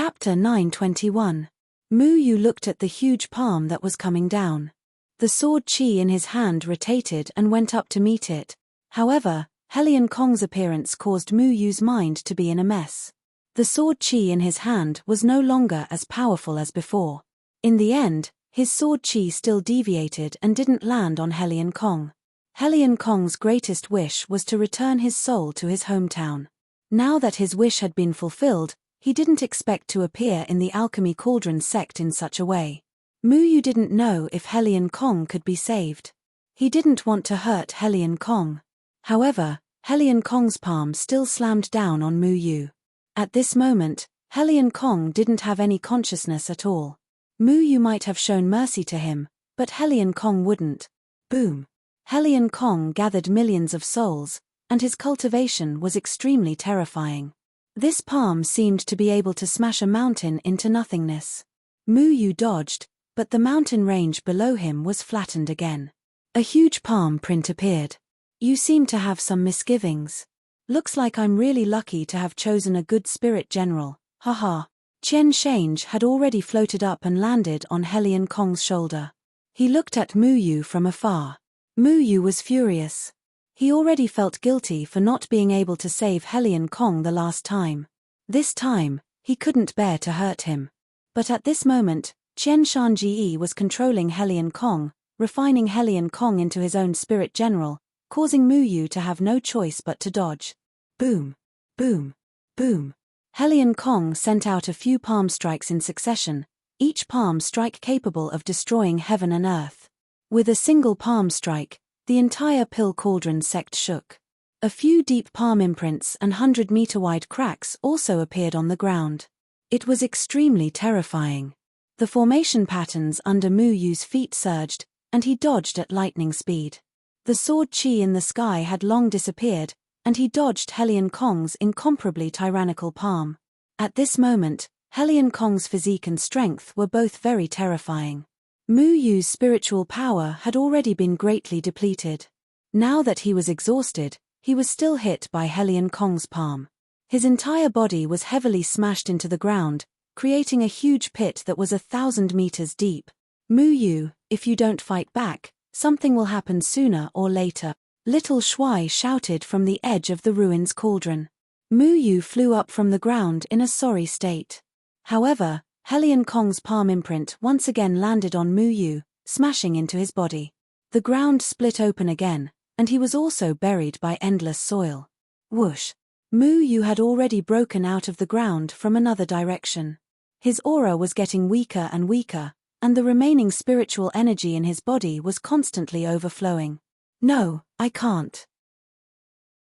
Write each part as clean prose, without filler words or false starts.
Chapter 921. Mu Yu looked at the huge palm that was coming down. The sword chi in his hand rotated and went up to meet it. However, Helion Kong's appearance caused Mu Yu's mind to be in a mess. The sword chi in his hand was no longer as powerful as before. In the end, his sword chi still deviated and didn't land on Helion Kong. Helion Kong's greatest wish was to return his soul to his hometown. Now that his wish had been fulfilled, he didn't expect to appear in the Alchemy Cauldron sect in such a way. Mu Yu didn't know if Helion Kong could be saved. He didn't want to hurt Helion Kong. However, Helion Kong's palm still slammed down on Mu Yu. At this moment, Helion Kong didn't have any consciousness at all. Mu Yu might have shown mercy to him, but Helion Kong wouldn't. Boom! Helion Kong gathered millions of souls, and his cultivation was extremely terrifying. This palm seemed to be able to smash a mountain into nothingness. Mu Yu dodged, but the mountain range below him was flattened again. A huge palm print appeared. You seem to have some misgivings. Looks like I'm really lucky to have chosen a good spirit general, haha. Qian Shange had already floated up and landed on Helion Kong's shoulder. He looked at Mu Yu from afar. Mu Yu was furious. He already felt guilty for not being able to save Helion Kong the last time. This time, he couldn't bear to hurt him. But at this moment, Qian Shanji was controlling Helion Kong, refining Helion Kong into his own spirit general, causing Mu Yu to have no choice but to dodge. Boom! Boom! Boom! Helion Kong sent out a few palm strikes in succession, each palm strike capable of destroying heaven and earth. With a single palm strike, the entire Pill Cauldron sect shook. A few deep palm imprints and 100-meter-wide cracks also appeared on the ground. It was extremely terrifying. The formation patterns under Mu Yu's feet surged, and he dodged at lightning speed. The sword chi in the sky had long disappeared, and he dodged Helion Kong's incomparably tyrannical palm. At this moment, Helion Kong's physique and strength were both very terrifying. Mu Yu's spiritual power had already been greatly depleted. Now that he was exhausted, he was still hit by Helion Kong's palm. His entire body was heavily smashed into the ground, creating a huge pit that was 1,000 meters deep. Mu Yu, if you don't fight back, something will happen sooner or later, Little Shuai shouted from the edge of the ruins cauldron. Mu Yu flew up from the ground in a sorry state. However, Helion Kong's palm imprint once again landed on Mu Yu, smashing into his body. The ground split open again, and he was also buried by endless soil. Whoosh! Mu Yu had already broken out of the ground from another direction. His aura was getting weaker and weaker, and the remaining spiritual energy in his body was constantly overflowing. No, I can't.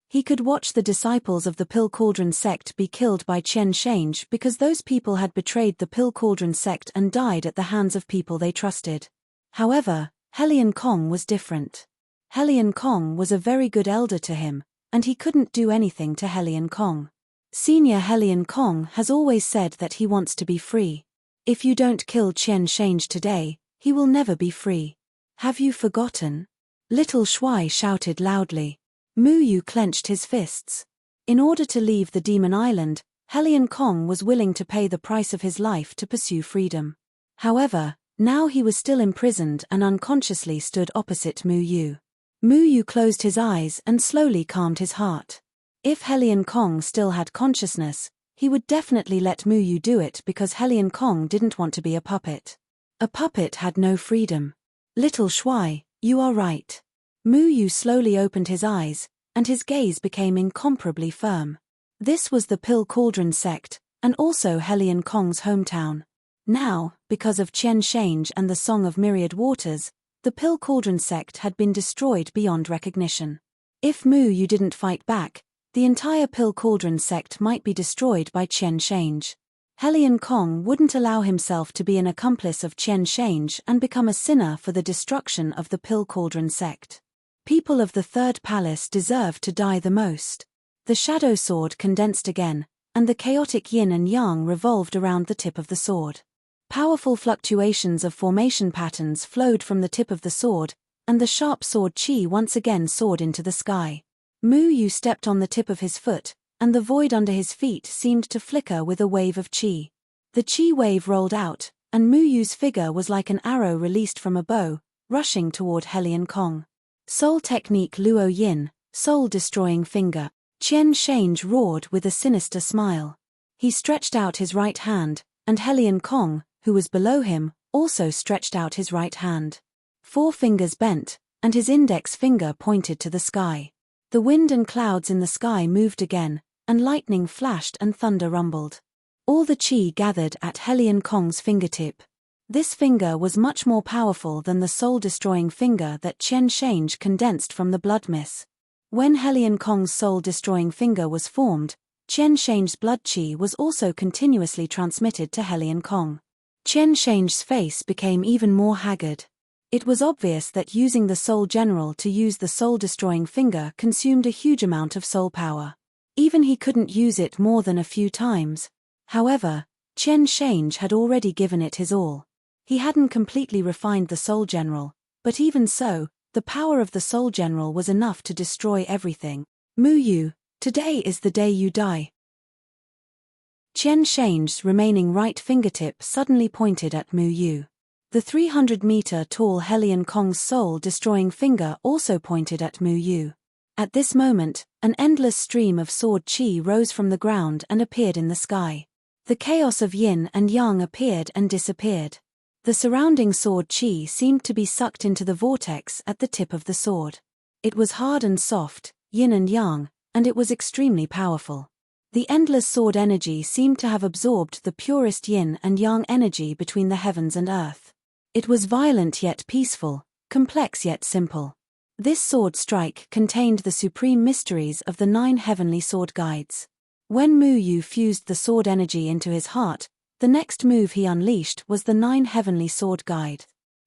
He could watch the disciples of the Pill Cauldron sect be killed by Qian Shange because those people had betrayed the Pill Cauldron sect and died at the hands of people they trusted. However, Helion Kong was different. Helion Kong was a very good elder to him, and he couldn't do anything to Helion Kong. Senior Helion Kong has always said that he wants to be free. If you don't kill Qian Shange today, he will never be free. Have you forgotten? Little Shuai shouted loudly. Mu Yu clenched his fists. In order to leave the Demon Island, Helion Kong was willing to pay the price of his life to pursue freedom. However, now he was still imprisoned and unconsciously stood opposite Mu Yu. Mu Yu closed his eyes and slowly calmed his heart. If Helion Kong still had consciousness, he would definitely let Mu Yu do it because Helion Kong didn't want to be a puppet. A puppet had no freedom. Little Shuai, you are right. Mu Yu slowly opened his eyes, and his gaze became incomparably firm. This was the Pill Cauldron sect, and also Helion Kong's hometown. Now, because of Qian Shange and the Song of Myriad Waters, the Pill Cauldron sect had been destroyed beyond recognition. If Mu Yu didn't fight back, the entire Pill Cauldron sect might be destroyed by Qian Shange. Helion Kong wouldn't allow himself to be an accomplice of Qian Shange and become a sinner for the destruction of the Pill Cauldron sect. People of the Third Palace deserve to die the most. The shadow sword condensed again, and the chaotic yin and yang revolved around the tip of the sword. Powerful fluctuations of formation patterns flowed from the tip of the sword, and the sharp sword chi once again soared into the sky. Mu Yu stepped on the tip of his foot, and the void under his feet seemed to flicker with a wave of chi. The chi wave rolled out, and Mu Yu's figure was like an arrow released from a bow, rushing toward Helion Kong. Soul Technique Luo Yin, Soul-Destroying Finger. Qian Shange roared with a sinister smile. He stretched out his right hand, and Helion Kong, who was below him, also stretched out his right hand. 4 fingers bent, and his index finger pointed to the sky. The wind and clouds in the sky moved again, and lightning flashed and thunder rumbled. All the chi gathered at Helion Kong's fingertip. This finger was much more powerful than the soul-destroying finger that Qian Shange condensed from the blood mist. When Helion Kong's soul-destroying finger was formed, Qian Shange's blood chi was also continuously transmitted to Helion Kong. Qian Shange's face became even more haggard. It was obvious that using the Soul General to use the soul-destroying finger consumed a huge amount of soul power. Even he couldn't use it more than a few times. However, Qian Shange had already given it his all. He hadn't completely refined the Soul General, but even so, the power of the Soul General was enough to destroy everything. Mu Yu, today is the day you die. Qian Shange's remaining right fingertip suddenly pointed at Mu Yu. The 300-meter-tall Helion Kong's soul-destroying finger also pointed at Mu Yu. At this moment, an endless stream of sword chi rose from the ground and appeared in the sky. The chaos of yin and yang appeared and disappeared. The surrounding sword chi seemed to be sucked into the vortex at the tip of the sword. It was hard and soft, yin and yang, and it was extremely powerful. The endless sword energy seemed to have absorbed the purest yin and yang energy between the heavens and earth. It was violent yet peaceful, complex yet simple. This sword strike contained the supreme mysteries of the 9 heavenly sword guides. When Mu Yu fused the sword energy into his heart, the next move he unleashed was the 9 heavenly sword guide.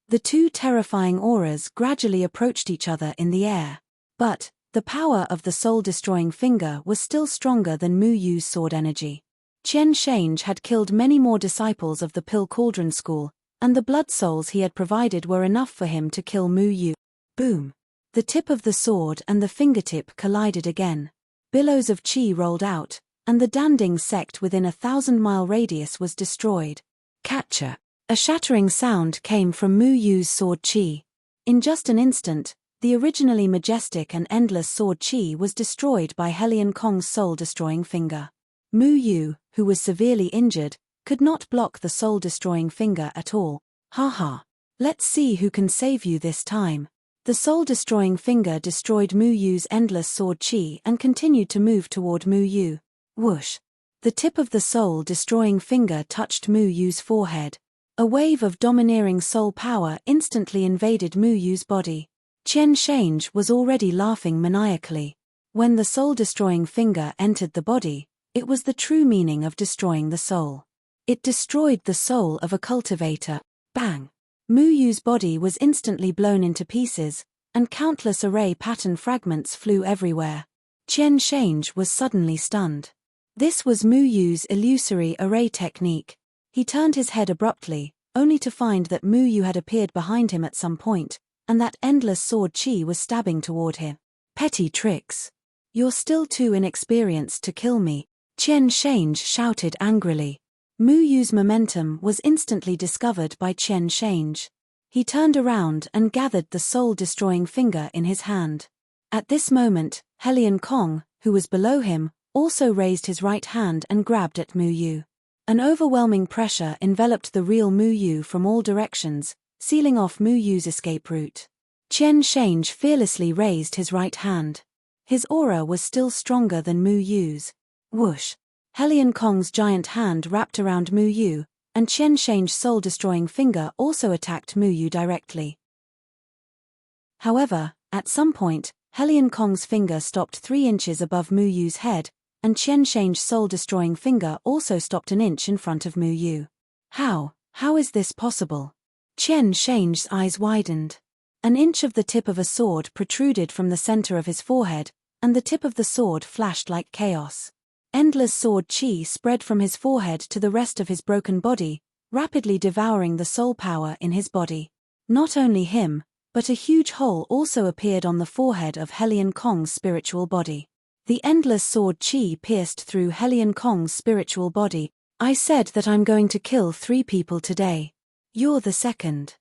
The 2 terrifying auras gradually approached each other in the air. But the power of the soul-destroying finger was still stronger than Mu Yu's sword energy. Qian Shange had killed many more disciples of the Pill Cauldron School, and the blood souls he had provided were enough for him to kill Mu Yu. Boom! The tip of the sword and the fingertip collided again. Billows of chi rolled out, and the Danding sect within a 1,000-mile radius was destroyed. Catcher! A shattering sound came from Mu Yu's sword chi. In just an instant, the originally majestic and endless sword chi was destroyed by Helion Kong's soul-destroying finger. Mu Yu, who was severely injured, could not block the soul-destroying finger at all. Ha! Let's see who can save you this time. The soul-destroying finger destroyed Mu Yu's endless sword chi and continued to move toward Mu Yu. Whoosh! The tip of the soul-destroying finger touched Mu Yu's forehead. A wave of domineering soul power instantly invaded Mu Yu's body. Qian Shange was already laughing maniacally. When the soul-destroying finger entered the body, it was the true meaning of destroying the soul. It destroyed the soul of a cultivator. Bang! Mu Yu's body was instantly blown into pieces, and countless array pattern fragments flew everywhere. Qian Shange was suddenly stunned. This was Mu Yu's illusory array technique. He turned his head abruptly, only to find that Mu Yu had appeared behind him at some point, and that endless sword chi was stabbing toward him. Petty tricks! You're still too inexperienced to kill me, Qian Shange shouted angrily. Mu Yu's momentum was instantly discovered by Qian Shange. He turned around and gathered the soul-destroying finger in his hand. At this moment, Helion Kong, who was below him, also raised his right hand and grabbed at Mu Yu. An overwhelming pressure enveloped the real Mu Yu from all directions, sealing off Mu Yu's escape route. Qian Shange fearlessly raised his right hand. His aura was still stronger than Mu Yu's. Whoosh! Helion Kong's giant hand wrapped around Mu Yu, and Qian Shange's soul-destroying finger also attacked Mu Yu directly. However, at some point, Helion Kong's finger stopped 3 inches above Mu Yu's head, and Qian Shange's soul-destroying finger also stopped an inch in front of Mu Yu. How is this possible? Qian Shange's eyes widened. An inch of the tip of a sword protruded from the center of his forehead, and the tip of the sword flashed like chaos. Endless sword chi spread from his forehead to the rest of his broken body, rapidly devouring the soul power in his body. Not only him, but a huge hole also appeared on the forehead of Helion Kong's spiritual body. The endless sword chi pierced through Helion Kong's spiritual body, I said that I'm going to kill 3 people today. You're the second.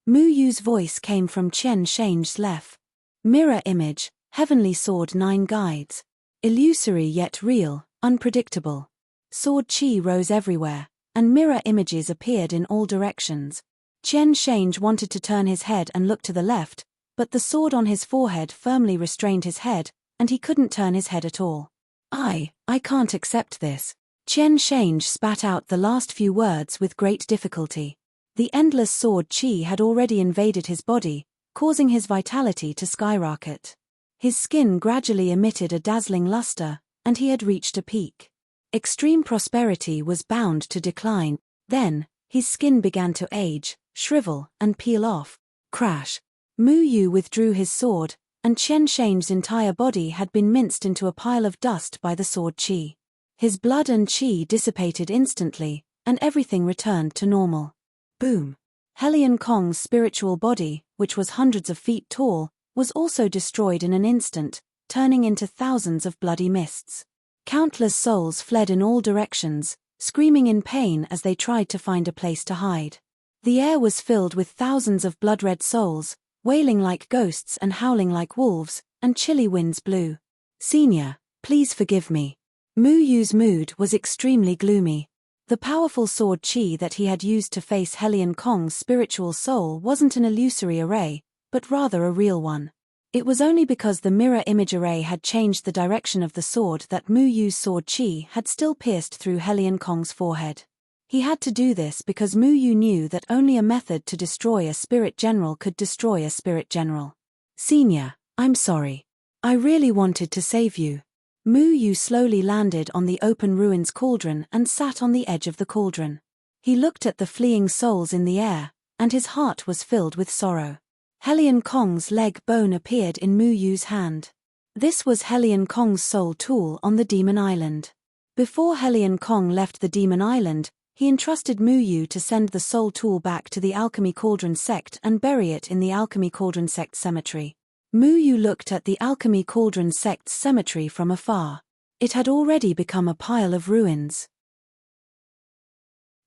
Mu Yu's voice came from Qian Shange's left. Mirror image, heavenly sword 9 guides. Illusory yet real, unpredictable. Sword chi rose everywhere, and mirror images appeared in all directions. Qian Shange wanted to turn his head and look to the left, but the sword on his forehead firmly restrained his head, and he couldn't turn his head at all. I can't accept this. Qian Shange spat out the last few words with great difficulty. The endless sword chi had already invaded his body, causing his vitality to skyrocket. His skin gradually emitted a dazzling luster, and he had reached a peak. Extreme prosperity was bound to decline. Then, his skin began to age, shrivel, and peel off. Crash. Mu Yu withdrew his sword, and Qian Shange's entire body had been minced into a pile of dust by the sword chi. His blood and chi dissipated instantly, and everything returned to normal. Boom. Helion Kong's spiritual body, which was hundreds of feet tall, was also destroyed in an instant, turning into thousands of bloody mists. Countless souls fled in all directions, screaming in pain as they tried to find a place to hide. The air was filled with thousands of blood-red souls, wailing like ghosts and howling like wolves, and chilly winds blew. Senior, please forgive me. Mu Yu's mood was extremely gloomy. The powerful sword chi that he had used to face Helion Kong's spiritual soul wasn't an illusory array, but rather a real one. It was only because the mirror image array had changed the direction of the sword that Mu Yu's sword chi had still pierced through Helion Kong's forehead. He had to do this because Mu Yu knew that only a method to destroy a spirit general could destroy a spirit general. Senior, I'm sorry. I really wanted to save you. Mu Yu slowly landed on the open ruins cauldron and sat on the edge of the cauldron. He looked at the fleeing souls in the air, and his heart was filled with sorrow. Helion Kong's leg bone appeared in Mu Yu's hand. This was Helion Kong's soul tool on the Demon Island. Before Helion Kong left the Demon Island, he entrusted Mu Yu to send the soul tool back to the Alchemy Cauldron sect and bury it in the Alchemy Cauldron sect cemetery. Mu Yu looked at the Alchemy Cauldron sect's cemetery from afar. It had already become a pile of ruins.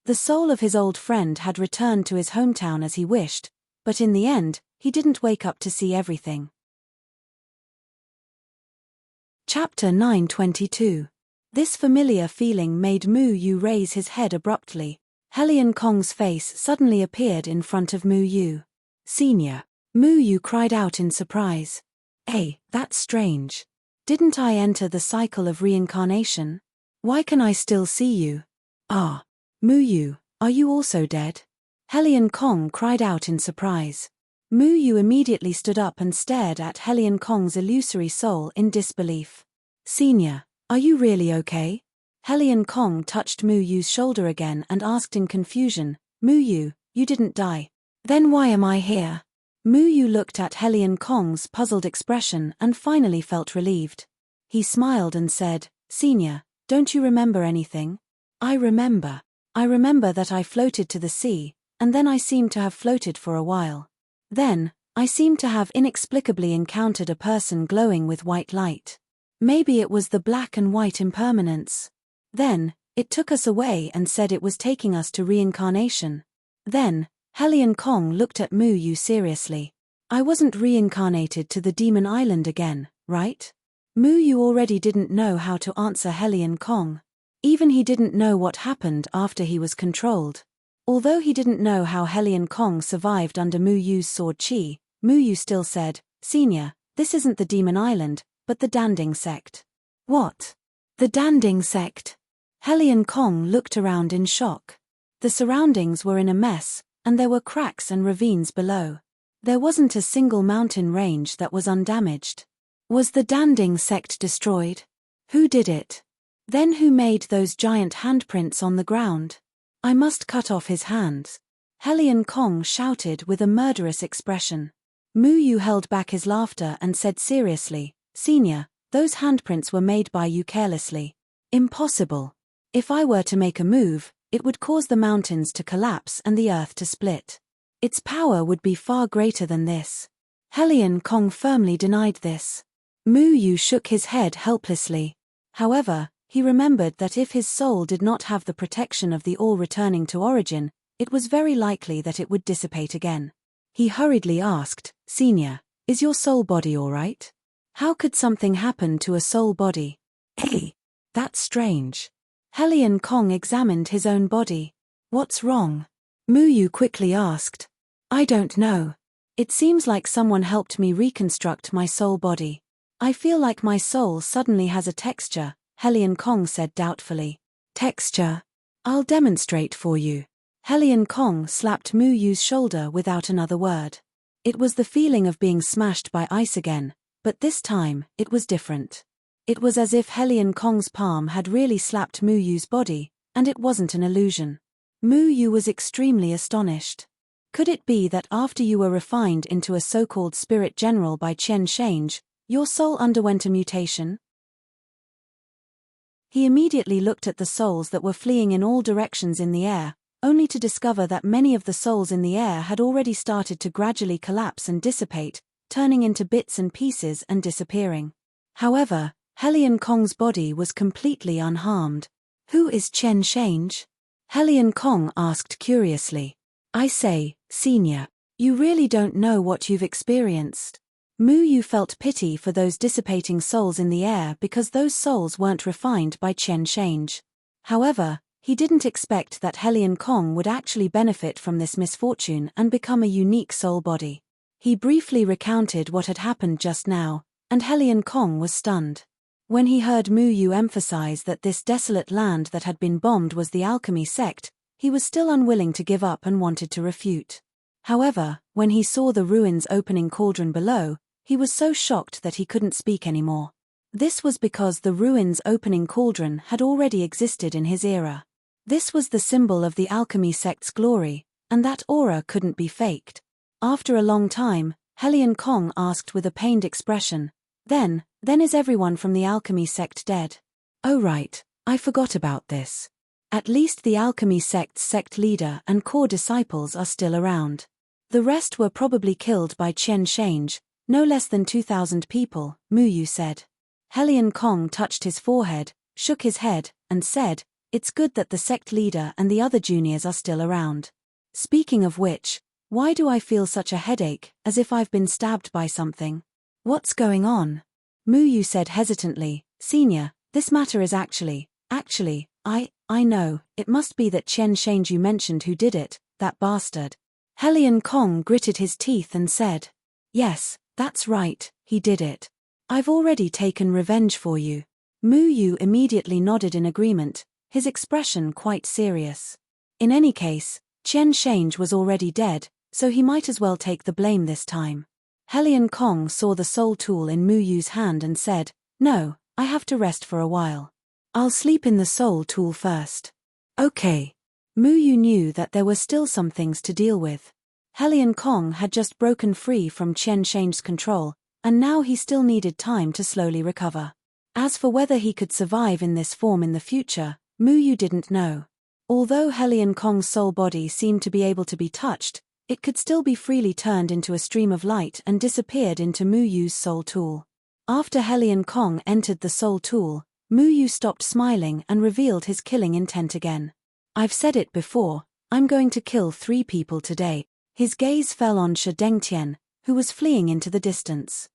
The soul of his old friend had returned to his hometown as he wished, but in the end, he didn't wake up to see everything. Chapter 922. This familiar feeling made Mu Yu raise his head abruptly. Helion Kong's face suddenly appeared in front of Mu Yu. Senior. Mu Yu cried out in surprise. Hey, that's strange. Didn't I enter the cycle of reincarnation? Why can I still see you? Ah. Mu Yu, are you also dead? Helion Kong cried out in surprise. Mu Yu immediately stood up and stared at Helion Kong's illusory soul in disbelief. Senior, are you really okay? Helion Kong touched Mu Yu's shoulder again and asked in confusion, Mu Yu, you didn't die. Then why am I here? Mu Yu looked at Helion Kong's puzzled expression and finally felt relieved. He smiled and said, Senior, don't you remember anything? I remember that I floated to the sea, and then I seemed to have floated for a while. Then, I seemed to have inexplicably encountered a person glowing with white light. Maybe it was the black and white impermanence. Then, it took us away and said it was taking us to reincarnation. Then, Helion Kong looked at Mu Yu seriously. I wasn't reincarnated to the Demon Island again, right? Mu Yu already didn't know how to answer Helion Kong. Even he didn't know what happened after he was controlled. Although he didn't know how Helion Kong survived under Mu Yu's sword chi, Mu Yu still said, Senior, this isn't the Demon Island, but the Danding sect. What? The Danding sect? Helion Kong looked around in shock. The surroundings were in a mess, and there were cracks and ravines below. There wasn't a single mountain range that was undamaged. Was the Danding sect destroyed? Who did it? Then who made those giant handprints on the ground? I must cut off his hands. Helion Kong shouted with a murderous expression. Mu Yu held back his laughter and said seriously, Senior, those handprints were made by you carelessly. Impossible. If I were to make a move, it would cause the mountains to collapse and the earth to split. Its power would be far greater than this. Helion Kong firmly denied this. Mu Yu shook his head helplessly. However, He remembered that if his soul did not have the protection of the all returning to origin, it was very likely that it would dissipate again. He hurriedly asked, "Senior, is your soul body all right? How could something happen to a soul body?" "Hey, that's strange." Helion Kong examined his own body. "What's wrong?" Muyu quickly asked. "I don't know. It seems like someone helped me reconstruct my soul body. I feel like my soul suddenly has a texture," Helion Kong said doubtfully. "Texture? I'll demonstrate for you." Helion Kong slapped Muyu's shoulder without another word. It was the feeling of being smashed by ice again, but this time, it was different. It was as if Helion Kong's palm had really slapped Muyu's body, and it wasn't an illusion. Muyu was extremely astonished. Could it be that after you were refined into a so-called spirit general by Chen Shange, your soul underwent a mutation? He immediately looked at the souls that were fleeing in all directions in the air, only to discover that many of the souls in the air had already started to gradually collapse and dissipate, turning into bits and pieces and disappearing. However, Helion Kong's body was completely unharmed. "Who is Chen Shange?" Helion Kong asked curiously. "I say, Senior, you really don't know what you've experienced." Muyu felt pity for those dissipating souls in the air because those souls weren't refined by Chen Shange. However, he didn't expect that Helion Kong would actually benefit from this misfortune and become a unique soul body. He briefly recounted what had happened just now, and Helion Kong was stunned. When he heard Muyu emphasize that this desolate land that had been bombed was the alchemy sect, he was still unwilling to give up and wanted to refute. However, when he saw the ruins opening cauldron below, he was so shocked that he couldn't speak anymore. This was because the ruins opening cauldron had already existed in his era. This was the symbol of the alchemy sect's glory, and that aura couldn't be faked. After a long time, Helion Kong asked with a pained expression, Then is everyone from the alchemy sect dead?" "Oh right, I forgot about this. At least the alchemy sect's sect leader and core disciples are still around. The rest were probably killed by Chen Shange, no less than 2,000 people," Muyu said. Helion Kong touched his forehead, shook his head, and said, "It's good that the sect leader and the other juniors are still around. Speaking of which, why do I feel such a headache, as if I've been stabbed by something? What's going on?" Muyu said hesitantly, "Senior, this matter is actually, I know, it must be that Chen Shange you mentioned who did it, that bastard." Helion Kong gritted his teeth and said, "Yes, that's right, he did it. I've already taken revenge for you." Muyu immediately nodded in agreement, his expression quite serious. In any case, Chen Shange was already dead, so he might as well take the blame this time. Helion Kong saw the soul tool in Muyu's hand and said, "No, I have to rest for a while. I'll sleep in the soul tool first." "Okay." Muyu knew that there were still some things to deal with. Helion Kong had just broken free from Chen Shange's control, and now he still needed time to slowly recover. As for whether he could survive in this form in the future, Muyu didn't know. Although Helion Kong's soul body seemed to be able to be touched, it could still be freely turned into a stream of light and disappeared into Muyu's soul tool. After Helion Kong entered the soul tool, Muyu stopped smiling and revealed his killing intent again. "I've said it before, I'm going to kill 3 people today." His gaze fell on Shi Dengtian, who was fleeing into the distance.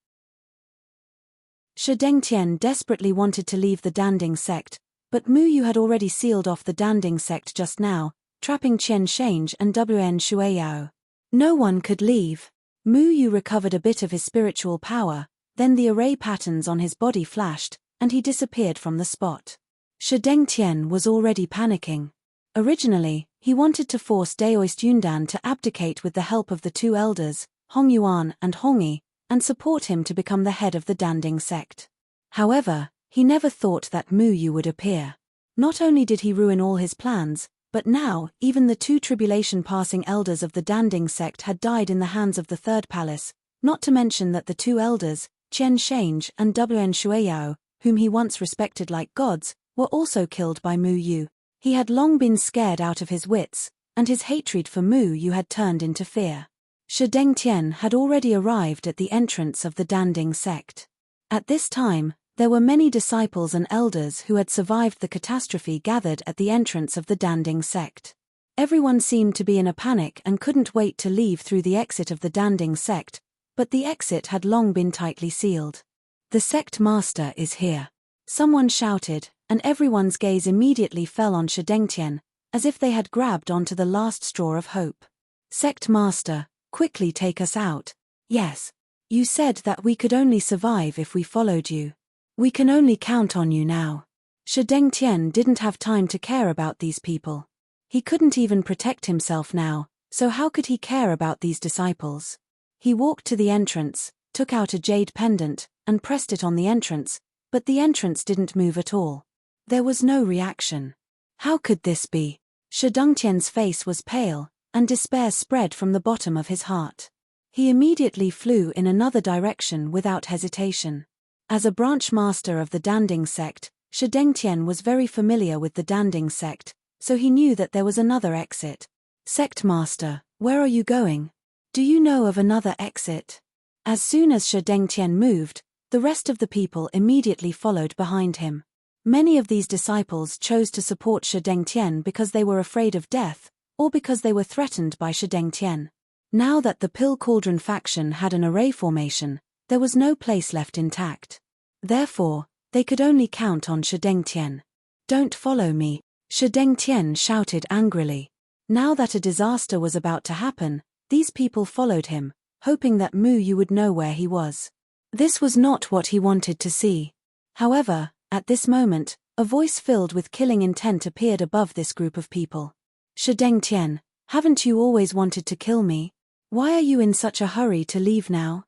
Shi Dengtian desperately wanted to leave the Danding sect, but Muyu had already sealed off the Danding sect just now, trapping Chen Shange and Wen Shueyao. No one could leave. Muyu recovered a bit of his spiritual power, then the array patterns on his body flashed, and he disappeared from the spot. Shi Dengtian was already panicking. Originally, he wanted to force Daoist Yundan to abdicate with the help of the 2 elders, Hong Yuan and Hongyi, and support him to become the head of the Danding sect. However, he never thought that Muyu would appear. Not only did he ruin all his plans, but now even the 2 tribulation-passing elders of the Danding sect had died in the hands of the 3rd palace, not to mention that the 2 elders, Chen Shange and Wen Shueyao, whom he once respected like gods, were also killed by Muyu. He had long been scared out of his wits, and his hatred for Muyu had turned into fear. Shi Dengtian had already arrived at the entrance of the Danding sect. At this time, There were many disciples and elders who had survived the catastrophe gathered at the entrance of the Danding sect. Everyone seemed to be in a panic and couldn't wait to leave through the exit of the Danding sect, but the exit had long been tightly sealed. "The sect master is here," someone shouted, and everyone's gaze immediately fell on Shidengtian, as if they had grabbed onto the last straw of hope. "Sect master, quickly take us out." "Yes. You said that we could only survive if we followed you. We can only count on you now." Shidengtian didn't have time to care about these people. He couldn't even protect himself now, so how could he care about these disciples? He walked to the entrance, took out a jade pendant, and pressed it on the entrance, but the entrance didn't move at all. There was no reaction. How could this be? Shidengtian's face was pale, and despair spread from the bottom of his heart. He immediately flew in another direction without hesitation. As a branch master of the Danding sect, Shidengtian was very familiar with the Danding sect, so he knew that there was another exit. "Sect master, where are you going? Do you know of another exit?" As soon as Shidengtian moved, the rest of the people immediately followed behind him. Many of these disciples chose to support Shidengtian because they were afraid of death, or because they were threatened by Shidengtian. Now that the Pill Cauldron faction had an array formation, there was no place left intact. Therefore, they could only count on Shidengtian. "Don't follow me," Shidengtian shouted angrily. Now that a disaster was about to happen, these people followed him, hoping that Mu Yu would know where he was. This was not what he wanted to see. However, at this moment, a voice filled with killing intent appeared above this group of people. "Shidengtian, haven't you always wanted to kill me? Why are you in such a hurry to leave now?"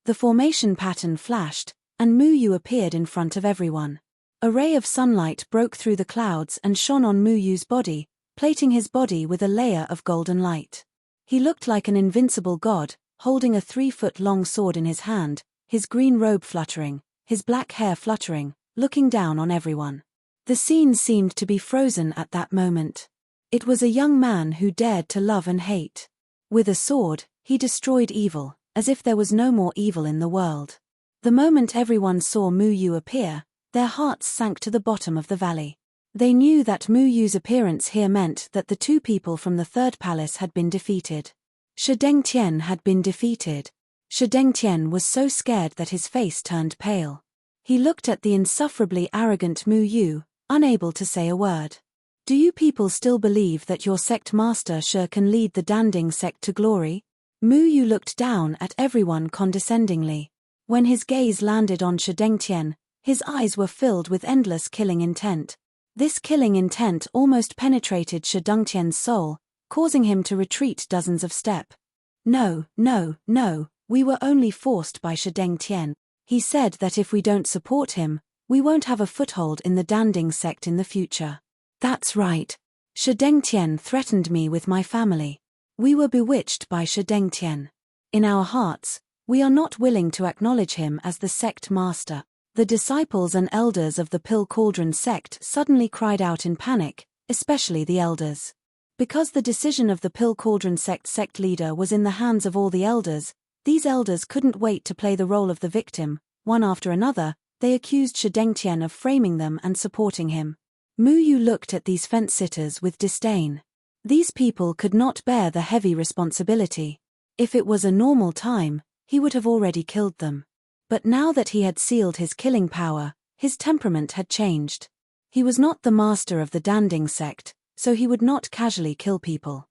The formation pattern flashed, and Mu Yu appeared in front of everyone. A ray of sunlight broke through the clouds and shone on Mu Yu's body, plating his body with a layer of golden light. He looked like an invincible god, holding a 3-foot-long sword in his hand, his green robe fluttering, his black hair fluttering, looking down on everyone. The scene seemed to be frozen at that moment. It was a young man who dared to love and hate. With a sword, he destroyed evil, as if there was no more evil in the world. The moment everyone saw Mu Yu appear, their hearts sank to the bottom of the valley. They knew that Mu Yu's appearance here meant that the two people from the third palace had been defeated. Shidengtian had been defeated. Shidengtian was so scared that his face turned pale. He looked at the insufferably arrogant Mu Yu, unable to say a word. "Do you people still believe that your sect master Shi can lead the Danding sect to glory?" Mu Yu looked down at everyone condescendingly. When his gaze landed on Shidengtian, his eyes were filled with endless killing intent. This killing intent almost penetrated Shidengtian's soul, causing him to retreat dozens of steps. "No, no, no, we were only forced by Shidengtian. He said that if we don't support him, we won't have a foothold in the Danding sect in the future." "That's right. Shidengtian threatened me with my family. We were bewitched by Shidengtian. In our hearts, we are not willing to acknowledge him as the sect master." The disciples and elders of the Pill Cauldron sect suddenly cried out in panic, especially the elders. Because the decision of the Pill Cauldron sect leader was in the hands of all the elders, these elders couldn't wait to play the role of the victim. One after another, they accused Shidengtian of framing them and supporting him. Mu Yu looked at these fence-sitters with disdain. These people could not bear the heavy responsibility. If it was a normal time, he would have already killed them. But now that he had sealed his killing power, his temperament had changed. He was not the master of the Danding sect, so he would not casually kill people.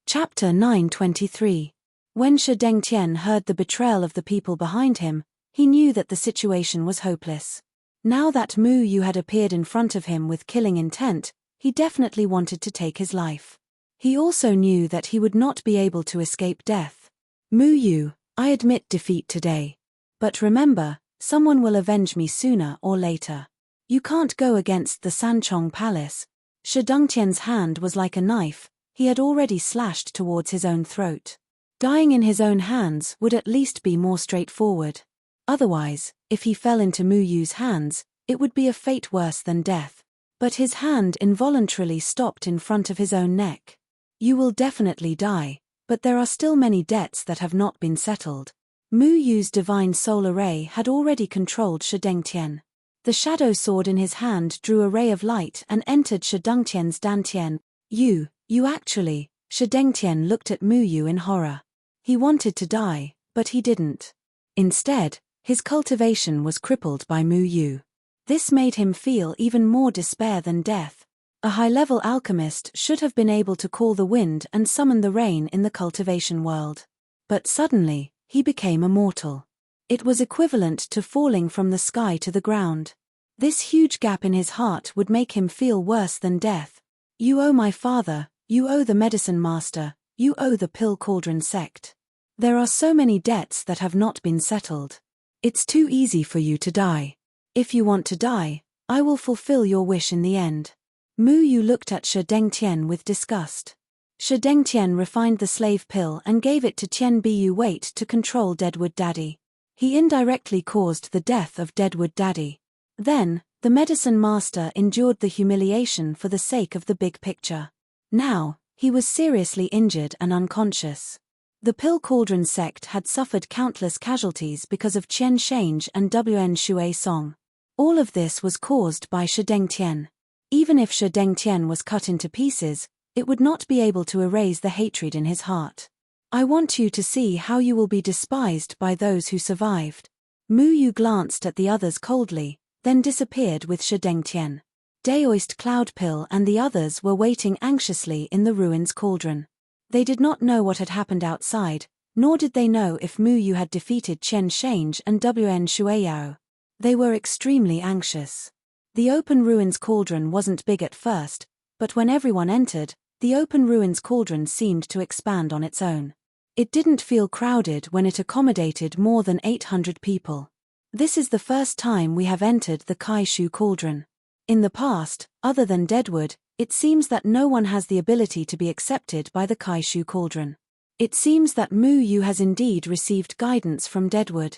Chapter 923. When Shidengtian heard the betrayal of the people behind him, he knew that the situation was hopeless. Now that Mu Yu had appeared in front of him with killing intent, he definitely wanted to take his life. He also knew that he would not be able to escape death. "Mu Yu, I admit defeat today. But remember, someone will avenge me sooner or later. You can't go against the Sanchong Palace." Shidengtian's hand was like a knife, he had already slashed towards his own throat. Dying in his own hands would at least be more straightforward. Otherwise, if he fell into Mu Yu's hands, it would be a fate worse than death. But his hand involuntarily stopped in front of his own neck. "You will definitely die, But there are still many debts that have not been settled. Mu Yu's divine soul array had already controlled Shidengtian. The shadow sword in his hand drew a ray of light and entered Shidengtian's dantian. You actually, Shidengtian looked at Mu Yu in horror. He wanted to die, but he didn't. Instead, his cultivation was crippled by Mu Yu. This made him feel even more despair than death. A high-level alchemist should have been able to call the wind and summon the rain in the cultivation world. But suddenly, he became a mortal. It was equivalent to falling from the sky to the ground. This huge gap in his heart would make him feel worse than death. You owe my father, you owe the medicine master, you owe the pill cauldron sect. There are so many debts that have not been settled. It's too easy for you to die. If you want to die, I will fulfill your wish in the end. Mu Yu looked at Shidengtian with disgust. Shidengtian refined the slave pill and gave it to Tian Bu Wait to control Deadwood Daddy. He indirectly caused the death of Deadwood Daddy. Then, the medicine master endured the humiliation for the sake of the big picture. Now, he was seriously injured and unconscious. The Pill Cauldron sect had suffered countless casualties because of Qian Shange and Wn Shui Song. All of this was caused by Shidengtian. Even if Shidengtian was cut into pieces, it would not be able to erase the hatred in his heart. I want you to see how you will be despised by those who survived. Mu Yu glanced at the others coldly, then disappeared with Shidengtian. Daoist Cloudpill and the others were waiting anxiously in the ruins cauldron. They did not know what had happened outside, nor did they know if Mu Yu had defeated Qian Shange and Wn Shuiyao. They were extremely anxious. The open ruins cauldron wasn't big at first, but when everyone entered, the open ruins cauldron seemed to expand on its own. It didn't feel crowded when it accommodated more than 800 people. This is the first time we have entered the Kaishu cauldron. In the past, other than Deadwood, it seems that no one has the ability to be accepted by the Kaishu cauldron. It seems that Mu Yu has indeed received guidance from Deadwood.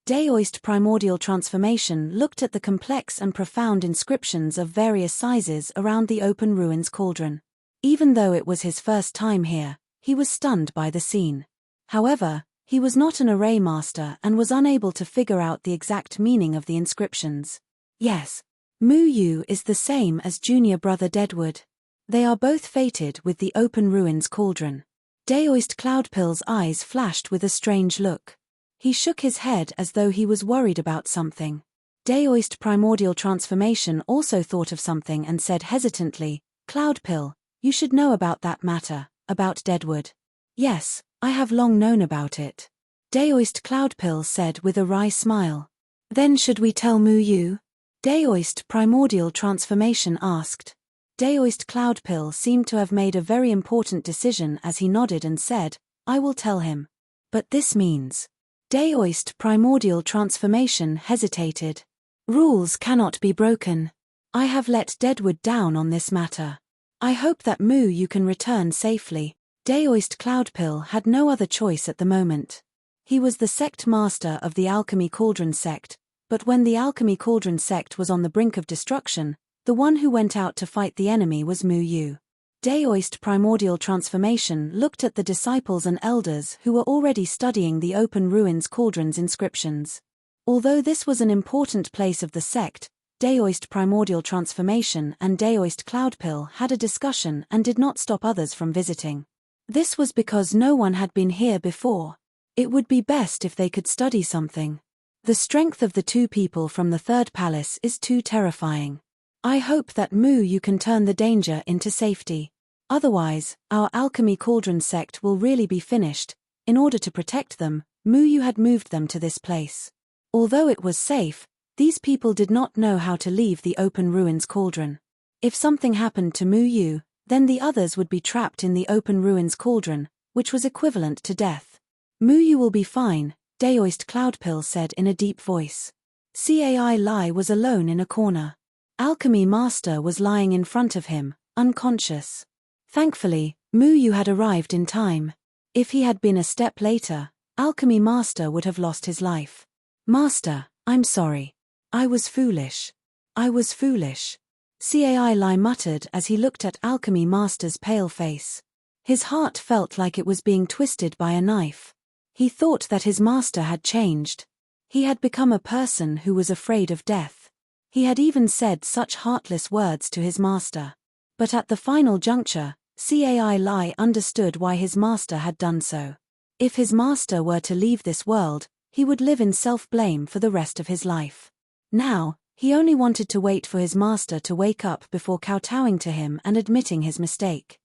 Daoist Primordial Transformation looked at the complex and profound inscriptions of various sizes around the open ruins cauldron. Even though it was his first time here, he was stunned by the scene. However, he was not an array master and was unable to figure out the exact meaning of the inscriptions. Yes, Mu Yu is the same as junior brother Deadwood. They are both fated with the open ruins cauldron. Daoist Cloudpill's eyes flashed with a strange look. He shook his head as though he was worried about something. Daoist Primordial Transformation also thought of something and said hesitantly, Cloudpill, you should know about that matter, about Deadwood. Yes, I have long known about it. Daoist Cloudpill said with a wry smile. Then should we tell Mu Yu? Daoist Primordial Transformation asked. Daoist Cloudpill seemed to have made a very important decision as he nodded and said, I will tell him. But this means... Daoist Primordial Transformation hesitated. Rules cannot be broken. I have let Deadwood down on this matter. I hope that Mu Yu can return safely. Daoist Cloudpill had no other choice at the moment. He was the sect master of the Alchemy Cauldron sect, but when the Alchemy Cauldron sect was on the brink of destruction, the one who went out to fight the enemy was Mu Yu. Daoist Primordial Transformation looked at the disciples and elders who were already studying the open ruins cauldron's inscriptions. Although this was an important place of the sect, Daoist Primordial Transformation and Daoist Cloudpill had a discussion and did not stop others from visiting. This was because no one had been here before. It would be best if they could study something. The strength of the two people from the third palace is too terrifying. I hope that Mu Yu can turn the danger into safety. Otherwise, our Alchemy Cauldron sect will really be finished. In order to protect them, Mu Yu had moved them to this place. Although it was safe, these people did not know how to leave the open ruins cauldron. If something happened to Mu Yu, then the others would be trapped in the open ruins cauldron, which was equivalent to death. Mu Yu will be fine, Daoist Cloudpill said in a deep voice. Cai Lai was alone in a corner. Alchemy Master was lying in front of him, unconscious. Thankfully, Mu Yu had arrived in time. If he had been a step later, Alchemy Master would have lost his life. Master, I'm sorry. I was foolish. I was foolish. Cai Lai muttered as he looked at Alchemy Master's pale face. His heart felt like it was being twisted by a knife. He thought that his master had changed. He had become a person who was afraid of death. He had even said such heartless words to his master. But at the final juncture, Cai Lai understood why his master had done so. If his master were to leave this world, he would live in self-blame for the rest of his life. Now, he only wanted to wait for his master to wake up before kowtowing to him and admitting his mistake.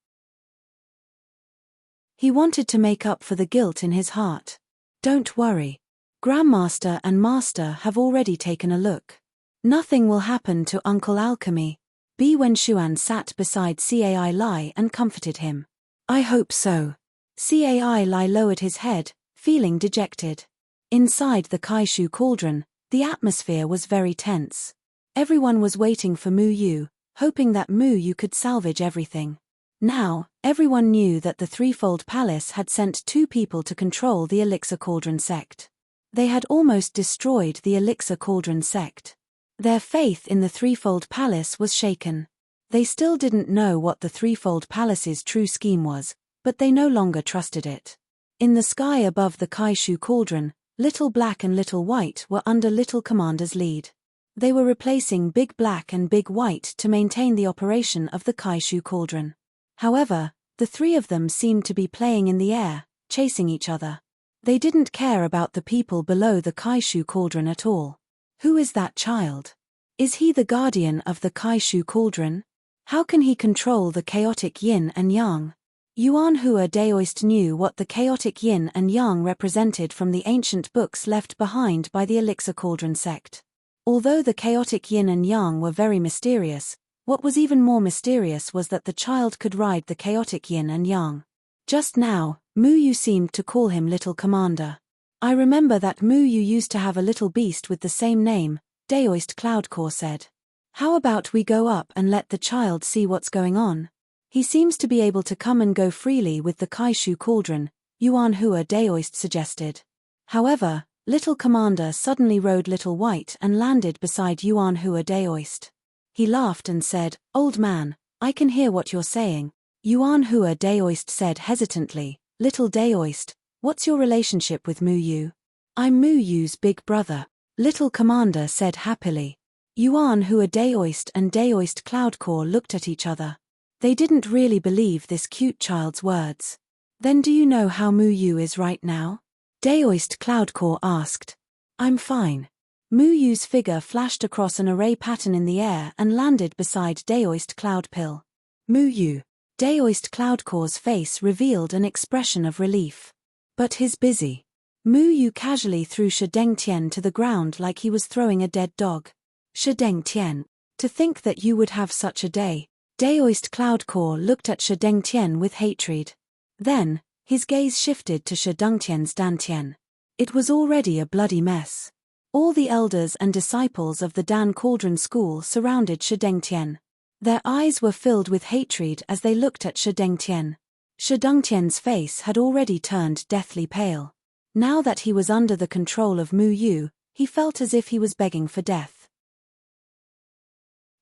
He wanted to make up for the guilt in his heart. Don't worry. Grandmaster and Master have already taken a look. Nothing will happen to Uncle Alchemy. Bi Wenshuan sat beside Cai Lai and comforted him. I hope so. Cai Lai lowered his head, feeling dejected. Inside the Kaishu cauldron, the atmosphere was very tense. Everyone was waiting for Mu Yu, hoping that Mu Yu could salvage everything. Now, everyone knew that the Threefold Palace had sent 2 people to control the Elixir Cauldron sect. They had almost destroyed the Elixir Cauldron sect. Their faith in the Threefold Palace was shaken. They still didn't know what the Threefold Palace's true scheme was, but they no longer trusted it. In the sky above the Kaishu Cauldron, Little Black and Little White were under Little Commander's lead. They were replacing Big Black and Big White to maintain the operation of the Kaishu Cauldron. However, the 3 of them seemed to be playing in the air, chasing each other. They didn't care about the people below the Kaishu Cauldron at all. Who is that child? Is he the guardian of the Kaishu Cauldron? How can he control the chaotic yin and yang? Yuan Hua Daoist knew what the chaotic yin and yang represented from the ancient books left behind by the Elixir Cauldron sect. Although the chaotic yin and yang were very mysterious, what was even more mysterious was that the child could ride the chaotic yin and yang. Just now, Mu Yu seemed to call him Little Commander. I remember that Mu Yu used to have a little beast with the same name, Daoist Cloudcore said. How about we go up and let the child see what's going on? He seems to be able to come and go freely with the Kaishu Cauldron, Yuan Hua Daoist suggested. However, Little Commander suddenly rode Little White and landed beside Yuan Hua Daoist. He laughed and said, Old man, I can hear what you're saying. Yuan Hua Daoist said hesitantly, Little Daoist, what's your relationship with Mu Yu? I'm Mu Yu's big brother. Little Commander said happily. Yuan Hua Daoist and Daoist Cloudcore looked at each other. They didn't really believe this cute child's words. Then do you know how Mu Yu is right now? Daoist Cloudcore asked. I'm fine. Mu Yu's figure flashed across an array pattern in the air and landed beside Daoist Cloudpill. Mu Yu. Daoist Cloudcore's face revealed an expression of relief. But he's busy. Mu Yu casually threw Shideng Tian to the ground like he was throwing a dead dog. Shideng Tian. To think that you would have such a day. Daoist Cloudcore looked at Shideng Tian with hatred. Then, his gaze shifted to Shideng Tian's Dantian. It was already a bloody mess. All the elders and disciples of the Dan Cauldron School surrounded Shideng Tian. Their eyes were filled with hatred as they looked at Shideng Tian. Shideng Tian's face had already turned deathly pale. Now that he was under the control of Mu Yu, he felt as if he was begging for death.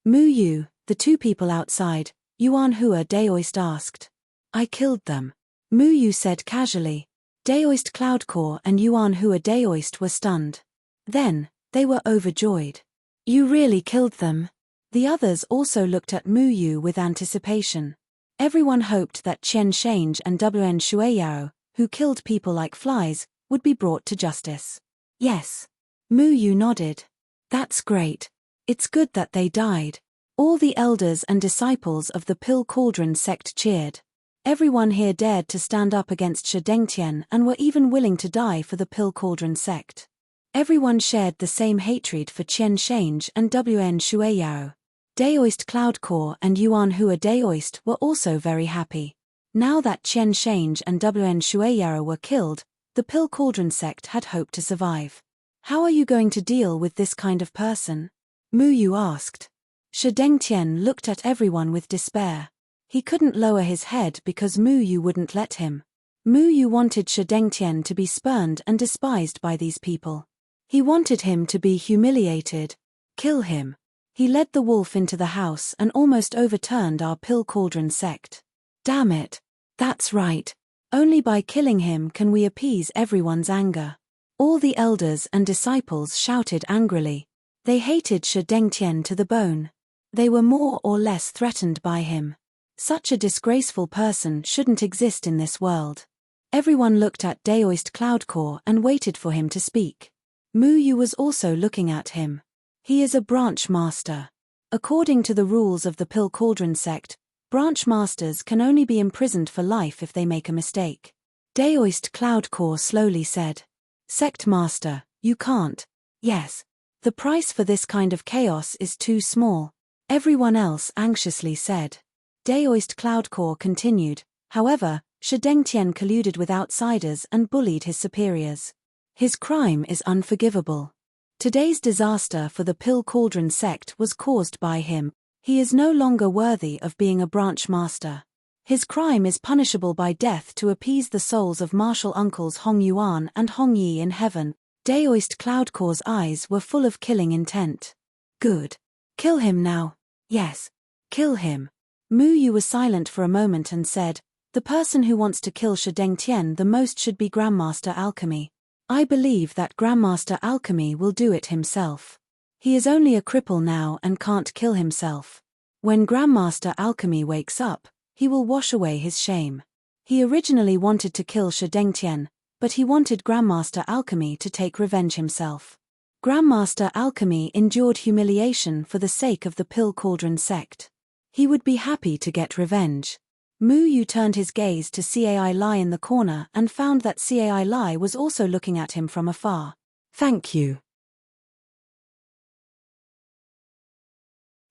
Mu Yu, the 2 people outside, Yuan Hua Daoist asked. I killed them. Mu Yu said casually. Daoist Cloudcore and Yuan Hua Daoist were stunned. Then, they were overjoyed. You really killed them? The others also looked at Mu Yu with anticipation. Everyone hoped that Qian Shange and Wn Shueyao, who killed people like flies, would be brought to justice. Yes. Mu Yu nodded. That's great. It's good that they died. All the elders and disciples of the Pill Cauldron sect cheered. Everyone here dared to stand up against Shideng Tian and were even willing to die for the Pill Cauldron sect. Everyone shared the same hatred for Qian Shange and Wn Shueyao. Daoist Cloudcore and Yuan Hua Daoist were also very happy. Now that Qian Shange and Wn Shueyao were killed, the Pill Cauldron sect had hope to survive. How are you going to deal with this kind of person? Mu Yu asked. Shideng Tian looked at everyone with despair. He couldn't lower his head because Mu Yu wouldn't let him. Mu Yu wanted Shideng Tian to be spurned and despised by these people. He wanted him to be humiliated. Kill him. He led the wolf into the house and almost overturned our Pill Cauldron sect. Damn it. That's right. Only by killing him can we appease everyone's anger. All the elders and disciples shouted angrily. They hated Shi Dengtian to the bone. They were more or less threatened by him. Such a disgraceful person shouldn't exist in this world. Everyone looked at Daoist Cloudcore and waited for him to speak. Mu Yu was also looking at him. He is a branch master. According to the rules of the Pill Cauldron sect, branch masters can only be imprisoned for life if they make a mistake. Daoist Cloudcore slowly said. Sect master, you can't. Yes. The price for this kind of chaos is too small. Everyone else anxiously said. Daoist Cloudcore continued, however, Shi Dengtian colluded with outsiders and bullied his superiors. His crime is unforgivable. Today's disaster for the Pill Cauldron sect was caused by him. He is no longer worthy of being a branch master. His crime is punishable by death to appease the souls of martial uncles Hong Yuan and Hong Yi in heaven. Daoist Cloudcore's eyes were full of killing intent. Good. Kill him now. Yes. Kill him. Mu Yu was silent for a moment and said, the person who wants to kill Shi Dengtian the most should be Grandmaster Alchemy. I believe that Grandmaster Alchemy will do it himself. He is only a cripple now and can't kill himself. When Grandmaster Alchemy wakes up, he will wash away his shame. He originally wanted to kill Shi Dengtian, but he wanted Grandmaster Alchemy to take revenge himself. Grandmaster Alchemy endured humiliation for the sake of the Pill Cauldron sect. He would be happy to get revenge. Mu Yu turned his gaze to Cai Lai in the corner and found that Cai Lai was also looking at him from afar. Thank you.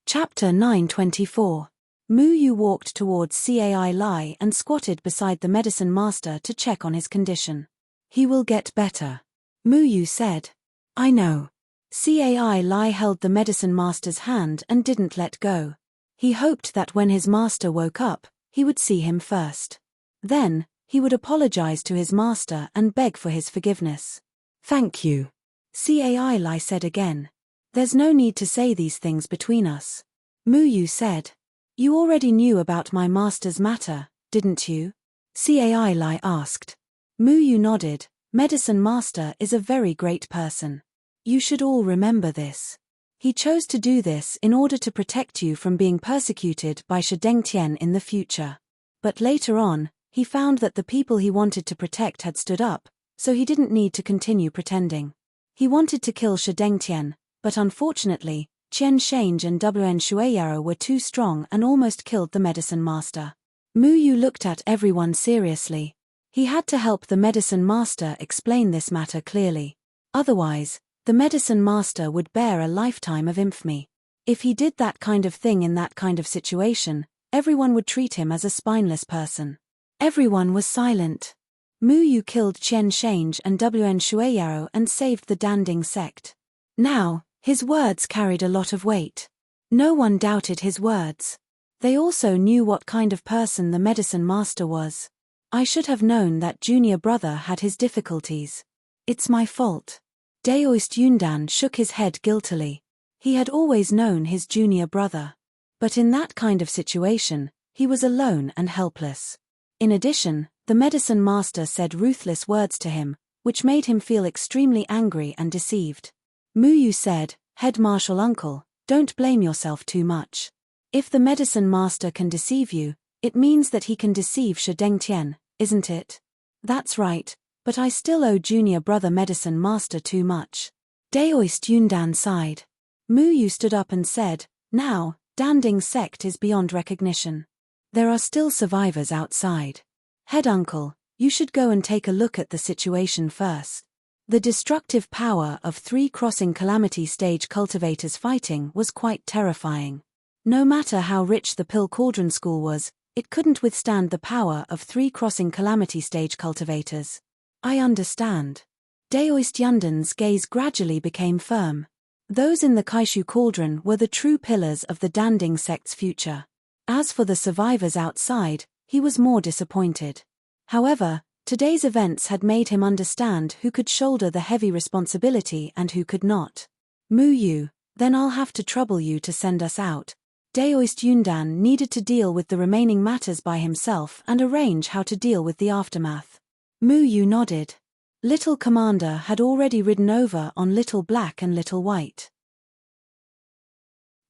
Chapter 924. Mu Yu walked towards Cai Lai and squatted beside the medicine master to check on his condition. He will get better. Mu Yu said. I know. Cai Lai held the medicine master's hand and didn't let go. He hoped that when his master woke up, he would see him first. Then, he would apologize to his master and beg for his forgiveness. Thank you. Cai Lai said again. There's no need to say these things between us. Mu Yu said. You already knew about my master's matter, didn't you? Cai Lai asked. Mu Yu nodded. Medicine master is a very great person. You should all remember this. He chose to do this in order to protect you from being persecuted by Shi Dengtian in the future. But later on, he found that the people he wanted to protect had stood up, so he didn't need to continue pretending. He wanted to kill Shi Dengtian, but unfortunately, Qian Shange and Wn Shueyaro were too strong and almost killed the medicine master. Mu Yu looked at everyone seriously. He had to help the medicine master explain this matter clearly. Otherwise, the medicine master would bear a lifetime of infamy. If he did that kind of thing in that kind of situation, everyone would treat him as a spineless person. Everyone was silent. Mu Yu killed Qian Shange and Wn Shueyaro and saved the Danding sect. Now, his words carried a lot of weight. No one doubted his words. They also knew what kind of person the medicine master was. I should have known that junior brother had his difficulties. It's my fault. Daoist Yundan shook his head guiltily. He had always known his junior brother. But in that kind of situation, he was alone and helpless. In addition, the medicine master said ruthless words to him, which made him feel extremely angry and deceived. Mu Yu said, Head Marshal Uncle, don't blame yourself too much. If the medicine master can deceive you, it means that he can deceive Shi Dengtian, isn't it? That's right. But I still owe junior brother medicine master too much. Daoist Yundan sighed. Mu Yu stood up and said, Now, Danding sect is beyond recognition. There are still survivors outside. Head uncle, you should go and take a look at the situation first. The destructive power of 3 crossing calamity stage cultivators fighting was quite terrifying. No matter how rich the Pill Cauldron school was, it couldn't withstand the power of 3 crossing calamity stage cultivators. I understand. Daoist Yundan's gaze gradually became firm. Those in the Kaishu Cauldron were the true pillars of the Danding sect's future. As for the survivors outside, he was more disappointed. However, today's events had made him understand who could shoulder the heavy responsibility and who could not. Mu Yu, then I'll have to trouble you to send us out. Daoist Yundan needed to deal with the remaining matters by himself and arrange how to deal with the aftermath. Mu Yu nodded. Little Commander had already ridden over on Little Black and Little White.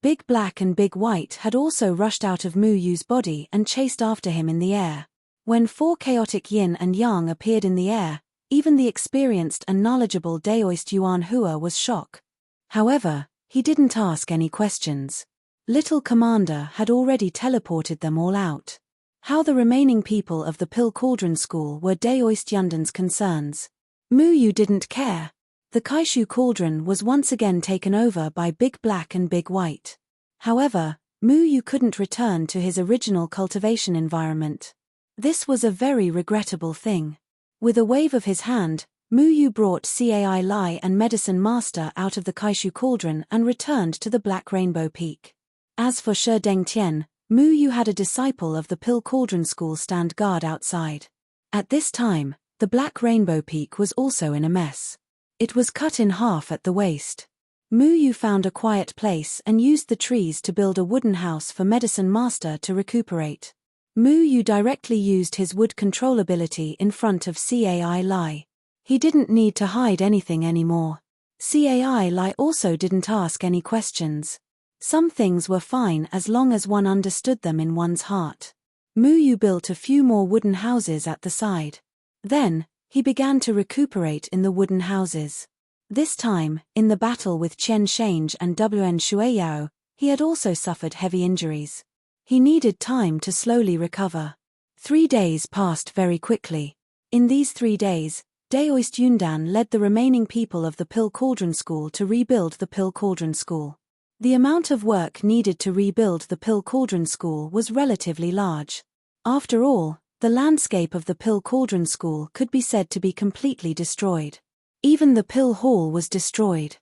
Big Black and Big White had also rushed out of Mu Yu's body and chased after him in the air. When 4 chaotic yin and yang appeared in the air, even the experienced and knowledgeable Daoist Yuan Hua was shocked. However, he didn't ask any questions. Little Commander had already teleported them all out. How the remaining people of the Pill Cauldron School were Daoist Yundan's concerns. Mu Yu didn't care. The Kaishu Cauldron was once again taken over by Big Black and Big White. However, Mu Yu couldn't return to his original cultivation environment. This was a very regrettable thing. With a wave of his hand, Mu Yu brought Cai Lai and Medicine Master out of the Kaishu Cauldron and returned to the Black Rainbow Peak. As for Shi Dengtian, Mu Yu had a disciple of the Pill Cauldron School stand guard outside. At this time, the Black Rainbow Peak was also in a mess. It was cut in half at the waist. Mu Yu found a quiet place and used the trees to build a wooden house for Medicine Master to recuperate. Mu Yu directly used his wood control ability in front of Cai Lai. He didn't need to hide anything anymore. Cai Lai also didn't ask any questions. Some things were fine as long as one understood them in one's heart. Mu Yu built a few more wooden houses at the side. Then, he began to recuperate in the wooden houses. This time, in the battle with Chen Shange and Wen Shuiyao, he had also suffered heavy injuries. He needed time to slowly recover. 3 days passed very quickly. In these 3 days, Daoist Yundan led the remaining people of the Pill Cauldron School to rebuild the Pill Cauldron School. The amount of work needed to rebuild the Pill Cauldron School was relatively large. After all, the landscape of the Pill Cauldron School could be said to be completely destroyed. Even the Pill Hall was destroyed.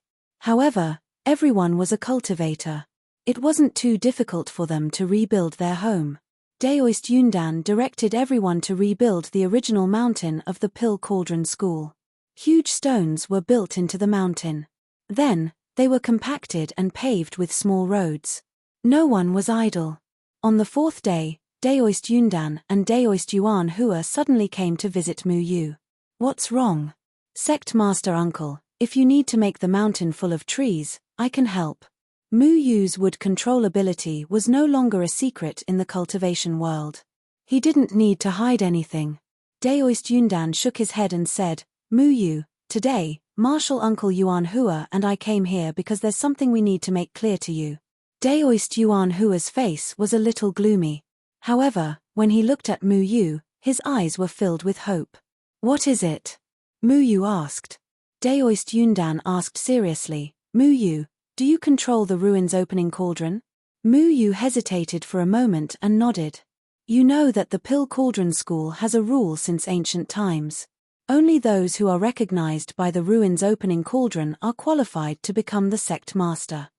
However, everyone was a cultivator. It wasn't too difficult for them to rebuild their home. Daoist Yundan directed everyone to rebuild the original mountain of the Pill Cauldron School. Huge stones were built into the mountain. Then, they were compacted and paved with small roads. No one was idle. On the 4th day, Daoist Yundan and Daoist Yuan Hua suddenly came to visit Mu Yu. What's wrong? Sect Master Uncle, if you need to make the mountain full of trees, I can help. Mu Yu's wood control ability was no longer a secret in the cultivation world. He didn't need to hide anything. Daoist Yundan shook his head and said, Mu Yu, today, Martial Uncle Yuan Hua and I came here because there's something we need to make clear to you. Daoist Yuan Hua's face was a little gloomy. However, when he looked at Mu Yu, his eyes were filled with hope. What is it? Mu Yu asked. Daoist Yundan asked seriously, Mu Yu, do you control the ruins opening cauldron? Mu Yu hesitated for a moment and nodded. You know that the Pill Cauldron School has a rule since ancient times. Only those who are recognized by the ruins opening cauldron are qualified to become the sect master.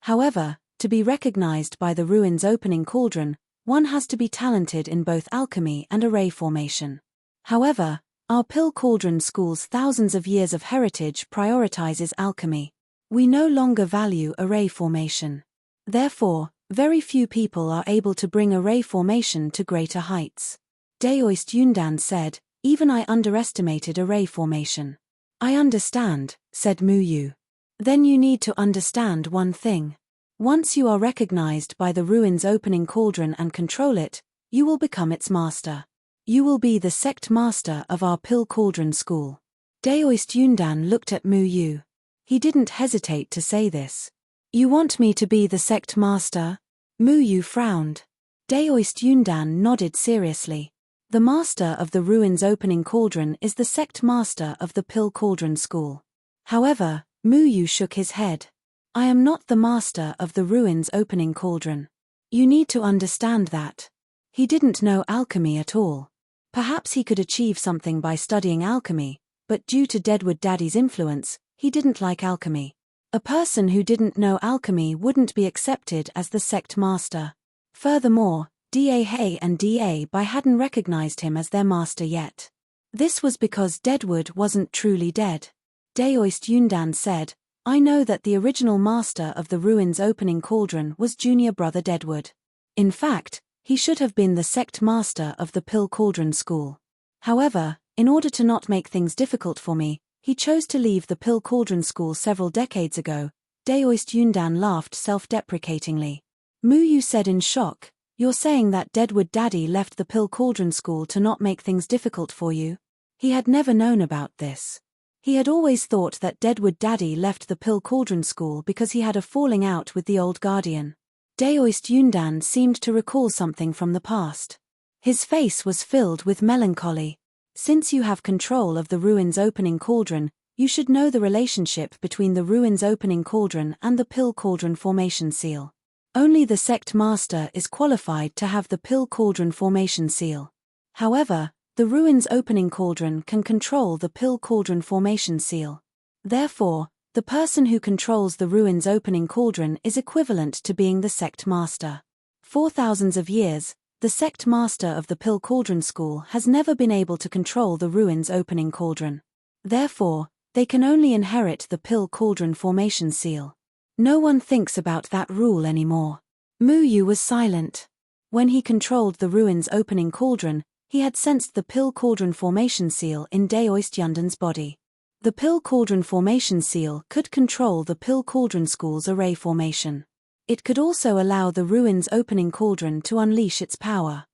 However, to be recognized by the ruins opening cauldron, one has to be talented in both alchemy and array formation. However, our Pill Cauldron School's thousands of years of heritage prioritizes alchemy. We no longer value array formation. Therefore, very few people are able to bring array formation to greater heights. Daoist Yundan said, even I underestimated array formation. I understand, said Mu Yu. Then you need to understand one thing. Once you are recognized by the ruins opening cauldron and control it, you will become its master. You will be the sect master of our Pill Cauldron School. Daoist Yundan looked at Mu Yu. He didn't hesitate to say this. You want me to be the sect master? Mu Yu frowned. Daoist Yundan nodded seriously. The master of the ruins opening cauldron is the sect master of the Pill Cauldron School. However, Mu Yu shook his head. I am not the master of the ruins opening cauldron. You need to understand that. He didn't know alchemy at all. Perhaps he could achieve something by studying alchemy, but due to Deadwood Daddy's influence, he didn't like alchemy. A person who didn't know alchemy wouldn't be accepted as the sect master. Furthermore, Da He and Da Bai hadn't recognized him as their master yet. This was because Deadwood wasn't truly dead. Daoist Yundan said, I know that the original master of the ruins opening cauldron was junior brother Deadwood. In fact, he should have been the sect master of the Pill Cauldron School. However, in order to not make things difficult for me, he chose to leave the Pill Cauldron School several decades ago. Daoist Yundan laughed self-deprecatingly. Mu Yu said in shock, "You're saying that Deadwood Daddy left the Pill Cauldron School to not make things difficult for you?" He had never known about this. He had always thought that Deadwood Daddy left the Pill Cauldron School because he had a falling out with the old guardian. Daoist Yundan seemed to recall something from the past. His face was filled with melancholy. "Since you have control of the ruins opening cauldron, you should know the relationship between the ruins opening cauldron and the Pill Cauldron formation seal. Only the sect master is qualified to have the Pill Cauldron formation seal. However, the ruins opening cauldron can control the Pill Cauldron formation seal. Therefore, the person who controls the ruins opening cauldron is equivalent to being the sect master. For thousands of years, the sect master of the Pill Cauldron School has never been able to control the ruins opening cauldron. Therefore, they can only inherit the Pill Cauldron formation seal. No one thinks about that rule anymore." Mu Yu was silent. When he controlled the ruins opening cauldron, he had sensed the Pill Cauldron formation seal in Daoist Yundan's body. The Pill Cauldron formation seal could control the Pill Cauldron School's array formation. It could also allow the ruins opening cauldron to unleash its power.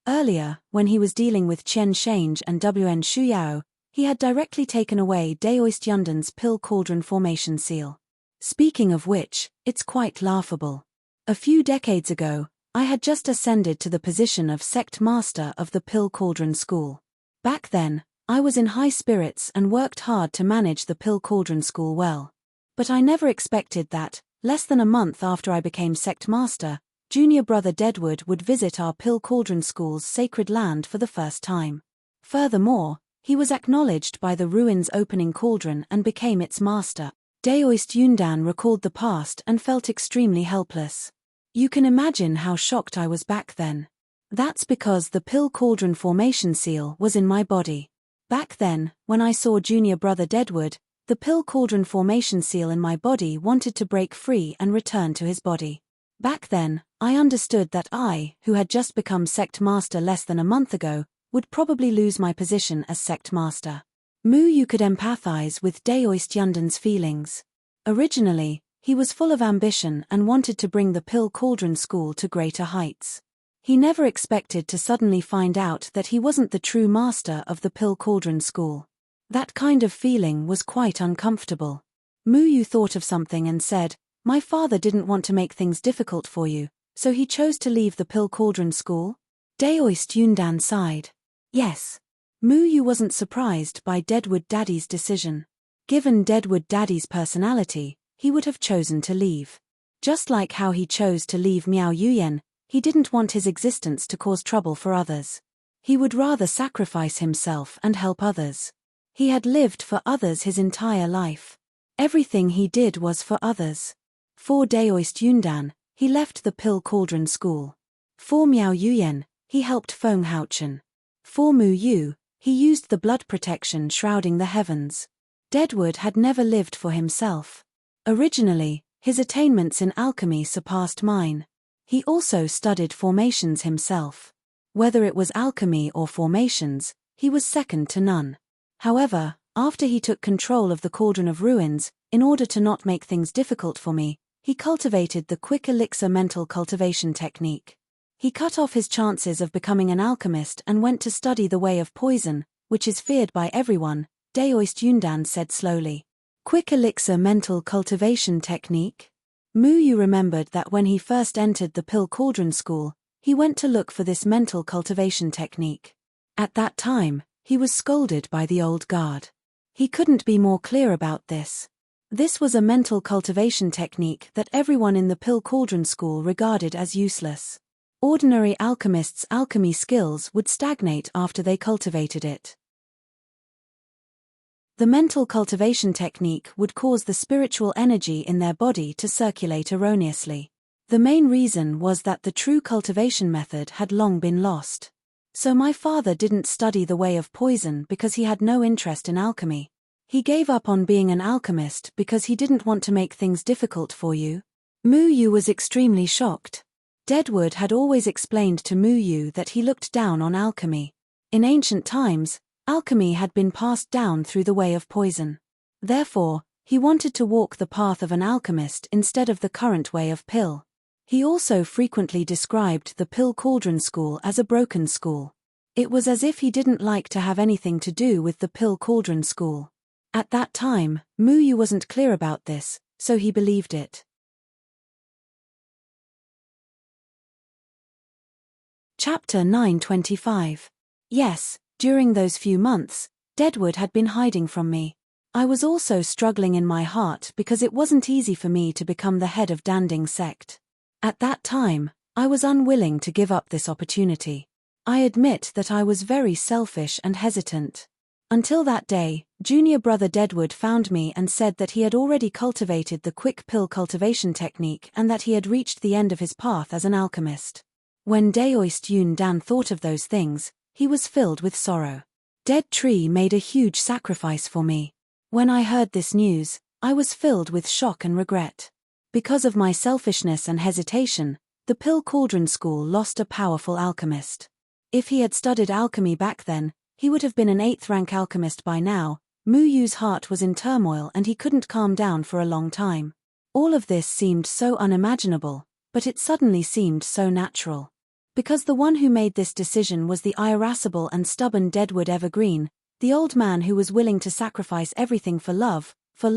Earlier, when he was dealing with Qian Shange and Wn Shuyao, he had directly taken away Daoist Yundan's Pill Cauldron formation seal. Speaking of which, it's quite laughable. A few decades ago, I had just ascended to the position of sect master of the Pill Cauldron School. Back then, I was in high spirits and worked hard to manage the Pill Cauldron School well. But I never expected that, less than a month after I became sect master, junior brother Deadwood would visit our Pill Cauldron School's sacred land for the first time. Furthermore, he was acknowledged by the ruins opening cauldron and became its master. Daoist Yundan recalled the past and felt extremely helpless. You can imagine how shocked I was back then. That's because the Pill Cauldron formation seal was in my body. Back then, when I saw junior brother Deadwood, the Pill Cauldron formation seal in my body wanted to break free and return to his body. Back then, I understood that I, who had just become sect master less than a month ago, would probably lose my position as sect master. Mu Yu could empathize with Daoist Yundan's feelings. Originally, he was full of ambition and wanted to bring the Pill Cauldron School to greater heights. He never expected to suddenly find out that he wasn't the true master of the Pill Cauldron School. That kind of feeling was quite uncomfortable. Mu Yu thought of something and said, "My father didn't want to make things difficult for you, so he chose to leave the Pill Cauldron School?" Daoist Yundan sighed. Yes. Mu Yu wasn't surprised by Deadwood Daddy's decision. Given Deadwood Daddy's personality, he would have chosen to leave. Just like how he chose to leave Miao Yuyan, he didn't want his existence to cause trouble for others. He would rather sacrifice himself and help others. He had lived for others his entire life. Everything he did was for others. For Daoist Yundan, he left the Pill Cauldron School. For Miao Yuyan, he helped Feng Haochen. For Mu Yu, he used the blood protection shrouding the heavens. Deadwood had never lived for himself. Originally, his attainments in alchemy surpassed mine. He also studied formations himself. Whether it was alchemy or formations, he was second to none. However, after he took control of the Cauldron of Ruins, in order to not make things difficult for me, he cultivated the quick elixir mental cultivation technique. He cut off his chances of becoming an alchemist and went to study the way of poison, which is feared by everyone, Daoist Yundan said slowly. Quick elixir mental cultivation technique? Mu Yu remembered that when he first entered the Pill Cauldron School, he went to look for this mental cultivation technique. At that time, he was scolded by the old guard. He couldn't be more clear about this. This was a mental cultivation technique that everyone in the Pill Cauldron School regarded as useless. Ordinary alchemists' alchemy skills would stagnate after they cultivated it. The mental cultivation technique would cause the spiritual energy in their body to circulate erroneously. The main reason was that the true cultivation method had long been lost. So my father didn't study the way of poison because he had no interest in alchemy. He gave up on being an alchemist because he didn't want to make things difficult for you. Mu Yu was extremely shocked. Deadwood had always explained to Mu Yu that he looked down on alchemy. In ancient times, alchemy had been passed down through the way of poison. Therefore, he wanted to walk the path of an alchemist instead of the current way of pill. He also frequently described the pill cauldron school as a broken school. It was as if he didn't like to have anything to do with the pill cauldron school. At that time, Mu Yu wasn't clear about this, so he believed it. Chapter 925. Yes, during those few months, Deadwood had been hiding from me. I was also struggling in my heart because it wasn't easy for me to become the head of Danding sect. At that time, I was unwilling to give up this opportunity. I admit that I was very selfish and hesitant. Until that day, junior brother Deadwood found me and said that he had already cultivated the quick pill cultivation technique and that he had reached the end of his path as an alchemist. When Daoist Yun Dan thought of those things, he was filled with sorrow. Dead Tree made a huge sacrifice for me. When I heard this news, I was filled with shock and regret. Because of my selfishness and hesitation, the Pill Cauldron School lost a powerful alchemist. If he had studied alchemy back then, he would have been an 8th-rank alchemist by now. Mu Yu's heart was in turmoil and he couldn't calm down for a long time. All of this seemed so unimaginable, but it suddenly seemed so natural. Because the one who made this decision was the irascible and stubborn Deadwood Evergreen, the old man who was willing to sacrifice everything for love, for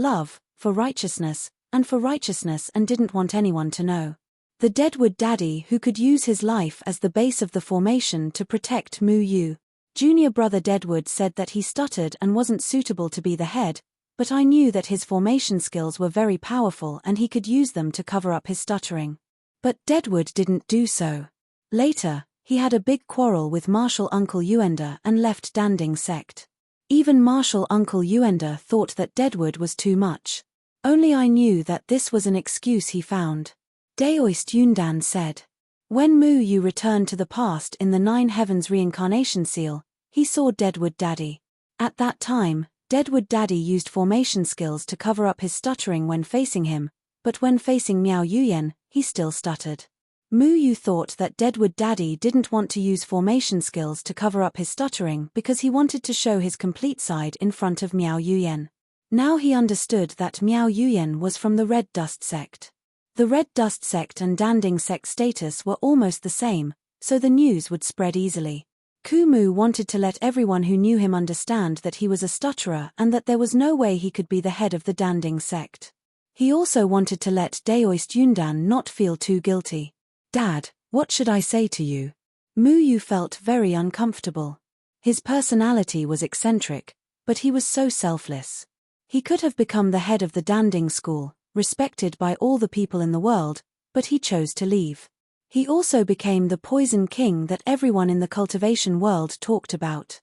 righteousness, and didn't want anyone to know. The Deadwood Daddy who could use his life as the base of the formation to protect Mu Yu. Junior brother Deadwood said that he stuttered and wasn't suitable to be the head, but I knew that his formation skills were very powerful and he could use them to cover up his stuttering. But Deadwood didn't do so. Later, he had a big quarrel with Martial Uncle Yuenda and left Danding sect. Even Martial Uncle Yuenda thought that Deadwood was too much. Only I knew that this was an excuse he found. Daoist Yundan said. When Mu Yu returned to the past in the 9 Heavens reincarnation seal, he saw Deadwood Daddy. At that time, Deadwood Daddy used formation skills to cover up his stuttering when facing him, but when facing Miao Yuyen, he still stuttered. Mu Yu thought that Deadwood Daddy didn't want to use formation skills to cover up his stuttering because he wanted to show his complete side in front of Miao Yuyen. Now he understood that Miao Yuyen was from the Red Dust sect. The Red Dust sect and Danding sect status were almost the same, so the news would spread easily. Kumu wanted to let everyone who knew him understand that he was a stutterer and that there was no way he could be the head of the Danding sect. He also wanted to let Daoist Yundan not feel too guilty. Dad, what should I say to you? Mu Yu felt very uncomfortable. His personality was eccentric, but he was so selfless. He could have become the head of the Danding school, respected by all the people in the world, but he chose to leave. He also became the Poison King that everyone in the cultivation world talked about.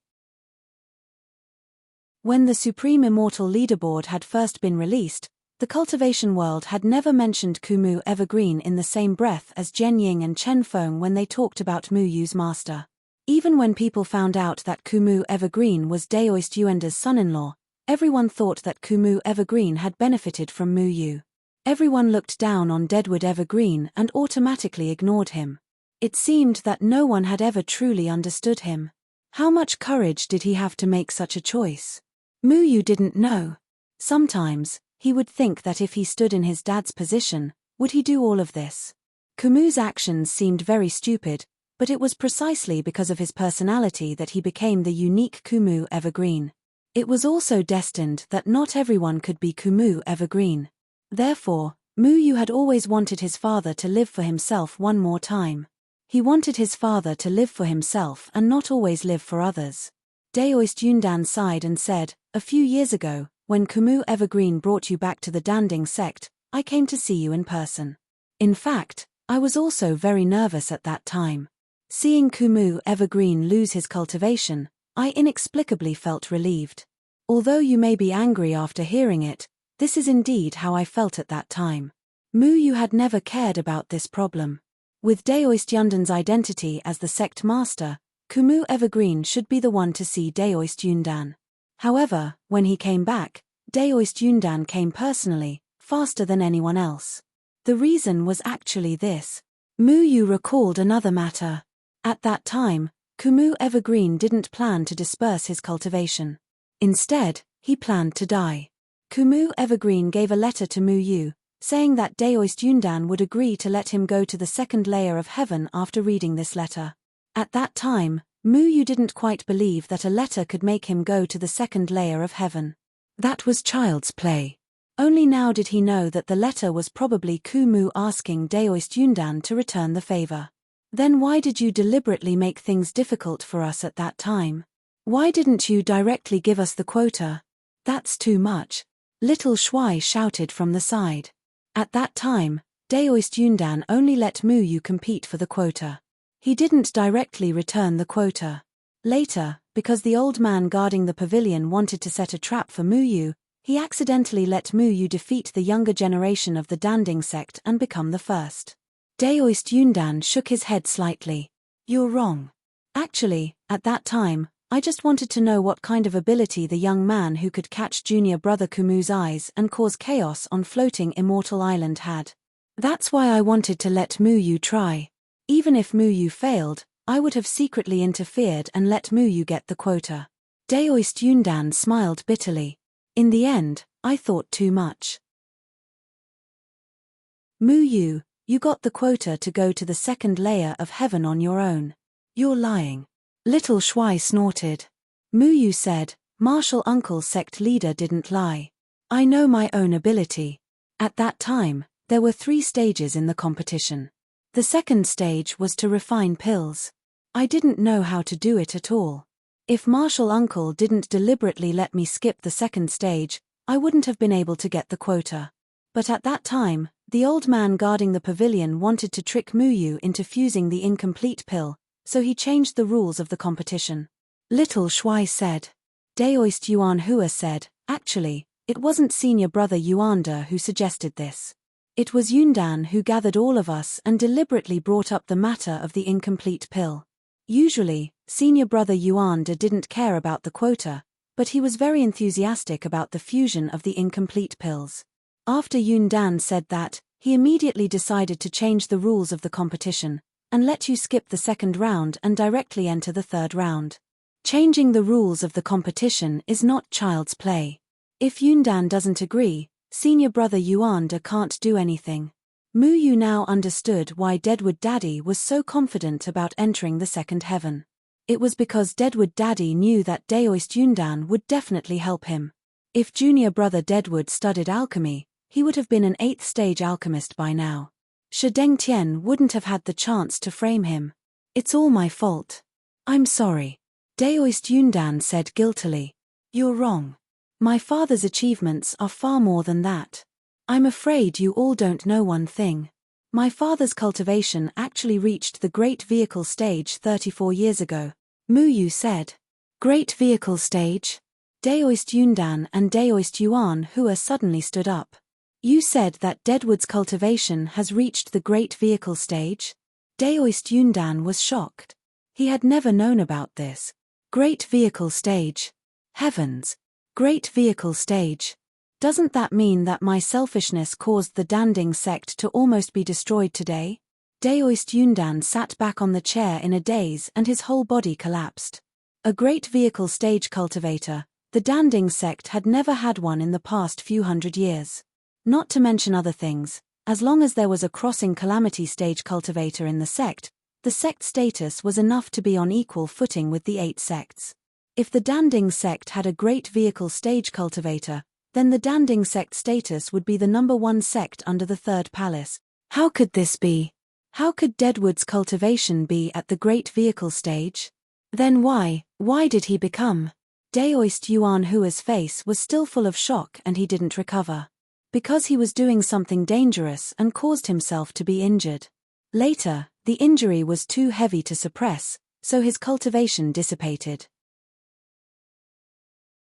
When the Supreme Immortal Leaderboard had first been released, the cultivation world had never mentioned Kumu Evergreen in the same breath as Jen Ying and Chen Feng when they talked about Mu Yu's master. Even when people found out that Kumu Evergreen was Daoist Yuenda's son-in-law, everyone thought that Kumu Evergreen had benefited from Mu Yu. Everyone looked down on Deadwood Evergreen and automatically ignored him. It seemed that no one had ever truly understood him. How much courage did he have to make such a choice? Mu Yu didn't know. Sometimes, he would think that if he stood in his dad's position, would he do all of this? Kumu's actions seemed very stupid, but it was precisely because of his personality that he became the unique Kumu Evergreen. It was also destined that not everyone could be Kumu Evergreen. Therefore, Mu Yu had always wanted his father to live for himself one more time. He wanted his father to live for himself and not always live for others. Daoist Yundan sighed and said, "A few years ago, when Kumu Evergreen brought you back to the Danding sect, I came to see you in person. In fact, I was also very nervous at that time. Seeing Kumu Evergreen lose his cultivation, I inexplicably felt relieved. Although you may be angry after hearing it, this is indeed how I felt at that time." Mu Yu had never cared about this problem. With Daoist Yundan's identity as the sect master, Kumu Evergreen should be the one to see Daoist Yundan. However, when he came back, Daoist Yundan came personally, faster than anyone else. The reason was actually this. Mu Yu recalled another matter. At that time, Kumu Evergreen didn't plan to disperse his cultivation. Instead, he planned to die. Kumu Evergreen gave a letter to Mu Yu, saying that Daoist Yundan would agree to let him go to the second layer of heaven after reading this letter. At that time, Mu Yu didn't quite believe that a letter could make him go to the second layer of heaven. That was child's play. Only now did he know that the letter was probably Kumu asking Daoist Yundan to return the favor. Then why did you deliberately make things difficult for us at that time? Why didn't you directly give us the quota? That's too much. Little Shuai shouted from the side. At that time, Daoist Yundan only let Mu Yu compete for the quota. He didn't directly return the quota. Later, because the old man guarding the pavilion wanted to set a trap for Mu Yu, he accidentally let Mu Yu defeat the younger generation of the Danding sect and become the first. Daoist Yundan shook his head slightly. You're wrong. Actually, at that time, I just wanted to know what kind of ability the young man who could catch junior brother Kumu's eyes and cause chaos on floating Immortal Island had. That's why I wanted to let Mu Yu try. Even if Mu Yu failed, I would have secretly interfered and let Mu Yu get the quota. Daoist Yundan smiled bitterly. In the end, I thought too much. Mu Yu, you got the quota to go to the second layer of heaven on your own. You're lying. Little Shuai snorted. Mu Yu said, Martial Uncle's sect leader didn't lie. I know my own ability. At that time, there were 3 stages in the competition. The second stage was to refine pills. I didn't know how to do it at all. If Martial Uncle didn't deliberately let me skip the second stage, I wouldn't have been able to get the quota. But at that time, the old man guarding the pavilion wanted to trick Mu Yu into fusing the incomplete pill, so he changed the rules of the competition. Little Shuai said. Daoist Yuan Hua said, actually, it wasn't senior brother Yuanda who suggested this. It was Yundan who gathered all of us and deliberately brought up the matter of the incomplete pill. Usually, senior brother Yuanda didn't care about the quota, but he was very enthusiastic about the fusion of the incomplete pills. After Yundan said that, he immediately decided to change the rules of the competition, and let you skip the second round and directly enter the third round. Changing the rules of the competition is not child's play. If Yundan doesn't agree, senior brother Yuanda can't do anything. Mu Yu now understood why Deadwood Daddy was so confident about entering the second heaven. It was because Deadwood Daddy knew that Daoist Yundan would definitely help him. If junior brother Deadwood studied alchemy, he would have been an 8th stage alchemist by now. Shi Dengtian wouldn't have had the chance to frame him. It's all my fault. I'm sorry. Daoist Yundan said guiltily. You're wrong. My father's achievements are far more than that. I'm afraid you all don't know one thing. My father's cultivation actually reached the Great Vehicle stage 34 years ago, Mu Yu said. Great Vehicle stage? Daoist Yundan and Daoist Yuan Hua suddenly stood up. You said that Deadwood's cultivation has reached the Great Vehicle stage? Daoist Yundan was shocked. He had never known about this. Great Vehicle stage. Heavens. Great Vehicle stage. Doesn't that mean that my selfishness caused the Danding sect to almost be destroyed today? Daoist Yundan sat back on the chair in a daze and his whole body collapsed. A Great Vehicle stage cultivator, the Danding sect had never had one in the past few hundred years. Not to mention other things, as long as there was a crossing calamity stage cultivator in the sect status was enough to be on equal footing with the 8 sects. If the Danding sect had a Great Vehicle stage cultivator, then the Danding sect status would be the number 1 sect under the Third Palace. How could this be? How could Deadwood's cultivation be at the Great Vehicle stage? Then why did he become? Daoist Yuan Hua's face was still full of shock and he didn't recover. Because he was doing something dangerous and caused himself to be injured. Later, the injury was too heavy to suppress, so his cultivation dissipated.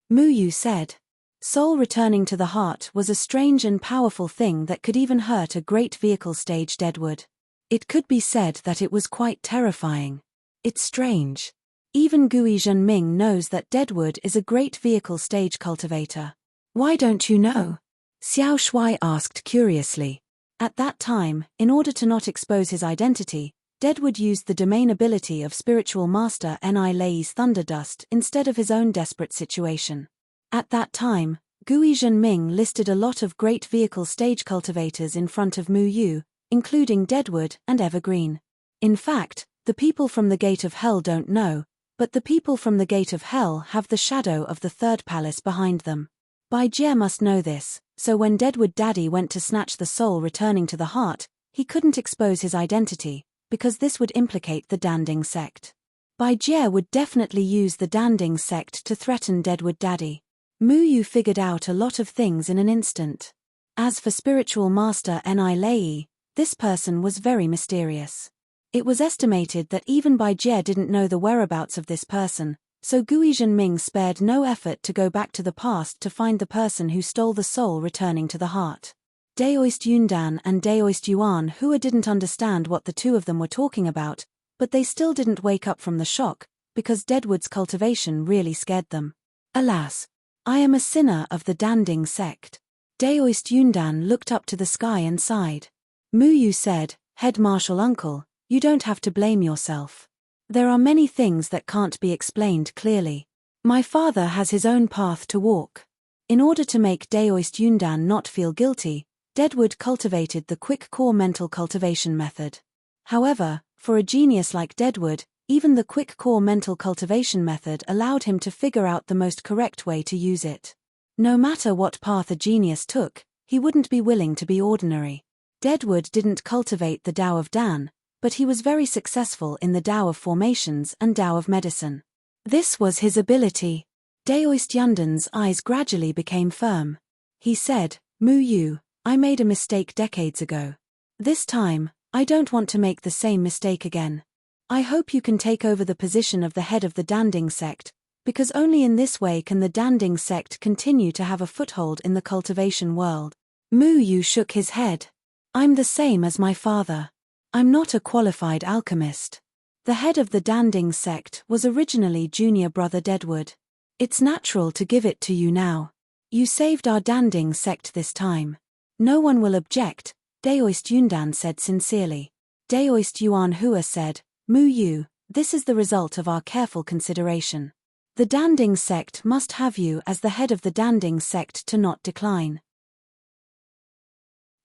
Mu Yu said. Soul returning to the heart was a strange and powerful thing that could even hurt a Great Vehicle stage Deadwood. It could be said that it was quite terrifying. It's strange. Even Gui Zhenming knows that Deadwood is a great vehicle stage cultivator. Why don't you know? Xiao Shui asked curiously. At that time, in order to not expose his identity, Deadwood used the domain ability of spiritual master Ni Lei's Thunderdust instead of his own desperate situation. At that time, Gui Zhenming listed a lot of great vehicle stage cultivators in front of Mu Yu, including Deadwood and Evergreen. In fact, the people from the Gate of Hell don't know, but the people from the Gate of Hell have the shadow of the third palace behind them. Bai Jie must know this, so when Deadwood Daddy went to snatch the soul returning to the heart, he couldn't expose his identity, because this would implicate the Danding sect. Bai Jie would definitely use the Danding sect to threaten Deadwood Daddy. Mu Yu figured out a lot of things in an instant. As for spiritual master Ni Lei, this person was very mysterious. It was estimated that even Bai Jie didn't know the whereabouts of this person, so Gui Zhenming spared no effort to go back to the past to find the person who stole the soul returning to the heart. Daoist Yundan and Daoist Yuan Hua didn't understand what the two of them were talking about, but they still didn't wake up from the shock, because Deadwood's cultivation really scared them. Alas! I am a sinner of the Danding sect. Daoist Yundan looked up to the sky and sighed. Mu Yu said, Head Marshal Uncle, you don't have to blame yourself. There are many things that can't be explained clearly. My father has his own path to walk. In order to make Daoist Yundan not feel guilty, Deadwood cultivated the quick core mental cultivation method. However, for a genius like Deadwood, even the quick core mental cultivation method allowed him to figure out the most correct way to use it. No matter what path a genius took, he wouldn't be willing to be ordinary. Deadwood didn't cultivate the Tao of Dan, but he was very successful in the Tao of formations and Tao of medicine. This was his ability. Daoist Yundan's eyes gradually became firm. He said, Mu Yu, I made a mistake decades ago. This time, I don't want to make the same mistake again. I hope you can take over the position of the head of the Danding sect, because only in this way can the Danding sect continue to have a foothold in the cultivation world. Mu Yu shook his head. I'm the same as my father. I'm not a qualified alchemist. The head of the Danding sect was originally junior brother Deadwood. It's natural to give it to you now. You saved our Danding sect this time. No one will object, Daoist Yundan said sincerely. Daoist Yuan Hua said, Mu Yu, this is the result of our careful consideration. The Danding sect must have you as the head of the Danding sect to not decline.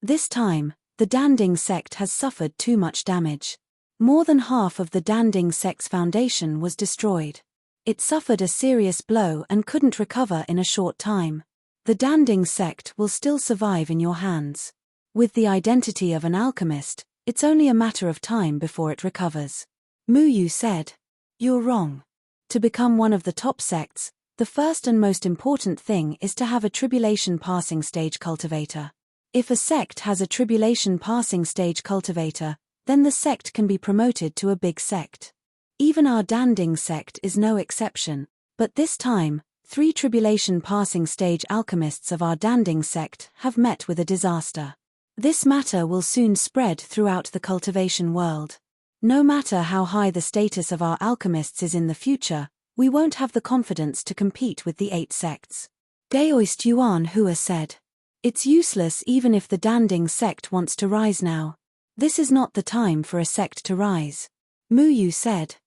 This time, the Danding sect has suffered too much damage. More than half of the Danding sect's foundation was destroyed. It suffered a serious blow and couldn't recover in a short time. The Danding sect will still survive in your hands. With the identity of an alchemist, it's only a matter of time before it recovers. Mu Yu said, You're wrong. To become one of the top sects, the first and most important thing is to have a tribulation passing stage cultivator. If a sect has a tribulation passing stage cultivator, then the sect can be promoted to a big sect. Even our Danding sect is no exception, but this time, 3 tribulation passing stage alchemists of our Danding sect have met with a disaster. This matter will soon spread throughout the cultivation world. No matter how high the status of our alchemists is in the future, we won't have the confidence to compete with the 8 sects. Daoist Yuan Hua said, It's useless even if the Danding sect wants to rise now. This is not the time for a sect to rise. Mu Yu said.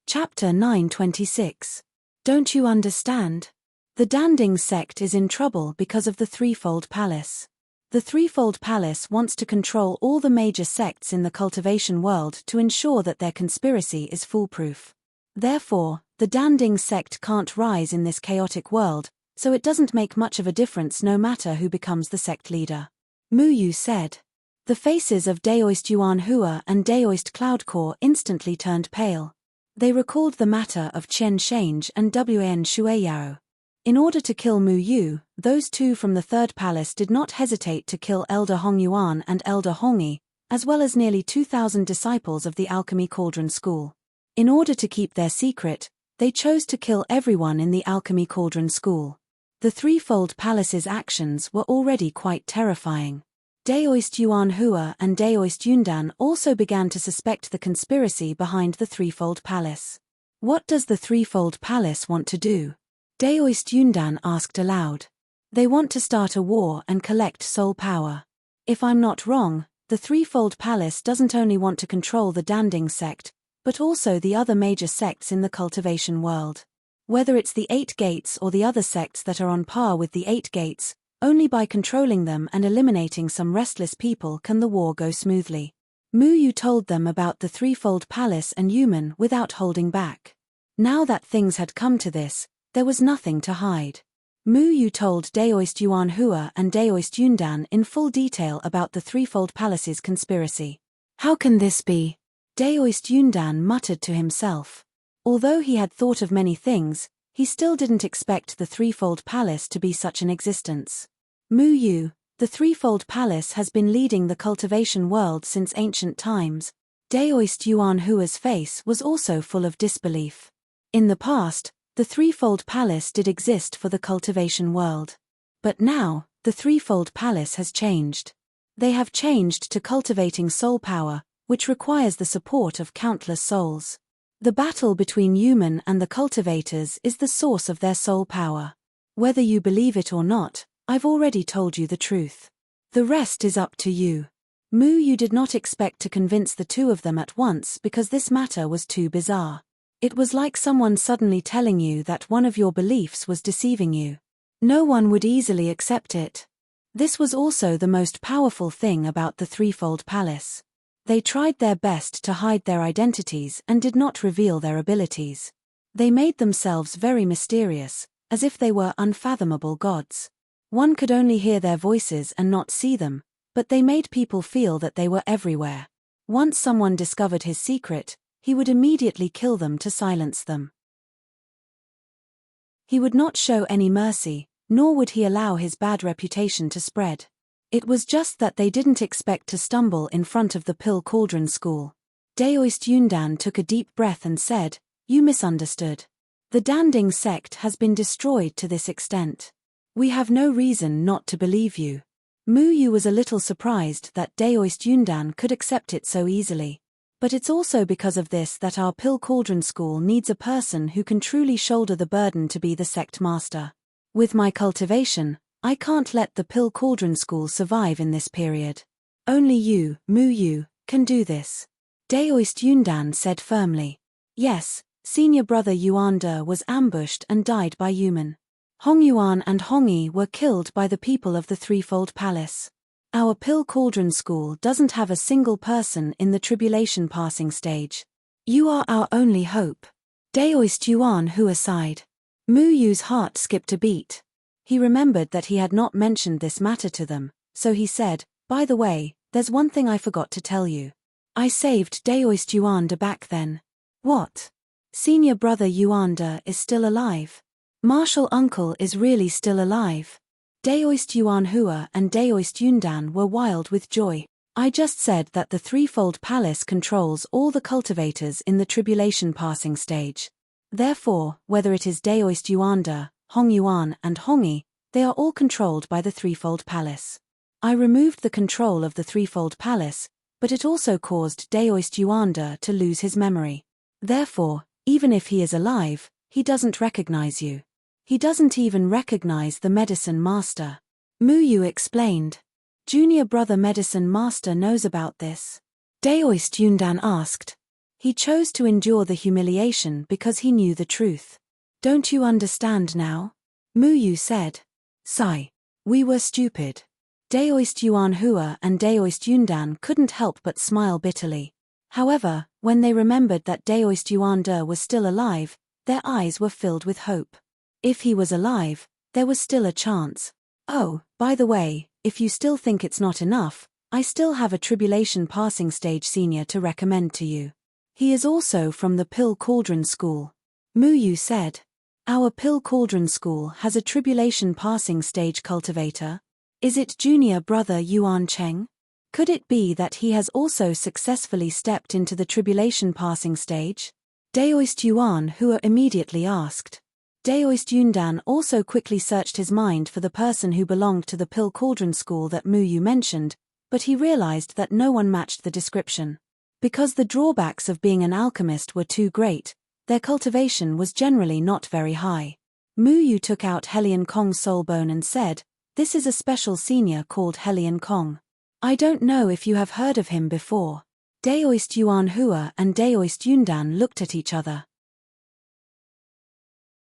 Chapter 926. Don't you understand? The Danding sect is in trouble because of the Threefold Palace. The Threefold Palace wants to control all the major sects in the cultivation world to ensure that their conspiracy is foolproof. Therefore, the Danding sect can't rise in this chaotic world, so it doesn't make much of a difference no matter who becomes the sect leader. Mu Yu said. The faces of Daoist Yuan Hua and Daoist Cloudcore instantly turned pale. They recalled the matter of Chen Shange and Wan Shueyao. In order to kill Mu Yu, those two from the Third Palace did not hesitate to kill Elder Hong Yuan and Elder Hongyi, as well as nearly 2,000 disciples of the Alchemy Cauldron School. In order to keep their secret, they chose to kill everyone in the Alchemy Cauldron School. The Threefold Palace's actions were already quite terrifying. Daoist Yuan Hua and Daoist Yundan also began to suspect the conspiracy behind the Threefold Palace. What does the Threefold Palace want to do? Daoist Yundan asked aloud. They want to start a war and collect soul power. If I'm not wrong, the Threefold Palace doesn't only want to control the Danding sect, but also the other major sects in the cultivation world. Whether it's the 8 gates or the other sects that are on par with the 8 gates, only by controlling them and eliminating some restless people can the war go smoothly. Mu Yu told them about the Threefold Palace and Yuman without holding back. Now that things had come to this, there was nothing to hide. Mu Yu told Daoist Yuan Hua and Daoist Yundan in full detail about the Threefold Palace's conspiracy. How can this be? Daoist Yundan muttered to himself. Although he had thought of many things, he still didn't expect the Threefold Palace to be such an existence. Mu Yu, the Threefold Palace has been leading the cultivation world since ancient times. Daoist Yuan Hua's face was also full of disbelief. In the past, the Threefold Palace did exist for the cultivation world. But now, the Threefold Palace has changed. They have changed to cultivating soul power, which requires the support of countless souls. The battle between human and the cultivators is the source of their soul power. Whether you believe it or not, I've already told you the truth. The rest is up to you. Mu Yu did not expect to convince the two of them at once because this matter was too bizarre. It was like someone suddenly telling you that one of your beliefs was deceiving you. No one would easily accept it. This was also the most powerful thing about the Threefold Palace. They tried their best to hide their identities and did not reveal their abilities. They made themselves very mysterious, as if they were unfathomable gods. One could only hear their voices and not see them, but they made people feel that they were everywhere. Once someone discovered his secret, he would immediately kill them to silence them. He would not show any mercy, nor would he allow his bad reputation to spread. It was just that they didn't expect to stumble in front of the Pill Cauldron School. Daoist Yundan took a deep breath and said, "You misunderstood. The Danding sect has been destroyed to this extent. We have no reason not to believe you." Mu Yu was a little surprised that Daoist Yundan could accept it so easily. But it's also because of this that our Pill Cauldron School needs a person who can truly shoulder the burden to be the sect master. With my cultivation, I can't let the Pill Cauldron School survive in this period. Only you, Mu Yu, can do this. Daoist Yundan said firmly. Yes, senior brother Yuan De was ambushed and died by Yuman. Hong Yuan and Hong Yi were killed by the people of the Threefold Palace. Our Pill Cauldron School doesn't have a single person in the tribulation passing stage. You are our only hope. Daoist Yuan Hua sighed. Mu Yu's heart skipped a beat. He remembered that he had not mentioned this matter to them, so he said, "By the way, there's one thing I forgot to tell you. I saved Daoist Yuan De back then." What? Senior brother Yuan De is still alive? Martial uncle is really still alive? Daoist Yuan Hua and Daoist Yundan were wild with joy. I just said that the Threefold Palace controls all the cultivators in the tribulation passing stage. Therefore, whether it is Daoist Yuan De, Hong Yuan and Hong Yi, they are all controlled by the Threefold Palace. I removed the control of the Threefold Palace, but it also caused Daoist Yuan De to lose his memory. Therefore, even if he is alive, he doesn't recognize you. He doesn't even recognize the Medicine Master. Mu Yu explained. Junior brother Medicine Master knows about this. Daoist Yundan asked. He chose to endure the humiliation because he knew the truth. Don't you understand now? Mu Yu said. Sigh. We were stupid. Daoist Yuan Hua and Daoist Yundan couldn't help but smile bitterly. However, when they remembered that Daoist Yuan De was still alive, their eyes were filled with hope. If he was alive, there was still a chance. Oh, by the way, if you still think it's not enough, I still have a tribulation passing stage senior to recommend to you. He is also from the Pill Cauldron School. Mu Yu said. Our Pill Cauldron School has a tribulation passing stage cultivator. Is it junior brother Yuan Cheng? Could it be that he has also successfully stepped into the tribulation passing stage? Daoist Yuan Hua immediately asked. Daoist Yundan also quickly searched his mind for the person who belonged to the Pill Cauldron School that Mu Yu mentioned, but he realized that no one matched the description. Because the drawbacks of being an alchemist were too great, their cultivation was generally not very high. Mu Yu took out Helian Kong's soul bone and said, "This is a special senior called Helian Kong. I don't know if you have heard of him before." Daoist Yuan Hua and Daoist Yundan looked at each other.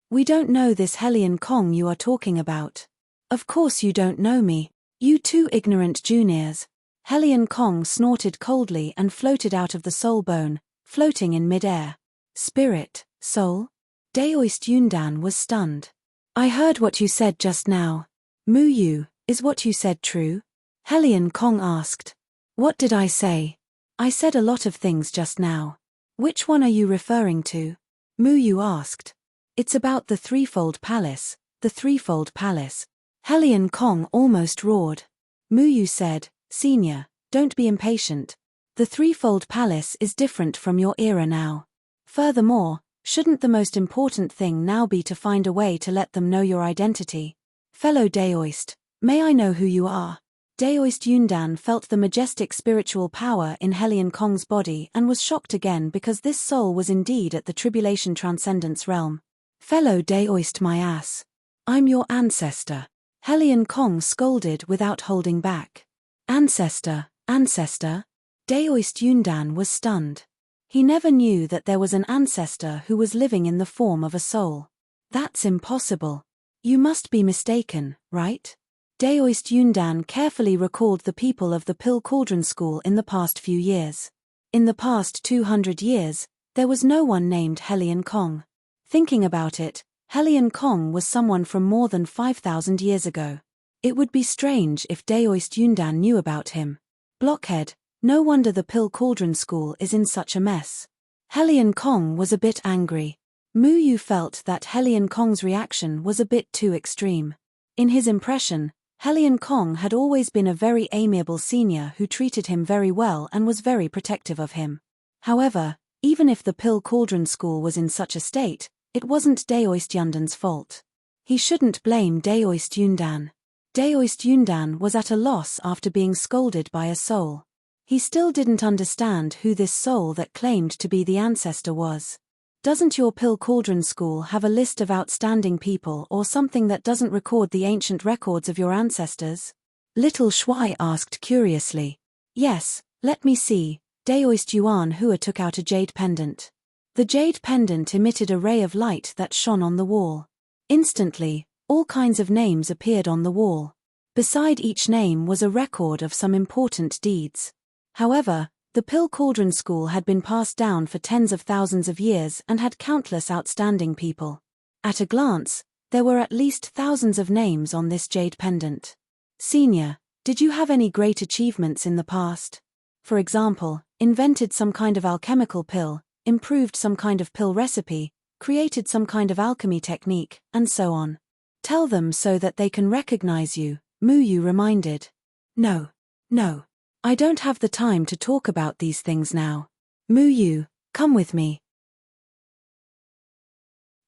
"We don't know this Helian Kong you are talking about." "Of course you don't know me, you two ignorant juniors." Helian Kong snorted coldly and floated out of the soul bone, floating in mid-air. "Spirit, soul?" Daoist Yundan was stunned. "I heard what you said just now. Mu Yu, is what you said true?" Helian Kong asked. "What did I say?" "I said a lot of things just now. Which one are you referring to?" Mu Yu asked. "It's about the threefold palace, the threefold palace." Helian Kong almost roared. Mu Yu said, "Senior, don't be impatient. The threefold palace is different from your era now. Furthermore, shouldn't the most important thing now be to find a way to let them know your identity? Fellow Daoist, may I know who you are?" Daoist Yundan felt the majestic spiritual power in Helian Kong's body and was shocked again because this soul was indeed at the tribulation transcendence realm. "Fellow Daoist my ass. I'm your ancestor." Helian Kong scolded without holding back. "Ancestor, ancestor?" Daoist Yundan was stunned. He never knew that there was an ancestor who was living in the form of a soul. "That's impossible. You must be mistaken, right?" Daoist Yundan carefully recalled the people of the Pill Cauldron School in the past few years. In the past 200 years, there was no one named Helian Kong. Thinking about it, Helian Kong was someone from more than 5,000 years ago. It would be strange if Daoist Yundan knew about him. Blockhead, no wonder the Pill Cauldron School is in such a mess. Helian Kong was a bit angry. Mu Yu felt that Helian Kong's reaction was a bit too extreme. In his impression, Helian Kong had always been a very amiable senior who treated him very well and was very protective of him. However, even if the Pill Cauldron School was in such a state, it wasn't Daoist Yundan's fault. He shouldn't blame Daoist Yundan. Daoist Yundan was at a loss after being scolded by a soul. He still didn't understand who this soul that claimed to be the ancestor was. "Doesn't your Pill Cauldron School have a list of outstanding people or something that doesn't record the ancient records of your ancestors?" Little Shuai asked curiously. "Yes, let me see." Daoist Yuan Hua took out a jade pendant. The jade pendant emitted a ray of light that shone on the wall. Instantly, all kinds of names appeared on the wall. Beside each name was a record of some important deeds. However, the Pill Cauldron School had been passed down for tens of thousands of years and had countless outstanding people. At a glance, there were at least thousands of names on this jade pendant. "Senior, did you have any great achievements in the past? For example, invented some kind of alchemical pill, improved some kind of pill recipe, created some kind of alchemy technique, and so on. Tell them so that they can recognize you," Mu Yu reminded. No. I don't have the time to talk about these things now. Mu Yu, come with me.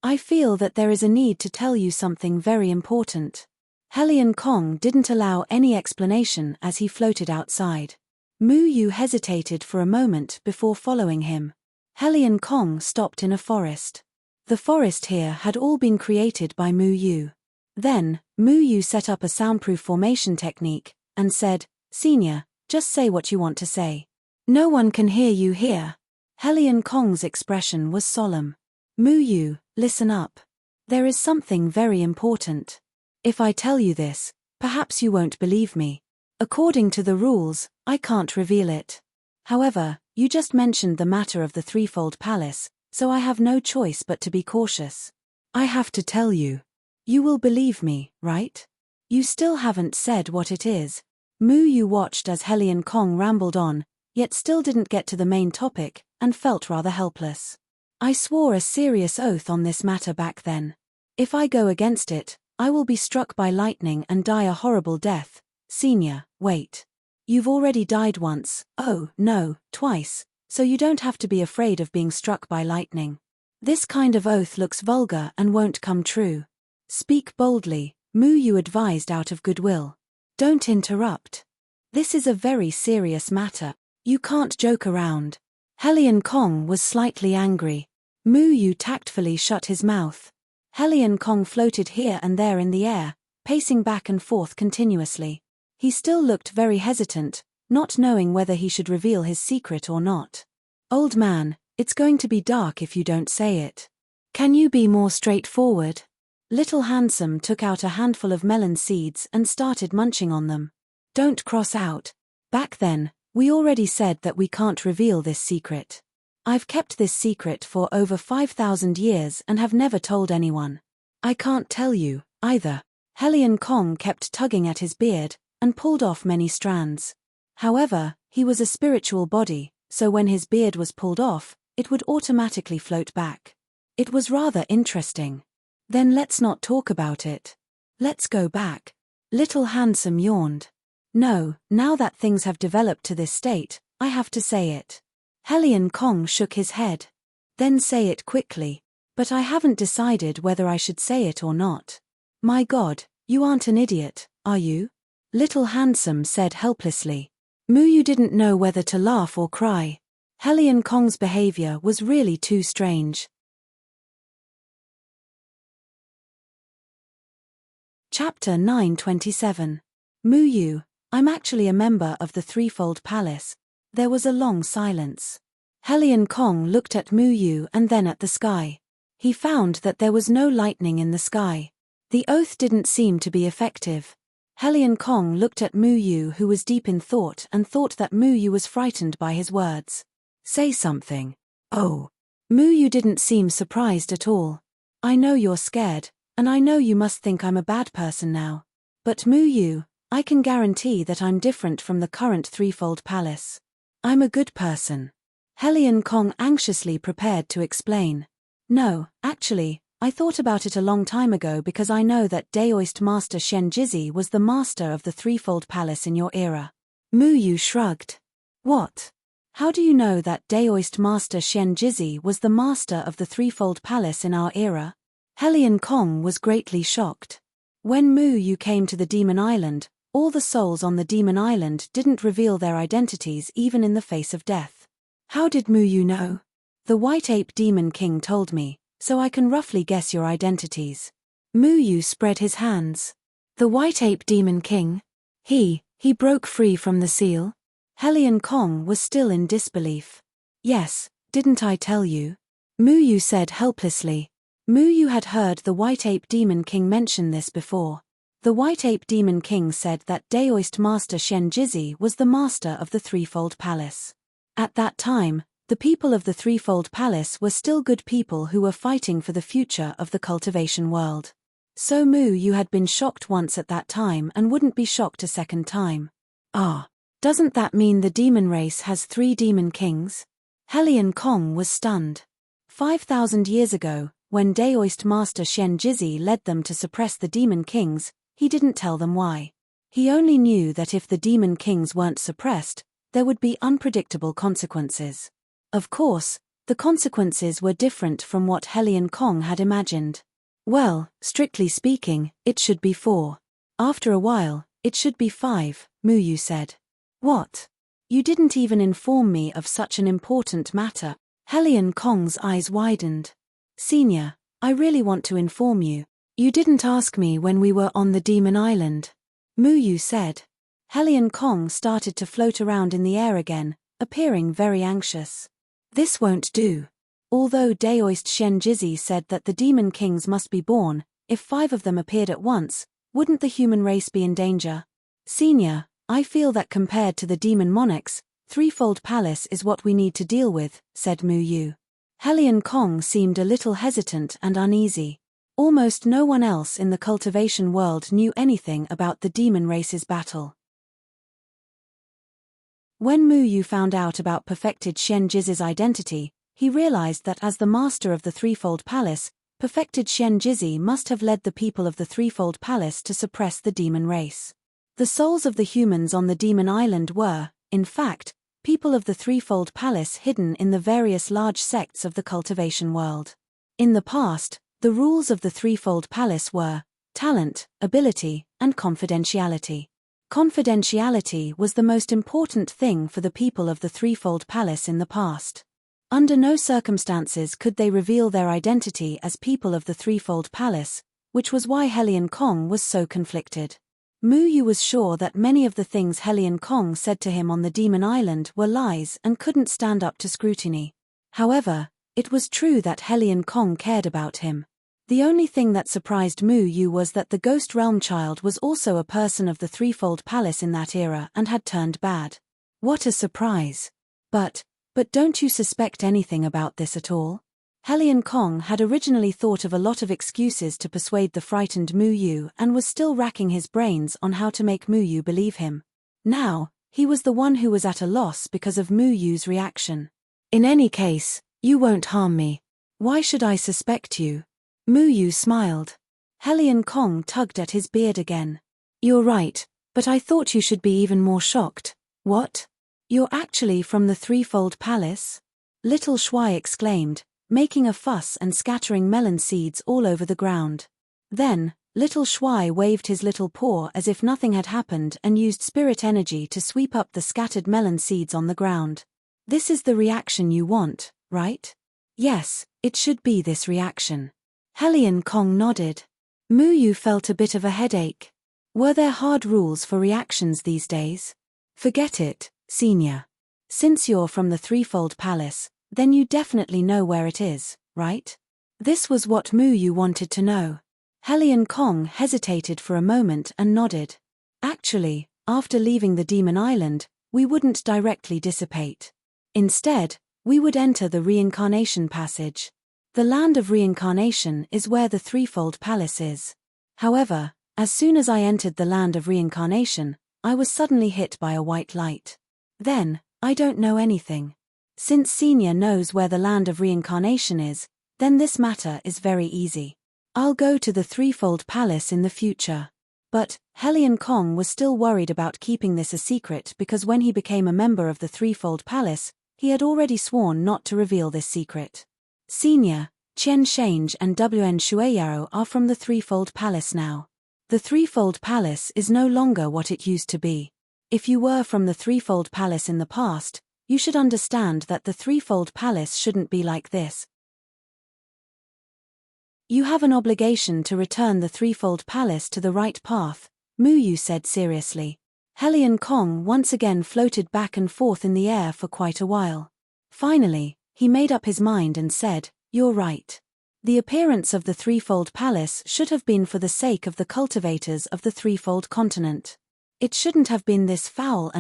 I feel that there is a need to tell you something very important. Helian Kong didn't allow any explanation as he floated outside. Mu Yu hesitated for a moment before following him. Helian Kong stopped in a forest. The forest here had all been created by Mu Yu. Then, Mu Yu set up a soundproof formation technique, and said, "Senior, just say what you want to say. No one can hear you here." Helian Kong's expression was solemn. "Mu Yu, listen up. There is something very important. If I tell you this, perhaps you won't believe me. According to the rules, I can't reveal it. However, you just mentioned the matter of the threefold palace, so I have no choice but to be cautious. I have to tell you. You will believe me, right? You still haven't said what it is." Mu Yu watched as Helian Kong rambled on, yet still didn't get to the main topic, and felt rather helpless. "I swore a serious oath on this matter back then. If I go against it, I will be struck by lightning and die a horrible death. Senior, wait. You've already died once, oh, no, twice, so you don't have to be afraid of being struck by lightning. This kind of oath looks vulgar and won't come true. Speak boldly," Mu Yu advised out of goodwill. "Don't interrupt." This is a very serious matter. You can't joke around. Helion Kong was slightly angry. Mu Yu tactfully shut his mouth. Helion Kong floated here and there in the air, pacing back and forth continuously. He still looked very hesitant, not knowing whether he should reveal his secret or not. Old man, it's going to be dark if you don't say it. Can you be more straightforward? Little Handsome took out a handful of melon seeds and started munching on them. Don't cross out. Back then, we already said that we can't reveal this secret. I've kept this secret for over 5,000 years and have never told anyone. I can't tell you, either. Helion Kong kept tugging at his beard and pulled off many strands. However, he was a spiritual body, so when his beard was pulled off, it would automatically float back. It was rather interesting. Then let's not talk about it. Let's go back. Little Handsome yawned. No, now that things have developed to this state, I have to say it. Helion Kong shook his head. Then say it quickly. But I haven't decided whether I should say it or not. My God, you aren't an idiot, are you? Little Handsome said helplessly. Mu Yu didn't know whether to laugh or cry. Helion Kong's behavior was really too strange. Chapter 927. Mu Yu, I'm actually a member of the Threefold Palace. There was a long silence. Helion Kong looked at Mu Yu and then at the sky. He found that there was no lightning in the sky. The oath didn't seem to be effective. Helion Kong looked at Mu Yu, who was deep in thought, and thought that Mu Yu was frightened by his words. Say something. Oh. Mu Yu didn't seem surprised at all. I know you're scared, and I know you must think I'm a bad person now. But Mu Yu, I can guarantee that I'm different from the current Threefold Palace. I'm a good person. Helion Kong anxiously prepared to explain. No, actually, I thought about it a long time ago because I know that Daoist Master Shen Jizi was the master of the Threefold Palace in your era. Mu Yu shrugged. What? How do you know that Daoist Master Shen Jizi was the master of the Threefold Palace in our era? Helion Kong was greatly shocked. When Mu Yu came to the Demon Island, all the souls on the Demon Island didn't reveal their identities even in the face of death. How did Mu Yu know? The White Ape Demon King told me, so I can roughly guess your identities. Mu Yu spread his hands. The White Ape Demon King? He broke free from the seal? Helion Kong was still in disbelief. Yes, didn't I tell you? Mu Yu said helplessly. Mu Yu had heard the White Ape Demon King mention this before. The White Ape Demon King said that Daoist Master Shen Jizi was the master of the Threefold Palace. At that time, the people of the Threefold Palace were still good people who were fighting for the future of the cultivation world. So Mu Yu had been shocked once at that time and wouldn't be shocked a second time. Ah, doesn't that mean the demon race has 3 demon kings? Helion Kong was stunned. 5,000 years ago, when Daoist Master Shen Jizi led them to suppress the demon kings, he didn't tell them why. He only knew that if the demon kings weren't suppressed, there would be unpredictable consequences. Of course, the consequences were different from what Helion Kong had imagined. Well, strictly speaking, it should be 4. After a while, it should be 5, Mu Yu said. What? You didn't even inform me of such an important matter. Helion Kong's eyes widened. Senior, I really want to inform you. You didn't ask me when we were on the Demon Island. Mu Yu said. Helion Kong started to float around in the air again, appearing very anxious. This won't do. Although Daoist Shen Jizi said that the demon kings must be born, if 5 of them appeared at once, wouldn't the human race be in danger? Senior, I feel that compared to the demon monarchs, Threefold Palace is what we need to deal with, said Mu Yu. Helion Kong seemed a little hesitant and uneasy. Almost no one else in the cultivation world knew anything about the demon race's battle. When Mu Yu found out about perfected Shen Jizi's identity, he realized that as the master of the Threefold Palace, perfected Shen Jizi must have led the people of the Threefold Palace to suppress the demon race. The souls of the humans on the Demon Island were, in fact, people of the Threefold Palace hidden in the various large sects of the cultivation world. In the past, the rules of the Threefold Palace were talent, ability, and confidentiality. Confidentiality was the most important thing for the people of the Threefold Palace in the past. Under no circumstances could they reveal their identity as people of the Threefold Palace, which was why Helion Kong was so conflicted. Mu Yu was sure that many of the things Helion Kong said to him on the Demon Island were lies and couldn't stand up to scrutiny. However, it was true that Helion Kong cared about him. The only thing that surprised Mu Yu was that the Ghost Realm child was also a person of the Threefold Palace in that era and had turned bad. What a surprise. But don't you suspect anything about this at all? Helion Kong had originally thought of a lot of excuses to persuade the frightened Mu Yu and was still racking his brains on how to make Mu Yu believe him. Now, he was the one who was at a loss because of Mu Yu's reaction. In any case, you won't harm me. Why should I suspect you? Mu Yu smiled. Helion Kong tugged at his beard again. You're right, but I thought you should be even more shocked. What? You're actually from the Threefold Palace? Little Shuai exclaimed, making a fuss and scattering melon seeds all over the ground. Then, Little Shuai waved his little paw as if nothing had happened and used spirit energy to sweep up the scattered melon seeds on the ground. This is the reaction you want, right? Yes, it should be this reaction. Helion Kong nodded. Mu Yu felt a bit of a headache. Were there hard rules for reactions these days? Forget it, Senior. Since you're from the Threefold Palace, then you definitely know where it is, right? This was what Mu Yu wanted to know. Helion Kong hesitated for a moment and nodded. Actually, after leaving the Demon Island, we wouldn't directly dissipate. Instead, we would enter the Reincarnation Passage. The Land of Reincarnation is where the Threefold Palace is. However, as soon as I entered the Land of Reincarnation, I was suddenly hit by a white light. Then, I don't know anything. Since Senior knows where the Land of Reincarnation is, then this matter is very easy. I'll go to the Threefold Palace in the future. But, Helion Kong was still worried about keeping this a secret because when he became a member of the Threefold Palace, he had already sworn not to reveal this secret. Senior, Qian Shange and Wn Shueyaro are from the Threefold Palace now. The Threefold Palace is no longer what it used to be. If you were from the Threefold Palace in the past, you should understand that the Threefold Palace shouldn't be like this. You have an obligation to return the Threefold Palace to the right path, Mu Yu said seriously. Helion Kong once again floated back and forth in the air for quite a while. Finally, he made up his mind and said, "You're right. The appearance of the Threefold Palace should have been for the sake of the cultivators of the Threefold Continent. It shouldn't have been this foul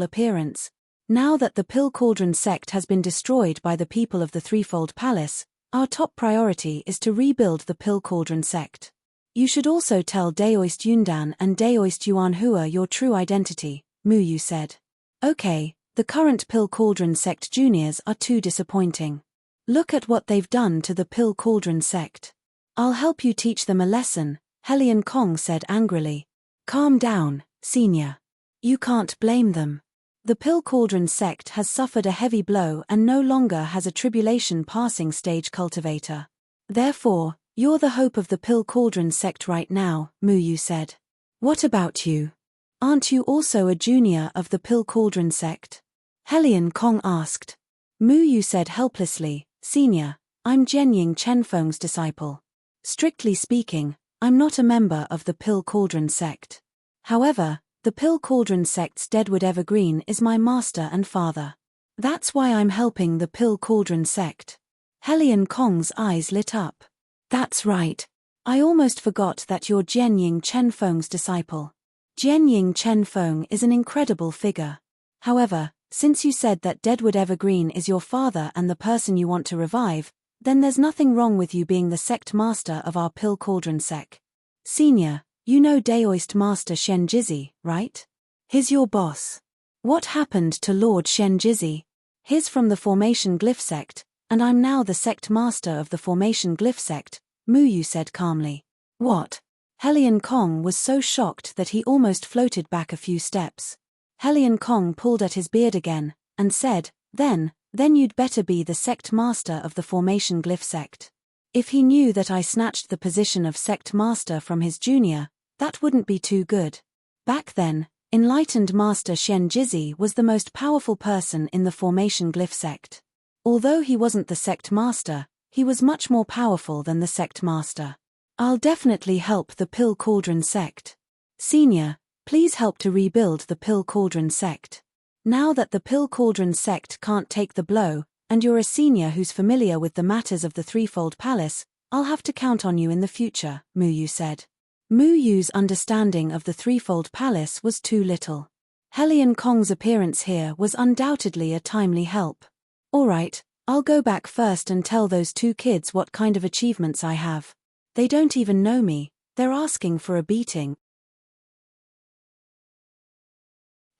appearance. Now that the Pill Cauldron sect has been destroyed by the people of the Threefold Palace, our top priority is to rebuild the Pill Cauldron sect. You should also tell Daoist Yundan and Daoist Yuanhua your true identity," Mu Yu said. "Okay, the current Pill Cauldron sect juniors are too disappointing. Look at what they've done to the Pill Cauldron sect. I'll help you teach them a lesson," Helion Kong said angrily. "Calm down, Senior. You can't blame them. The Pill Cauldron sect has suffered a heavy blow and no longer has a tribulation passing stage cultivator. Therefore, you're the hope of the Pill Cauldron sect right now," Mu Yu said. "What about you? Aren't you also a junior of the Pill Cauldron sect?" Helion Kong asked. Mu Yu said helplessly, "Senior, I'm Jenying Chenfeng's disciple. Strictly speaking, I'm not a member of the Pill Cauldron sect. However, the Pill Cauldron sect's Deadwood Evergreen is my master and father. That's why I'm helping the Pill Cauldron sect." Helion Kong's eyes lit up. "That's right. I almost forgot that you're Jenying Chenfeng's disciple. Jenying Chenfeng is an incredible figure. However, since you said that Deadwood Evergreen is your father and the person you want to revive, then there's nothing wrong with you being the sect master of our Pill Cauldron sect. Senior, you know Daoist Master Shen Jizzy, right? He's your boss. What happened to Lord Shen Jizzy? He's from the Formation Glyph sect, and I'm now the sect master of the Formation Glyph sect," Mu Yu said calmly. "What?" Helion Kong was so shocked that he almost floated back a few steps. Helion Kong pulled at his beard again, and said, Then you'd better be the sect master of the Formation Glyph sect. If he knew that I snatched the position of sect master from his junior, that wouldn't be too good. Back then, Enlightened Master Shen Jizi was the most powerful person in the Formation Glyph sect. Although he wasn't the sect master, he was much more powerful than the sect master. I'll definitely help the Pill Cauldron sect. Senior, please help to rebuild the Pill Cauldron sect. Now that the Pill Cauldron sect can't take the blow, and you're a senior who's familiar with the matters of the Threefold Palace, I'll have to count on you in the future, Mu Yu said. Mu Yu's understanding of the Threefold Palace was too little. Helion Kong's appearance here was undoubtedly a timely help. Alright, I'll go back first and tell those two kids what kind of achievements I have. They don't even know me, they're asking for a beating.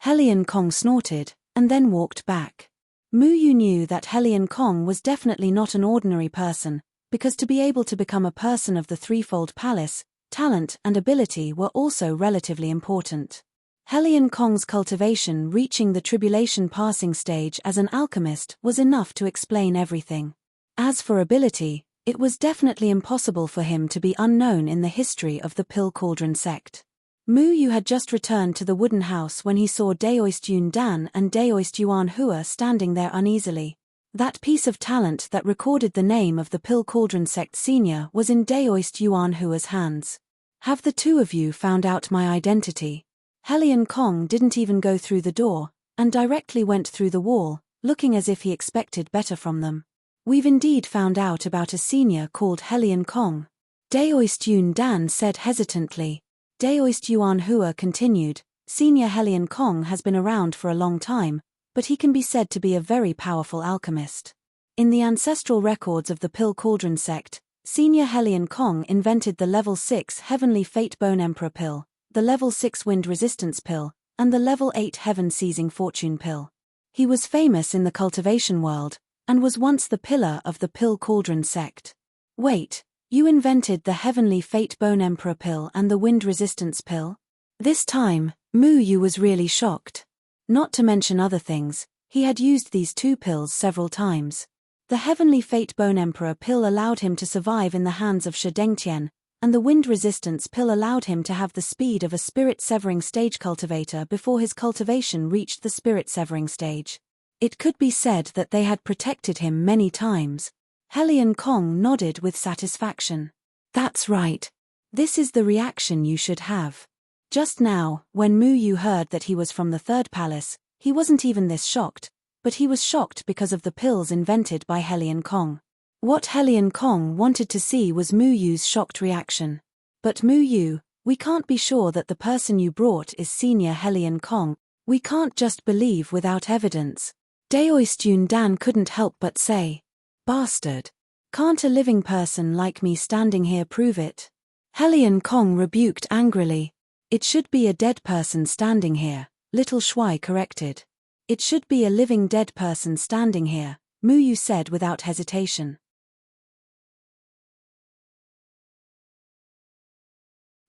Helion Kong snorted, and then walked back. Mu Yu knew that Helion Kong was definitely not an ordinary person, because to be able to become a person of the Threefold Palace, talent and ability were also relatively important. Helion Kong's cultivation reaching the tribulation passing stage as an alchemist was enough to explain everything. As for ability, it was definitely impossible for him to be unknown in the history of the Pill Cauldron sect. Mu Yu had just returned to the wooden house when he saw Daoist Yun Dan and Daoist Yuan Hua standing there uneasily. That piece of talent that recorded the name of the Pill Cauldron sect senior was in Daoist Yuan Hua's hands. Have the two of you found out my identity? Helion Kong didn't even go through the door, and directly went through the wall, looking as if he expected better from them. We've indeed found out about a senior called Helion Kong. Daoist Yun Dan said hesitantly. Daoist Yuan Hua continued, Senior Helion Kong has been around for a long time, but he can be said to be a very powerful alchemist. In the ancestral records of the Pill Cauldron sect, Senior Helion Kong invented the Level 6 Heavenly Fate Bone Emperor Pill, the Level 6 Wind Resistance Pill, and the Level 8 Heaven Seizing Fortune Pill. He was famous in the cultivation world, and was once the pillar of the Pill Cauldron sect. Wait, you invented the Heavenly Fate Bone Emperor Pill and the Wind Resistance Pill? This time, Mu Yu was really shocked. Not to mention other things, he had used these two pills several times. The Heavenly Fate Bone Emperor Pill allowed him to survive in the hands of Shi Dengtian, and the Wind Resistance Pill allowed him to have the speed of a spirit-severing stage cultivator before his cultivation reached the spirit-severing stage. It could be said that they had protected him many times. Helion Kong nodded with satisfaction. That's right. This is the reaction you should have. Just now, when Mu Yu heard that he was from the Third Palace, he wasn't even this shocked, but he was shocked because of the pills invented by Helion Kong. What Helion Kong wanted to see was Mu Yu's shocked reaction. But Mu Yu, we can't be sure that the person you brought is Senior Helion Kong. We can't just believe without evidence. Daoist Yun Dan couldn't help but say. Bastard. Can't a living person like me standing here prove it? Helion Kong rebuked angrily. It should be a dead person standing here, Little Shuai corrected. It should be a living dead person standing here, Mu Yu said without hesitation.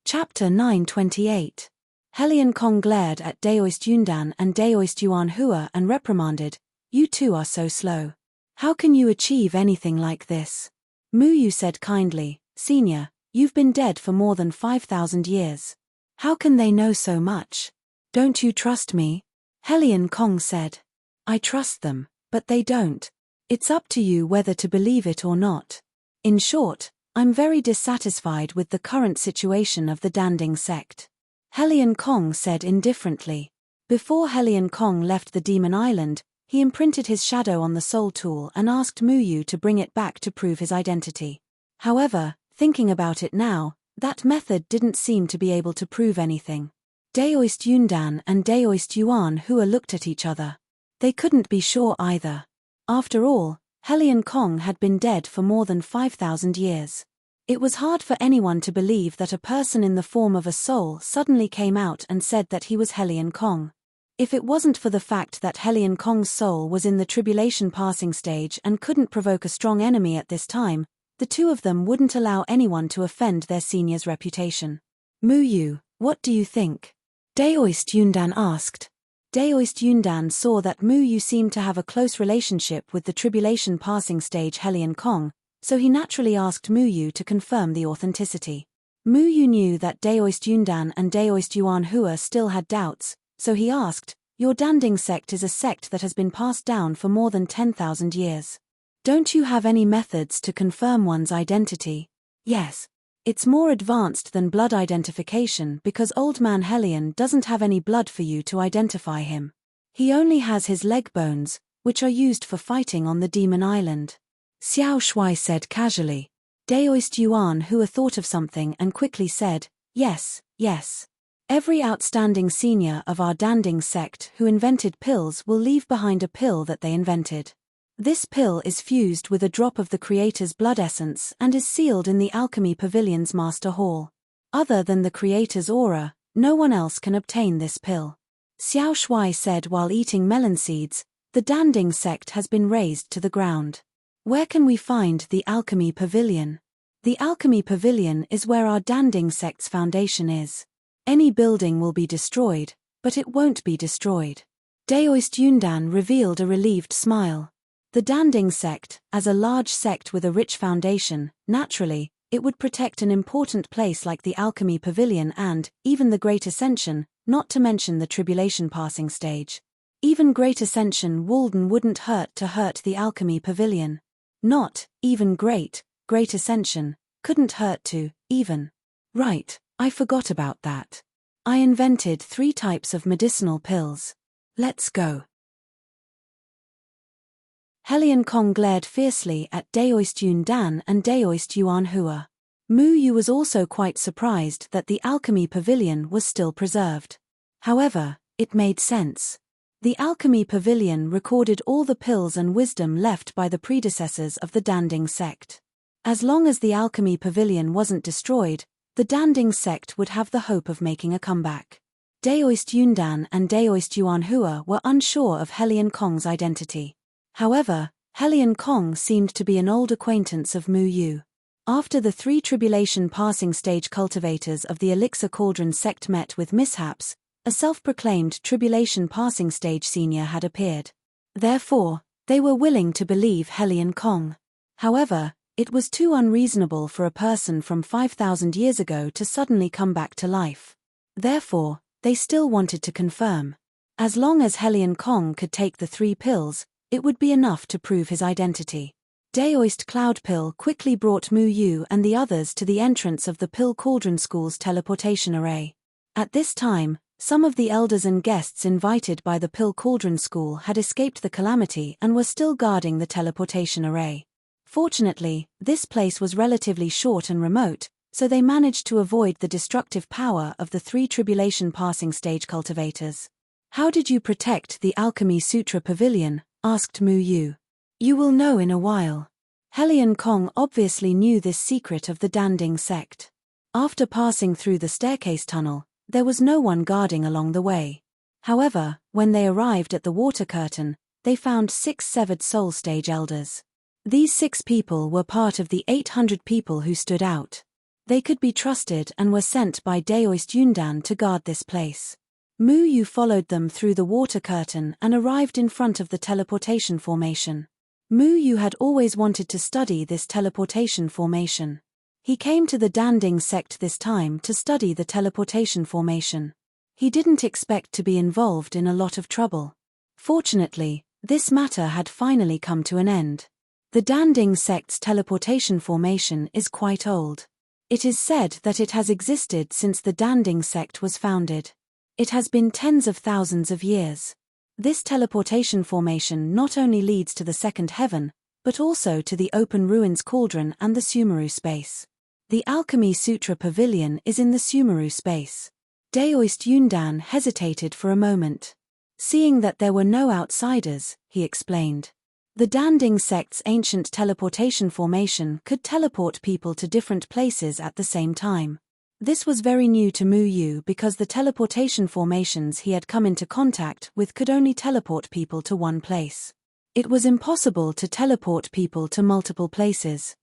Chapter 928. Helion Kong glared at Daoist Yundan and Daoist Yuan Hua and reprimanded, You two are so slow. How can you achieve anything like this? Mu Yu said kindly, Senior, you've been dead for more than 5,000 years. How can they know so much? Don't you trust me? Helion Kong said. I trust them, but they don't. It's up to you whether to believe it or not. In short, I'm very dissatisfied with the current situation of the Danding sect. Helion Kong said indifferently. Before Helion Kong left the Demon Island, he imprinted his shadow on the soul tool and asked Mu Yu to bring it back to prove his identity. However, thinking about it now, that method didn't seem to be able to prove anything. Daoist Yundan and Daoist Yuan Hua looked at each other. They couldn't be sure either. After all, Helion Kong had been dead for more than 5,000 years. It was hard for anyone to believe that a person in the form of a soul suddenly came out and said that he was Helion Kong. If it wasn't for the fact that Helion Kong's soul was in the tribulation passing stage and couldn't provoke a strong enemy at this time, the two of them wouldn't allow anyone to offend their senior's reputation. Mu Yu, what do you think? Daoist Yundan asked. Daoist Yundan saw that Mu Yu seemed to have a close relationship with the tribulation passing stage Helion Kong, so he naturally asked Mu Yu to confirm the authenticity. Mu Yu knew that Daoist Yundan and Daoist Yuan Hua still had doubts, so he asked, "Your Danding sect is a sect that has been passed down for more than 10,000 years. Don't you have any methods to confirm one's identity?" "Yes. It's more advanced than blood identification because Old Man Helion doesn't have any blood for you to identify him. He only has his leg bones, which are used for fighting on the Demon Island," Xiao Shui said casually. Daoist Yuan Hua thought of something and quickly said, "Yes, yes. Every outstanding senior of our Danding sect who invented pills will leave behind a pill that they invented. This pill is fused with a drop of the creator's blood essence and is sealed in the Alchemy Pavilion's Master Hall. Other than the creator's aura, no one else can obtain this pill." Xiao Shui said while eating melon seeds, "The Danding sect has been razed to the ground. Where can we find the Alchemy Pavilion?" "The Alchemy Pavilion is where our Danding sect's foundation is. Any building will be destroyed, but it won't be destroyed." Daoist Yundan revealed a relieved smile. The Danding sect, as a large sect with a rich foundation, naturally, it would protect an important place like the Alchemy Pavilion and, even the Great Ascension, not to mention the Tribulation Passing Stage. Even Great Ascension Walden wouldn't hurt to hurt the Alchemy Pavilion. Not, even Great Ascension, couldn't hurt to, even. Right, I forgot about that. I invented 3 types of medicinal pills. Let's go. Helion Kong glared fiercely at Daoist Yundan and Daoist Yuan Hua. Mu Yu was also quite surprised that the Alchemy Pavilion was still preserved. However, it made sense. The Alchemy Pavilion recorded all the pills and wisdom left by the predecessors of the Danding sect. As long as the Alchemy Pavilion wasn't destroyed, the Danding sect would have the hope of making a comeback. Daoist Yundan and Daoist Yuan Hua were unsure of Helion Kong's identity. However, Helion Kong seemed to be an old acquaintance of Mu Yu. After the 3 tribulation passing stage cultivators of the Elixir Cauldron sect met with mishaps, a self-proclaimed tribulation passing stage senior had appeared. Therefore, they were willing to believe Helion Kong. However, it was too unreasonable for a person from 5,000 years ago to suddenly come back to life. Therefore, they still wanted to confirm. As long as Helion Kong could take the 3 pills, it would be enough to prove his identity. Daoist Cloudpill quickly brought Mu Yu and the others to the entrance of the Pill Cauldron School's teleportation array. At this time, some of the elders and guests invited by the Pill Cauldron School had escaped the calamity and were still guarding the teleportation array. Fortunately, this place was relatively short and remote, so they managed to avoid the destructive power of the 3 tribulation passing stage cultivators. "How did you protect the Alchemy Sutra Pavilion?" asked Mu Yu. "You will know in a while." Helion Kong obviously knew this secret of the Danding sect. After passing through the staircase tunnel, there was no one guarding along the way. However, when they arrived at the water curtain, they found 6 severed soul stage elders. These 6 people were part of the 800 people who stood out. They could be trusted and were sent by Daoist Yundan to guard this place. Mu Yu followed them through the water curtain and arrived in front of the teleportation formation. Mu Yu had always wanted to study this teleportation formation. He came to the Danding sect this time to study the teleportation formation. He didn't expect to be involved in a lot of trouble. Fortunately, this matter had finally come to an end. The Danding sect's teleportation formation is quite old. It is said that it has existed since the Danding sect was founded. It has been tens of thousands of years. This teleportation formation not only leads to the second heaven, but also to the open ruins cauldron and the Sumeru space. The Alchemy Sutra Pavilion is in the Sumeru space. Daoist Yundan hesitated for a moment. Seeing that there were no outsiders, he explained. The Danding sect's ancient teleportation formation could teleport people to different places at the same time. This was very new to Mu Yu because the teleportation formations he had come into contact with could only teleport people to one place. It was impossible to teleport people to multiple places.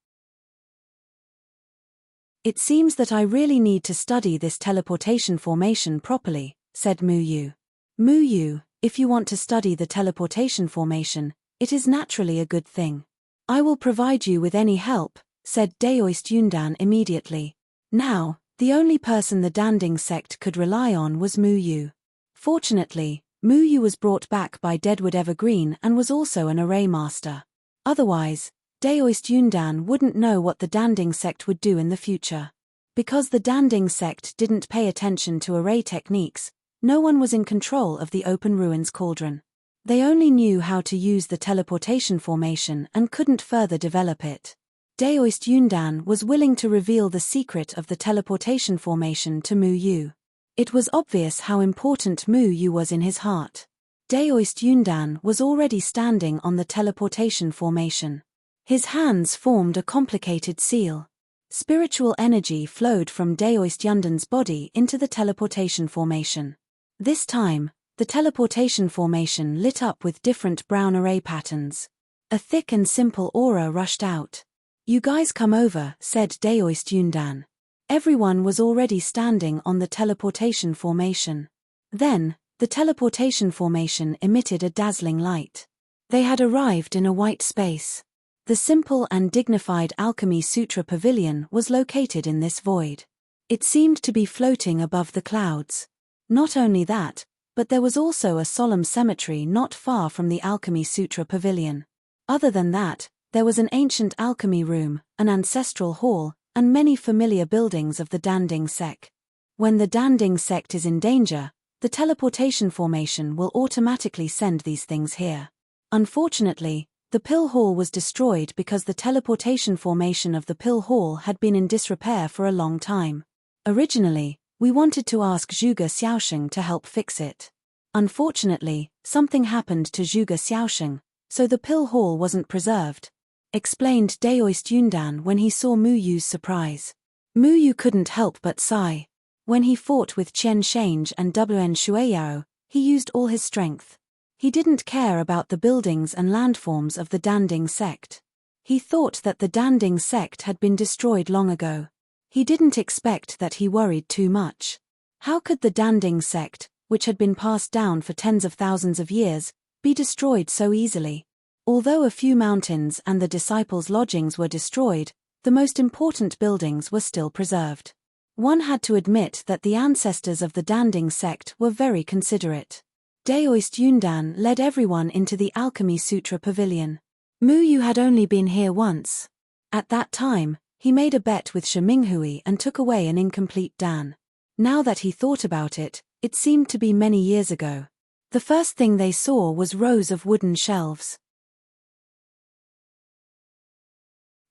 "It seems that I really need to study this teleportation formation properly," said Mu Yu. "Mu Yu, if you want to study the teleportation formation, it is naturally a good thing. I will provide you with any help," said Daoist Yundan immediately. Now, the only person the Danding sect could rely on was Mu Yu. Fortunately, Mu Yu was brought back by Deadwood Evergreen and was also an array master. Otherwise, Daoist Yundan wouldn't know what the Danding sect would do in the future. Because the Danding sect didn't pay attention to array techniques, no one was in control of the Open Ruins Cauldron. They only knew how to use the teleportation formation and couldn't further develop it. Daoist Yundan was willing to reveal the secret of the teleportation formation to Mu Yu. It was obvious how important Mu Yu was in his heart. Daoist Yundan was already standing on the teleportation formation. His hands formed a complicated seal. Spiritual energy flowed from Daoist Yundan's body into the teleportation formation. This time, the teleportation formation lit up with different brown array patterns. A thick and simple aura rushed out. "You guys come over," said Daoist Yundan. Everyone was already standing on the teleportation formation. Then, the teleportation formation emitted a dazzling light. They had arrived in a white space. The simple and dignified Alchemy Sutra Pavilion was located in this void. It seemed to be floating above the clouds. Not only that, but there was also a solemn cemetery not far from the Alchemy Sutra Pavilion. Other than that, there was an ancient alchemy room, an ancestral hall, and many familiar buildings of the Danding sect. When the Danding sect is in danger, the teleportation formation will automatically send these things here. Unfortunately, the Pill Hall was destroyed because the teleportation formation of the Pill Hall had been in disrepair for a long time. Originally, we wanted to ask Zhuge Xiaosheng to help fix it. Unfortunately, something happened to Zhuge Xiaosheng, so the Pill Hall wasn't preserved, explained Daoist Yundan when he saw Mu Yu's surprise. Mu Yu couldn't help but sigh. When he fought with Qian Shange and Wn Shueyao, he used all his strength. He didn't care about the buildings and landforms of the Danding sect. He thought that the Danding sect had been destroyed long ago. He didn't expect that. He worried too much. How could the Danding sect, which had been passed down for tens of thousands of years, be destroyed so easily? Although a few mountains and the disciples' lodgings were destroyed, the most important buildings were still preserved. One had to admit that the ancestors of the Danding sect were very considerate. Daoist Yundan led everyone into the Alchemy Sutra Pavilion. Mu Yu had only been here once. At that time, he made a bet with Shi Minghui and took away an incomplete Dan. Now that he thought about it, it seemed to be many years ago. The first thing they saw was rows of wooden shelves.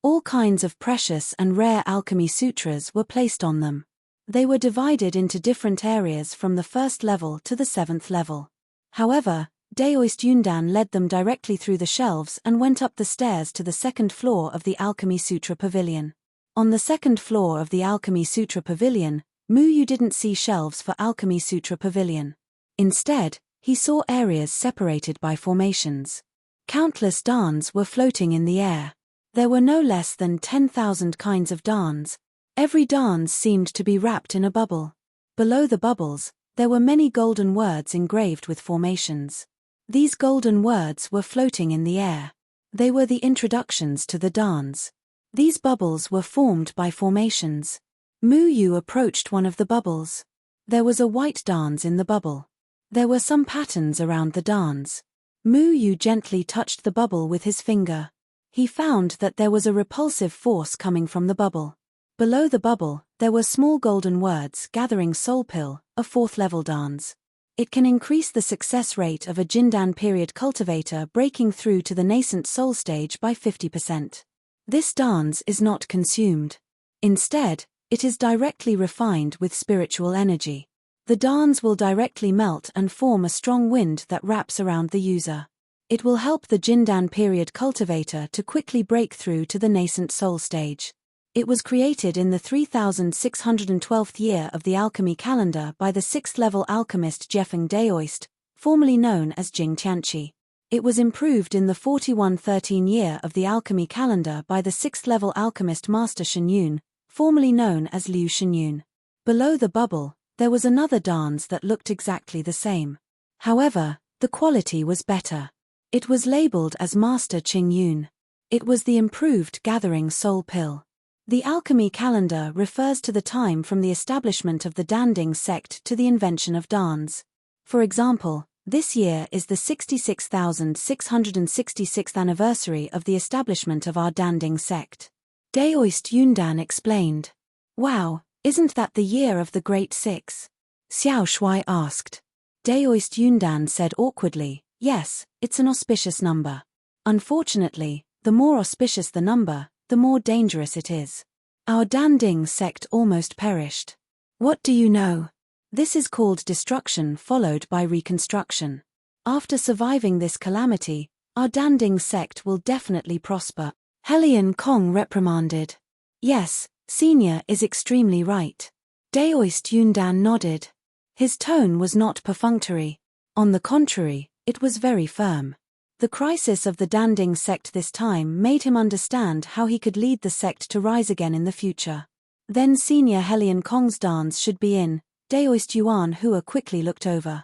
All kinds of precious and rare alchemy sutras were placed on them. They were divided into different areas from the first level to the 7th level. However, Daoist Yundan led them directly through the shelves and went up the stairs to the 2nd floor of the Alchemy Sutra Pavilion. On the 2nd floor of the Alchemy Sutra Pavilion, Mu Yu didn't see shelves for Alchemy Sutra Pavilion. Instead, he saw areas separated by formations. Countless dons were floating in the air. There were no less than 10,000 kinds of dons. Every dance seemed to be wrapped in a bubble. Below the bubbles, there were many golden words engraved with formations. These golden words were floating in the air. They were the introductions to the dance. These bubbles were formed by formations. Mu Yu approached one of the bubbles. There was a white dance in the bubble. There were some patterns around the dance. Mu Yu gently touched the bubble with his finger. He found that there was a repulsive force coming from the bubble. Below the bubble, there were small golden words gathering soul pill, a 4th level dance. It can increase the success rate of a Jindan period cultivator breaking through to the nascent soul stage by 50%. This dance is not consumed. Instead, it is directly refined with spiritual energy. The dance will directly melt and form a strong wind that wraps around the user. It will help the Jindan period cultivator to quickly break through to the nascent soul stage. It was created in the 3612th year of the alchemy calendar by the 6th level alchemist Jefeng Daoist, formerly known as Jing Tianqi. It was improved in the 4113 year of the alchemy calendar by the 6th level alchemist Master Shenyun, formerly known as Liu Shenyun. Below the bubble, there was another dance that looked exactly the same. However, the quality was better. It was labeled as Master Qingyun. It was the improved gathering soul pill. The alchemy calendar refers to the time from the establishment of the Danding sect to the invention of dance. For example, this year is the 66,666th anniversary of the establishment of our Danding sect. Daoist Yundan explained. Wow, isn't that the year of the Great Six? Xiao Shuai asked. Daoist Yundan said awkwardly, yes, it's an auspicious number. Unfortunately, the more auspicious the number, the more dangerous it is. Our Danding sect almost perished. What do you know? This is called destruction followed by reconstruction. After surviving this calamity, our Danding sect will definitely prosper. Helian Kong reprimanded. Yes, Senior is extremely right. Daoist Yundan nodded. His tone was not perfunctory. On the contrary, it was very firm. The crisis of the Danding sect this time made him understand how he could lead the sect to rise again in the future. Then Senior Helian Kong's dance should be in. Daoist Yuan Hua quickly looked over.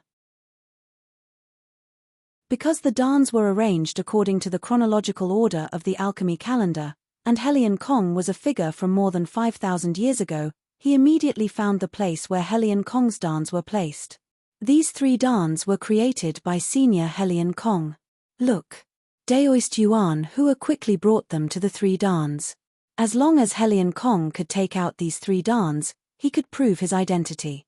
Because the dons were arranged according to the chronological order of the alchemy calendar, and Helian Kong was a figure from more than 5,000 years ago, he immediately found the place where Helian Kong's dons were placed. These 3 dons were created by Senior Helian Kong. Look. Daoist Yuan Hua quickly brought them to the 3 dons. As long as Helian Kong could take out these 3 dons, he could prove his identity.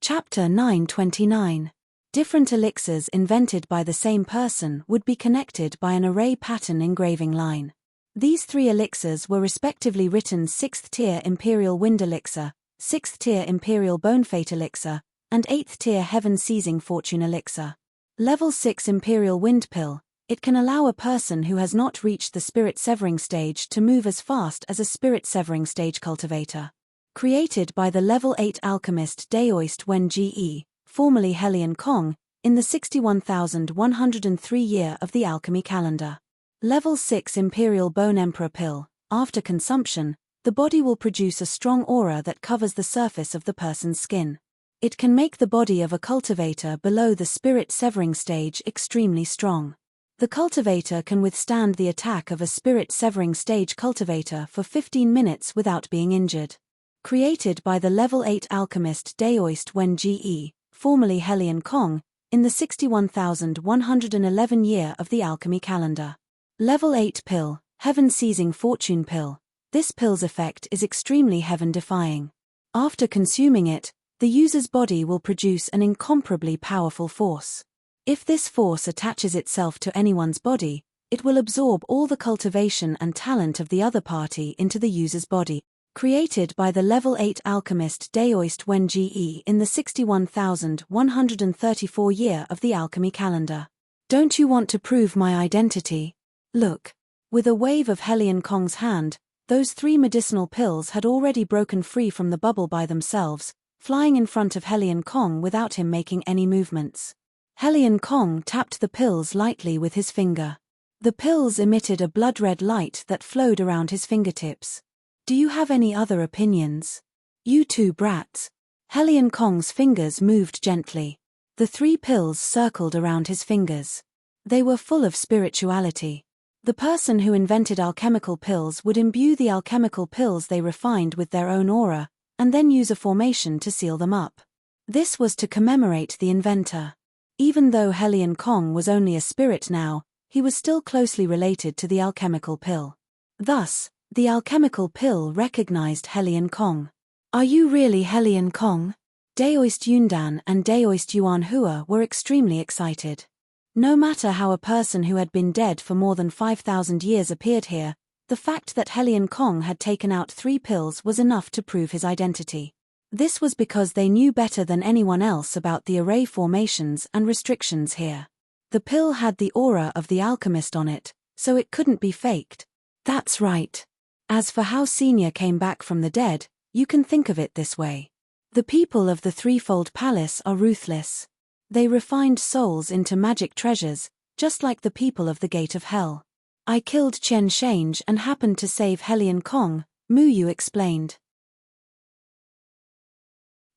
Chapter 929. Different elixirs invented by the same person would be connected by an array pattern engraving line. These 3 elixirs were respectively written 6th tier Imperial Wind Elixir, 6th tier Imperial Bone Fate Elixir, and 8th tier Heaven Seizing Fortune Elixir. Level 6 Imperial Wind Pill. It can allow a person who has not reached the Spirit Severing stage to move as fast as a Spirit Severing stage cultivator. Created by the Level 8 alchemist Daoist Wen Ge, formerly Helian Kong, in the 61,103 year of the alchemy calendar. Level 6 Imperial Bone Emperor Pill. After consumption, the body will produce a strong aura that covers the surface of the person's skin. It can make the body of a cultivator below the Spirit Severing stage extremely strong. The cultivator can withstand the attack of a Spirit Severing stage cultivator for 15 minutes without being injured. Created by the Level 8 alchemist Daoist Wen Ge, formerly Helian Kong, in the 61,111 year of the alchemy calendar. Level 8 Pill, Heaven Seizing Fortune Pill. This pill's effect is extremely heaven-defying. After consuming it, the user's body will produce an incomparably powerful force. If this force attaches itself to anyone's body, it will absorb all the cultivation and talent of the other party into the user's body. Created by the Level 8 alchemist Daoist Wen Ge in the 61,134 year of the alchemy calendar. Don't you want to prove my identity? Look. With a wave of Helian Kong's hand, those 3 medicinal pills had already broken free from the bubble by themselves, flying in front of Helian Kong without him making any movements. Helian Kong tapped the pills lightly with his finger. The pills emitted a blood-red light that flowed around his fingertips. Do you have any other opinions? You 2 brats. Helian Kong's fingers moved gently. The 3 pills circled around his fingers. They were full of spirituality. The person who invented alchemical pills would imbue the alchemical pills they refined with their own aura, and then use a formation to seal them up. This was to commemorate the inventor. Even though Helian Kong was only a spirit now, he was still closely related to the alchemical pill. Thus, the alchemical pill recognized Helian Kong. Are you really Helian Kong? Daoist Yundan and Daoist Yuan Hua were extremely excited. No matter how a person who had been dead for more than 5,000 years appeared here, the fact that Helian Kong had taken out 3 pills was enough to prove his identity. This was because they knew better than anyone else about the array formations and restrictions here. The pill had the aura of the alchemist on it, so it couldn't be faked. That's right. As for how Senior came back from the dead, you can think of it this way. The people of the Threefold Palace are ruthless. They refined souls into magic treasures, just like the people of the Gate of Hell. I killed Chen Shange and happened to save Helian Kong, Mu Yu explained.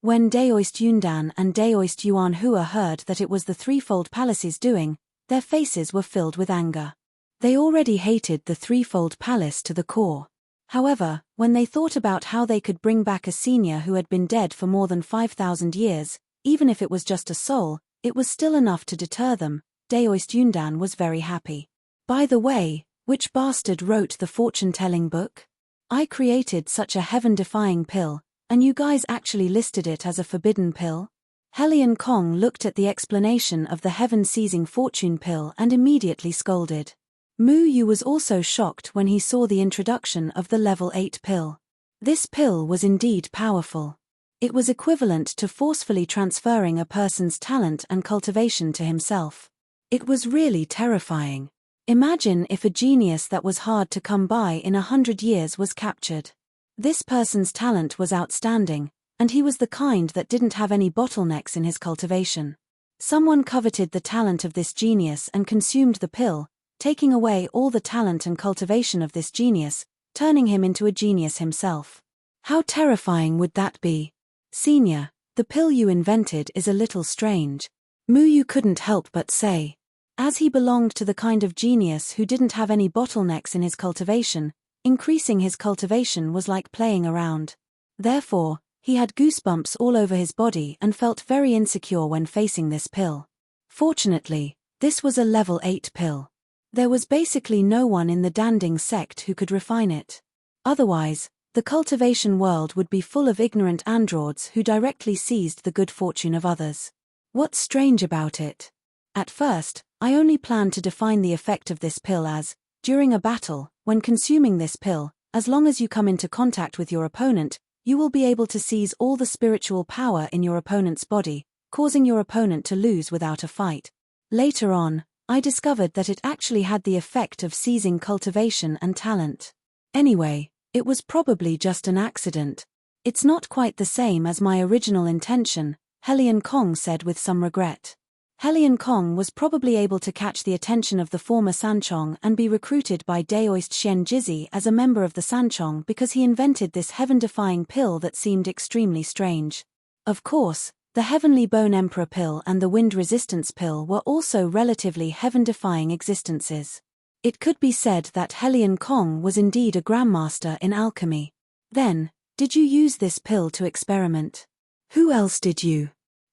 When Daoist Yundan and Daoist Yuan Hua heard that it was the Threefold Palace's doing, their faces were filled with anger. They already hated the Threefold Palace to the core. However, when they thought about how they could bring back a senior who had been dead for more than 5,000 years, even if it was just a soul, it was still enough to deter them. Daoist Yundan was very happy. By the way, which bastard wrote the fortune-telling book? I created such a heaven-defying pill, and you guys actually listed it as a forbidden pill? Helion Kong looked at the explanation of the heaven-seizing fortune pill and immediately scolded. Mu Yu was also shocked when he saw the introduction of the level 8 pill. This pill was indeed powerful. It was equivalent to forcefully transferring a person's talent and cultivation to himself. It was really terrifying. Imagine if a genius that was hard to come by in 100 years was captured. This person's talent was outstanding, and he was the kind that didn't have any bottlenecks in his cultivation. Someone coveted the talent of this genius and consumed the pill, taking away all the talent and cultivation of this genius, turning him into a genius himself. How terrifying would that be? Senior, the pill you invented is a little strange. Mu Yu couldn't help but say. As he belonged to the kind of genius who didn't have any bottlenecks in his cultivation, increasing his cultivation was like playing around. Therefore, he had goosebumps all over his body and felt very insecure when facing this pill. Fortunately, this was a level 8 pill. There was basically no one in the Danding sect who could refine it. Otherwise, the cultivation world would be full of ignorant androids who directly seized the good fortune of others. What's strange about it? At first, I only planned to define the effect of this pill as, during a battle, when consuming this pill, as long as you come into contact with your opponent, you will be able to seize all the spiritual power in your opponent's body, causing your opponent to lose without a fight. Later on, I discovered that it actually had the effect of seizing cultivation and talent. Anyway, it was probably just an accident. It's not quite the same as my original intention, Helion Kong said with some regret. Helion Kong was probably able to catch the attention of the former Sanchong and be recruited by Daoist Xian Jizi as a member of the Sanchong because he invented this heaven-defying pill that seemed extremely strange. Of course, the Heavenly Bone Emperor pill and the Wind Resistance pill were also relatively heaven-defying existences. It could be said that Helion Kong was indeed a grandmaster in alchemy. Then, did you use this pill to experiment? Who else did you?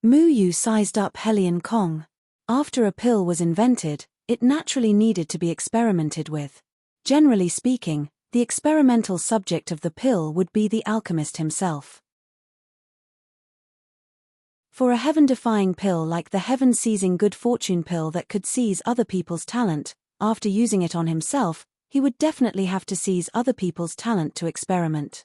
Mu Yu sized up Helion Kong. After a pill was invented, it naturally needed to be experimented with. Generally speaking, the experimental subject of the pill would be the alchemist himself. For a heaven-defying pill like the heaven-seizing good fortune pill that could seize other people's talent, after using it on himself, he would definitely have to seize other people's talent to experiment.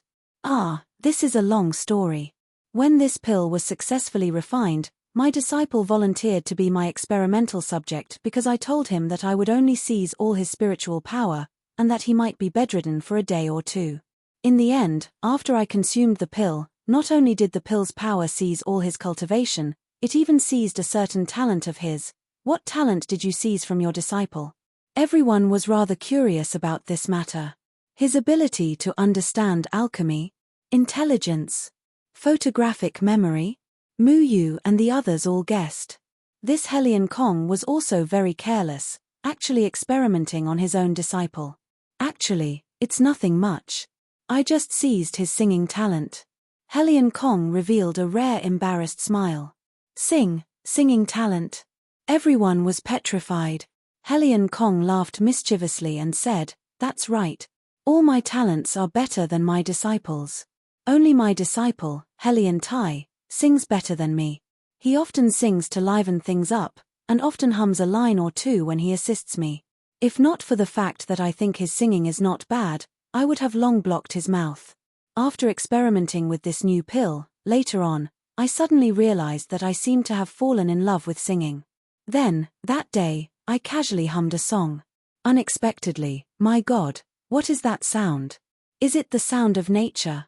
This is a long story. When this pill was successfully refined, my disciple volunteered to be my experimental subject because I told him that I would only seize all his spiritual power, and that he might be bedridden for a day or two. In the end, after I consumed the pill, not only did the pill's power seize all his cultivation, it even seized a certain talent of his. What talent did you seize from your disciple? Everyone was rather curious about this matter. His ability to understand alchemy, intelligence, photographic memory? Mu Yu and the others all guessed. This Helion Kong was also very careless, actually experimenting on his own disciple. Actually, it's nothing much. I just seized his singing talent. Helion Kong revealed a rare embarrassed smile. Singing talent. Everyone was petrified. Helion Kong laughed mischievously and said, "That's right. All my talents are better than my disciples. Only my disciple, Helion Tai, sings better than me. He often sings to liven things up, and often hums a line or two when he assists me. If not for the fact that I think his singing is not bad, I would have long blocked his mouth." After experimenting with this new pill, later on, I suddenly realized that I seemed to have fallen in love with singing. Then, that day, I casually hummed a song. Unexpectedly, my God, what is that sound? Is it the sound of nature?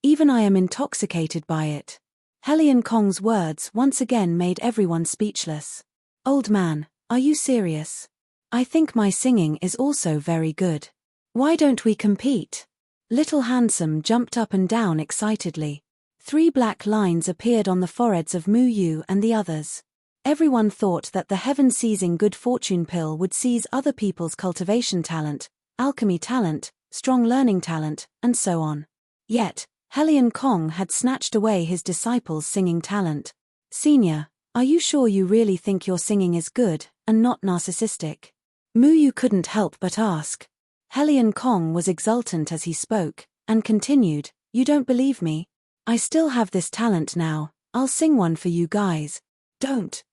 Even I am intoxicated by it. Helion Kong's words once again made everyone speechless. Old man, are you serious? I think my singing is also very good. Why don't we compete? Little Handsome jumped up and down excitedly. 3 black lines appeared on the foreheads of Mu Yu and the others. Everyone thought that the heaven-seizing good fortune pill would seize other people's cultivation talent, alchemy talent, strong learning talent, and so on. Yet, Helion Kong had snatched away his disciple's singing talent. Senior, are you sure you really think your singing is good, and not narcissistic? Mu Yu couldn't help but ask. Helion Kong was exultant as he spoke, and continued, you don't believe me? I still have this talent now, I'll sing one for you guys. Don't.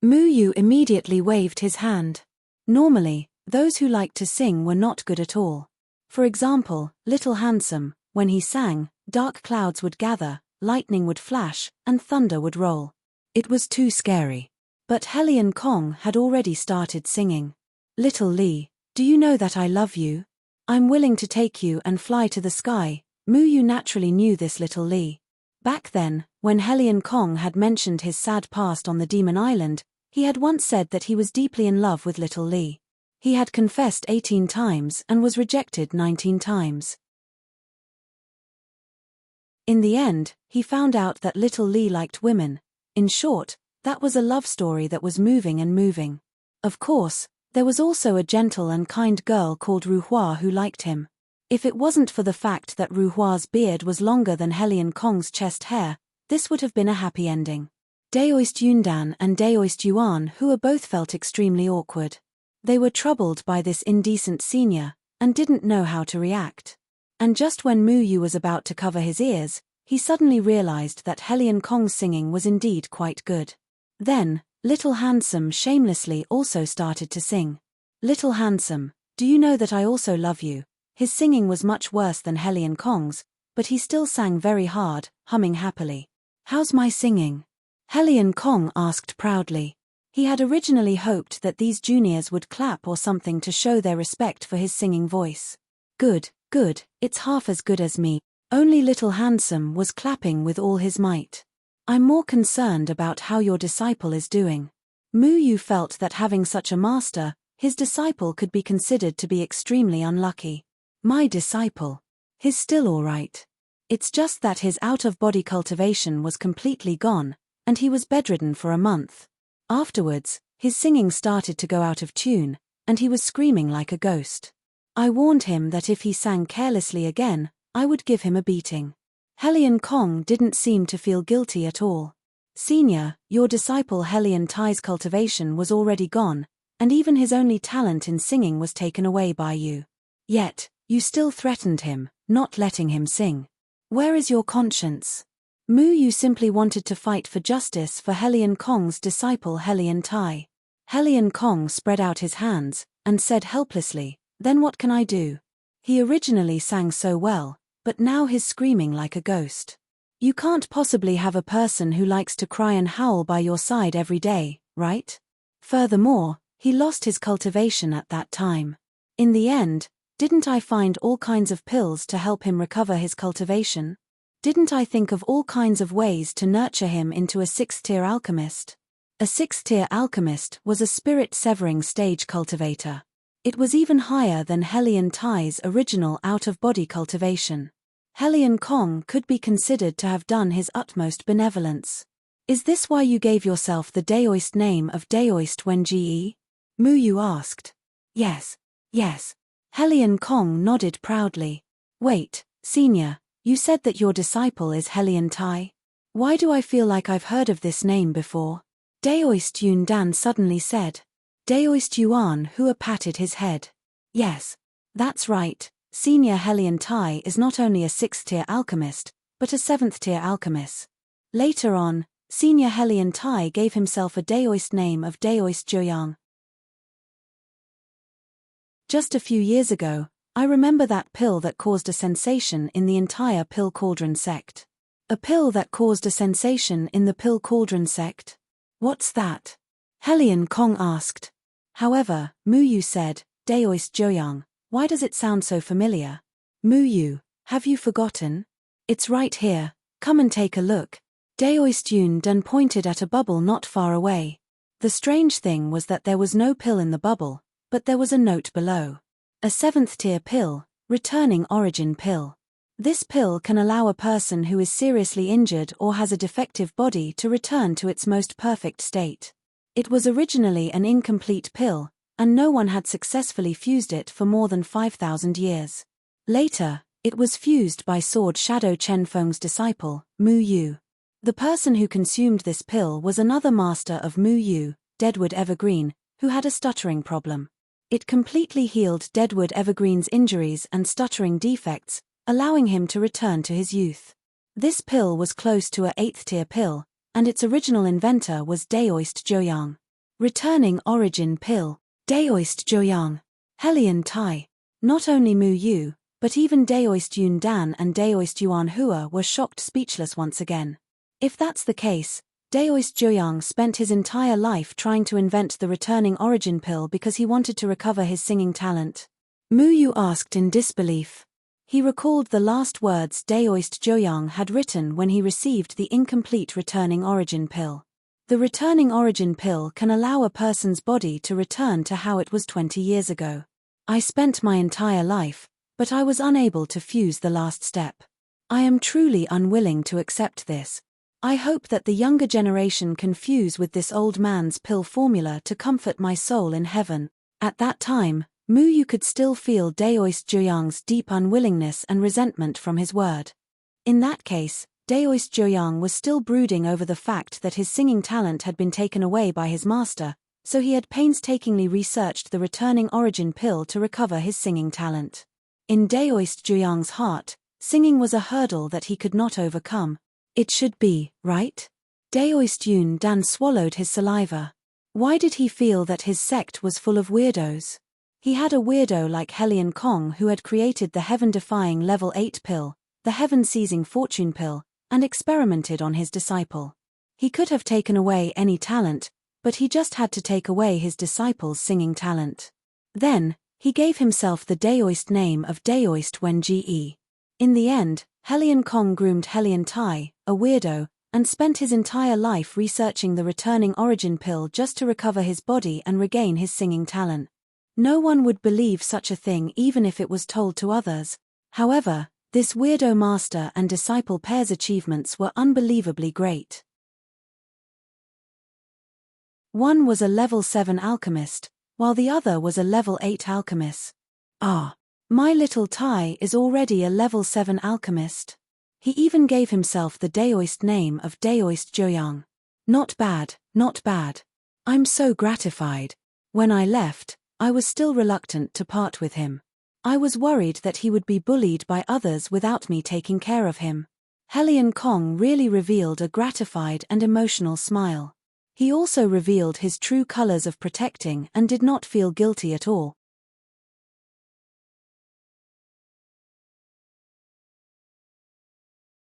Mu Yu immediately waved his hand. Normally, those who liked to sing were not good at all. For example, Little Handsome, when he sang, dark clouds would gather, lightning would flash, and thunder would roll. It was too scary. But Helion Kong had already started singing. Little Lee, do you know that I love you? I'm willing to take you and fly to the sky. Mu Yu naturally knew this Little Lee. Back then, when Helion Kong had mentioned his sad past on the Demon Island, he had once said that he was deeply in love with Little Lee. He had confessed 18 times and was rejected 19 times. In the end, he found out that Little Lee liked women. In short, that was a love story that was moving and moving. Of course, there was also a gentle and kind girl called Ru Hua who liked him. If it wasn't for the fact that Ru Hua's beard was longer than Helion Kong's chest hair, this would have been a happy ending. Daoist Yundan and Daoist Yuan Hua both felt extremely awkward. They were troubled by this indecent senior, and didn't know how to react. And just when Mu Yu was about to cover his ears, he suddenly realized that Helion Kong's singing was indeed quite good. Then, Little Handsome shamelessly also started to sing. Little Handsome, do you know that I also love you? His singing was much worse than Helion Kong's, but he still sang very hard, humming happily. How's my singing? Helion Kong asked proudly. He had originally hoped that these juniors would clap or something to show their respect for his singing voice. Good, it's half as good as me. Only Little Handsome was clapping with all his might. I'm more concerned about how your disciple is doing. Mu Yu felt that having such a master, his disciple could be considered to be extremely unlucky. My disciple. He's still all right. It's just that his out-of-body cultivation was completely gone, and he was bedridden for a month. Afterwards, his singing started to go out of tune, and he was screaming like a ghost. I warned him that if he sang carelessly again, I would give him a beating. Helion Kong didn't seem to feel guilty at all. Senior, your disciple Helion Tai's cultivation was already gone, and even his only talent in singing was taken away by you. Yet, you still threatened him, not letting him sing. Where is your conscience? Mu Yu simply wanted to fight for justice for Helion Kong's disciple Helion Tai. Helion Kong spread out his hands, and said helplessly, then what can I do? He originally sang so well, but now he's screaming like a ghost. You can't possibly have a person who likes to cry and howl by your side every day, right? Furthermore, he lost his cultivation at that time. In the end, didn't I find all kinds of pills to help him recover his cultivation? Didn't I think of all kinds of ways to nurture him into a 6th-tier alchemist? A 6th-tier alchemist was a spirit-severing stage cultivator. It was even higher than Helion Tai's original out-of-body cultivation. Helion Kong could be considered to have done his utmost benevolence. Is this why you gave yourself the Daoist name of Daoist Wenji? Mu Yu asked. Yes. Helion Kong nodded proudly. Wait, Senior, you said that your disciple is Helion Tai? Why do I feel like I've heard of this name before? Daoist Yundan suddenly said. Daoist Yuan Hua patted his head. Yes, that's right. Senior Helion Tai is not only a 6th-tier alchemist, but a 7th-tier alchemist. Later on, Senior Helion Tai gave himself a Daoist name of Daoist Joyang. Just a few years ago, I remember that pill that caused a sensation in the entire Pill Cauldron sect. A pill that caused a sensation in the Pill Cauldron sect? What's that? Helion Kong asked. However, Mu Yu said, Daoist Joyang, why does it sound so familiar? Mu Yu, have you forgotten? It's right here, come and take a look. Daoist Yundan pointed at a bubble not far away. The strange thing was that there was no pill in the bubble, but there was a note below. A 7th-tier pill, returning origin pill. This pill can allow a person who is seriously injured or has a defective body to return to its most perfect state. It was originally an incomplete pill, and no one had successfully fused it for more than 5,000 years. Later, it was fused by Sword Shadow Chenfeng's disciple, Mu Yu. The person who consumed this pill was another master of Mu Yu, Deadwood Evergreen, who had a stuttering problem. It completely healed Deadwood Evergreen's injuries and stuttering defects, allowing him to return to his youth. This pill was close to a 8th-tier pill, and its original inventor was Daoist Joyang. Returning origin pill. Daoist Joyang. Helian Tai. Not only Mu Yu, but even Daoist Yun Dan and Daoist Yuan Hua were shocked speechless once again. If that's the case, Daoist Joyang spent his entire life trying to invent the returning origin pill because he wanted to recover his singing talent. Mu Yu asked in disbelief. He recalled the last words Daoist Joyang had written when he received the incomplete returning origin pill. The returning origin pill can allow a person's body to return to how it was 20 years ago. I spent my entire life, but I was unable to fuse the last step. I am truly unwilling to accept this. I hope that the younger generation can fuse with this old man's pill formula to comfort my soul in heaven. At that time, Mu Yu could still feel Daoist Joyang's deep unwillingness and resentment from his word. In that case, Daoist Joyang was still brooding over the fact that his singing talent had been taken away by his master, so he had painstakingly researched the returning origin pill to recover his singing talent. In Daoist Joyang's heart, singing was a hurdle that he could not overcome. It should be, right? Daoist Yun Dan swallowed his saliva. Why did he feel that his sect was full of weirdos? He had a weirdo like Helian Kong who had created the heaven-defying level 8 pill, the heaven-seizing fortune pill, and experimented on his disciple. He could have taken away any talent, but he just had to take away his disciple's singing talent. Then, he gave himself the Daoist name of Daoist Wen-Ge. In the end, Helian Kong groomed Helian Tai, a weirdo, and spent his entire life researching the returning origin pill just to recover his body and regain his singing talent. No one would believe such a thing even if it was told to others. However, this weirdo master and disciple pair's achievements were unbelievably great. One was a level 7 alchemist, while the other was a level 8 alchemist. Ah, my little Tai is already a level 7 alchemist. He even gave himself the Daoist name of Daoist Joyang. Not bad, not bad. I'm so gratified. When I left, I was still reluctant to part with him. I was worried that he would be bullied by others without me taking care of him. Helian Kong really revealed a gratified and emotional smile. He also revealed his true colors of protecting and did not feel guilty at all.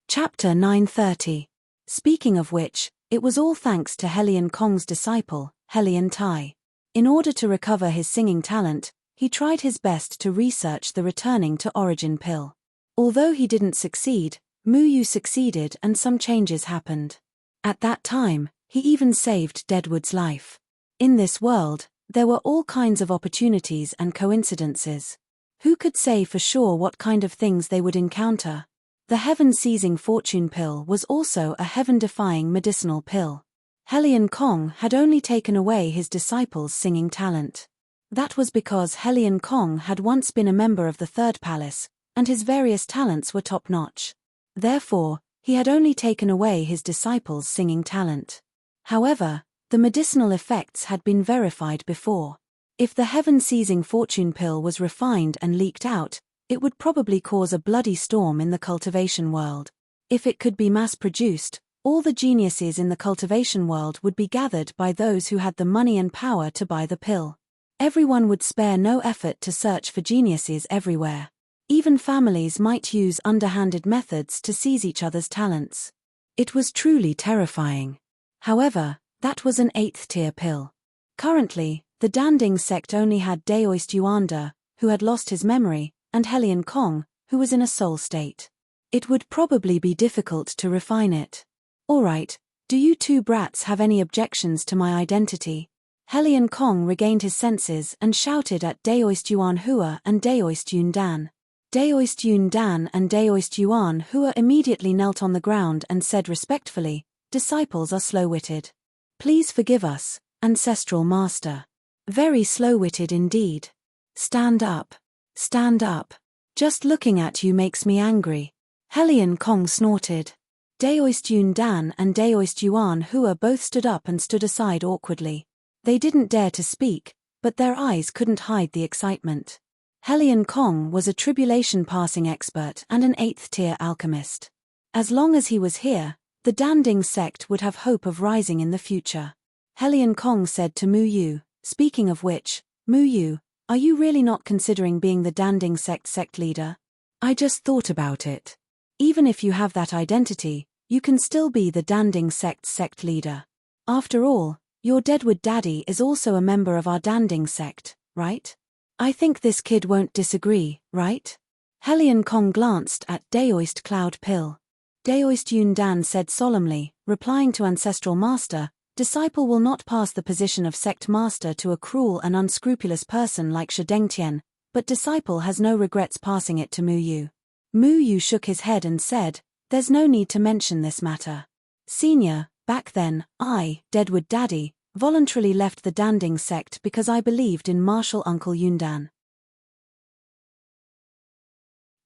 Chapter 930. Speaking of which, it was all thanks to Helian Kong's disciple, Helian Tai. In order to recover his singing talent, he tried his best to research the returning to origin pill. Although he didn't succeed, Mu Yu succeeded and some changes happened. At that time, he even saved Deadwood's life. In this world, there were all kinds of opportunities and coincidences. Who could say for sure what kind of things they would encounter? The heaven-seizing fortune pill was also a heaven-defying medicinal pill. Helian Kong had only taken away his disciple's singing talent. That was because Helian Kong had once been a member of the Third Palace, and his various talents were top-notch. Therefore, he had only taken away his disciple's singing talent. However, the medicinal effects had been verified before. If the heaven-seizing fortune pill was refined and leaked out, it would probably cause a bloody storm in the cultivation world. If it could be mass-produced, all the geniuses in the cultivation world would be gathered by those who had the money and power to buy the pill. Everyone would spare no effort to search for geniuses everywhere. Even families might use underhanded methods to seize each other's talents. It was truly terrifying. However, that was an 8th-tier pill. Currently, the Danding sect only had Daoist Yuanda, who had lost his memory, and Helian Kong, who was in a soul state. It would probably be difficult to refine it. Alright, do you two brats have any objections to my identity? Helian Kong regained his senses and shouted at Daoist Yuan Hua and Daoist Yun Dan. Daoist Yun Dan and Daoist Yuan Hua immediately knelt on the ground and said respectfully, "Disciples are slow-witted. Please forgive us, ancestral master." Very slow-witted indeed. Stand up. Stand up. Just looking at you makes me angry. Helion Kong snorted. Daoist Yun Dan and Daoist Yuan Hua both stood up and stood aside awkwardly. They didn't dare to speak, but their eyes couldn't hide the excitement. Helion Kong was a tribulation-passing expert and an 8th-tier alchemist. As long as he was here, the Danding sect would have hope of rising in the future. Helion Kong said to Mu Yu, speaking of which, Mu Yu, are you really not considering being the Danding sect leader? I just thought about it. Even if you have that identity, you can still be the Danding sect leader. After all, your Deadwood daddy is also a member of our Danding sect, right? I think this kid won't disagree, right? Helion Kong glanced at Daoist Cloud Pill. Daoist Yun Dan said solemnly, replying to Ancestral Master, disciple will not pass the position of sect master to a cruel and unscrupulous person like Shi Dengtian, but disciple has no regrets passing it to Mu Yu. Mu Yu shook his head and said, there's no need to mention this matter. Senior, back then, I, Deadwood Daddy, voluntarily left the Danding sect because I believed in martial Uncle Yundan.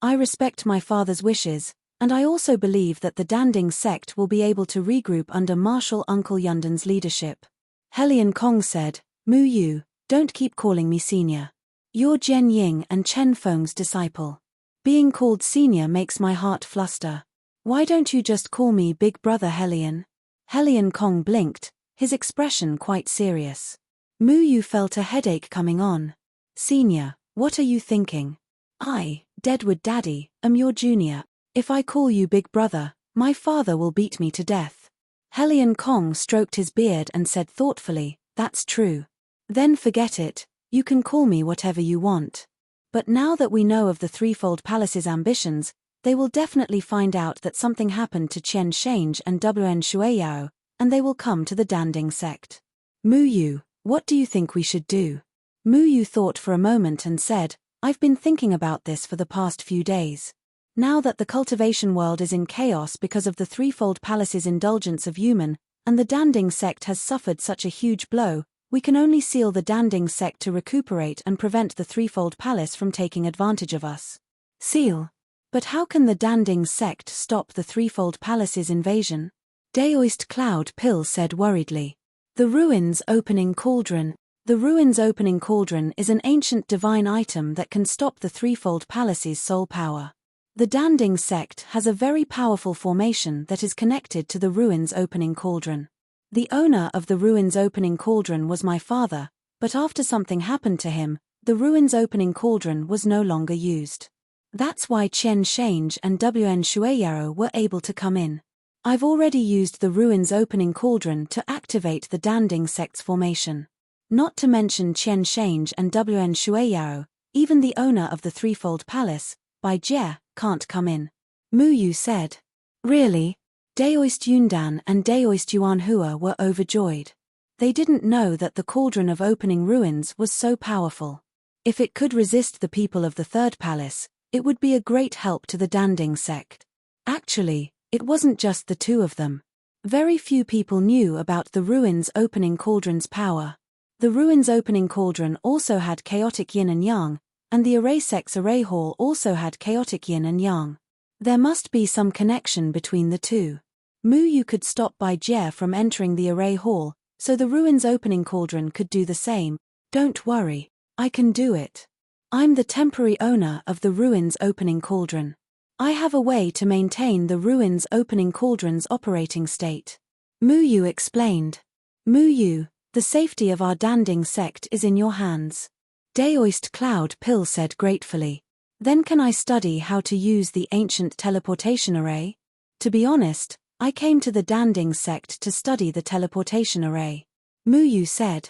I respect my father's wishes, and I also believe that the Danding sect will be able to regroup under martial Uncle Yundan's leadership. Helion Kong said, Mu Yu, don't keep calling me senior. You're Jian Ying and Chen Feng's disciple. Being called senior makes my heart fluster. Why don't you just call me Big Brother Helion? Helion Kong blinked, his expression quite serious. Mu Yu felt a headache coming on. Senior, what are you thinking? I, Deadwood Daddy, am your junior. If I call you Big Brother, my father will beat me to death. Helion Kong stroked his beard and said thoughtfully, that's true. Then forget it, you can call me whatever you want. But now that we know of the Threefold Palace's ambitions, they will definitely find out that something happened to Qian Shange and Wn Shuiyao, and they will come to the Danding sect. Mu Yu, what do you think we should do? Mu Yu thought for a moment and said, I've been thinking about this for the past few days. Now that the cultivation world is in chaos because of the Threefold Palace's indulgence of human, and the Danding sect has suffered such a huge blow, we can only seal the Danding sect to recuperate and prevent the Threefold Palace from taking advantage of us. Seal. But how can the Danding sect stop the Threefold Palace's invasion? Daoist Cloud Pill said worriedly. The Ruins Opening Cauldron. The Ruins Opening Cauldron is an ancient divine item that can stop the Threefold Palace's soul power. The Danding sect has a very powerful formation that is connected to the Ruins Opening Cauldron. The owner of the Ruins Opening Cauldron was my father, but after something happened to him, the Ruins Opening Cauldron was no longer used. That's why Qian Shange and Wn Shuiyao were able to come in. I've already used the Ruins Opening Cauldron to activate the Danding sect's formation. Not to mention Qian Shange and Wn Shuiyao, even the owner of the Threefold Palace, Bai Jie, can't come in. Mu Yu said. Really? Daoist Yundan and Daoist Yuan Hua were overjoyed. They didn't know that the Cauldron of Opening Ruins was so powerful. If it could resist the people of the Third Palace, it would be a great help to the Danding sect. Actually, it wasn't just the two of them. Very few people knew about the Ruins Opening Cauldron's power. The Ruins Opening Cauldron also had chaotic yin and yang, and the Array Sect's Array Hall also had chaotic yin and yang. There must be some connection between the two. Mu Yu could stop Bai Jie from entering the Array Hall, so the Ruins Opening Cauldron could do the same. Don't worry, I can do it. I'm the temporary owner of the Ruins Opening Cauldron. I have a way to maintain the Ruins Opening Cauldron's operating state. Mu Yu explained. Mu Yu, the safety of our Danding sect is in your hands. Daoist Cloud Pill said gratefully. Then can I study how to use the ancient teleportation array? To be honest, I came to the Danding sect to study the teleportation array. Mu Yu said.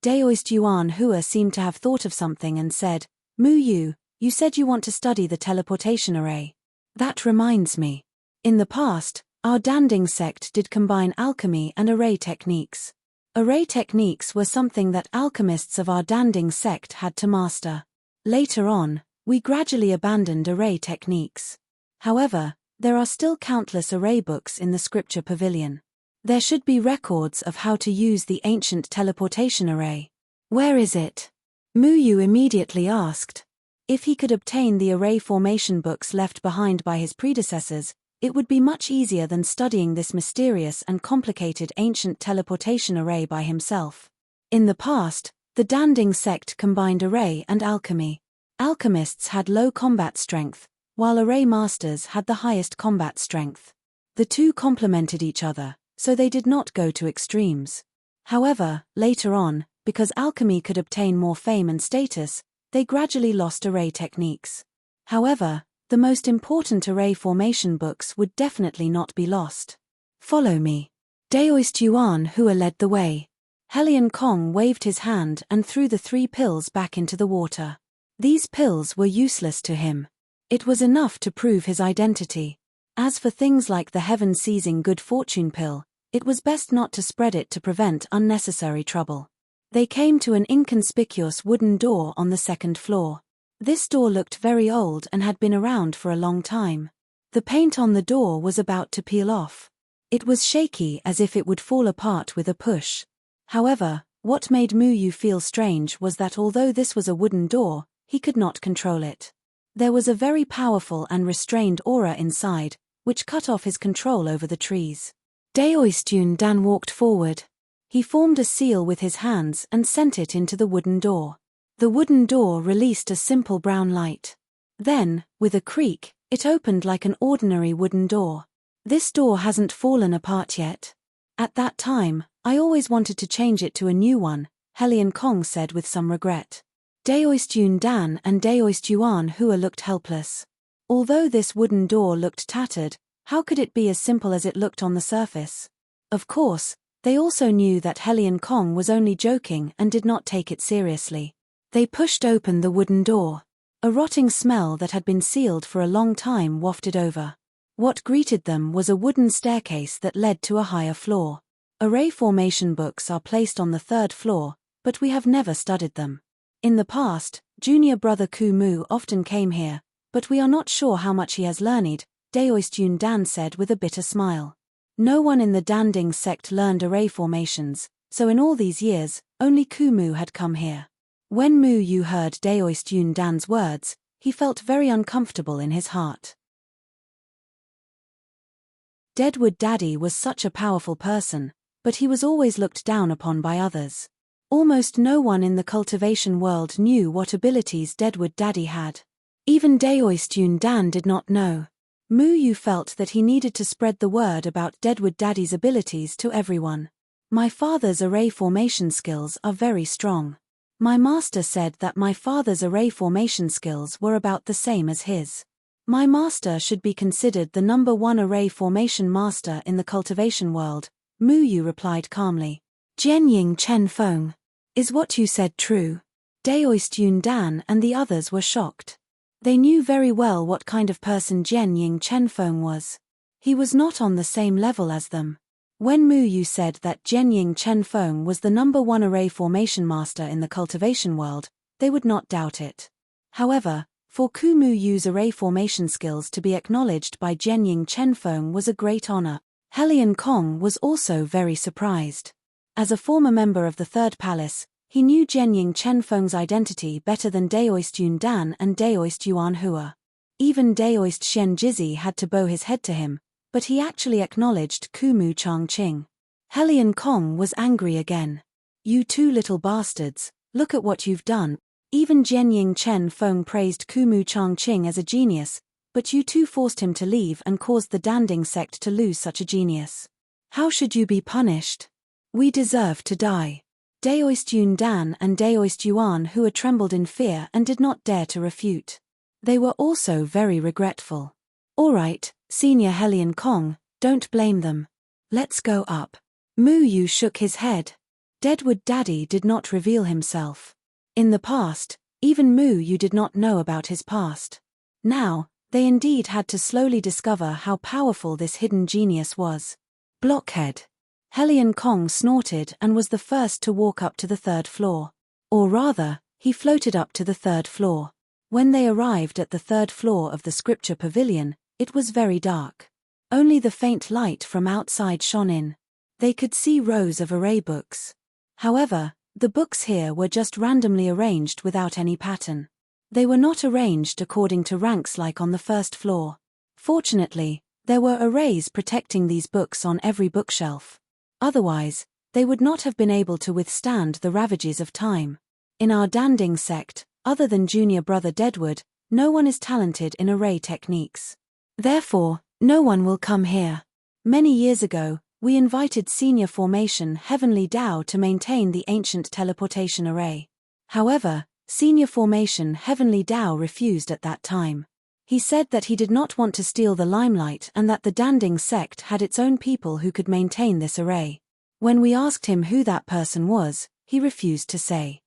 Daoist Yuan Hua seemed to have thought of something and said, Mu Yu, you said you want to study the teleportation array. That reminds me. In the past, our Danding sect did combine alchemy and array techniques. Array techniques were something that alchemists of our Danding sect had to master. Later on, we gradually abandoned array techniques. However, there are still countless array books in the scripture pavilion. There should be records of how to use the ancient teleportation array. Where is it? Muyu immediately asked. If he could obtain the array formation books left behind by his predecessors, it would be much easier than studying this mysterious and complicated ancient teleportation array by himself. In the past, the Danding sect combined array and alchemy. Alchemists had low combat strength, while array masters had the highest combat strength. The two complemented each other, so they did not go to extremes. However, later on, because alchemy could obtain more fame and status, they gradually lost array techniques. However, the most important array formation books would definitely not be lost. Follow me. Daoist Yuan Hua led the way. Helion Kong waved his hand and threw the 3 pills back into the water. These pills were useless to him. It was enough to prove his identity. As for things like the heaven-seizing good fortune pill, it was best not to spread it to prevent unnecessary trouble. They came to an inconspicuous wooden door on the 2nd floor. This door looked very old and had been around for a long time. The paint on the door was about to peel off. It was shaky as if it would fall apart with a push. However, what made Muyu feel strange was that although this was a wooden door, he could not control it. There was a very powerful and restrained aura inside, which cut off his control over the trees. Daoist Yun Dan walked forward. He formed a seal with his hands and sent it into the wooden door. The wooden door released a simple brown light. Then, with a creak, it opened like an ordinary wooden door. This door hasn't fallen apart yet. At that time, I always wanted to change it to a new one, Helion Kong said with some regret. Daoist Yun Dan and Daoist Yuan Hua looked helpless. Although this wooden door looked tattered, how could it be as simple as it looked on the surface? Of course, they also knew that Helion Kong was only joking and did not take it seriously. They pushed open the wooden door. A rotting smell that had been sealed for a long time wafted over. What greeted them was a wooden staircase that led to a higher floor. Array formation books are placed on the 3rd floor, but we have never studied them. In the past, junior brother Ku Mu often came here, but we are not sure how much he has learned, Daoist Yun Dan said with a bitter smile. No one in the Danding sect learned array formations, so in all these years, only Ku Mu had come here. When Muyu heard Daoist Yun Dan's words, he felt very uncomfortable in his heart. Deadwood Daddy was such a powerful person, but he was always looked down upon by others. Almost no one in the cultivation world knew what abilities Deadwood Daddy had. Even Daoist Yun Dan did not know. Muyu felt that he needed to spread the word about Deadwood Daddy's abilities to everyone. My father's array formation skills are very strong. My master said that my father's array formation skills were about the same as his. My master should be considered the #1 array formation master in the cultivation world, Muyu replied calmly. Jianying Chen Feng. Is what you said true? Daoist Yun Dan and the others were shocked. They knew very well what kind of person Jianying Chen Feng was. He was not on the same level as them. When Muyu said that Jianying Chen Feng was the #1 array formation master in the cultivation world, they would not doubt it. However, for Ku Muyu's array formation skills to be acknowledged by Jianying Chen Feng was a great honor. Helion Kong was also very surprised. As a former member of the 3rd Palace, he knew Jianying Chen Feng's identity better than Daoist Yun Dan and Daoist Yuan Hua. Even Daoist Shen Jizi had to bow his head to him, but he actually acknowledged Kumu Changqing. Helion Kong was angry again. You 2 little bastards, look at what you've done. Even Jianying Chen Feng praised Kumu Changqing as a genius, but you 2 forced him to leave and caused the Danding sect to lose such a genius. How should you be punished? We deserve to die. Daoist Yun Dan and Daoist Yuan Hua trembled in fear and did not dare to refute. They were also very regretful. All right, Senior Helion Kong, don't blame them. Let's go up. Muyu shook his head. Deadwood Daddy did not reveal himself. In the past, even Muyu did not know about his past. Now, they indeed had to slowly discover how powerful this hidden genius was. Blockhead. Helion Kong snorted and was the first to walk up to the 3rd floor. Or rather, he floated up to the 3rd floor. When they arrived at the 3rd floor of the scripture pavilion, it was very dark. Only the faint light from outside shone in. They could see rows of array books. However, the books here were just randomly arranged without any pattern. They were not arranged according to ranks like on the first floor. Fortunately, there were arrays protecting these books on every bookshelf. Otherwise, they would not have been able to withstand the ravages of time. In our Danding sect, other than junior brother Deadwood, no one is talented in array techniques. Therefore, no one will come here. Many years ago, we invited senior formation Heavenly Tao to maintain the ancient teleportation array. However, senior formation Heavenly Tao refused at that time. He said that he did not want to steal the limelight and that the Danding sect had its own people who could maintain this array. When we asked him who that person was, he refused to say.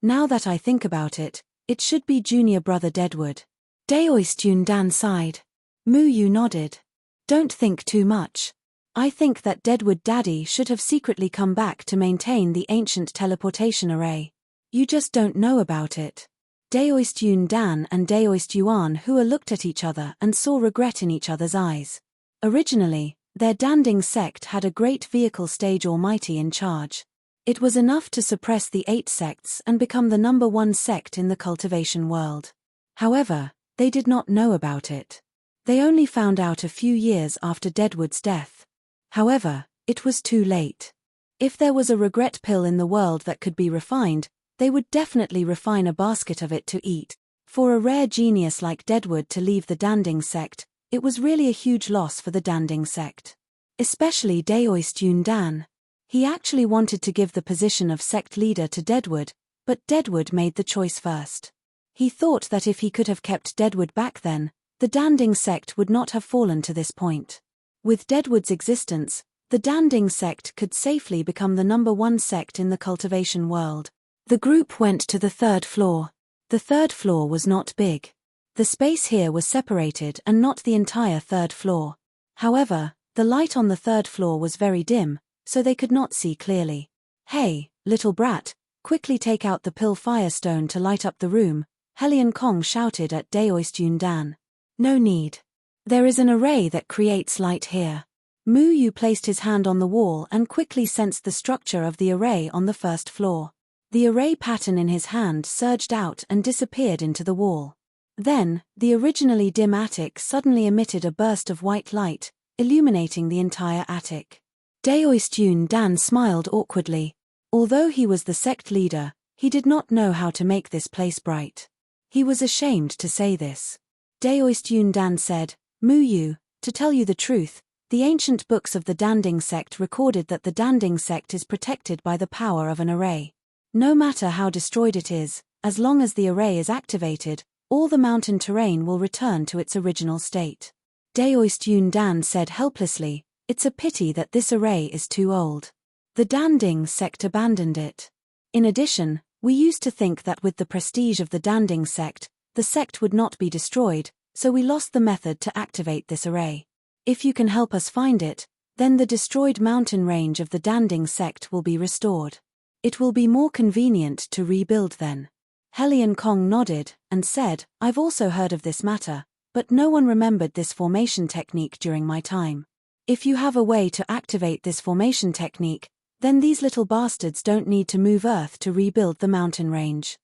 Now that I think about it, it should be junior brother Deadwood. Daoistun Dan sighed. Mu Yu nodded. Don't think too much. I think that Deadwood Daddy should have secretly come back to maintain the ancient teleportation array. You just don't know about it. Daoistun Dan and Daoistuan Hua looked at each other and saw regret in each other's eyes. Originally, their Danding sect had a great vehicle stage almighty in charge. It was enough to suppress the 8 sects and become the #1 sect in the cultivation world. However, they did not know about it. They only found out a few years after Deadwood's death. However, it was too late. If there was a regret pill in the world that could be refined, they would definitely refine a basket of it to eat. For a rare genius like Deadwood to leave the Danding sect, it was really a huge loss for the Danding sect. Especially Daoistun Dan. He actually wanted to give the position of sect leader to Deadwood, but Deadwood made the choice first. He thought that if he could have kept Deadwood back then, the Danding sect would not have fallen to this point. With Deadwood's existence, the Danding sect could safely become the #1 sect in the cultivation world. The group went to the 3rd floor. The 3rd floor was not big. The space here was separated and not the entire 3rd floor. However, the light on the 3rd floor was very dim, so they could not see clearly. Hey, little brat, quickly take out the pill firestone to light up the room, Helion Kong shouted at Daoistun Dan. No need. There is an array that creates light here. Mu Yu placed his hand on the wall and quickly sensed the structure of the array on the 1st floor. The array pattern in his hand surged out and disappeared into the wall. Then, the originally dim attic suddenly emitted a burst of white light, illuminating the entire attic. Daoistun Dan smiled awkwardly. Although he was the sect leader, he did not know how to make this place bright. He was ashamed to say this. Daoistun Dan said, Mu Yu, to tell you the truth, the ancient books of the Danding sect recorded that the Danding sect is protected by the power of an array. No matter how destroyed it is, as long as the array is activated, all the mountain terrain will return to its original state. Daoistun Dan said helplessly, it's a pity that this array is too old. The Danding sect abandoned it. In addition, we used to think that with the prestige of the Danding sect, the sect would not be destroyed, so we lost the method to activate this array. If you can help us find it, then the destroyed mountain range of the Danding sect will be restored. It will be more convenient to rebuild then. Helion Kong nodded and said, I've also heard of this matter, but no one remembered this formation technique during my time. If you have a way to activate this formation technique, then these little bastards don't need to move Earth to rebuild the mountain range.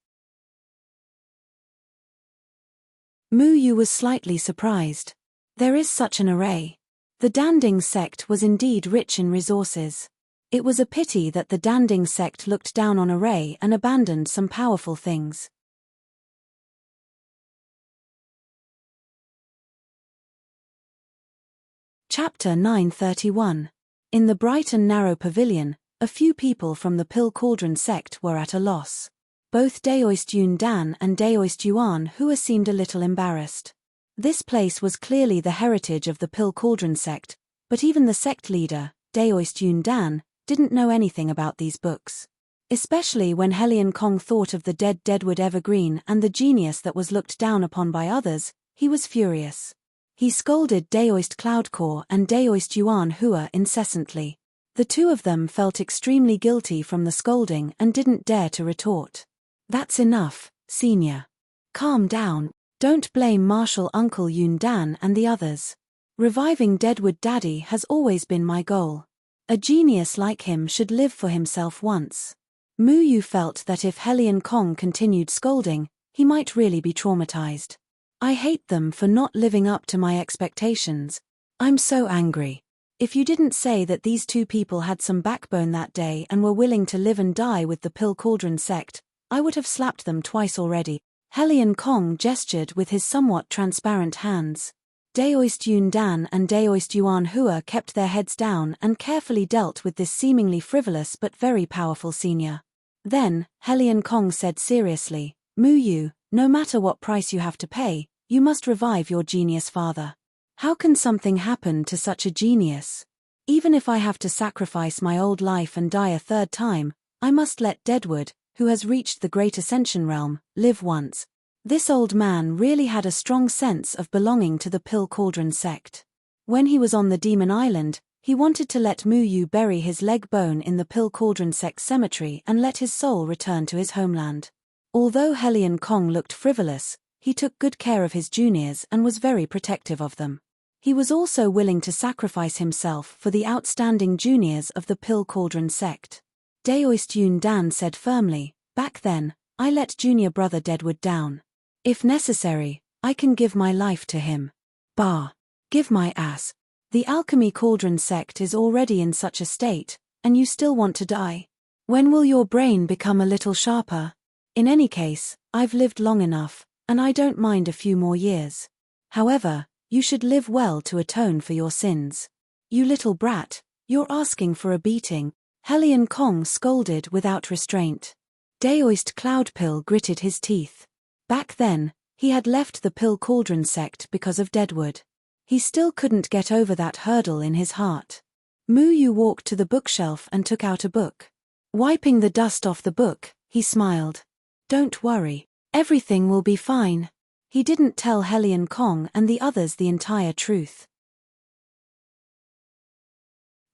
Mu Yu was slightly surprised. There is such an array. The Danding sect was indeed rich in resources. It was a pity that the Danding sect looked down on array and abandoned some powerful things. Chapter 931. In the bright and narrow pavilion, a few people from the Pill Cauldron sect were at a loss. Both Daoistun Dan and Daoistuan Hua seemed a little embarrassed. This place was clearly the heritage of the Pill Cauldron sect, but even the sect leader, Daoistun Dan, didn't know anything about these books. Especially when Helion Kong thought of the dead Deadwood Evergreen and the genius that was looked down upon by others, he was furious. He scolded Daoist Cloudcore and Daoistuan Hua incessantly. The two of them felt extremely guilty from the scolding and didn't dare to retort. That's enough, senior. Calm down. Don't blame Marshal Uncle Yun Dan and the others. Reviving Deadwood Daddy has always been my goal. A genius like him should live for himself once. Mu Yu felt that if Helion Kong continued scolding, he might really be traumatized. I hate them for not living up to my expectations. I'm so angry. If you didn't say that these two people had some backbone that day and were willing to live and die with the Pill Cauldron sect, I would have slapped them twice already. Helion Kong gestured with his somewhat transparent hands. Daoist Yun Dan and Daoist Yuan Hua kept their heads down and carefully dealt with this seemingly frivolous but very powerful senior. Then, Helion Kong said seriously, Mu Yu, no matter what price you have to pay, you must revive your genius father. How can something happen to such a genius? Even if I have to sacrifice my old life and die a third time, I must let Deadwood, who has reached the Great Ascension realm, live once. This old man really had a strong sense of belonging to the Pill Cauldron sect. When he was on the Demon Island, he wanted to let Mu Yu bury his leg bone in the Pill Cauldron sect cemetery and let his soul return to his homeland. Although Helion Kong looked frivolous, he took good care of his juniors and was very protective of them. He was also willing to sacrifice himself for the outstanding juniors of the Pill Cauldron sect. Daoist Yun Dan said firmly, back then, I let junior brother Deadwood down. If necessary, I can give my life to him. Bah! Give my ass. The Alchemy Cauldron sect is already in such a state, and you still want to die? When will your brain become a little sharper? In any case, I've lived long enough, and I don't mind a few more years. However, you should live well to atone for your sins. You little brat, you're asking for a beating, Helion Kong scolded without restraint. Daoist Cloudpill gritted his teeth. Back then, he had left the Pill Cauldron sect because of Deadwood. He still couldn't get over that hurdle in his heart. Mu Yu walked to the bookshelf and took out a book. Wiping the dust off the book, he smiled. Don't worry, everything will be fine. He didn't tell Helion Kong and the others the entire truth.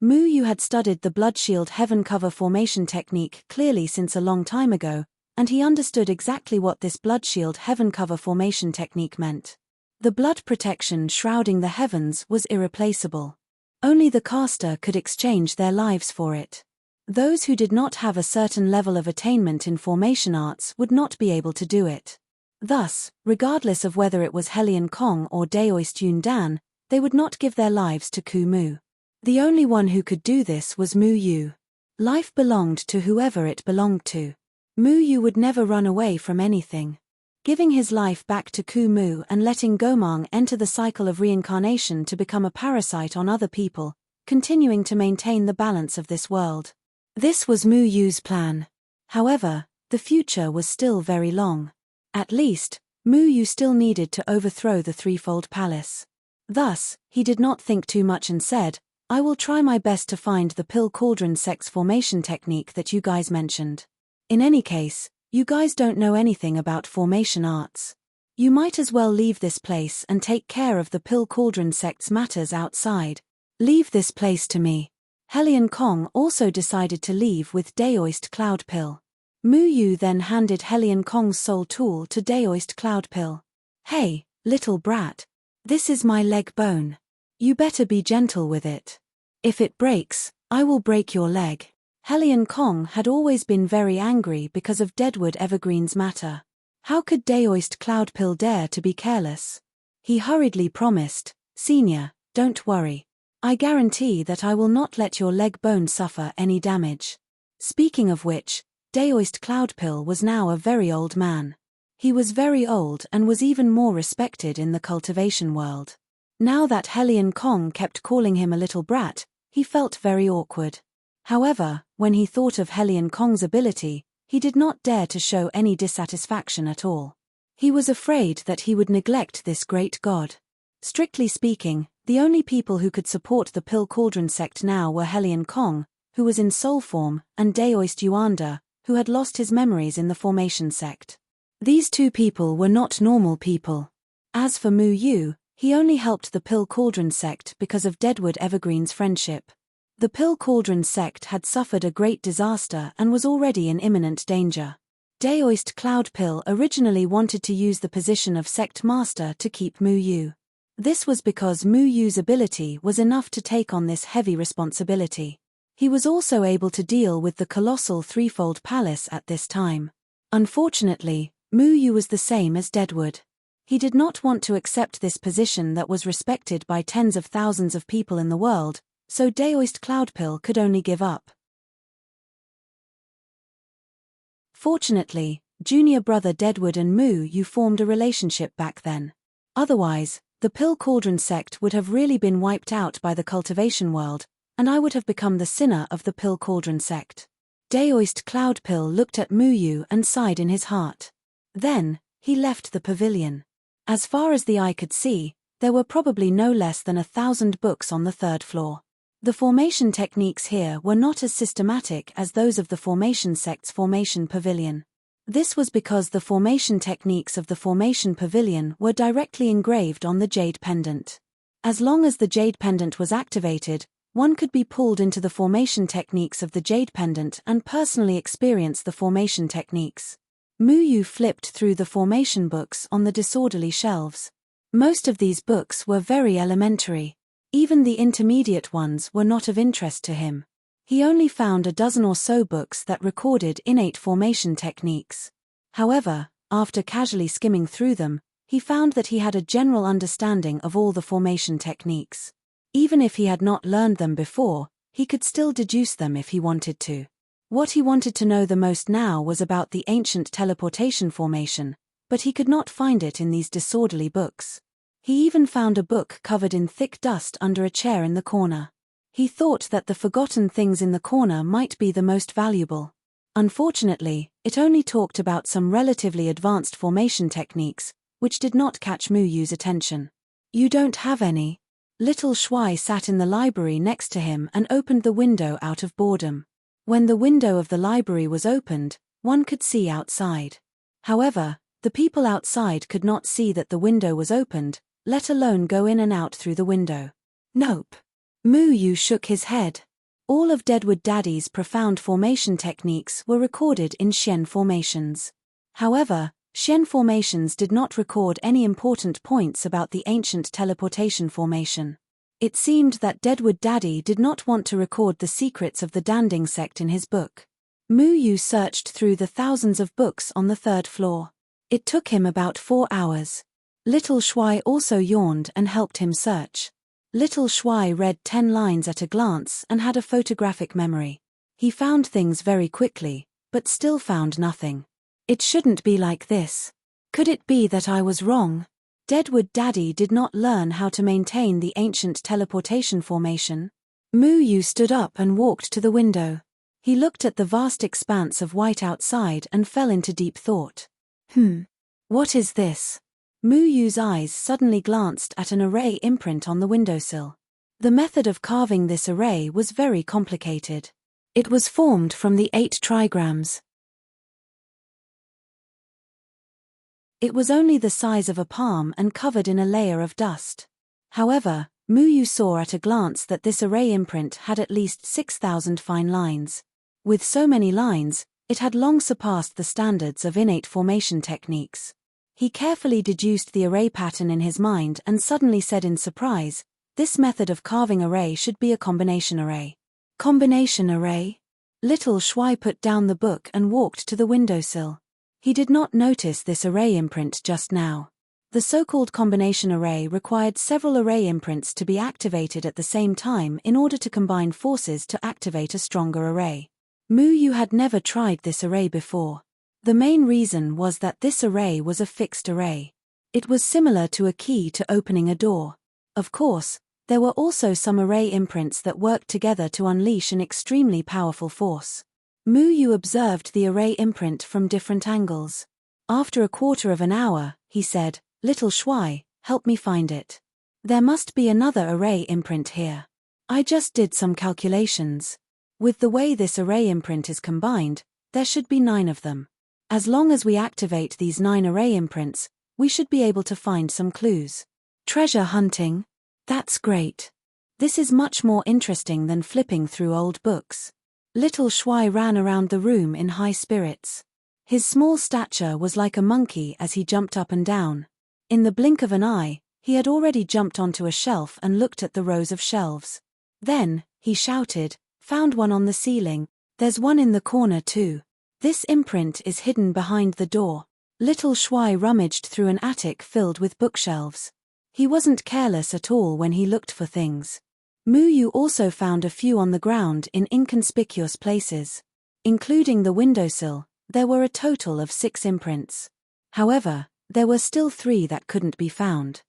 Mu Yu had studied the Bloodshield Heaven Cover formation technique clearly since a long time ago, and he understood exactly what this Bloodshield Heaven Cover formation technique meant. The blood protection shrouding the heavens was irreplaceable. Only the caster could exchange their lives for it. Those who did not have a certain level of attainment in formation arts would not be able to do it. Thus, regardless of whether it was Helion Kong or Daoist Yun Dan, they would not give their lives to Ku Mu. The only one who could do this was Mu Yu. Life belonged to whoever it belonged to. Mu Yu would never run away from anything. Giving his life back to Ku Mu and letting Gomang enter the cycle of reincarnation to become a parasite on other people, continuing to maintain the balance of this world. This was Mu Yu's plan. However, the future was still very long. At least, Mu Yu still needed to overthrow the Threefold Palace. Thus, he did not think too much and said, I will try my best to find the Pill Cauldron sect's formation technique that you guys mentioned. In any case, you guys don't know anything about formation arts. You might as well leave this place and take care of the Pill Cauldron sect's matters outside. Leave this place to me. Helion Kong also decided to leave with Daoist Cloudpill. Mu Yu then handed Helion Kong's soul tool to Daoist Cloudpill. Hey, little brat. This is my leg bone. You better be gentle with it. If it breaks, I will break your leg. Helion Kong had always been very angry because of Deadwood Evergreen's matter. How could Daoist Cloudpill dare to be careless? He hurriedly promised, Senior, don't worry. I guarantee that I will not let your leg bone suffer any damage. Speaking of which, Daoist Cloudpill was now a very old man. He was very old and was even more respected in the cultivation world. Now that Helion Kong kept calling him a little brat, he felt very awkward. However, when he thought of Helion Kong's ability, he did not dare to show any dissatisfaction at all. He was afraid that he would neglect this great god. Strictly speaking, the only people who could support the Pill Cauldron sect now were Helion Kong, who was in soul form, and Daoist Yuanda, who had lost his memories in the formation sect. These two people were not normal people. As for Mu Yu, he only helped the Pill Cauldron sect because of Deadwood Evergreen's friendship. The Pill Cauldron sect had suffered a great disaster and was already in imminent danger. Daoist Cloudpill originally wanted to use the position of sect master to keep Mu Yu. This was because Mu Yu's ability was enough to take on this heavy responsibility. He was also able to deal with the colossal threefold palace at this time. Unfortunately, Mu Yu was the same as Deadwood. He did not want to accept this position that was respected by tens of thousands of people in the world, so Daoist Cloudpill could only give up. Fortunately, junior brother Deadwood and Mu Yu formed a relationship back then. Otherwise, the Pill Cauldron sect would have really been wiped out by the cultivation world, and I would have become the sinner of the Pill Cauldron sect. Daoist Cloudpill looked at Mu Yu and sighed in his heart. Then, he left the pavilion. As far as the eye could see, there were probably no less than 1,000 books on the third floor. The formation techniques here were not as systematic as those of the Formation sect's Formation Pavilion. This was because the formation techniques of the Formation Pavilion were directly engraved on the Jade Pendant. As long as the Jade Pendant was activated, one could be pulled into the formation techniques of the Jade Pendant and personally experience the formation techniques. Mu Yu flipped through the formation books on the disorderly shelves. Most of these books were very elementary. Even the intermediate ones were not of interest to him. He only found a dozen or so books that recorded innate formation techniques. However, after casually skimming through them, he found that he had a general understanding of all the formation techniques. Even if he had not learned them before, he could still deduce them if he wanted to. What he wanted to know the most now was about the ancient teleportation formation, but he could not find it in these disorderly books. He even found a book covered in thick dust under a chair in the corner. He thought that the forgotten things in the corner might be the most valuable. Unfortunately, it only talked about some relatively advanced formation techniques, which did not catch Mu Yu's attention. "You don't have any?" Little Shuai sat in the library next to him and opened the window out of boredom. When the window of the library was opened, one could see outside. However, the people outside could not see that the window was opened, let alone go in and out through the window. "Nope." Mu Yu shook his head. All of Deadwood Daddy's profound formation techniques were recorded in Xian formations. However, Xian formations did not record any important points about the ancient teleportation formation. It seemed that Deadwood Daddy did not want to record the secrets of the Danding sect in his book. Mu Yu searched through the thousands of books on the third floor. It took him about 4 hours. Little Shuai also yawned and helped him search. Little Shuai read 10 lines at a glance and had a photographic memory. He found things very quickly, but still found nothing. "It shouldn't be like this. Could it be that I was wrong?" Deadwood Daddy did not learn how to maintain the ancient teleportation formation. Mu Yu stood up and walked to the window. He looked at the vast expanse of white outside and fell into deep thought. What is this?" Mu Yu's eyes suddenly glanced at an array imprint on the windowsill. The method of carving this array was very complicated. It was formed from the 8 trigrams. It was only the size of a palm and covered in a layer of dust. However, Mu Yu saw at a glance that this array imprint had at least 6,000 fine lines. With so many lines, it had long surpassed the standards of innate formation techniques. He carefully deduced the array pattern in his mind and suddenly said in surprise, "This method of carving array should be a combination array." "Combination array?" Little Shuai put down the book and walked to the windowsill. He did not notice this array imprint just now. The so-called combination array required several array imprints to be activated at the same time in order to combine forces to activate a stronger array. Mu Yu had never tried this array before. The main reason was that this array was a fixed array. It was similar to a key to opening a door. Of course, there were also some array imprints that worked together to unleash an extremely powerful force. Mu Yu observed the array imprint from different angles. After a quarter of an hour, he said, "Little Shuai, help me find it. There must be another array imprint here. I just did some calculations. With the way this array imprint is combined, there should be 9 of them. As long as we activate these 9 array imprints, we should be able to find some clues." "Treasure hunting? That's great. This is much more interesting than flipping through old books." Little Shuai ran around the room in high spirits. His small stature was like a monkey as he jumped up and down. In the blink of an eye, He had already jumped onto a shelf and looked at the rows of shelves. Then, he shouted, "Found one on the ceiling. There's one in the corner too. This imprint is hidden behind the door." Little Shuai rummaged through an attic filled with bookshelves. He wasn't careless at all when he looked for things. Muyu also found a few on the ground in inconspicuous places. Including the windowsill, there were a total of 6 imprints. However, there were still 3 that couldn't be found.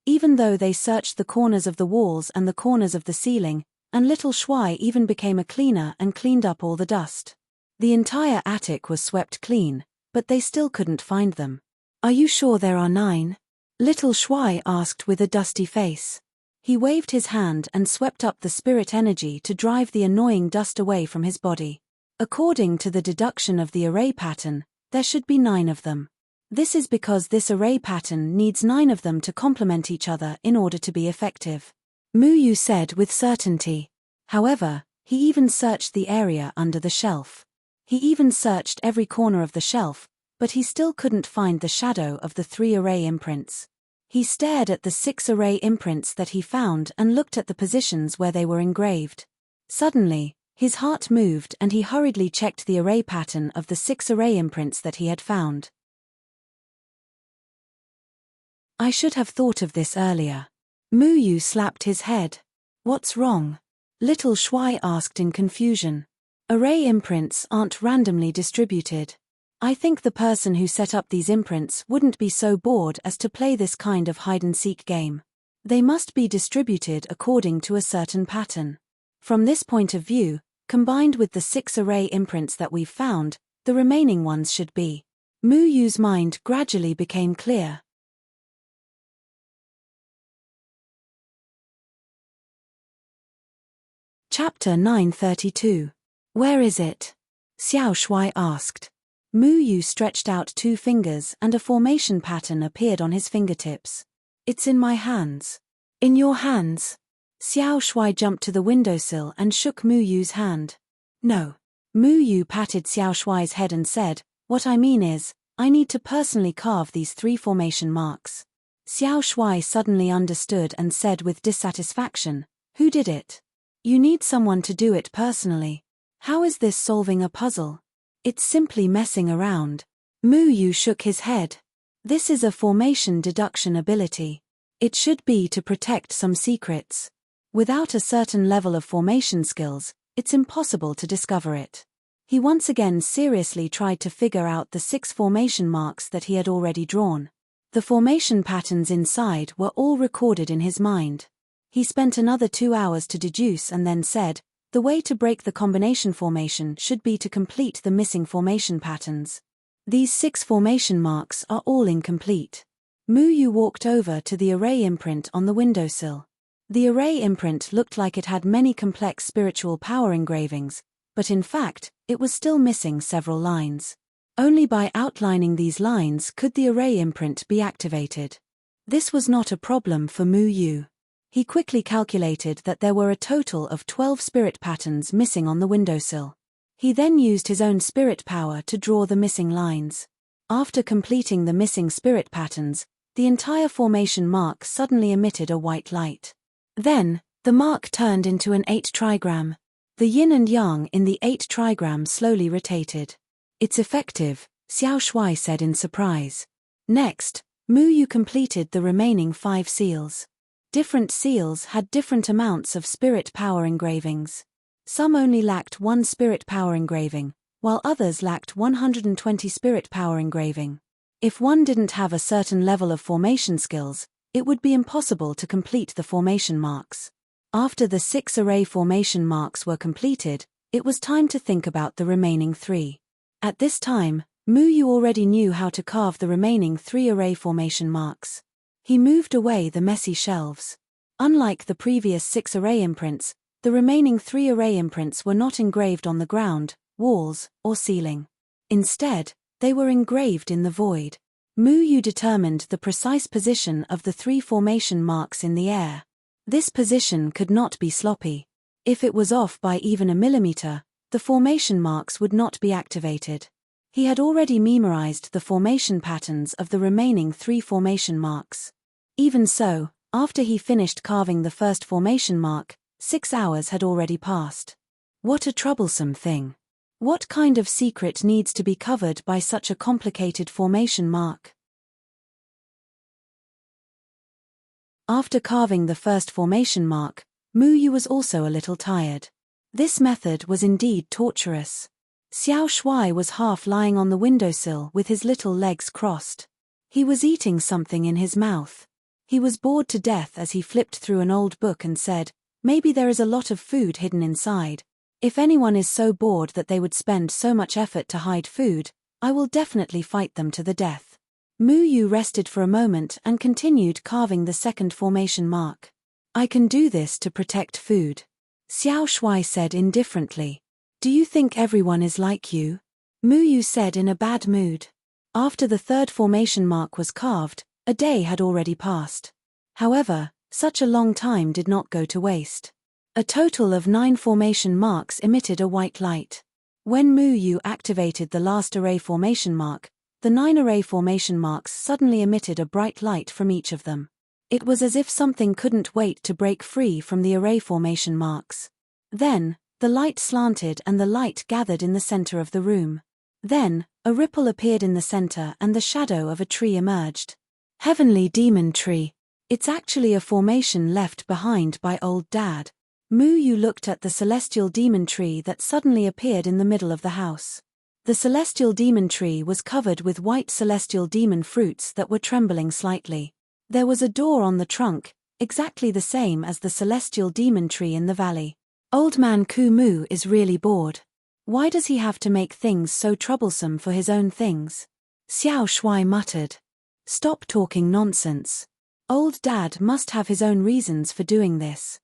Even though they searched the corners of the walls and the corners of the ceiling, and Little Shuai even became a cleaner and cleaned up all the dust. The entire attic was swept clean, but they still couldn't find them. "Are you sure there are 9? Little Shuai asked with a dusty face. He waved his hand and swept up the spirit energy to drive the annoying dust away from his body. According to the deduction of the array pattern, there should be 9 of them. This is because this array pattern needs 9 of them to complement each other in order to be effective," Muyu said with certainty. However, he even searched the area under the shelf. He even searched every corner of the shelf, but he still couldn't find the shadow of the 3 array imprints. He stared at the 6 array imprints that he found and looked at the positions where they were engraved. Suddenly, his heart moved and he hurriedly checked the array pattern of the 6 array imprints that he had found. "I should have thought of this earlier." Muyu slapped his head. "What's wrong?" Little Shuai asked in confusion. "Array imprints aren't randomly distributed. I think the person who set up these imprints wouldn't be so bored as to play this kind of hide-and-seek game. They must be distributed according to a certain pattern. From this point of view, combined with the 6 array imprints that we've found, the remaining ones should be." Muyu's mind gradually became clear. Chapter 932. "Where is it?" Xiao Shuai asked. Muyu stretched out 2 fingers and a formation pattern appeared on his fingertips. "It's in my hands." "In your hands?" Xiao Shuai jumped to the windowsill and shook Muyu's hand. "No." Muyu patted Xiao Shuai's head and said, "What I mean is, I need to personally carve these 3 formation marks." Xiao Shuai suddenly understood and said with dissatisfaction, "Who did it?" "You need someone to do it personally. How is this solving a puzzle? It's simply messing around." Muyu shook his head. "This is a formation deduction ability. It should be to protect some secrets. Without a certain level of formation skills, it's impossible to discover it." He once again seriously tried to figure out the 6 formation marks that he had already drawn. The formation patterns inside were all recorded in his mind. He spent another 2 hours to deduce and then said, "The way to break the combination formation should be to complete the missing formation patterns. These 6 formation marks are all incomplete." Muyu walked over to the array imprint on the windowsill. The array imprint looked like it had many complex spiritual power engravings, but in fact, it was still missing several lines. Only by outlining these lines could the array imprint be activated. This was not a problem for Muyu. He quickly calculated that there were a total of 12 spirit patterns missing on the windowsill. He then used his own spirit power to draw the missing lines. After completing the missing spirit patterns, the entire formation mark suddenly emitted a white light. Then, the mark turned into an 8 trigram. The yin and yang in the 8 trigram slowly rotated. "It's effective," Xiao Shuai said in surprise. Next, Muyu completed the remaining 5 seals. Different seals had different amounts of spirit power engravings. Some only lacked 1 spirit power engraving, while others lacked 120 spirit power engraving. If one didn't have a certain level of formation skills, it would be impossible to complete the formation marks. After the 6 array formation marks were completed, it was time to think about the remaining 3. At this time, Muyu already knew how to carve the remaining 3 array formation marks. He moved away the messy shelves. Unlike the previous 6 array imprints, the remaining 3 array imprints were not engraved on the ground, walls, or ceiling. Instead, they were engraved in the void. Muyu determined the precise position of the 3 formation marks in the air. This position could not be sloppy. If it was off by even a millimeter, the formation marks would not be activated. He had already memorized the formation patterns of the remaining 3 formation marks. Even so, After he finished carving the first formation mark, 6 hours had already passed. What a troublesome thing. What kind of secret needs to be covered by such a complicated formation mark? After carving the first formation mark, Mu Yu was also a little tired. This method was indeed torturous. Xiao Shuai was half lying on the windowsill with his little legs crossed. He was eating something in his mouth. He was bored to death as he flipped through an old book and said, "Maybe there is a lot of food hidden inside. If anyone is so bored that they would spend so much effort to hide food, I will definitely fight them to the death." Mu Yu rested for a moment and continued carving the second formation mark. "I can do this to protect food," Xiao Shuai said indifferently. "Do you think everyone is like you?" Mu Yu said in a bad mood. After the third formation mark was carved, a day had already passed. However, such a long time did not go to waste. A total of 9 formation marks emitted a white light. When Mu Yu activated the last array formation mark, the 9 array formation marks suddenly emitted a bright light from each of them. It was as if something couldn't wait to break free from the array formation marks. Then, the light slanted and the light gathered in the center of the room. Then, a ripple appeared in the center and the shadow of a tree emerged. Heavenly Demon Tree. It's actually a formation left behind by old Dad. Mu Yu looked at the celestial demon tree that suddenly appeared in the middle of the house. The celestial demon tree was covered with white celestial demon fruits that were trembling slightly. There was a door on the trunk, exactly the same as the celestial demon tree in the valley. Old man Ku Mu is really bored. Why does he have to make things so troublesome for his own things? Xiao Shuai muttered. Stop talking nonsense. Old Dad must have his own reasons for doing this.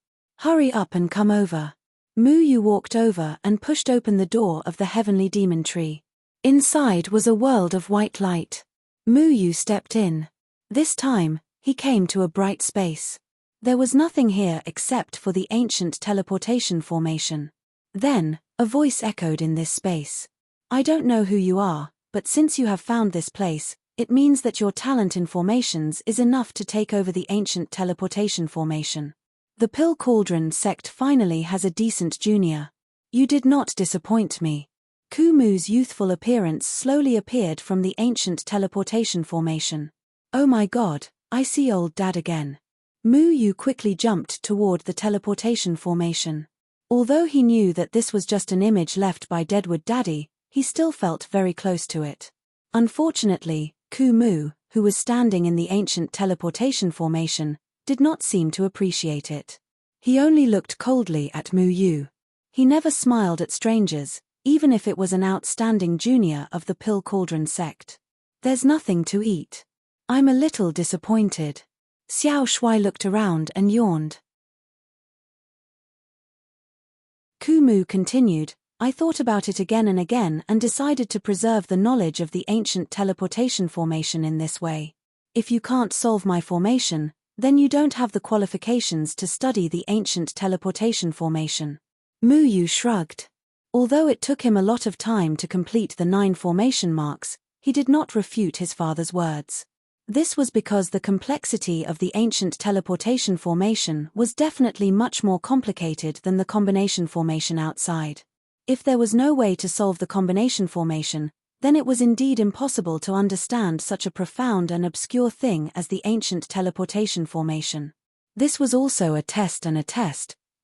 Hurry up and come over. Mu Yu walked over and pushed open the door of the heavenly demon tree. Inside was a world of white light. Mu Yu stepped in. This time, he came to a bright space. There was nothing here except for the ancient teleportation formation. Then, a voice echoed in this space. I don't know who you are, but since you have found this place, it means that your talent in formations is enough to take over the ancient teleportation formation. The Pill Cauldron sect finally has a decent junior. You did not disappoint me. Ku Mu's youthful appearance slowly appeared from the ancient teleportation formation. Oh my god, I see old Dad again. Mu Yu quickly jumped toward the teleportation formation. Although he knew that this was just an image left by Deadwood Daddy, he still felt very close to it. Unfortunately, Ku Mu, who was standing in the ancient teleportation formation, did not seem to appreciate it. He only looked coldly at Mu Yu. He never smiled at strangers, even if it was an outstanding junior of the Pill Cauldron sect. There's nothing to eat. I'm a little disappointed. Xiao Shuai looked around and yawned. Ku Mu continued, I thought about it again and again and decided to preserve the knowledge of the ancient teleportation formation in this way. If you can't solve my formation, then you don't have the qualifications to study the ancient teleportation formation. Mu Yu shrugged. Although it took him a lot of time to complete the 9 formation marks, he did not refute his father's words. This was because the complexity of the ancient teleportation formation was definitely much more complicated than the combination formation outside. If there was no way to solve the combination formation, then it was indeed impossible to understand such a profound and obscure thing as the ancient teleportation formation. This was also a test,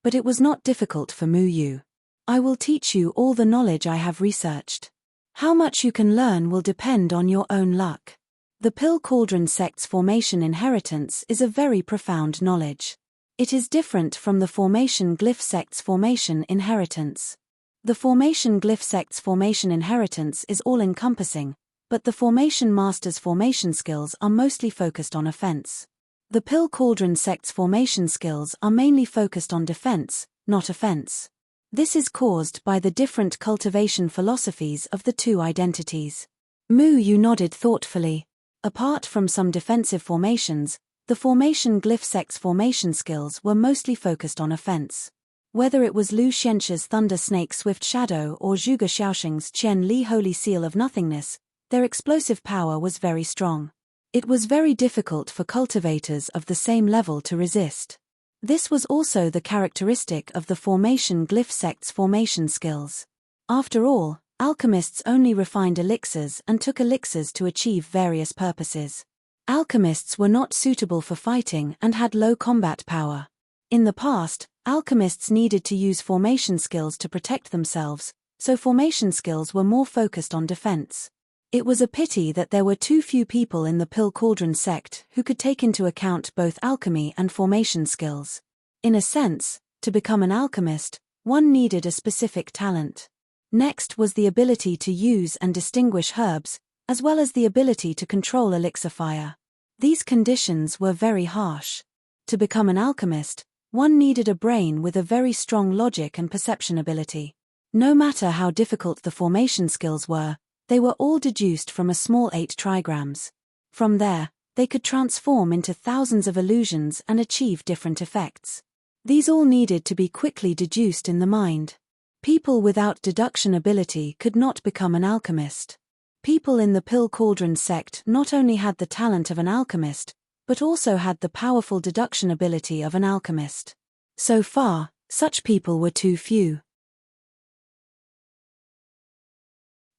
but it was not difficult for Mu Yu. I will teach you all the knowledge I have researched. How much you can learn will depend on your own luck. The Pill Cauldron sect's formation inheritance is a very profound knowledge. It is different from the Formation Glyph sect's formation inheritance. The Formation Glyph sect's formation inheritance is all-encompassing, but the Formation Master's formation skills are mostly focused on offense. The Pill Cauldron sect's formation skills are mainly focused on defense, not offense. This is caused by the different cultivation philosophies of the two identities. Mu Yu nodded thoughtfully. Apart from some defensive formations, the Formation Glyph sect's formation skills were mostly focused on offense. Whether it was Lu Xianxi's Thunder Snake Swift Shadow or Zhuge Xiaoxing's Qian Li Holy Seal of Nothingness, their explosive power was very strong. It was very difficult for cultivators of the same level to resist. This was also the characteristic of the formation glyph sect's formation skills. After all, alchemists only refined elixirs and took elixirs to achieve various purposes. Alchemists were not suitable for fighting and had low combat power. In the past, alchemists needed to use formation skills to protect themselves, so formation skills were more focused on defense. It was a pity that there were too few people in the Pill Cauldron sect who could take into account both alchemy and formation skills. In a sense, to become an alchemist, one needed a specific talent. Next was the ability to use and distinguish herbs, as well as the ability to control elixir fire. These conditions were very harsh. To become an alchemist, one needed a brain with a very strong logic and perception ability. No matter how difficult the formation skills were, they were all deduced from a small 8 trigrams. From there, they could transform into thousands of illusions and achieve different effects. These all needed to be quickly deduced in the mind. People without deduction ability could not become an alchemist. People in the Pill Cauldron sect not only had the talent of an alchemist, but also had the powerful deduction ability of an alchemist. So far, such people were too few.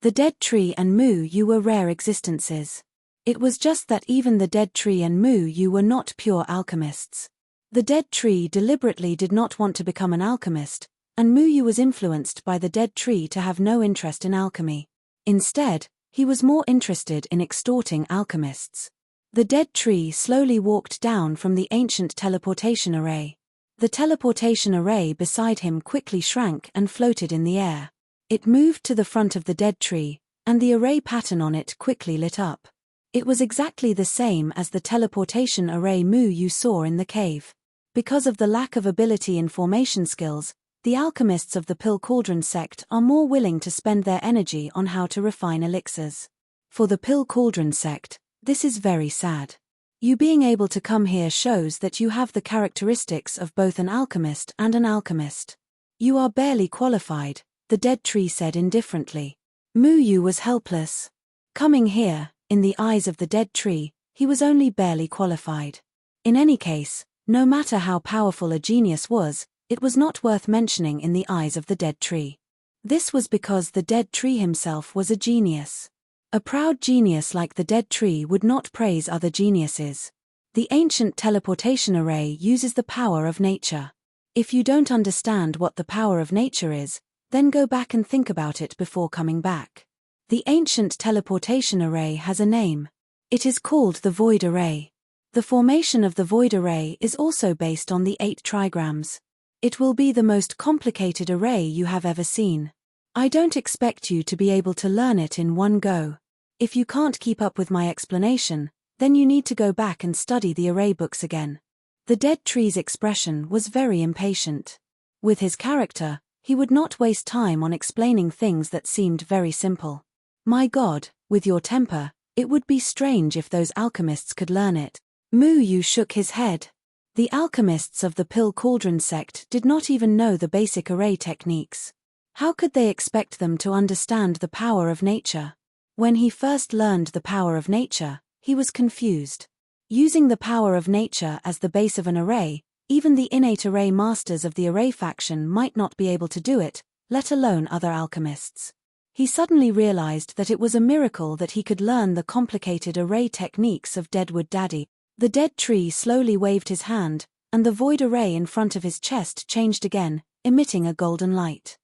The dead tree and Mu Yu were rare existences. It was just that even the dead tree and Mu Yu were not pure alchemists. The dead tree deliberately did not want to become an alchemist, and Mu Yu was influenced by the dead tree to have no interest in alchemy. Instead, he was more interested in extorting alchemists. The dead tree slowly walked down from the ancient teleportation array. The teleportation array beside him quickly shrank and floated in the air. It moved to the front of the dead tree, and the array pattern on it quickly lit up. It was exactly the same as the teleportation array Mu Yu saw in the cave. Because of the lack of ability in formation skills, the alchemists of the Pill Cauldron sect are more willing to spend their energy on how to refine elixirs. For the Pill Cauldron sect, this is very sad. You being able to come here shows that you have the characteristics of both an alchemist and an alchemist. You are barely qualified, the dead tree said indifferently. Mu Yu was helpless. Coming here, in the eyes of the dead tree, he was only barely qualified. In any case, no matter how powerful a genius was, it was not worth mentioning in the eyes of the dead tree. This was because the dead tree himself was a genius. A proud genius like the dead tree would not praise other geniuses. The ancient teleportation array uses the power of nature. If you don't understand what the power of nature is, then go back and think about it before coming back. The ancient teleportation array has a name. It is called the void array. The formation of the void array is also based on the 8 trigrams. It will be the most complicated array you have ever seen. I don't expect you to be able to learn it in one go. If you can't keep up with my explanation, then you need to go back and study the array books again. The dead tree's expression was very impatient. With his character, he would not waste time on explaining things that seemed very simple. My God, with your temper, it would be strange if those alchemists could learn it. Mu Yu shook his head. The alchemists of the Pill Cauldron sect did not even know the basic array techniques. How could they expect them to understand the power of nature? When he first learned the power of nature, he was confused. Using the power of nature as the base of an array, even the innate array masters of the array faction might not be able to do it, let alone other alchemists. He suddenly realized that it was a miracle that he could learn the complicated array techniques of Deadwood Daddy. The dead tree slowly waved his hand, and the void array in front of his chest changed again, emitting a golden light.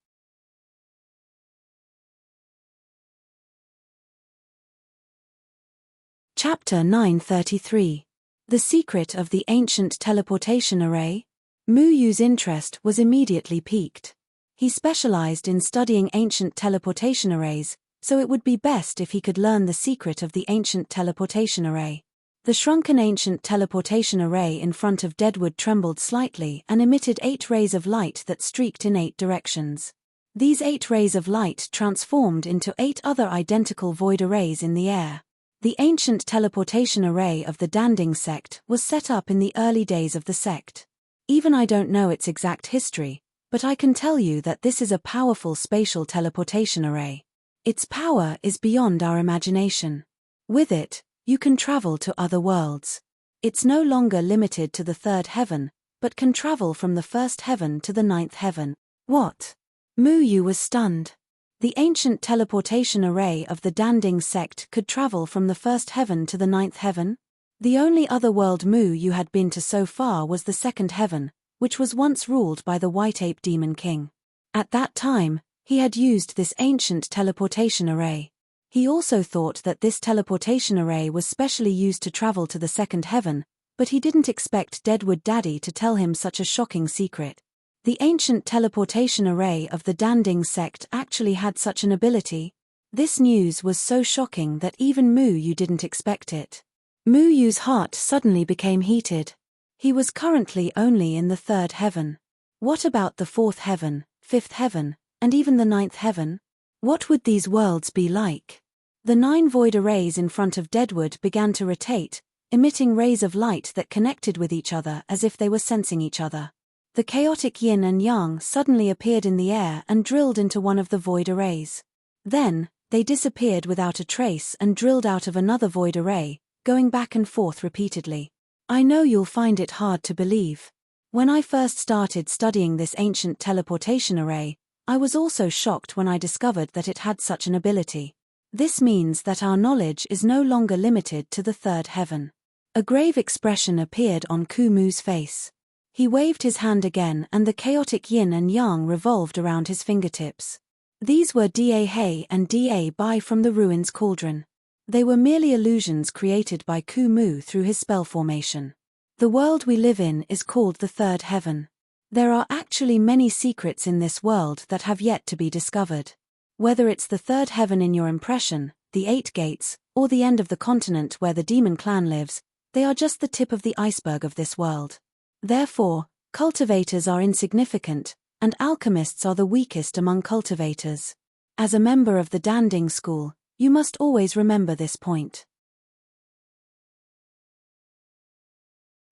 Chapter 933. The Secret of the Ancient Teleportation Array. Mu Yu's interest was immediately piqued. He specialized in studying ancient teleportation arrays, so it would be best if he could learn the secret of the ancient teleportation array. The shrunken ancient teleportation array in front of Deadwood trembled slightly and emitted 8 rays of light that streaked in 8 directions. These 8 rays of light transformed into 8 other identical void arrays in the air. The ancient teleportation array of the Danding sect was set up in the early days of the sect. Even I don't know its exact history, but I can tell you that this is a powerful spatial teleportation array. Its power is beyond our imagination. With it, You can travel to other worlds. It's no longer limited to the third heaven, but can travel from the first heaven to the ninth heaven. What? Mu Yu was stunned. The ancient teleportation array of the Danding sect could travel from the first heaven to the ninth heaven? The only other world Mu Yu had been to so far was the second heaven, which was once ruled by the White Ape Demon King. At that time, he had used this ancient teleportation array. He also thought that this teleportation array was specially used to travel to the second heaven, but he didn't expect Deadwood Daddy to tell him such a shocking secret. The ancient teleportation array of the Danding sect actually had such an ability. This news was so shocking that even Mu Yu didn't expect it. Mu Yu's heart suddenly became heated. He was currently only in the third heaven. What about the fourth heaven, fifth heaven, and even the ninth heaven? What would these worlds be like? The 9 void arrays in front of Deadwood began to rotate, emitting rays of light that connected with each other as if they were sensing each other. The chaotic yin and yang suddenly appeared in the air and drilled into one of the void arrays. Then, they disappeared without a trace and drilled out of another void array, going back and forth repeatedly. I know you'll find it hard to believe. When I first started studying this ancient teleportation array, I was also shocked when I discovered that it had such an ability. This means that our knowledge is no longer limited to the third heaven. A grave expression appeared on Kumu's face. He waved his hand again and the chaotic yin and yang revolved around his fingertips. These were Da Hei and Da Bai from the ruins cauldron. They were merely illusions created by Kumu through his spell formation. The world we live in is called the third heaven. There are actually many secrets in this world that have yet to be discovered. Whether it's the third heaven in your impression, the 8 gates, or the end of the continent where the demon clan lives, they are just the tip of the iceberg of this world. Therefore, cultivators are insignificant, and alchemists are the weakest among cultivators. As a member of the Danding school, you must always remember this point.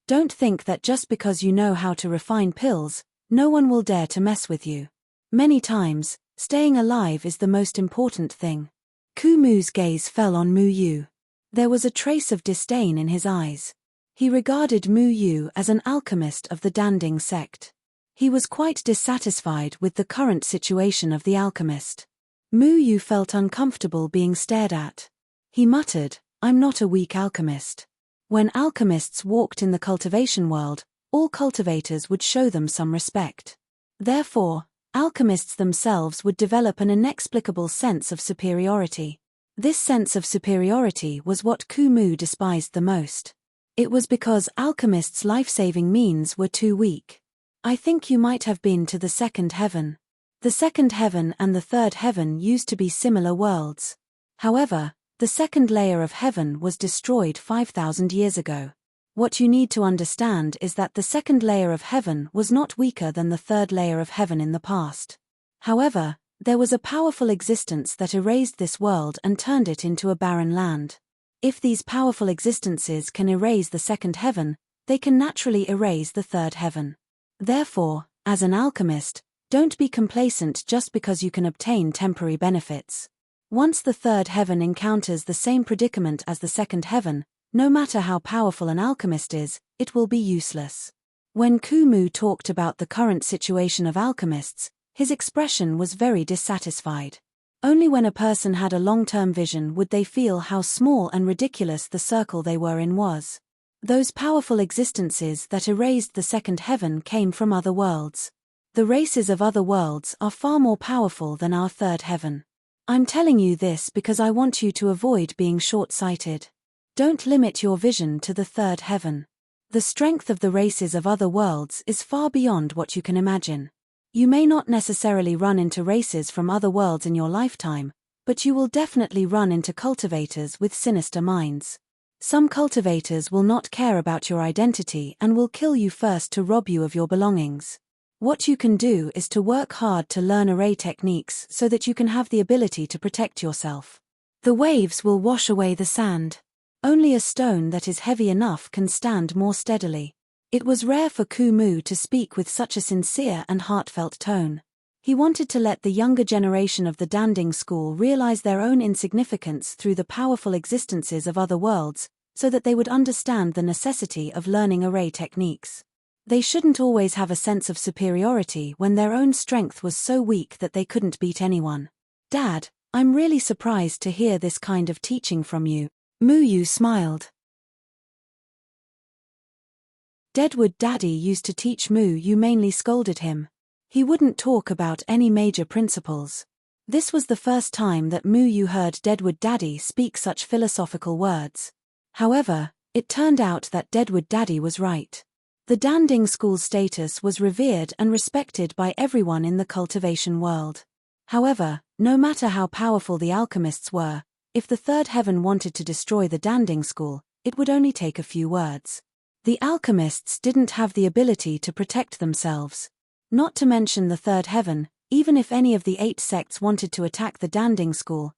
Don't think that just because you know how to refine pills, no one will dare to mess with you. Many times, staying alive is the most important thing. Kumu's gaze fell on Mu Yu. There was a trace of disdain in his eyes. He regarded Mu Yu as an alchemist of the Danding sect. He was quite dissatisfied with the current situation of the alchemist. Mu Yu felt uncomfortable being stared at. He muttered, "I'm not a weak alchemist." When alchemists walked in the cultivation world, all cultivators would show them some respect. Therefore, alchemists themselves would develop an inexplicable sense of superiority. This sense of superiority was what Kumu despised the most. It was because alchemists' life-saving means were too weak. I think you might have been to the second heaven. The second heaven and the third heaven used to be similar worlds. However, the second layer of heaven was destroyed 5,000 years ago. What you need to understand is that the second layer of heaven was not weaker than the third layer of heaven in the past. However, there was a powerful existence that erased this world and turned it into a barren land. If these powerful existences can erase the second heaven, they can naturally erase the third heaven. Therefore, as an alchemist, don't be complacent just because you can obtain temporary benefits. Once the third heaven encounters the same predicament as the second heaven, no matter how powerful an alchemist is, it will be useless. When Kumu talked about the current situation of alchemists, his expression was very dissatisfied. Only when a person had a long-term vision would they feel how small and ridiculous the circle they were in was. Those powerful existences that erased the second heaven came from other worlds. The races of other worlds are far more powerful than our third heaven. I'm telling you this because I want you to avoid being short-sighted. Don't limit your vision to the third heaven. The strength of the races of other worlds is far beyond what you can imagine. You may not necessarily run into races from other worlds in your lifetime, but you will definitely run into cultivators with sinister minds. Some cultivators will not care about your identity and will kill you first to rob you of your belongings. What you can do is to work hard to learn array techniques so that you can have the ability to protect yourself. The waves will wash away the sand. Only a stone that is heavy enough can stand more steadily. It was rare for Kumu to speak with such a sincere and heartfelt tone. He wanted to let the younger generation of the Danding School realize their own insignificance through the powerful existences of other worlds, so that they would understand the necessity of learning array techniques. They shouldn't always have a sense of superiority when their own strength was so weak that they couldn't beat anyone. Dad, I'm really surprised to hear this kind of teaching from you. Muyu smiled. Deadwood Daddy used to teach Muyu, mainly scolded him. He wouldn't talk about any major principles. This was the first time that Muyu heard Deadwood Daddy speak such philosophical words. However, it turned out that Deadwood Daddy was right. The Danding School's status was revered and respected by everyone in the cultivation world. However, no matter how powerful the alchemists were, if the third heaven wanted to destroy the Danding School, it would only take a few words. The alchemists didn't have the ability to protect themselves. Not to mention the third heaven, even if any of the 8 sects wanted to attack the Danding School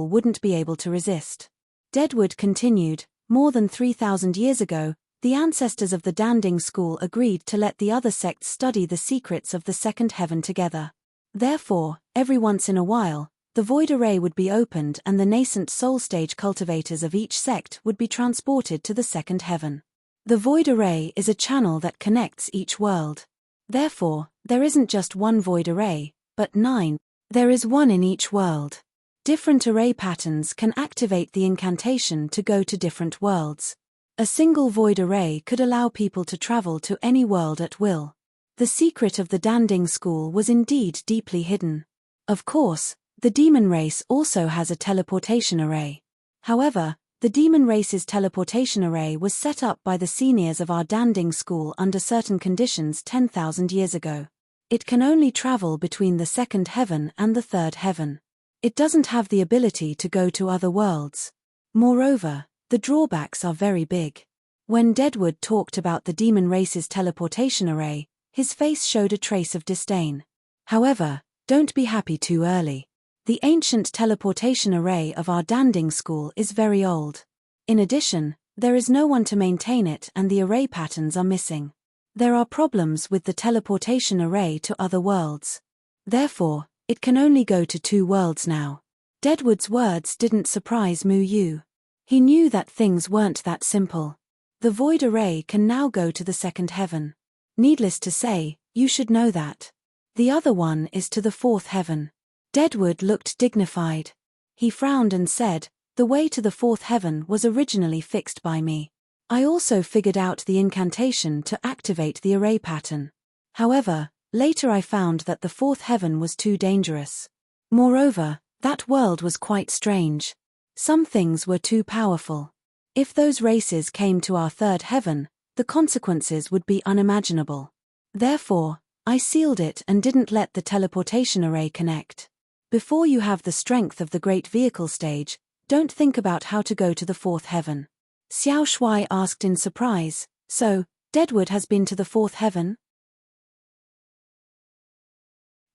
wouldn't be able to resist. Deadwood continued, more than 3,000 years ago, the ancestors of the Danding School agreed to let the other sects study the secrets of the second heaven together. Therefore, every once in a while, the void array would be opened and the nascent soul stage cultivators of each sect would be transported to the second heaven. The void array is a channel that connects each world. Therefore, there isn't just one void array, but 9. There is one in each world. Different array patterns can activate the incantation to go to different worlds. A single void array could allow people to travel to any world at will. The secret of the Danding School was indeed deeply hidden. Of course, the demon race also has a teleportation array. However, the demon race's teleportation array was set up by the seniors of our Danding School under certain conditions 10,000 years ago. It can only travel between the second heaven and the third heaven. It doesn't have the ability to go to other worlds. Moreover, the drawbacks are very big. When Deadwood talked about the demon race's teleportation array, his face showed a trace of disdain. However, don't be happy too early. The ancient teleportation array of our Danding School is very old. In addition, there is no one to maintain it and the array patterns are missing. There are problems with the teleportation array to other worlds. Therefore, it can only go to 2 worlds now. Deadwood's words didn't surprise Muyu. He knew that things weren't that simple. The void array can now go to the second heaven. Needless to say, you should know that. The other one is to the fourth heaven. Deadwood looked dignified. He frowned and said, "The way to the fourth heaven was originally fixed by me. I also figured out the incantation to activate the array pattern. However, later I found that the fourth heaven was too dangerous. Moreover, that world was quite strange. Some things were too powerful. If those races came to our third heaven, the consequences would be unimaginable. Therefore, I sealed it and didn't let the teleportation array connect. Before you have the strength of the great vehicle stage, don't think about how to go to the fourth heaven." Xiao Shuai asked in surprise, "So, Deadwood has been to the fourth heaven?"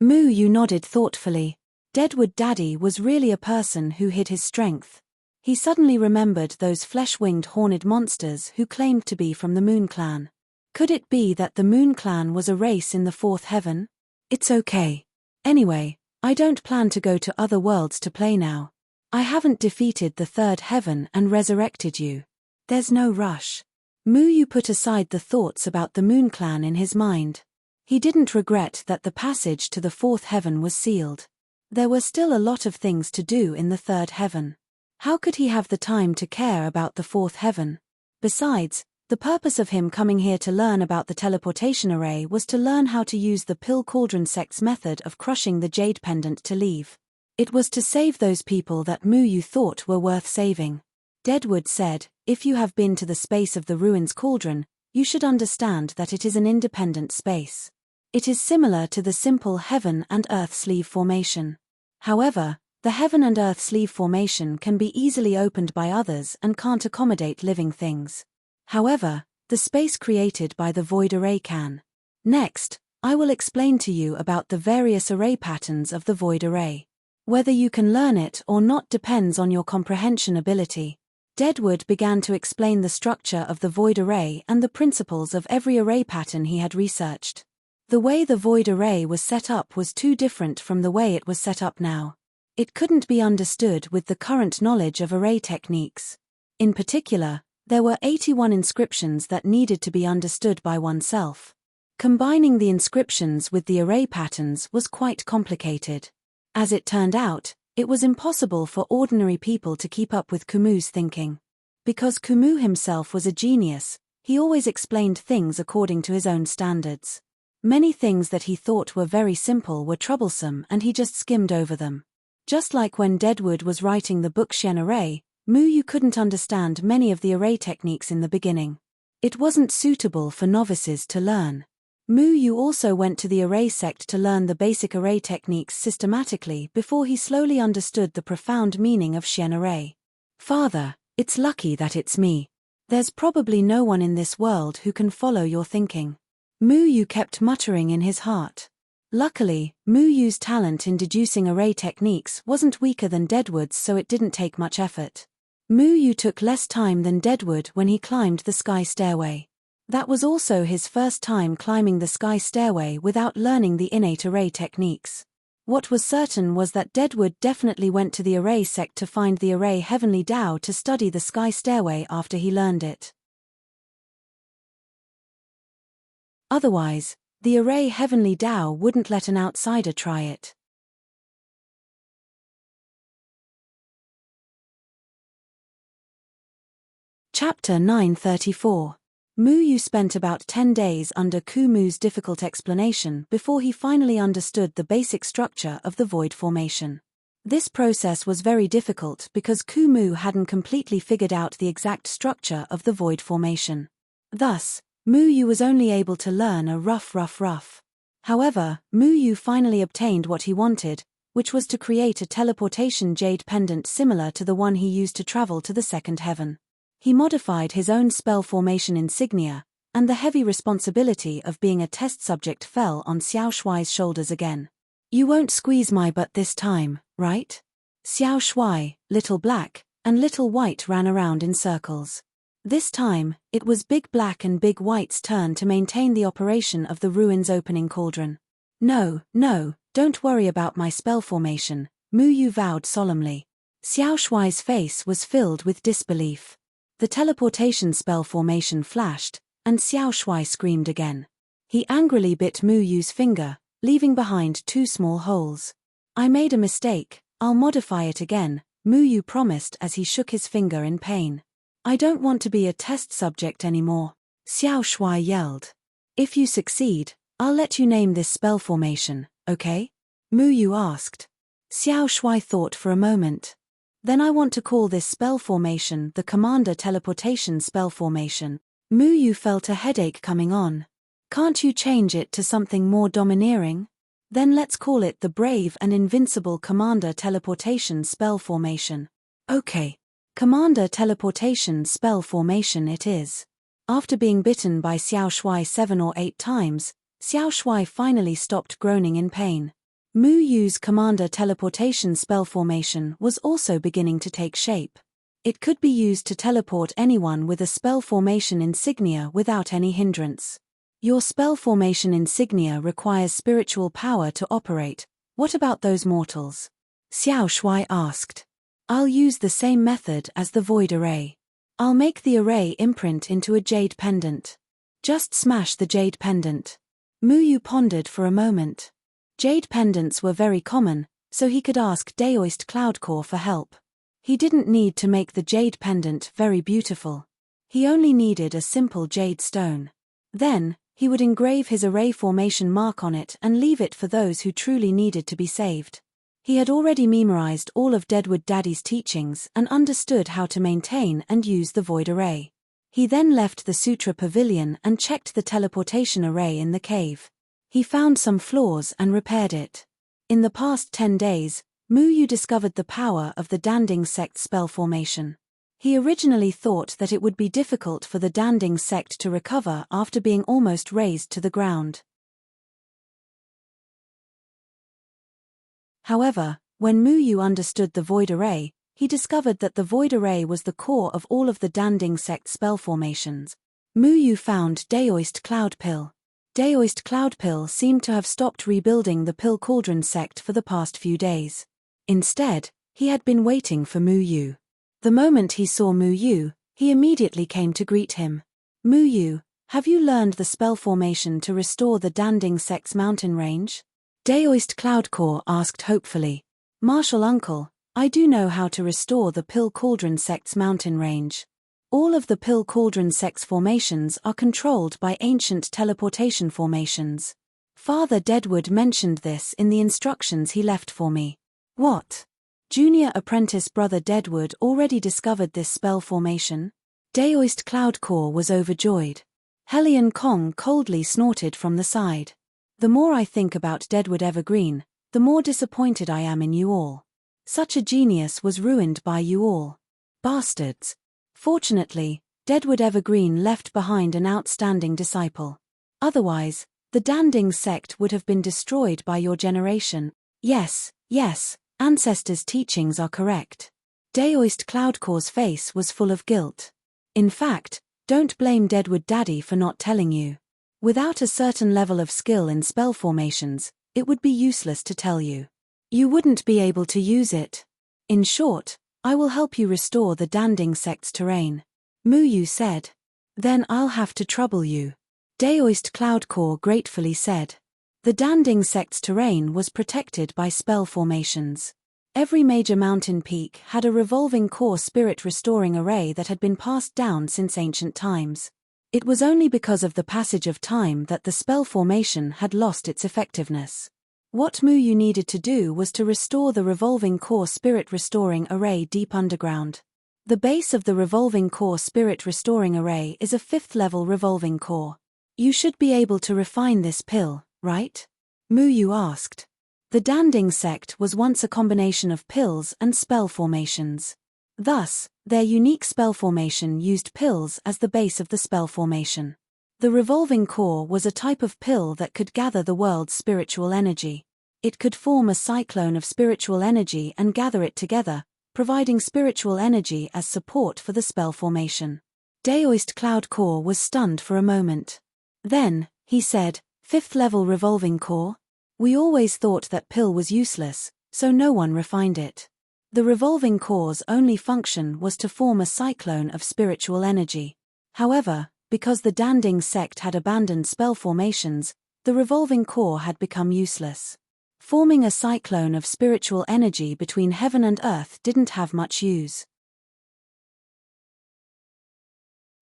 Muyu nodded thoughtfully. Deadwood Daddy was really a person who hid his strength. He suddenly remembered those flesh-winged horned monsters who claimed to be from the Moon Clan. Could it be that the Moon Clan was a race in the fourth heaven? It's okay. Anyway, I don't plan to go to other worlds to play now. I haven't defeated the third heaven and resurrected you. There's no rush. Muyu put aside the thoughts about the Moon Clan in his mind. He didn't regret that the passage to the fourth heaven was sealed. There were still a lot of things to do in the third heaven. How could he have the time to care about the fourth heaven? Besides, the purpose of him coming here to learn about the teleportation array was to learn how to use the Pill Cauldron sect's method of crushing the jade pendant to leave. It was to save those people that Muyu thought were worth saving. Deadwood said, "If you have been to the space of the ruins cauldron, you should understand that it is an independent space. It is similar to the simple heaven and earth sleeve formation. However, the heaven and earth sleeve formation can be easily opened by others and can't accommodate living things. However, the space created by the void array can. Next, I will explain to you about the various array patterns of the void array. Whether you can learn it or not depends on your comprehension ability." Deadwood began to explain the structure of the void array and the principles of every array pattern he had researched. The way the void array was set up was too different from the way it was set up now. It couldn't be understood with the current knowledge of array techniques. In particular, there were 81 inscriptions that needed to be understood by oneself. Combining the inscriptions with the array patterns was quite complicated. As it turned out, it was impossible for ordinary people to keep up with Kumu's thinking. Because Kumu himself was a genius, he always explained things according to his own standards. Many things that he thought were very simple were troublesome and he just skimmed over them. Just like when Deadwood was writing the book Shen Array, Mu couldn't understand many of the array techniques in the beginning. It wasn't suitable for novices to learn. Mu also went to the array sect to learn the basic array techniques systematically before he slowly understood the profound meaning of Shen Array. Father, it's lucky that it's me. There's probably no one in this world who can follow your thinking. Mu kept muttering in his heart. Luckily, Mu's talent in deducing array techniques wasn't weaker than Deadwood's, so it didn't take much effort. Mu took less time than Deadwood when he climbed the sky stairway. That was also his first time climbing the sky stairway without learning the innate array techniques. What was certain was that Deadwood definitely went to the array sect to find the array heavenly Tao to study the sky stairway after he learned it. Otherwise, the array heavenly Tao wouldn't let an outsider try it. Chapter 934. Mu spent about 10 days under Kumu's difficult explanation before he finally understood the basic structure of the void formation. This process was very difficult because Kumu hadn't completely figured out the exact structure of the void formation. Thus, Mu was only able to learn a rough. However, Mu finally obtained what he wanted, which was to create a teleportation jade pendant similar to the one he used to travel to the second heaven. He modified his own spell formation insignia, and the heavy responsibility of being a test subject fell on Xiao Shuai's shoulders again. You won't squeeze my butt this time, right? Xiao Shuai, Little Black, and Little White ran around in circles. This time, it was Big Black and Big White's turn to maintain the operation of the ruins opening cauldron. No, don't worry about my spell formation, Mu vowed solemnly. Xiao Shuai's face was filled with disbelief. The teleportation spell formation flashed, and Xiao Shuai screamed again. He angrily bit Mu's finger, leaving behind 2 small holes. I made a mistake, I'll modify it again, Mu promised as he shook his finger in pain. I don't want to be a test subject anymore, Xiao Shuai yelled. If you succeed, I'll let you name this spell formation, okay? Mu asked. Xiao Shuai thought for a moment. Then I want to call this spell formation the Commander Teleportation Spell Formation. Mu felt a headache coming on. Can't you change it to something more domineering? Then let's call it the Brave and Invincible Commander Teleportation Spell Formation. Okay. Commander Teleportation Spell Formation it is. After being bitten by Xiao Shuai 7 or 8 times, Xiao Shuai finally stopped groaning in pain. Mu's Commander Teleportation Spell Formation was also beginning to take shape. It could be used to teleport anyone with a spell formation insignia without any hindrance. Your spell formation insignia requires spiritual power to operate. What about those mortals? Xiao Shuai asked. I'll use the same method as the void array. I'll make the array imprint into a jade pendant. Just smash the jade pendant. Mu pondered for a moment. Jade pendants were very common, so he could ask Daoist Cloudcore for help. He didn't need to make the jade pendant very beautiful. He only needed a simple jade stone. Then, he would engrave his array formation mark on it and leave it for those who truly needed to be saved. He had already memorized all of Deadwood Daddy's teachings and understood how to maintain and use the void array. He then left the Sutra Pavilion and checked the teleportation array in the cave. He found some flaws and repaired it. In the past 10 days, Mu discovered the power of the Danding sect spell formation. He originally thought that it would be difficult for the Danding sect to recover after being almost razed to the ground. However, when Mu understood the void array, he discovered that the void array was the core of all of the Danding sect spell formations. Mu found Daoist Cloud Pill. Daoist Cloudpill seemed to have stopped rebuilding the Pill Cauldron sect for the past few days. Instead, he had been waiting for Mu Yu. The moment he saw Mu Yu, he immediately came to greet him. Mu Yu, have you learned the spell formation to restore the Danding sect's mountain range? Daoist Cloudcore asked hopefully. Martial uncle, I do know how to restore the Pill Cauldron sect's mountain range. All of the Pill Cauldron sect's formations are controlled by ancient teleportation formations. Father Deadwood mentioned this in the instructions he left for me. What? Junior apprentice Brother Deadwood already discovered this spell formation? Daoist Cloudcore was overjoyed. Helion Kong coldly snorted from the side. The more I think about Deadwood Evergreen, the more disappointed I am in you all. Such a genius was ruined by you all. Bastards. Fortunately, Deadwood Evergreen left behind an outstanding disciple. Otherwise, the Danding sect would have been destroyed by your generation. Yes, Ancestors' teachings are correct. Daoist Cloudcore's face was full of guilt. In fact, don't blame Deadwood Daddy for not telling you. Without a certain level of skill in spell formations, it would be useless to tell you. You wouldn't be able to use it. In short, I will help you restore the Danding sect's terrain. Mu Yu said. Then I'll have to trouble you. Daoist Cloudcore gratefully said. The Danding sect's terrain was protected by spell formations. Every major mountain peak had a revolving core spirit restoring array that had been passed down since ancient times. It was only because of the passage of time that the spell formation had lost its effectiveness. What Mu Yu needed to do was to restore the revolving core spirit restoring array deep underground. The base of the revolving core spirit restoring array is a 5th level revolving core. You should be able to refine this pill, right? Mu Yu asked. The Danding sect was once a combination of pills and spell formations. Thus, their unique spell formation used pills as the base of the spell formation. The revolving core was a type of pill that could gather the world's spiritual energy. It could form a cyclone of spiritual energy and gather it together, providing spiritual energy as support for the spell formation. Daoist Cloudcore was stunned for a moment. Then, he said, 5th level revolving core? We always thought that pill was useless, so no one refined it. The revolving core's only function was to form a cyclone of spiritual energy. However, because the Danding sect had abandoned spell formations, the revolving core had become useless. Forming a cyclone of spiritual energy between heaven and earth didn't have much use.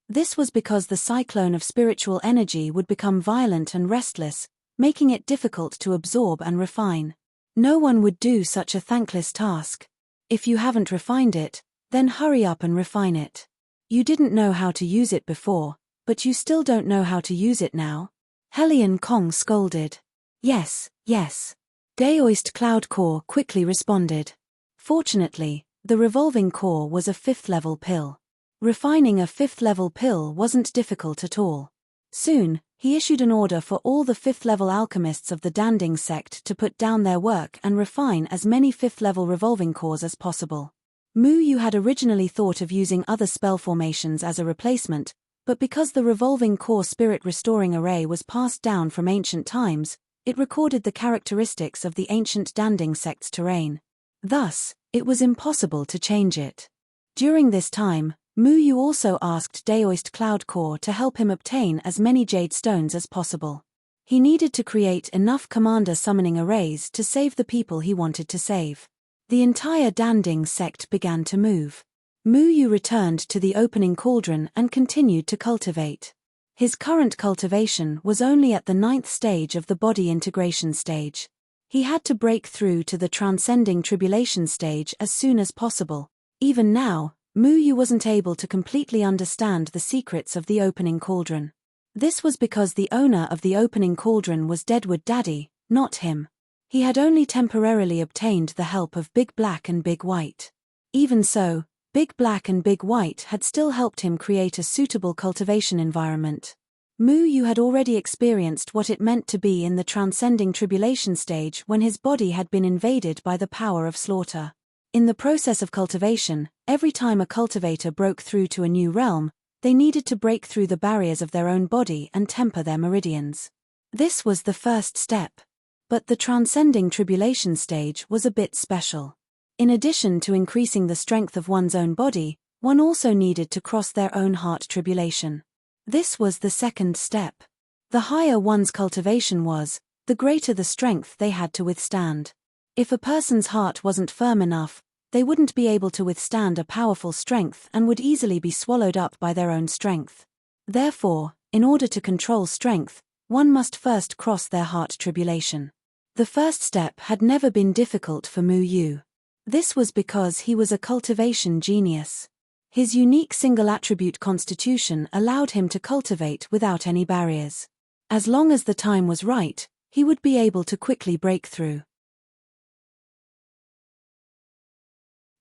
This was because the cyclone of spiritual energy would become violent and restless, making it difficult to absorb and refine. No one would do such a thankless task. If you haven't refined it, then hurry up and refine it. You didn't know how to use it before, but you still don't know how to use it now? Helion Kong scolded. Yes. Daoist Cloudcore quickly responded. Fortunately, the revolving core was a 5th level pill. Refining a 5th level pill wasn't difficult at all. Soon, he issued an order for all the 5th level alchemists of the Danding sect to put down their work and refine as many 5th level revolving cores as possible. Mu Yu had originally thought of using other spell formations as a replacement, but because the revolving core spirit restoring array was passed down from ancient times, it recorded the characteristics of the ancient Danding sect's terrain. Thus, it was impossible to change it. During this time, Mu Yu also asked Daoist Cloudcore to help him obtain as many jade stones as possible. He needed to create enough commander summoning arrays to save the people he wanted to save. The entire Danding sect began to move. Mu Yu returned to the opening cauldron and continued to cultivate. His current cultivation was only at the 9th stage of the body integration stage. He had to break through to the transcending tribulation stage as soon as possible. Even now, Mu Yu wasn't able to completely understand the secrets of the opening cauldron. This was because the owner of the opening cauldron was Deadwood Daddy, not him. He had only temporarily obtained the help of Big Black and Big White. Even so, Big Black and Big White had still helped him create a suitable cultivation environment. Mu Yu had already experienced what it meant to be in the transcending tribulation stage when his body had been invaded by the power of slaughter. In the process of cultivation, every time a cultivator broke through to a new realm, they needed to break through the barriers of their own body and temper their meridians. This was the first step. But the transcending tribulation stage was a bit special. In addition to increasing the strength of one's own body, one also needed to cross their own heart tribulation. This was the second step. The higher one's cultivation was, the greater the strength they had to withstand. If a person's heart wasn't firm enough, they wouldn't be able to withstand a powerful strength and would easily be swallowed up by their own strength. Therefore, in order to control strength, one must first cross their heart tribulation. The first step had never been difficult for Mu Yu. This was because he was a cultivation genius. His unique single-attribute constitution allowed him to cultivate without any barriers. As long as the time was right, he would be able to quickly break through.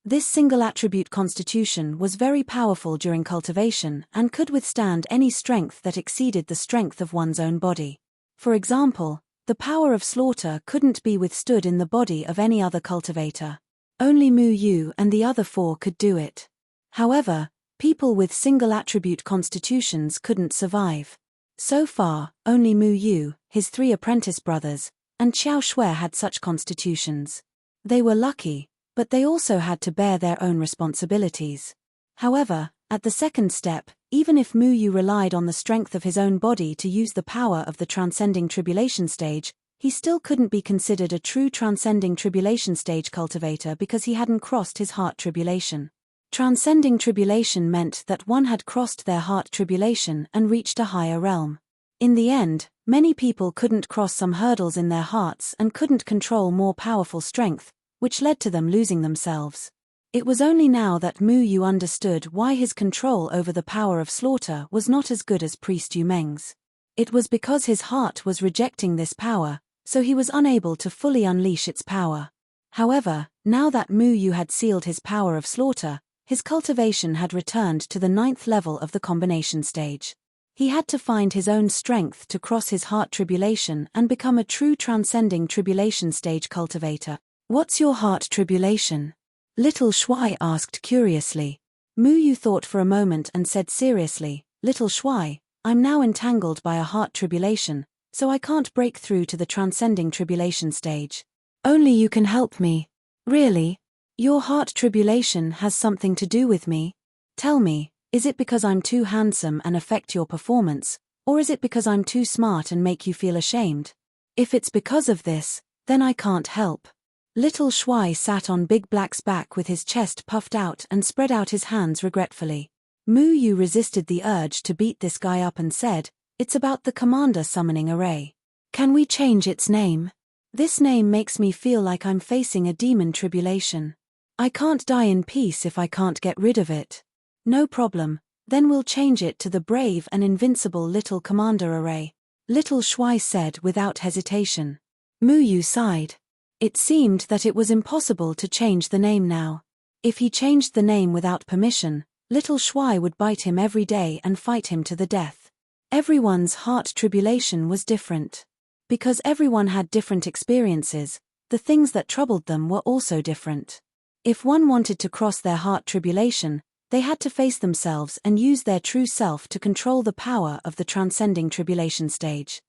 This single-attribute constitution was very powerful during cultivation and could withstand any strength that exceeded the strength of one's own body. For example, the power of slaughter couldn't be withstood in the body of any other cultivator. Only Mu Yu and the other four could do it. However, people with single-attribute constitutions couldn't survive. So far, only Mu Yu, his 3 apprentice brothers, and Xiao Shui had such constitutions. They were lucky, but they also had to bear their own responsibilities. However, at the second step, even if Mu Yu relied on the strength of his own body to use the power of the transcending tribulation stage, he still couldn't be considered a true transcending tribulation stage cultivator because he hadn't crossed his heart tribulation. Transcending tribulation meant that one had crossed their heart tribulation and reached a higher realm. In the end, many people couldn't cross some hurdles in their hearts and couldn't control more powerful strength, which led to them losing themselves. It was only now that Mu Yu understood why his control over the power of slaughter was not as good as Priest Yu Meng's. It was because his heart was rejecting this power, so he was unable to fully unleash its power. However, now that Mu Yu had sealed his power of slaughter, his cultivation had returned to the 9th level of the combination stage. He had to find his own strength to cross his heart tribulation and become a true transcending tribulation stage cultivator. "What's your heart tribulation?" Little Shui asked curiously. Mu Yu thought for a moment and said seriously, "Little Shui, I'm now entangled by a heart tribulation, so I can't break through to the transcending tribulation stage. Only you can help me." "Really? Your heart tribulation has something to do with me? Tell me, is it because I'm too handsome and affect your performance, or is it because I'm too smart and make you feel ashamed? If it's because of this, then I can't help." Little Shui sat on Big Black's back with his chest puffed out and spread out his hands regretfully. Mu Yu resisted the urge to beat this guy up and said, "It's about the commander summoning array. Can we change its name? This name makes me feel like I'm facing a demon tribulation. I can't die in peace if I can't get rid of it." "No problem, then we'll change it to the brave and invincible Little Commander Array," Little Shui said without hesitation. Mu Yu sighed. It seemed that it was impossible to change the name now. If he changed the name without permission, Little Shui would bite him every day and fight him to the death. Everyone's heart tribulation was different. Because everyone had different experiences, the things that troubled them were also different. If one wanted to cross their heart tribulation, they had to face themselves and use their true self to control the power of the transcending tribulation stage.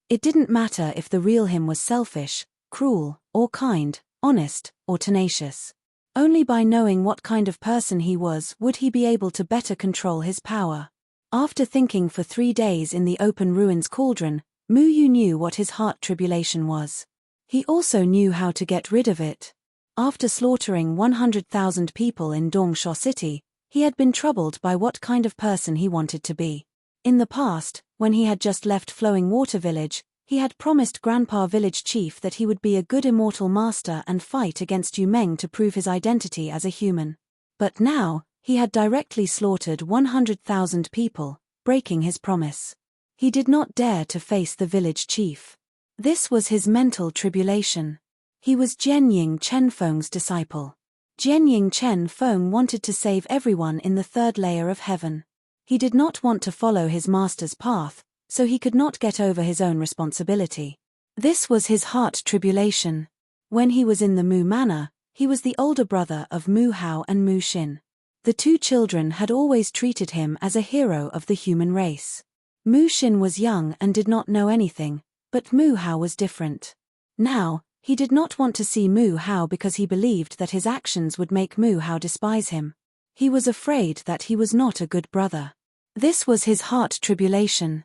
It didn't matter if the real him was selfish, cruel, or kind, honest, or tenacious. Only by knowing what kind of person he was would he be able to better control his power. After thinking for 3 days in the open ruins cauldron, Mu Yu knew what his heart tribulation was. He also knew how to get rid of it. After slaughtering 100,000 people in Dongsho City, he had been troubled by what kind of person he wanted to be. In the past, when he had just left Flowing Water Village, he had promised Grandpa Village Chief that he would be a good immortal master and fight against Yu Meng to prove his identity as a human. But now, he had directly slaughtered 100,000 people, breaking his promise. He did not dare to face the village chief. This was his mental tribulation. He was Jianying Chenfeng's disciple. Jianying Chenfeng wanted to save everyone in the 3rd layer of heaven. He did not want to follow his master's path, so he could not get over his own responsibility. This was his heart tribulation. When he was in the Mu Manor, he was the older brother of Mu Hao and Mu Xin. The two children had always treated him as a hero of the human race. Mu Xin was young and did not know anything, but Mu Hao was different. Now, he did not want to see Mu Hao because he believed that his actions would make Mu Hao despise him. He was afraid that he was not a good brother. This was his heart tribulation.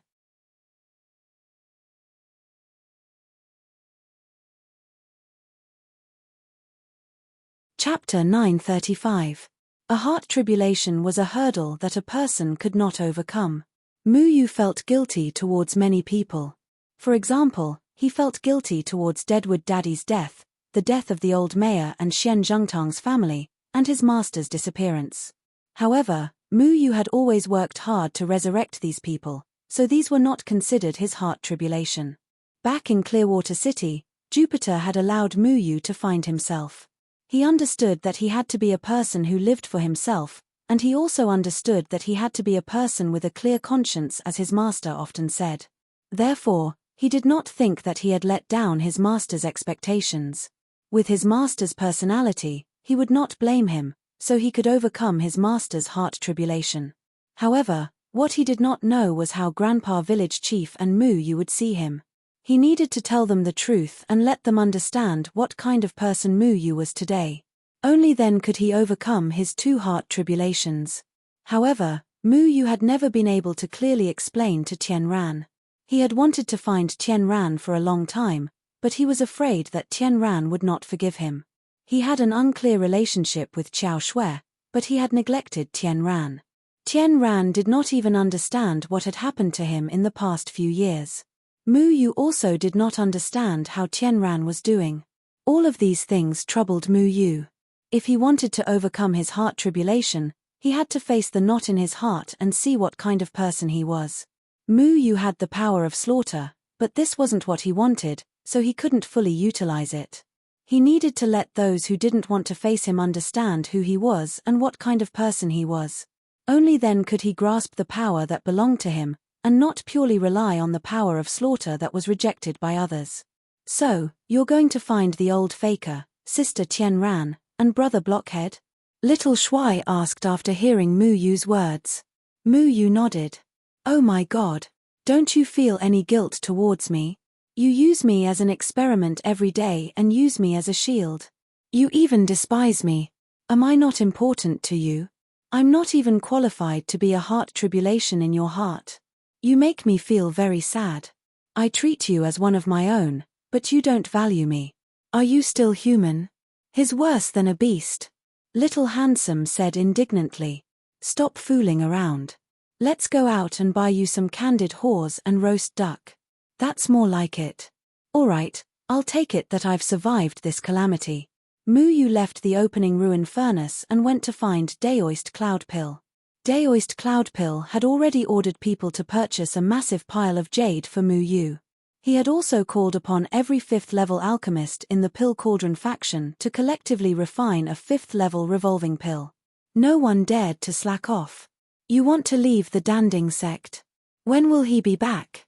Chapter 935. A heart tribulation was a hurdle that a person could not overcome. Mu Yu felt guilty towards many people. For example, he felt guilty towards Deadwood Daddy's death, the death of the old mayor and Xian Zhengtang's family, and his master's disappearance. However, Mu Yu had always worked hard to resurrect these people, so these were not considered his heart tribulation. Back in Clearwater City, Jupiter had allowed Mu Yu to find himself. He understood that he had to be a person who lived for himself, and he also understood that he had to be a person with a clear conscience, as his master often said. Therefore, he did not think that he had let down his master's expectations. With his master's personality, he would not blame him, so he could overcome his master's heart tribulation. However, what he did not know was how Grandpa Village Chief and Mu Yu would see him. He needed to tell them the truth and let them understand what kind of person Mu Yu was today. Only then could he overcome his two heart tribulations. However, Mu Yu had never been able to clearly explain to Tian Ran. He had wanted to find Tian Ran for a long time, but he was afraid that Tian Ran would not forgive him. He had an unclear relationship with Qiao Shui, but he had neglected Tian Ran. Tian Ran did not even understand what had happened to him in the past few years. Mu Yu also did not understand how Tian Ran was doing. All of these things troubled Mu Yu. If he wanted to overcome his heart tribulation, he had to face the knot in his heart and see what kind of person he was. Mu Yu had the power of slaughter, but this wasn't what he wanted, so he couldn't fully utilize it. He needed to let those who didn't want to face him understand who he was and what kind of person he was. Only then could he grasp the power that belonged to him, and not purely rely on the power of slaughter that was rejected by others. So, you're going to find the old faker, Sister Tian Ran, and Brother Blockhead? Little Shui asked after hearing Mu Yu's words. Mu Yu nodded. Oh my God, don't you feel any guilt towards me? You use me as an experiment every day and use me as a shield. You even despise me. Am I not important to you? I'm not even qualified to be a heart tribulation in your heart. You make me feel very sad. I treat you as one of my own, but you don't value me. Are you still human? He's worse than a beast. Little Handsome said indignantly. Stop fooling around. Let's go out and buy you some candied haws and roast duck. That's more like it. All right, I'll take it that I've survived this calamity. Mu Yu left the opening ruin furnace and went to find Daoist Cloudpill. Daoist Cloudpill had already ordered people to purchase a massive pile of jade for Mu Yu. He had also called upon every 5th-level alchemist in the Pill Cauldron faction to collectively refine a 5th-level revolving pill. No one dared to slack off. You want to leave the Danding sect? When will he be back?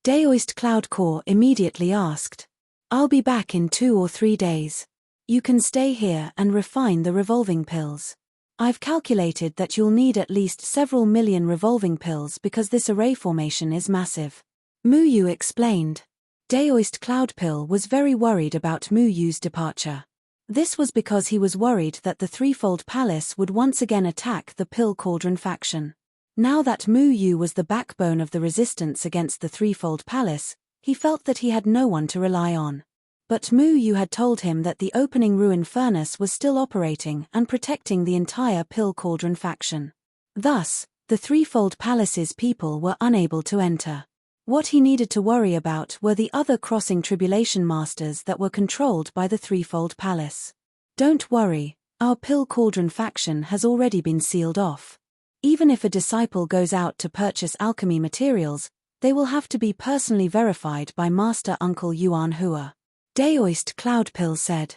Daoist Cloudcore immediately asked. I'll be back in 2 or 3 days. You can stay here and refine the revolving pills. I've calculated that you'll need at least several million revolving pills because this array formation is massive. Mu Yu explained. Daoist Cloudpill was very worried about Mu Yu's departure. This was because he was worried that the Threefold Palace would once again attack the Pill Cauldron faction. Now that Mu Yu was the backbone of the resistance against the Threefold Palace, he felt that he had no one to rely on. But Mu Yu had told him that the opening ruin furnace was still operating and protecting the entire Pill Cauldron faction. Thus, the Threefold Palace's people were unable to enter. What he needed to worry about were the other crossing tribulation masters that were controlled by the Threefold Palace. Don't worry, our Pill Cauldron faction has already been sealed off. Even if a disciple goes out to purchase alchemy materials, they will have to be personally verified by Master Uncle Yuan Hua. Daoist Cloudpill said.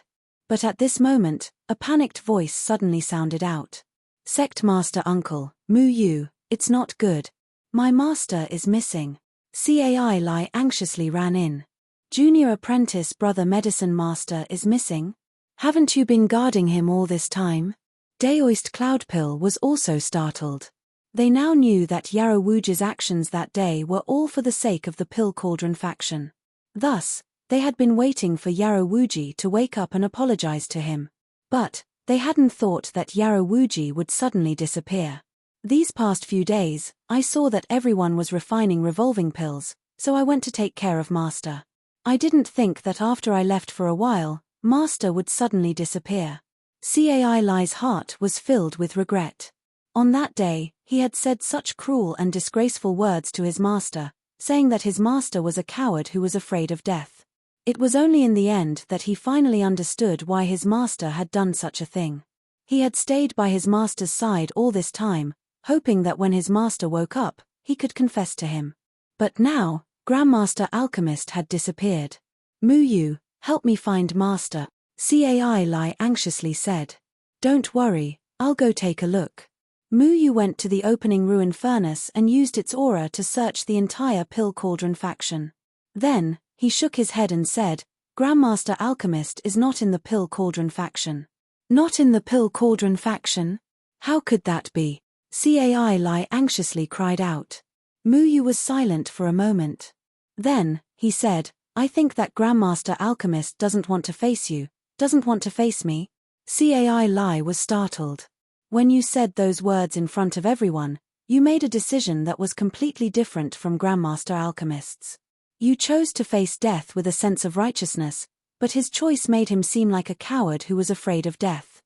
But at this moment, a panicked voice suddenly sounded out. Sect Master Uncle, Mu Yu, it's not good. My master is missing. Cai Lai anxiously ran in. Junior apprentice Brother Medicine Master is missing? Haven't you been guarding him all this time? Daoist Cloudpill was also startled. They now knew that Yarrow Wuji's actions that day were all for the sake of the Pill Cauldron faction. Thus, they had been waiting for Yarrow Wuji to wake up and apologize to him. But they hadn't thought that Yarrow Wuji would suddenly disappear. These past few days, I saw that everyone was refining revolving pills, so I went to take care of Master. I didn't think that after I left for a while, Master would suddenly disappear. Cai Lai's heart was filled with regret. On that day, he had said such cruel and disgraceful words to his master, saying that his master was a coward who was afraid of death. It was only in the end that he finally understood why his master had done such a thing. He had stayed by his master's side all this time, hoping that when his master woke up, he could confess to him. But now, Grandmaster Alchemist had disappeared. Mu Yu, help me find Master, Cai Lai anxiously said. Don't worry, I'll go take a look. Mu Yu went to the opening ruin furnace and used its aura to search the entire Pill Cauldron faction. Then, he shook his head and said, Grandmaster Alchemist is not in the Pill Cauldron faction. Not in the Pill Cauldron faction? How could that be? Cai Lai anxiously cried out. Mu Yu was silent for a moment. Then, he said, I think that Grandmaster Alchemist doesn't want to face you, doesn't want to face me. Cai Lai was startled. When you said those words in front of everyone, you made a decision that was completely different from Grandmaster Alchemist's. You chose to face death with a sense of righteousness, but his choice made him seem like a coward who was afraid of death.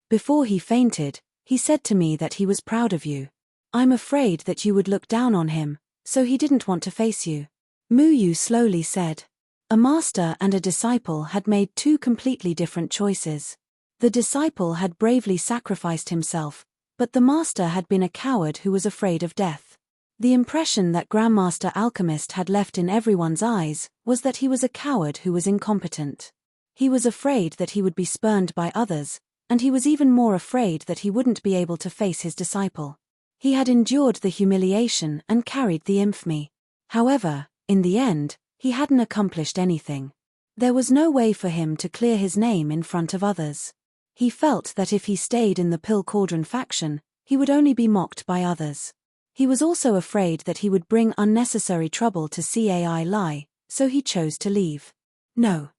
Before he fainted, he said to me that he was proud of you. I'm afraid that you would look down on him, so he didn't want to face you. Mu Yu slowly said. A master and a disciple had made two completely different choices. The disciple had bravely sacrificed himself, but the master had been a coward who was afraid of death. The impression that Grandmaster Alchemist had left in everyone's eyes was that he was a coward who was incompetent. He was afraid that he would be spurned by others, and he was even more afraid that he wouldn't be able to face his disciple. He had endured the humiliation and carried the infamy. However, in the end, he hadn't accomplished anything. There was no way for him to clear his name in front of others. He felt that if he stayed in the Pill Cauldron faction, he would only be mocked by others. He was also afraid that he would bring unnecessary trouble to Cai Lai, so he chose to leave. No.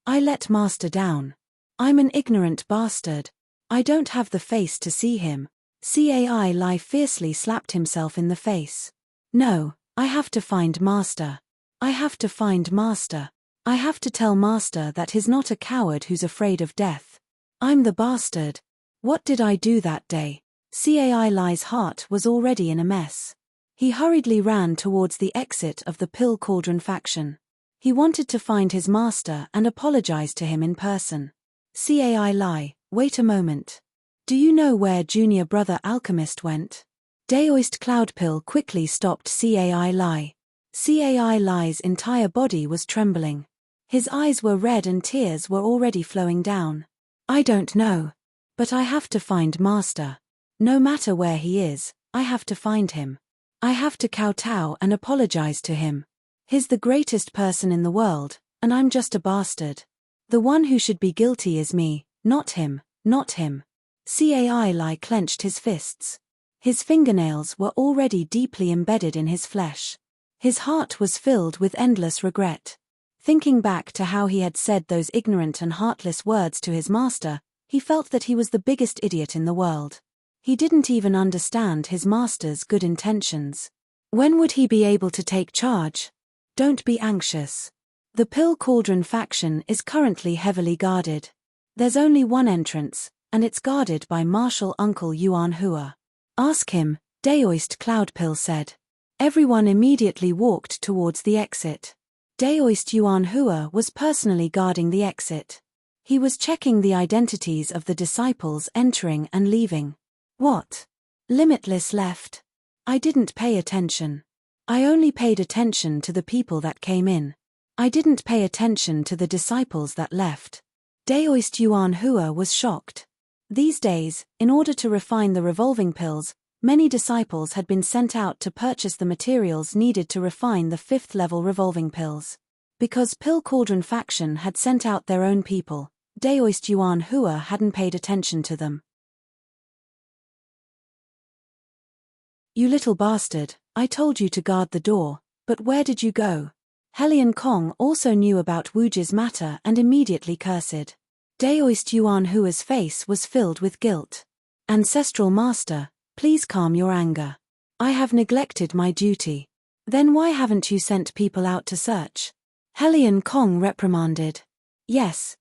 I let Master down. I'm an ignorant bastard. I don't have the face to see him. Cai Lai fiercely slapped himself in the face. No, I have to find Master. I have to find Master. I have to tell Master that he's not a coward who's afraid of death. I'm the bastard. What did I do that day? Cai Lai's heart was already in a mess. He hurriedly ran towards the exit of the Pill Cauldron faction. He wanted to find his master and apologize to him in person. Cai Lai, wait a moment. Do you know where Junior Brother Alchemist went? Daoist Cloudpill quickly stopped Cai Lai. Cai Lai's entire body was trembling. His eyes were red and tears were already flowing down. I don't know. But I have to find Master. No matter where he is, I have to find him. I have to kowtow and apologize to him. He's the greatest person in the world, and I'm just a bastard. The one who should be guilty is me, not him, not him. Cai Lai clenched his fists. His fingernails were already deeply embedded in his flesh. His heart was filled with endless regret. Thinking back to how he had said those ignorant and heartless words to his master, he felt that he was the biggest idiot in the world. He didn't even understand his master's good intentions. When would he be able to take charge? Don't be anxious. The Pill Cauldron faction is currently heavily guarded. There's only one entrance, and it's guarded by Martial Uncle Yuan Hua. Ask him, Daoist Cloudpill said. Everyone immediately walked towards the exit. Daoist Yuan Hua was personally guarding the exit. He was checking the identities of the disciples entering and leaving. What? Limitless left? I didn't pay attention. I only paid attention to the people that came in. I didn't pay attention to the disciples that left. Daoist Yuan Hua was shocked. These days, in order to refine the revolving pills, many disciples had been sent out to purchase the materials needed to refine the 5th level revolving pills. Because Pill Cauldron faction had sent out their own people, Daoist Yuan Hua hadn't paid attention to them. You little bastard, I told you to guard the door, but where did you go? Helion Kong also knew about Wuji's matter and immediately cursed. Daoist Yuan Hua's face was filled with guilt. Ancestral Master, please calm your anger. I have neglected my duty. Then why haven't you sent people out to search? Helion Kong reprimanded. Yes,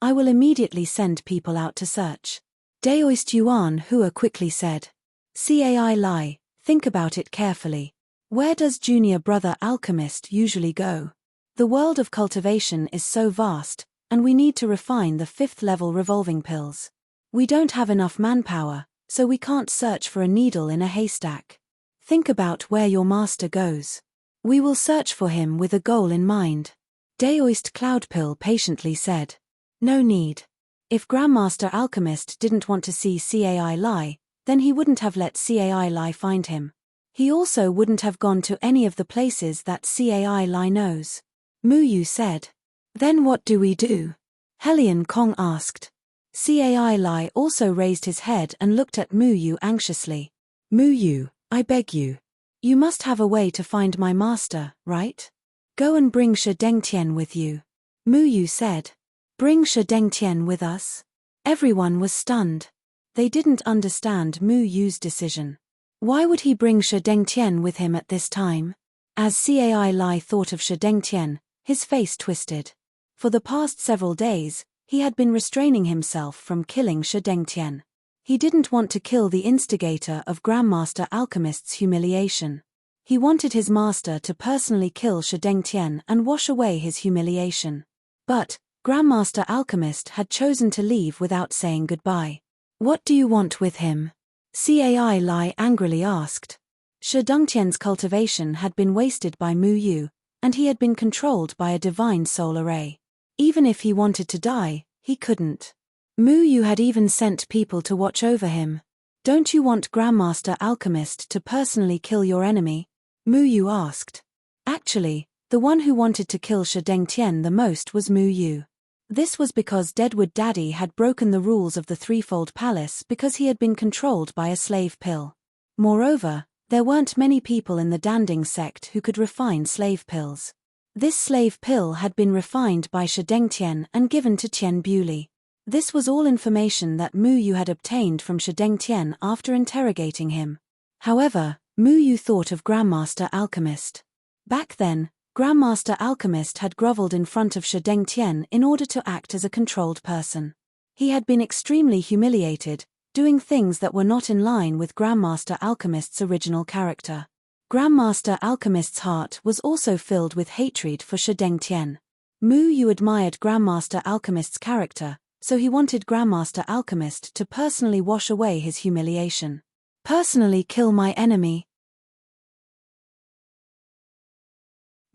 I will immediately send people out to search. Daoist Yuan Hua quickly said. Cai Lai, think about it carefully. Where does junior brother alchemist usually go? The world of cultivation is so vast, and we need to refine the 5th level revolving pills. We don't have enough manpower, so we can't search for a needle in a haystack. Think about where your master goes. We will search for him with a goal in mind. Daoist Cloudpill patiently said. No need. If Grandmaster Alchemist didn't want to see Cai Lai, then he wouldn't have let Cai Lai find him. He also wouldn't have gone to any of the places that Cai Lai knows. Muyu said. Then what do we do? Helion Kong asked. Cai Lai also raised his head and looked at Muyu anxiously. Muyu, I beg you. You must have a way to find my master, right? Go and bring Shi Dengtian with you. Muyu said. Bring Shi Dengtian with us? Everyone was stunned. They didn't understand Muyu's decision. Why would he bring Shi Dengtian with him at this time? As Cai Lai thought of Shi Dengtian, his face twisted. For the past several days, he had been restraining himself from killing Shi Dengtian. He didn't want to kill the instigator of Grandmaster Alchemist's humiliation. He wanted his master to personally kill Shi Dengtian and wash away his humiliation. But Grandmaster Alchemist had chosen to leave without saying goodbye. What do you want with him? Cai Lai angrily asked. Shi Dengtian's cultivation had been wasted by Muyu, and he had been controlled by a divine soul array. Even if he wanted to die, he couldn't. Muyu had even sent people to watch over him. Don't you want Grandmaster Alchemist to personally kill your enemy? Muyu asked. Actually, the one who wanted to kill Shi Dengtian the most was Muyu. This was because Deadwood Daddy had broken the rules of the Threefold Palace because he had been controlled by a slave pill. Moreover, there weren't many people in the Danding sect who could refine slave pills. This slave pill had been refined by Shi Dengtian and given to Qian Bewley. This was all information that Muyu had obtained from Shi Dengtian after interrogating him. However, Muyu thought of Grandmaster Alchemist. Back then, Grandmaster Alchemist had groveled in front of Shi Dengtian in order to act as a controlled person. He had been extremely humiliated, doing things that were not in line with Grandmaster Alchemist's original character. Grandmaster Alchemist's heart was also filled with hatred for Shi Dengtian. Muyu admired Grandmaster Alchemist's character, so he wanted Grandmaster Alchemist to personally wash away his humiliation. Personally kill my enemy.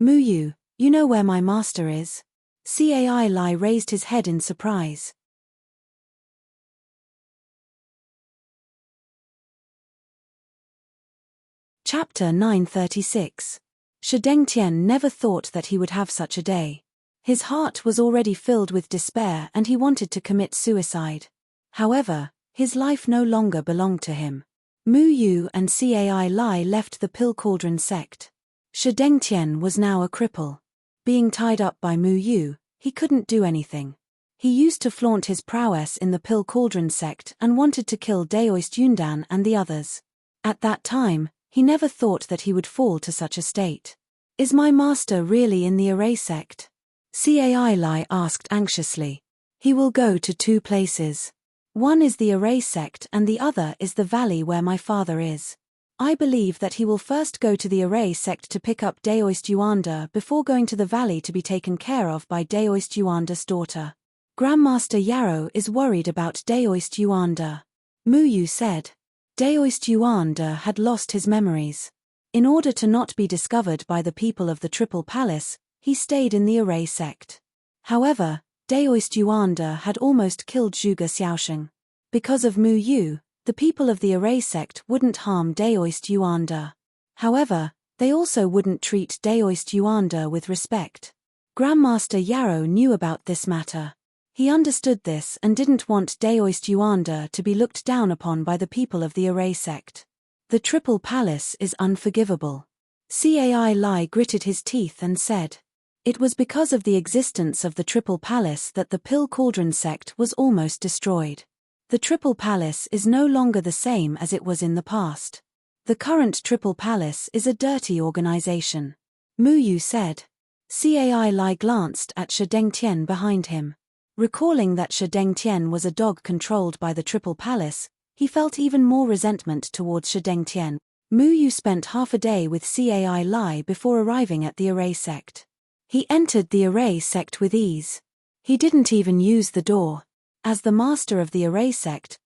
Muyu, you know where my master is? Cai Lai raised his head in surprise. Chapter 936. Shi Dengtian never thought that he would have such a day. His heart was already filled with despair and he wanted to commit suicide. However, his life no longer belonged to him. Muyu and Cai Lai left the Pill Cauldron sect. Shi Dengtian was now a cripple. Being tied up by Muyu, he couldn't do anything. He used to flaunt his prowess in the Pill Cauldron sect and wanted to kill Daoist Yundan and the others. At that time, he never thought that he would fall to such a state. Is my master really in the Array sect? Cai Lai asked anxiously. He will go to 2 places. One is the Array sect and the other is the valley where my father is. I believe that he will first go to the Array sect to pick up Daoist Yuanda before going to the valley to be taken care of by Daoist Yuanda's daughter. Grandmaster Yarrow is worried about Daoist Yuanda. Muyu said. Daoist Yuanda had lost his memories. In order to not be discovered by the people of the Triple Palace, he stayed in the Array sect. However, Daoist Yuanda had almost killed Zhuge Xiaosheng. Because of Muyu, the people of the Array sect wouldn't harm Daoist Yuanda. However, they also wouldn't treat Daoist Yuanda with respect. Grandmaster Yarrow knew about this matter. He understood this and didn't want Daoist Yuanda to be looked down upon by the people of the Array sect. The Triple Palace is unforgivable. Cai Lai gritted his teeth and said. It was because of the existence of the Triple Palace that the Pill Cauldron sect was almost destroyed. The Triple Palace is no longer the same as it was in the past. The current Triple Palace is a dirty organization. Mu Yu said. Cai Lai glanced at Shi Dengtian behind him. Recalling that Shi Dengtian was a dog controlled by the Triple Palace, he felt even more resentment towards Shi Dengtian. Mu Yu spent half a day with Cai Lai before arriving at the Array sect. He entered the Array sect with ease. He didn't even use the door. As the master of the Array sect's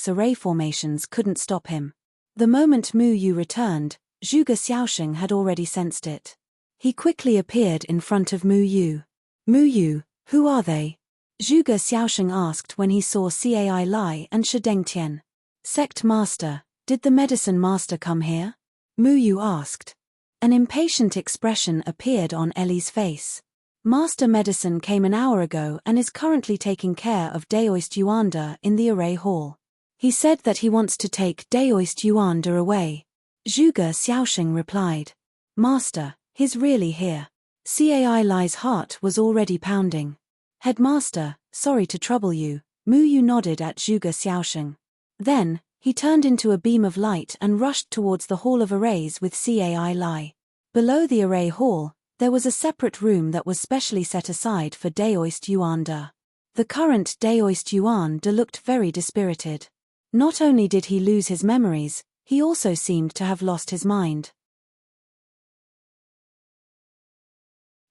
array formations couldn't stop him. The moment Mu Yu returned, Zhuge Xiaosheng had already sensed it. He quickly appeared in front of Mu Yu. Mu Yu, who are they? Zhuge Xiaosheng asked when he saw Cai Lai and Shi Dengtian. Sect Master, did the Medicine Master come here? Mu Yu asked. An impatient expression appeared on Ellie's face. Master Medicine came an hour ago and is currently taking care of Daoist Yuanda in the Array Hall. He said that he wants to take Daoist Yuanda away. Zhuge Xiaosheng replied. Master, he's really here. Cai Lai's heart was already pounding. Headmaster, sorry to trouble you, Mu Yu nodded at Zhuge Xiaosheng. Then, he turned into a beam of light and rushed towards the Hall of Arrays with Cai Lai. Below the Array Hall, there was a separate room that was specially set aside for Daoist Yuanda. The current Daoist Yuanda looked very dispirited. Not only did he lose his memories, he also seemed to have lost his mind.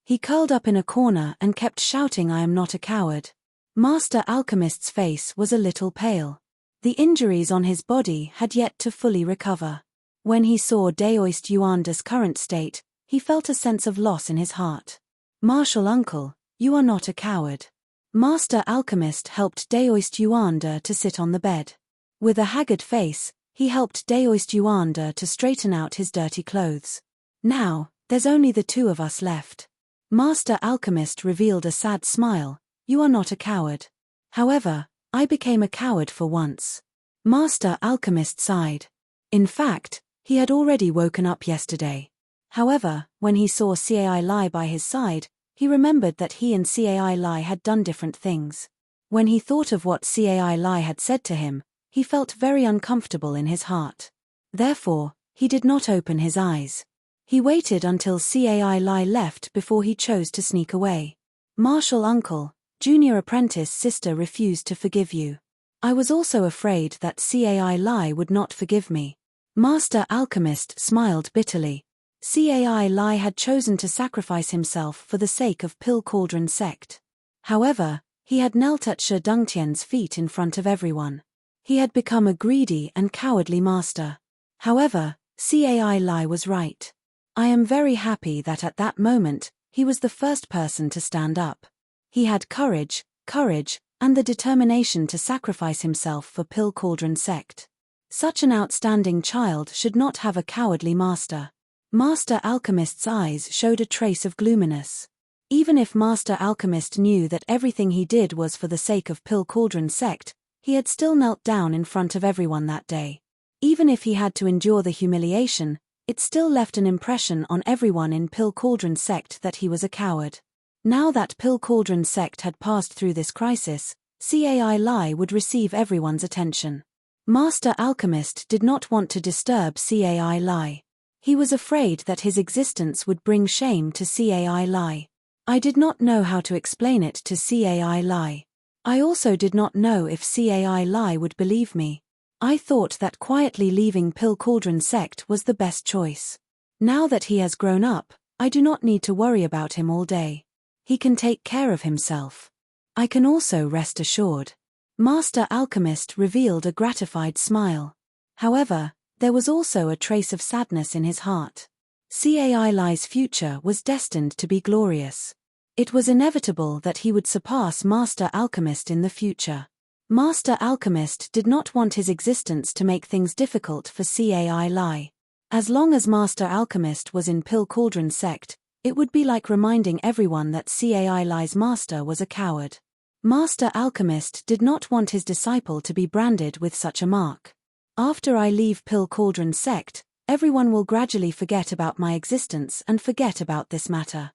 He curled up in a corner and kept shouting, I am not a coward. Master Alchemist's face was a little pale. The injuries on his body had yet to fully recover. When he saw Daoist Yuanda's current state, he felt a sense of loss in his heart. Martial uncle, you are not a coward. Master Alchemist helped Daoist Yuanda to sit on the bed. With a haggard face, he helped Daoist Yuanda to straighten out his dirty clothes. Now, there's only the two of us left. Master Alchemist revealed a sad smile, you are not a coward. However, I became a coward for once. Master Alchemist sighed. In fact, he had already woken up yesterday. However, when he saw Cai Lai by his side, he remembered that he and Cai Lai had done different things. When he thought of what Cai Lai had said to him, he felt very uncomfortable in his heart. Therefore, he did not open his eyes. He waited until Cai Lai left before he chose to sneak away. Martial uncle, junior apprentice sister refused to forgive you. I was also afraid that Cai Lai would not forgive me. Master Alchemist smiled bitterly. Cai Lai had chosen to sacrifice himself for the sake of Pill Cauldron sect. However, he had knelt at Shi Dengtian's feet in front of everyone. He had become a greedy and cowardly master. However, Cai Lai was right. I am very happy that at that moment, he was the first person to stand up. He had courage, and the determination to sacrifice himself for Pill Cauldron sect. Such an outstanding child should not have a cowardly master. Master Alchemist's eyes showed a trace of gloominess. Even if Master Alchemist knew that everything he did was for the sake of Pill Cauldron sect, he had still knelt down in front of everyone that day. Even if he had to endure the humiliation, it still left an impression on everyone in Pill Cauldron sect that he was a coward. Now that Pill Cauldron sect had passed through this crisis, Cai Lai would receive everyone's attention. Master Alchemist did not want to disturb Cai Lai. He was afraid that his existence would bring shame to Cai Lai. I did not know how to explain it to Cai Lai. I also did not know if Cai Lai would believe me. I thought that quietly leaving Pill Cauldron sect was the best choice. Now that he has grown up, I do not need to worry about him all day. He can take care of himself. I can also rest assured. Master Alchemist revealed a gratified smile. However, there was also a trace of sadness in his heart. Cai Lai's future was destined to be glorious. It was inevitable that he would surpass Master Alchemist in the future. Master Alchemist did not want his existence to make things difficult for Cai Lai. As long as Master Alchemist was in Pill Cauldron sect, It would be like reminding everyone that Cai Lai's master was a coward. Master Alchemist did not want his disciple to be branded with such a mark. After I leave Pill Cauldron sect, everyone will gradually forget about my existence and forget about this matter.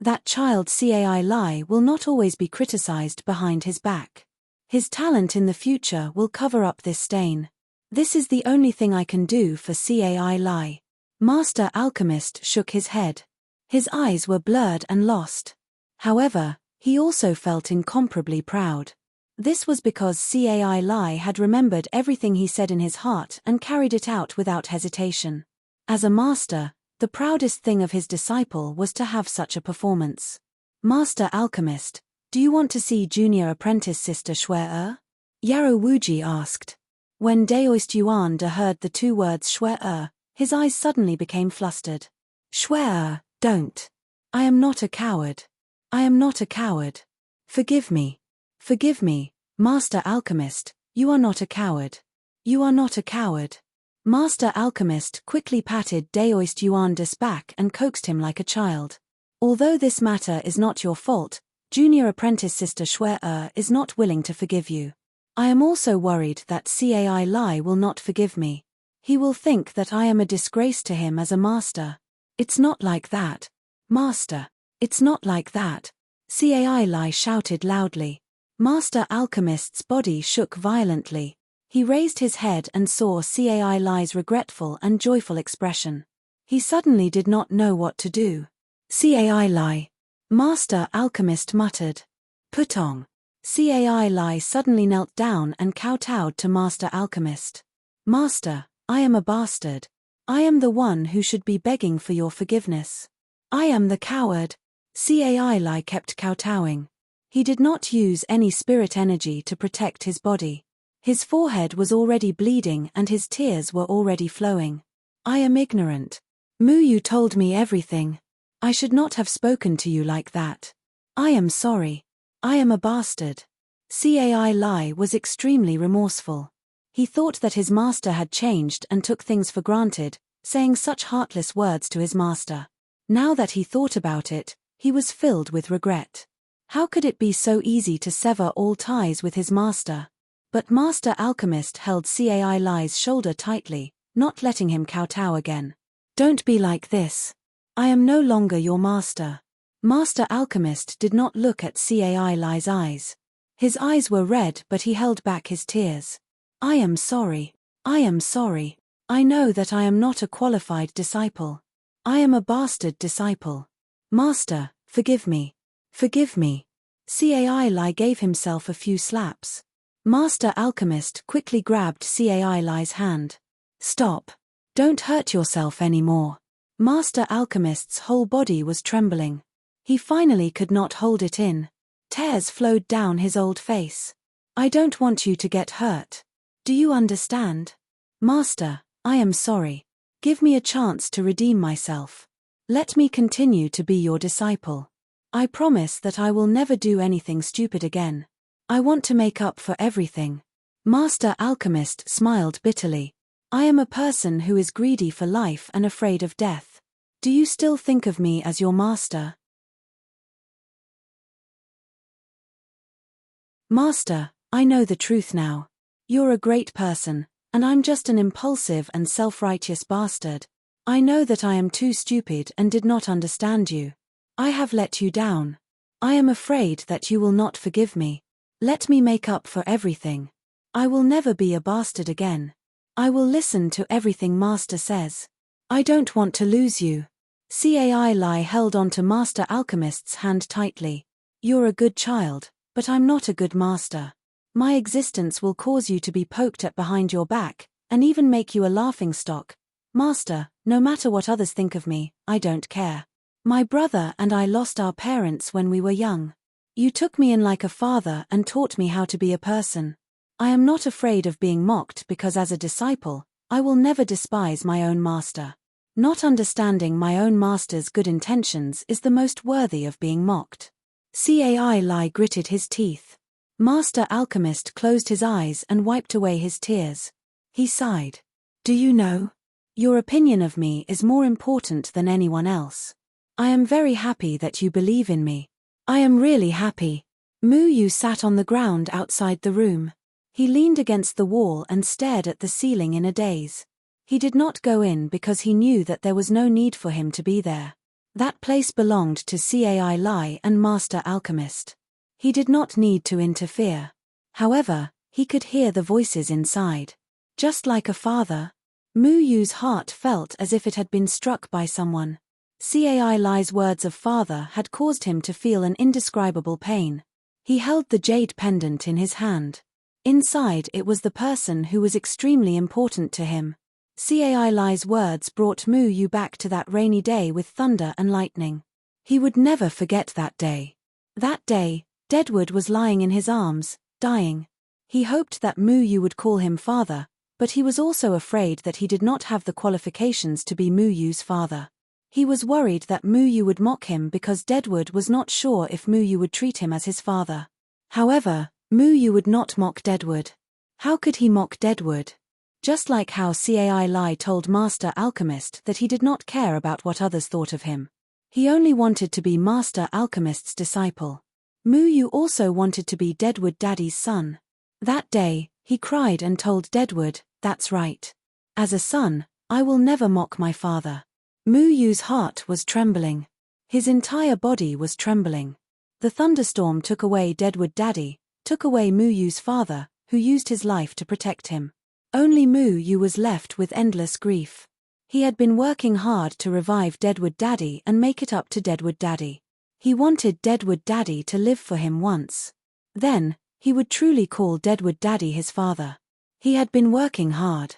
That child Cai Lai will not always be criticized behind his back. His talent in the future will cover up this stain. This is the only thing I can do for Cai Lai. Master Alchemist shook his head. His eyes were blurred and lost. However, he also felt incomparably proud. This was because Cai Lai had remembered everything he said in his heart and carried it out without hesitation. As a master, the proudest thing of his disciple was to have such a performance. Master Alchemist, do you want to see junior apprentice sister Shui-er? Yarrow Wuji asked. When Daoist Yuan De heard the two words Shui-er, his eyes suddenly became flustered. Shui-er, don't. I am not a coward. I am not a coward. Forgive me. Forgive me, Master Alchemist, you are not a coward. You are not a coward. Master Alchemist quickly patted Daoist Yuan De's back and coaxed him like a child. Although this matter is not your fault, junior apprentice sister Shui-er is not willing to forgive you. I am also worried that Cai Lai will not forgive me. He will think that I am a disgrace to him as a master. It's not like that. Master. It's not like that. Cai Lai shouted loudly. Master Alchemist's body shook violently. He raised his head and saw Cai Lai's regretful and joyful expression. He suddenly did not know what to do. Cai Lai. Master Alchemist muttered. Putong. Cai Lai suddenly knelt down and kowtowed to Master Alchemist. Master, I am a bastard. I am the one who should be begging for your forgiveness. I am the coward. Cai Lai kept kowtowing. He did not use any spirit energy to protect his body. His forehead was already bleeding and his tears were already flowing. I am ignorant. Mu told me everything. I should not have spoken to you like that. I am sorry. I am a bastard. Cai Lai was extremely remorseful. He thought that his master had changed and took things for granted, saying such heartless words to his master. Now that he thought about it, he was filled with regret. How could it be so easy to sever all ties with his master? But Master Alchemist held Cai Lai's shoulder tightly, not letting him kowtow again. Don't be like this. I am no longer your master. Master Alchemist did not look at Cai Lai's eyes. His eyes were red but he held back his tears. I am sorry. I am sorry. I know that I am not a qualified disciple. I am a bastard disciple. Master, forgive me. Forgive me. Cai Lai gave himself a few slaps. Master Alchemist quickly grabbed Cai Lai's hand. Stop. Don't hurt yourself anymore. Master Alchemist's whole body was trembling. He finally could not hold it in. Tears flowed down his old face. I don't want you to get hurt. Do you understand? Master, I am sorry. Give me a chance to redeem myself. Let me continue to be your disciple. I promise that I will never do anything stupid again. I want to make up for everything. Master Alchemist smiled bitterly. I am a person who is greedy for life and afraid of death. Do you still think of me as your master? Master, I know the truth now. You're a great person, and I'm just an impulsive and self-righteous bastard. I know that I am too stupid and did not understand you. I have let you down. I am afraid that you will not forgive me. Let me make up for everything. I will never be a bastard again. I will listen to everything Master says. I don't want to lose you. Cai Lai held onto Master Alchemist's hand tightly. You're a good child, but I'm not a good master. My existence will cause you to be poked at behind your back, and even make you a laughingstock. Master, no matter what others think of me, I don't care. My brother and I lost our parents when we were young. You took me in like a father and taught me how to be a person. I am not afraid of being mocked because as a disciple, I will never despise my own master. Not understanding my own master's good intentions is the most worthy of being mocked. Cai Lai gritted his teeth. Master Alchemist closed his eyes and wiped away his tears. He sighed. Do you know? Your opinion of me is more important than anyone else. I am very happy that you believe in me. I am really happy. Mu Yu sat on the ground outside the room. He leaned against the wall and stared at the ceiling in a daze. He did not go in because he knew that there was no need for him to be there. That place belonged to Cai Lai and Master Alchemist. He did not need to interfere. However, he could hear the voices inside. Just like a father, Mu Yu's heart felt as if it had been struck by someone. Cai Lai's words of father had caused him to feel an indescribable pain. He held the jade pendant in his hand. Inside it was the person who was extremely important to him. Cai Lai's words brought Mu Yu back to that rainy day with thunder and lightning. He would never forget that day. That day, Deadwood was lying in his arms, dying. He hoped that Mu Yu would call him father, but he was also afraid that he did not have the qualifications to be Mu Yu's father. He was worried that Mu Yu would mock him because Deadwood was not sure if Mu Yu would treat him as his father. However, Mu Yu would not mock Deadwood. How could he mock Deadwood? Just like how Cai Lai told Master Alchemist that he did not care about what others thought of him. He only wanted to be Master Alchemist's disciple. Mu Yu also wanted to be Deadwood Daddy's son. That day, he cried and told Deadwood, "That's right. As a son, I will never mock my father." Mu Yu's heart was trembling. His entire body was trembling. The thunderstorm took away Deadwood Daddy, took away Mu Yu's father, who used his life to protect him. Only Mu Yu was left with endless grief. He had been working hard to revive Deadwood Daddy and make it up to Deadwood Daddy. He wanted Deadwood Daddy to live for him once. Then, he would truly call Deadwood Daddy his father. He had been working hard.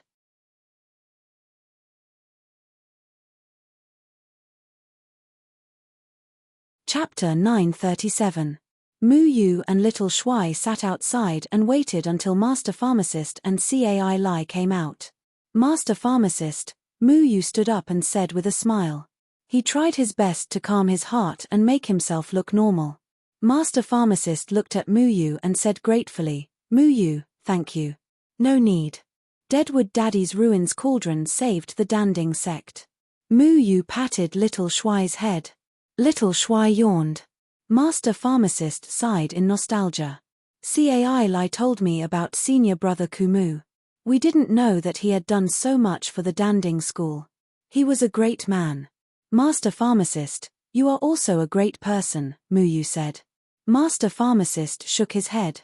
Chapter 937. Mu Yu and Little Shuai sat outside and waited until Master Pharmacist and Cai Lai came out. Master Pharmacist, Mu Yu stood up and said with a smile. He tried his best to calm his heart and make himself look normal. Master Pharmacist looked at Mu Yu and said gratefully, "Mu Yu, thank you. No need. Deadwood Daddy's ruins cauldron saved the Danding sect." Mu Yu patted Little Shuai's head. Little Shuai yawned. Master Pharmacist sighed in nostalgia. Cai Lai told me about senior brother Kumu. We didn't know that he had done so much for the Danding school. He was a great man. Master Pharmacist, you are also a great person, Mu Yu said. Master Pharmacist shook his head.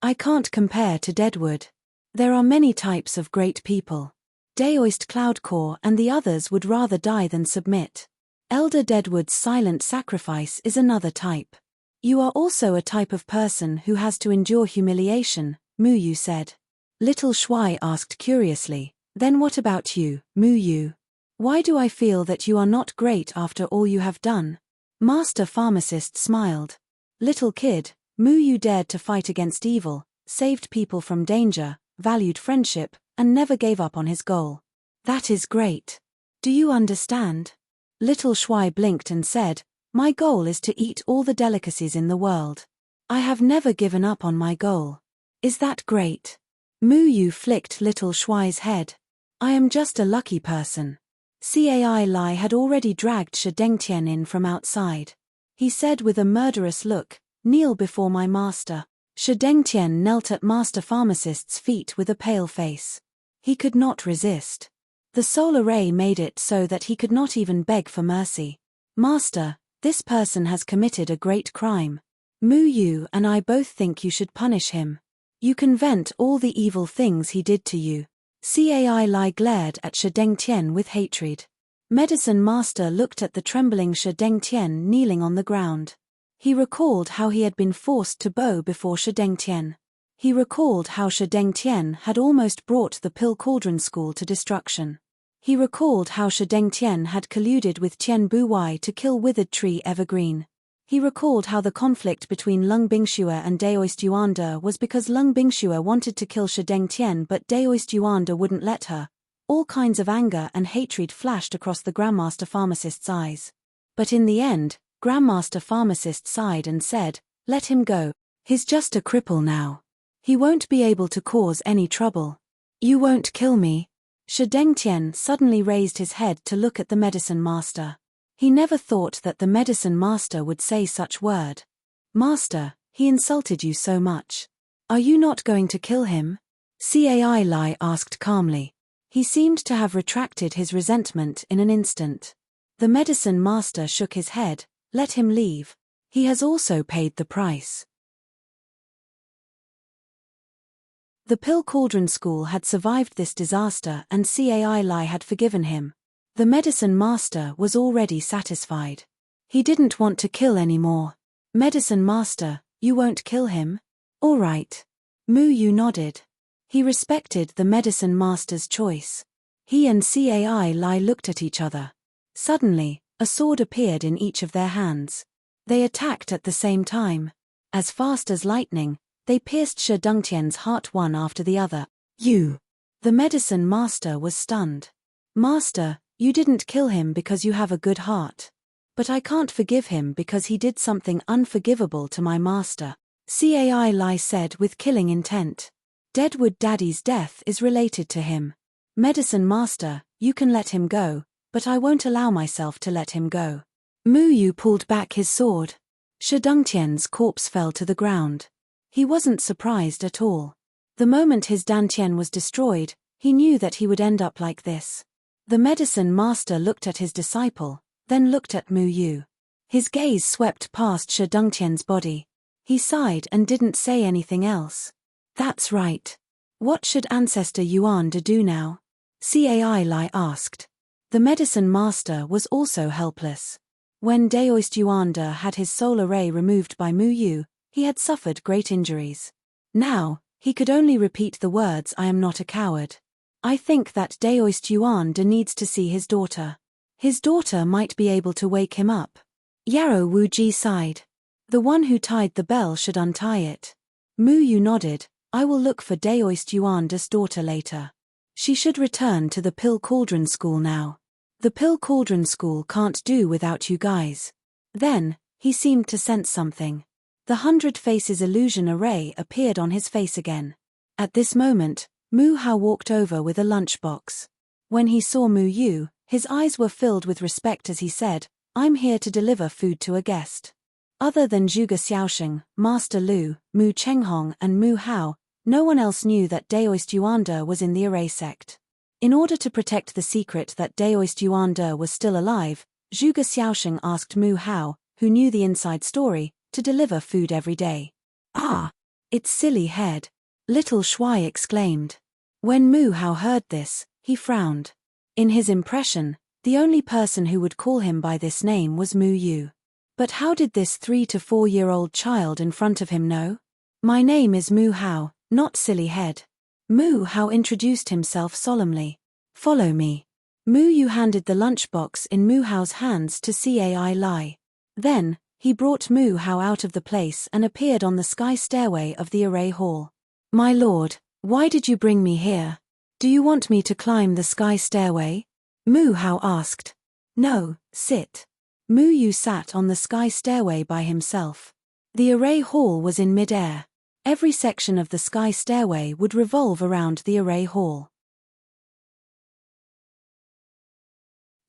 I can't compare to Deadwood. There are many types of great people. Daoist Cloudcore and the others would rather die than submit. Elder Deadwood's silent sacrifice is another type. You are also a type of person who has to endure humiliation, Mu Yu said. Little Shuai asked curiously, then what about you, Mu Yu? Why do I feel that you are not great after all you have done? Master Pharmacist smiled. Little kid, Mu Yu dared to fight against evil, saved people from danger, valued friendship, and never gave up on his goal. That is great. Do you understand? Little Shuai blinked and said, my goal is to eat all the delicacies in the world. I have never given up on my goal. Is that great? Mu Yu flicked Little Shuai's head. I am just a lucky person. Cai Lai had already dragged Shi Dengtian in from outside. He said with a murderous look, kneel before my master. Shi Dengtian knelt at Master Pharmacist's feet with a pale face. He could not resist. The soul array made it so that he could not even beg for mercy. Master, this person has committed a great crime. Mu Yu and I both think you should punish him. You can vent all the evil things he did to you. Cai Lai glared at Shi Dengtian with hatred. Medicine Master looked at the trembling Shi Dengtian kneeling on the ground. He recalled how he had been forced to bow before Shi Dengtian. He recalled how Shi Dengtian had almost brought the Pill Cauldron School to destruction. He recalled how Shi Dengtian had colluded with Tian Buwai to kill Withered Tree Evergreen. He recalled how the conflict between Lung Bingxue and Daoist Yuanda was because Lung Bingxue wanted to kill Shi Dengtian but Daoist Yuanda wouldn't let her. All kinds of anger and hatred flashed across the Grandmaster Pharmacist's eyes. But in the end, Grandmaster Pharmacist sighed and said, let him go. He's just a cripple now. He won't be able to cause any trouble. You won't kill me? Shi Dengtian suddenly raised his head to look at the medicine master. He never thought that the medicine master would say such word. Master, he insulted you so much. Are you not going to kill him? Cai Lai asked calmly. He seemed to have retracted his resentment in an instant. The medicine master shook his head. Let him leave. He has also paid the price. The Pill Cauldron School had survived this disaster and Cai Lai had forgiven him. The medicine master was already satisfied. He didn't want to kill anymore. Medicine master, you won't kill him? All right. Mu Yu nodded. He respected the medicine master's choice. He and Cai Lai looked at each other. Suddenly, a sword appeared in each of their hands. They attacked at the same time. As fast as lightning, they pierced Shi Dengtian's heart one after the other. You! The medicine master was stunned. Master, you didn't kill him because you have a good heart. But I can't forgive him because he did something unforgivable to my master, Cai Lai said with killing intent. Deadwood Daddy's death is related to him. Medicine master, you can let him go, but I won't allow myself to let him go. Mu Yu pulled back his sword. Shi Dengtian's corpse fell to the ground. He wasn't surprised at all. The moment his Dantian was destroyed, he knew that he would end up like this. The medicine master looked at his disciple, then looked at Mu Yu. His gaze swept past Shi Dengtian's body. He sighed and didn't say anything else. That's right. What should Ancestor Yuanda do now? Cai Lai asked. The medicine master was also helpless. When Daoist Yuanda had his soul array removed by Mu Yu, he had suffered great injuries. Now, he could only repeat the words I am not a coward. I think that Daoist Yuanda needs to see his daughter. His daughter might be able to wake him up. Yarrow Wuji sighed. The one who tied the bell should untie it. Mu Yu nodded. I will look for Daoist Yuanda's daughter later. She should return to the Pill Cauldron School now. The Pill Cauldron School can't do without you guys. Then, he seemed to sense something. The 100 Faces illusion array appeared on his face again. At this moment, Mu Hao walked over with a lunchbox. When he saw Mu Yu, his eyes were filled with respect as he said, I'm here to deliver food to a guest. Other than Zhuge Xiaosheng, Master Lu, Mu Chenghong and Mu Hao, no one else knew that Daoist Yuanda was in the array sect. In order to protect the secret that Daoist Yuanda was still alive, Zhuge Xiaosheng asked Mu Hao, who knew the inside story, to deliver food every day. Ah! It's silly head! Little Shuai exclaimed. When Mu Hao heard this, he frowned. In his impression, the only person who would call him by this name was Mu Yu. But how did this 3 to 4-year-old child in front of him know? My name is Mu Hao, not silly head. Mu Hao introduced himself solemnly. Follow me. Mu Yu handed the lunchbox in Mu Hao's hands to Cai Lai. Then, he brought Mu Hao out of the place and appeared on the sky stairway of the array hall. My lord, why did you bring me here? Do you want me to climb the sky stairway? Mu Hao asked. No, sit. Mu Yu sat on the sky stairway by himself. The array hall was in mid-air. Every section of the sky stairway would revolve around the array hall.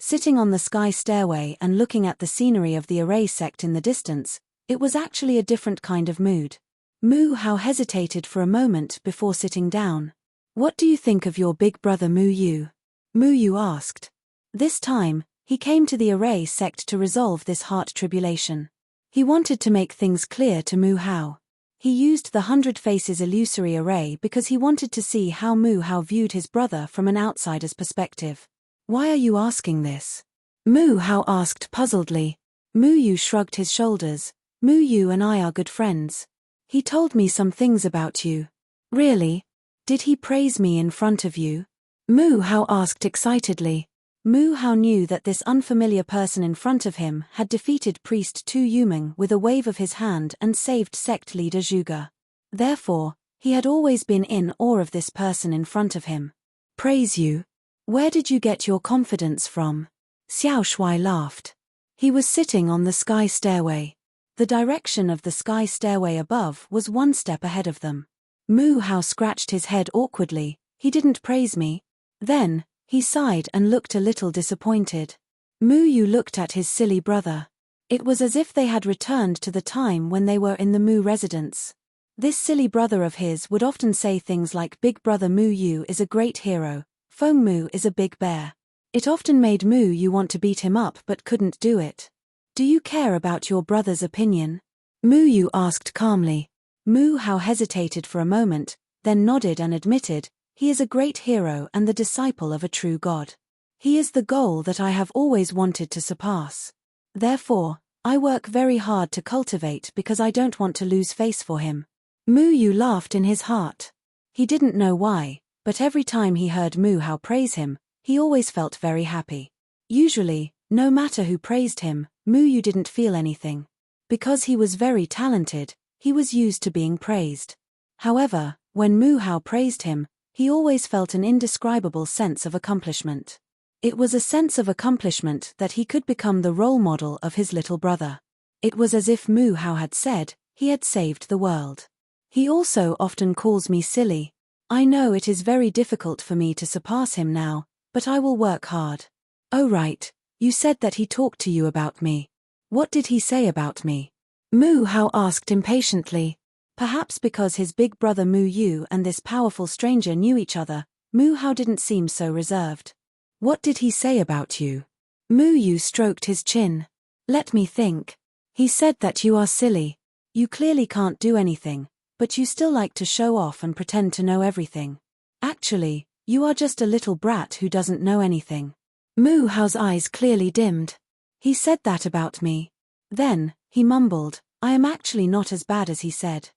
Sitting on the sky stairway and looking at the scenery of the array sect in the distance, it was actually a different kind of mood. Mu Hao hesitated for a moment before sitting down. What do you think of your big brother Mu Yu? Mu Yu asked. This time, he came to the array sect to resolve this heart tribulation. He wanted to make things clear to Mu Hao. He used the 100 Faces illusory array because he wanted to see how Mu Hao viewed his brother from an outsider's perspective. Why are you asking this? Mu Hao asked puzzledly. Mu Yu shrugged his shoulders. Mu Yu and I are good friends. He told me some things about you. Really? Did he praise me in front of you? Mu Hao asked excitedly. Mu Hao knew that this unfamiliar person in front of him had defeated Priest Tu Yumeng with a wave of his hand and saved sect leader Zhuge. Therefore, he had always been in awe of this person in front of him. Praise you? Where did you get your confidence from? Xiao Shuai laughed. He was sitting on the sky stairway. The direction of the sky stairway above was one step ahead of them. Mu Hao scratched his head awkwardly. He didn't praise me. Then, He sighed and looked a little disappointed. Mu Yu looked at his silly brother. It was as if they had returned to the time when they were in the Mu residence. This silly brother of his would often say things like Big Brother Mu Yu is a great hero, Feng Mu is a big bear. It often made Mu Yu want to beat him up but couldn't do it. Do you care about your brother's opinion? Mu Yu asked calmly. Mu Hao hesitated for a moment, then nodded and admitted, he is a great hero and the disciple of a true god. He is the goal that I have always wanted to surpass. Therefore, I work very hard to cultivate because I don't want to lose face for him. Mu Yu laughed in his heart. He didn't know why, but every time he heard Mu Hao praise him, he always felt very happy. Usually, no matter who praised him, Mu Yu didn't feel anything. Because he was very talented, he was used to being praised. However, when Mu Hao praised him, he always felt an indescribable sense of accomplishment. It was a sense of accomplishment that he could become the role model of his little brother. It was as if Mu Hao had said, he had saved the world. He also often calls me silly. I know it is very difficult for me to surpass him now, but I will work hard. Oh right, you said that he talked to you about me. What did he say about me? Mu Hao asked impatiently. Perhaps because his big brother Mu Yu and this powerful stranger knew each other, Mu Hao didn't seem so reserved. What did he say about you? Mu Yu stroked his chin. Let me think. He said that you are silly. You clearly can't do anything, but you still like to show off and pretend to know everything. Actually, you are just a little brat who doesn't know anything. Mu Hao's eyes clearly dimmed. He said that about me. Then, he mumbled, I am actually not as bad as he said.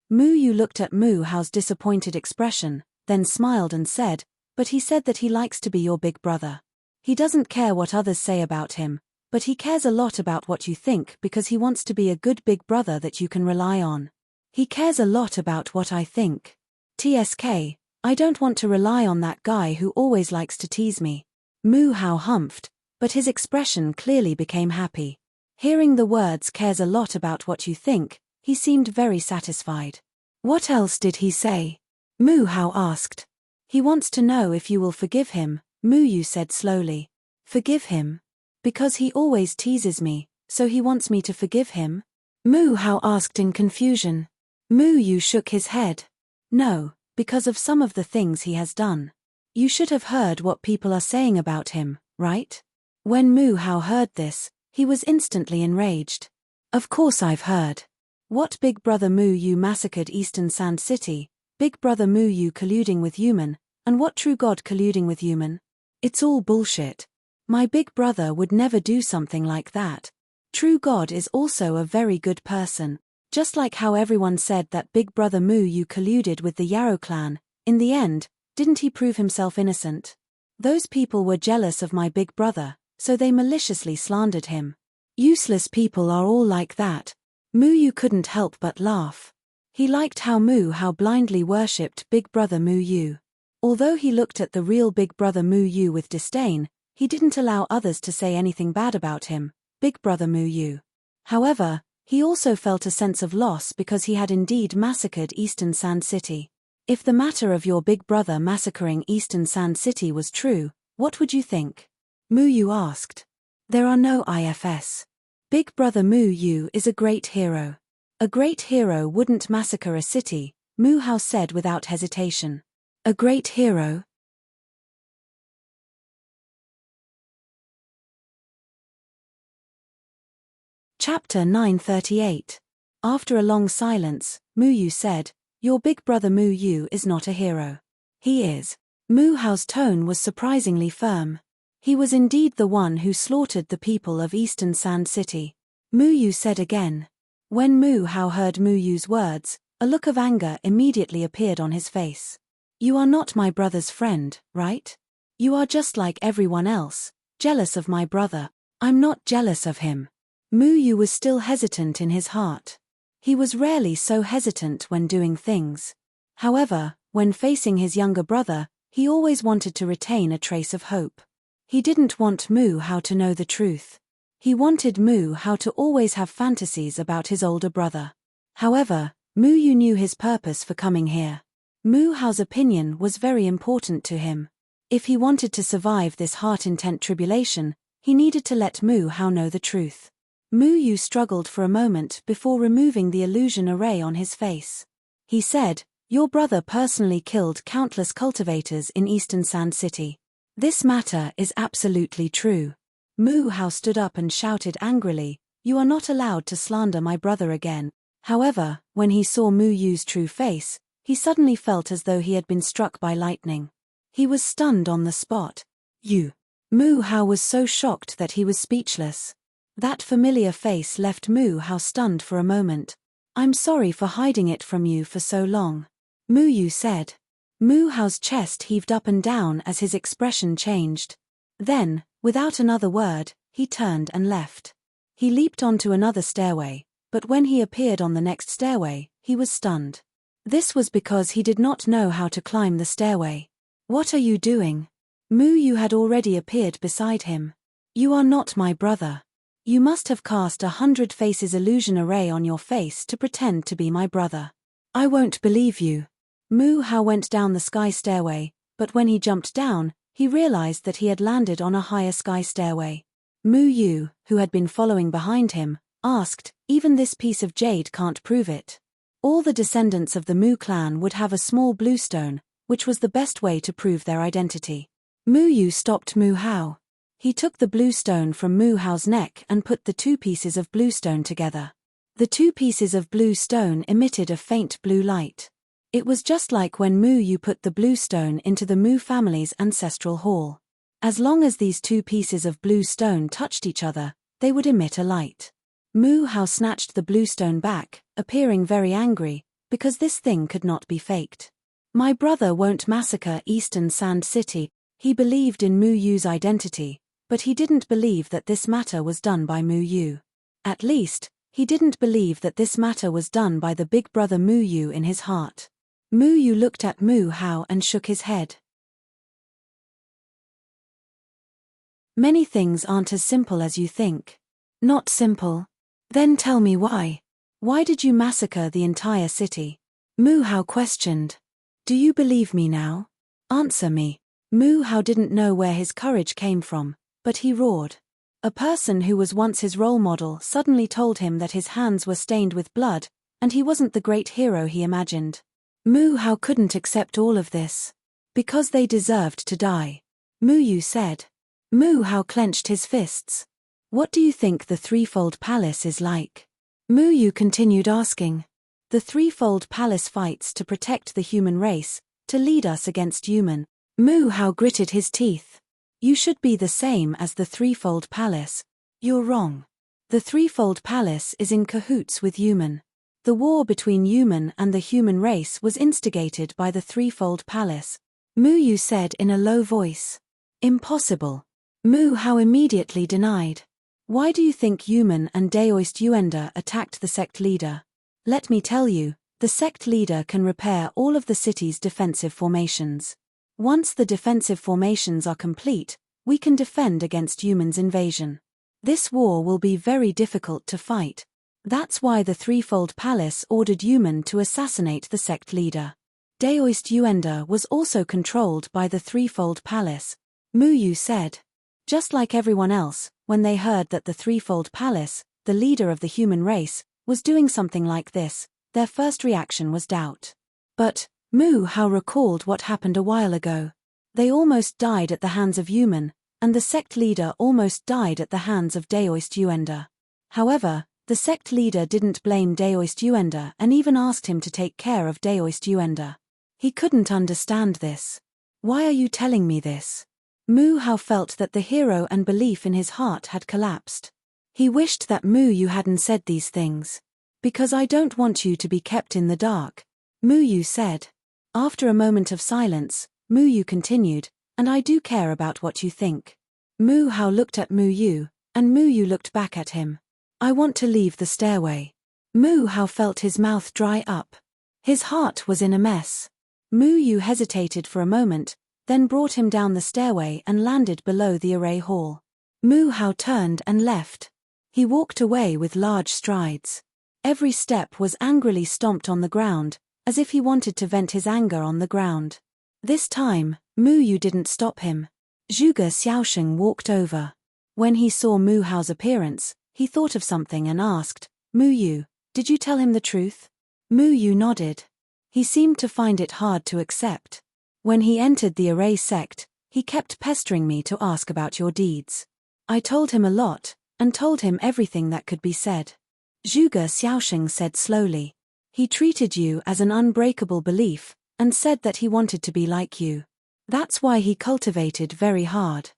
Mu Yu looked at Mu Hao's disappointed expression, then smiled and said, but he said that he likes to be your big brother. He doesn't care what others say about him, but he cares a lot about what you think because he wants to be a good big brother that you can rely on. He cares a lot about what I think. TSK, I don't want to rely on that guy who always likes to tease me. Mu Hao humphed, but his expression clearly became happy. Hearing the words cares a lot about what you think, he seemed very satisfied. What else did he say? Mu Hao asked. He wants to know if you will forgive him, Mu Yu said slowly. Forgive him? Because he always teases me, so he wants me to forgive him? Mu Hao asked in confusion. Mu Yu shook his head. No, because of some of the things he has done. You should have heard what people are saying about him, right? When Mu Hao heard this, he was instantly enraged. Of course I've heard. What Big Brother Mu Yu massacred Eastern Sand City, Big Brother Mu Yu colluding with human, and what True God colluding with human? It's all bullshit. My big brother would never do something like that. True God is also a very good person. Just like how everyone said that Big Brother Mu Yu colluded with the Yarrow clan, in the end, didn't he prove himself innocent? Those people were jealous of my big brother, so they maliciously slandered him. Useless people are all like that. Mu Yu couldn't help but laugh. He liked how Mu Hao blindly worshipped Big Brother Mu Yu. Although he looked at the real Big Brother Mu Yu with disdain, he didn't allow others to say anything bad about him, Big Brother Mu Yu. However, he also felt a sense of loss because he had indeed massacred Eastern Sand City. If the matter of your big brother massacring Eastern Sand City was true, what would you think? Mu Yu asked. There are no ifs. Big Brother Mu Yu is a great hero. A great hero wouldn't massacre a city, Mu Hao said without hesitation. A great hero? Chapter 938. After a long silence, Mu Yu said, Your big brother Mu Yu is not a hero. He is. Mu Hao's tone was surprisingly firm. He was indeed the one who slaughtered the people of Eastern Sand City. Mu Yu said again. When Mu Hao heard Mu Yu's words, a look of anger immediately appeared on his face. You are not my brother's friend, right? You are just like everyone else, jealous of my brother. I'm not jealous of him. Mu Yu was still hesitant in his heart. He was rarely so hesitant when doing things. However, when facing his younger brother, he always wanted to retain a trace of hope. He didn't want Mu Hao to know the truth. He wanted Mu Hao to always have fantasies about his older brother. However, Mu Yu knew his purpose for coming here. Mu Hao's opinion was very important to him. If he wanted to survive this heart-intent tribulation, he needed to let Mu Hao know the truth. Mu Yu struggled for a moment before removing the illusion array on his face. He said, "Your brother personally killed countless cultivators in Eastern Sand City. This matter is absolutely true." Mu Hao stood up and shouted angrily, "You are not allowed to slander my brother again." However, when he saw Mu Yu's true face, he suddenly felt as though he had been struck by lightning. He was stunned on the spot. "You?" Mu Hao was so shocked that he was speechless. That familiar face left Mu Hao stunned for a moment. "I'm sorry for hiding it from you for so long," Mu Yu said. Mu Hao's chest heaved up and down as his expression changed. Then, without another word, he turned and left. He leaped onto another stairway, but when he appeared on the next stairway, he was stunned. This was because he did not know how to climb the stairway. "What are you doing?" Mu Yu had already appeared beside him. "You are not my brother. You must have cast 100 faces illusion array on your face to pretend to be my brother. I won't believe you." Mu Hao went down the sky stairway, but when he jumped down, he realized that he had landed on a higher sky stairway. Mu Yu, who had been following behind him, asked, "Even this piece of jade can't prove it?" All the descendants of the Mu clan would have a small blue stone, which was the best way to prove their identity. Mu Yu stopped Mu Hao. He took the blue stone from Mu Hao's neck and put the two pieces of blue stone together. The two pieces of blue stone emitted a faint blue light. It was just like when Mu Yu put the blue stone into the Mu family's ancestral hall. As long as these two pieces of blue stone touched each other, they would emit a light. Mu Hao snatched the blue stone back, appearing very angry, because this thing could not be faked. "My brother won't massacre Eastern Sand City." He believed in Mu Yu's identity, but he didn't believe that this matter was done by Mu Yu. At least, he didn't believe that this matter was done by the big brother Mu Yu in his heart. Mu Yu looked at Mu Hao and shook his head. "Many things aren't as simple as you think." "Not simple? Then tell me why. Why did you massacre the entire city?" Mu Hao questioned. "Do you believe me now? Answer me." Mu Hao didn't know where his courage came from, but he roared. A person who was once his role model suddenly told him that his hands were stained with blood, and he wasn't the great hero he imagined. Mu Hao couldn't accept all of this. "Because they deserved to die," Mu Yu said. Mu Hao clenched his fists. "What do you think the threefold palace is like?" Mu Yu continued asking. "The threefold palace fights to protect the human race, to lead us against human." Mu Hao gritted his teeth. "You should be the same as the threefold palace. You're wrong. The threefold palace is in cahoots with human. The war between human and the human race was instigated by the threefold palace," Mu Yu said in a low voice. "Impossible." Mu Hao immediately denied. "Why do you think human and Daoist Yuanda attacked the sect leader? Let me tell you, the sect leader can repair all of the city's defensive formations. Once the defensive formations are complete, we can defend against humans' invasion. This war will be very difficult to fight. That's why the threefold palace ordered human to assassinate the sect leader. Daoist Yuanda was also controlled by the threefold palace," Mu Yu said. Just like everyone else, when they heard that the threefold palace, the leader of the human race, was doing something like this, their first reaction was doubt. But Mu Hao recalled what happened a while ago. They almost died at the hands of human, and the sect leader almost died at the hands of Daoist Yuanda. However, the sect leader didn't blame Daoist Yuanda and even asked him to take care of Daoist Yuanda. He couldn't understand this. "Why are you telling me this?" Mu Hao felt that the hero and belief in his heart had collapsed. He wished that Mu Yu hadn't said these things. "Because I don't want you to be kept in the dark," Mu Yu said. After a moment of silence, Mu Yu continued, "And I do care about what you think." Mu Hao looked at Mu Yu, and Mu Yu looked back at him. "I want to leave the stairway." Mu Hao felt his mouth dry up. His heart was in a mess. Mu Yu hesitated for a moment, then brought him down the stairway and landed below the array hall. Mu Hao turned and left. He walked away with large strides. Every step was angrily stomped on the ground, as if he wanted to vent his anger on the ground. This time, Mu Yu didn't stop him. Zhuge Xiaosheng walked over. When he saw Mu Hao's appearance, he thought of something and asked, Mu Yu, did you tell him the truth? Mu Yu nodded. He seemed to find it hard to accept. When he entered the Array sect, he kept pestering me to ask about your deeds. I told him a lot, and told him everything that could be said. Zhuge Xiaosheng said slowly. He treated you as an unbreakable belief, and said that he wanted to be like you. That's why he cultivated very hard.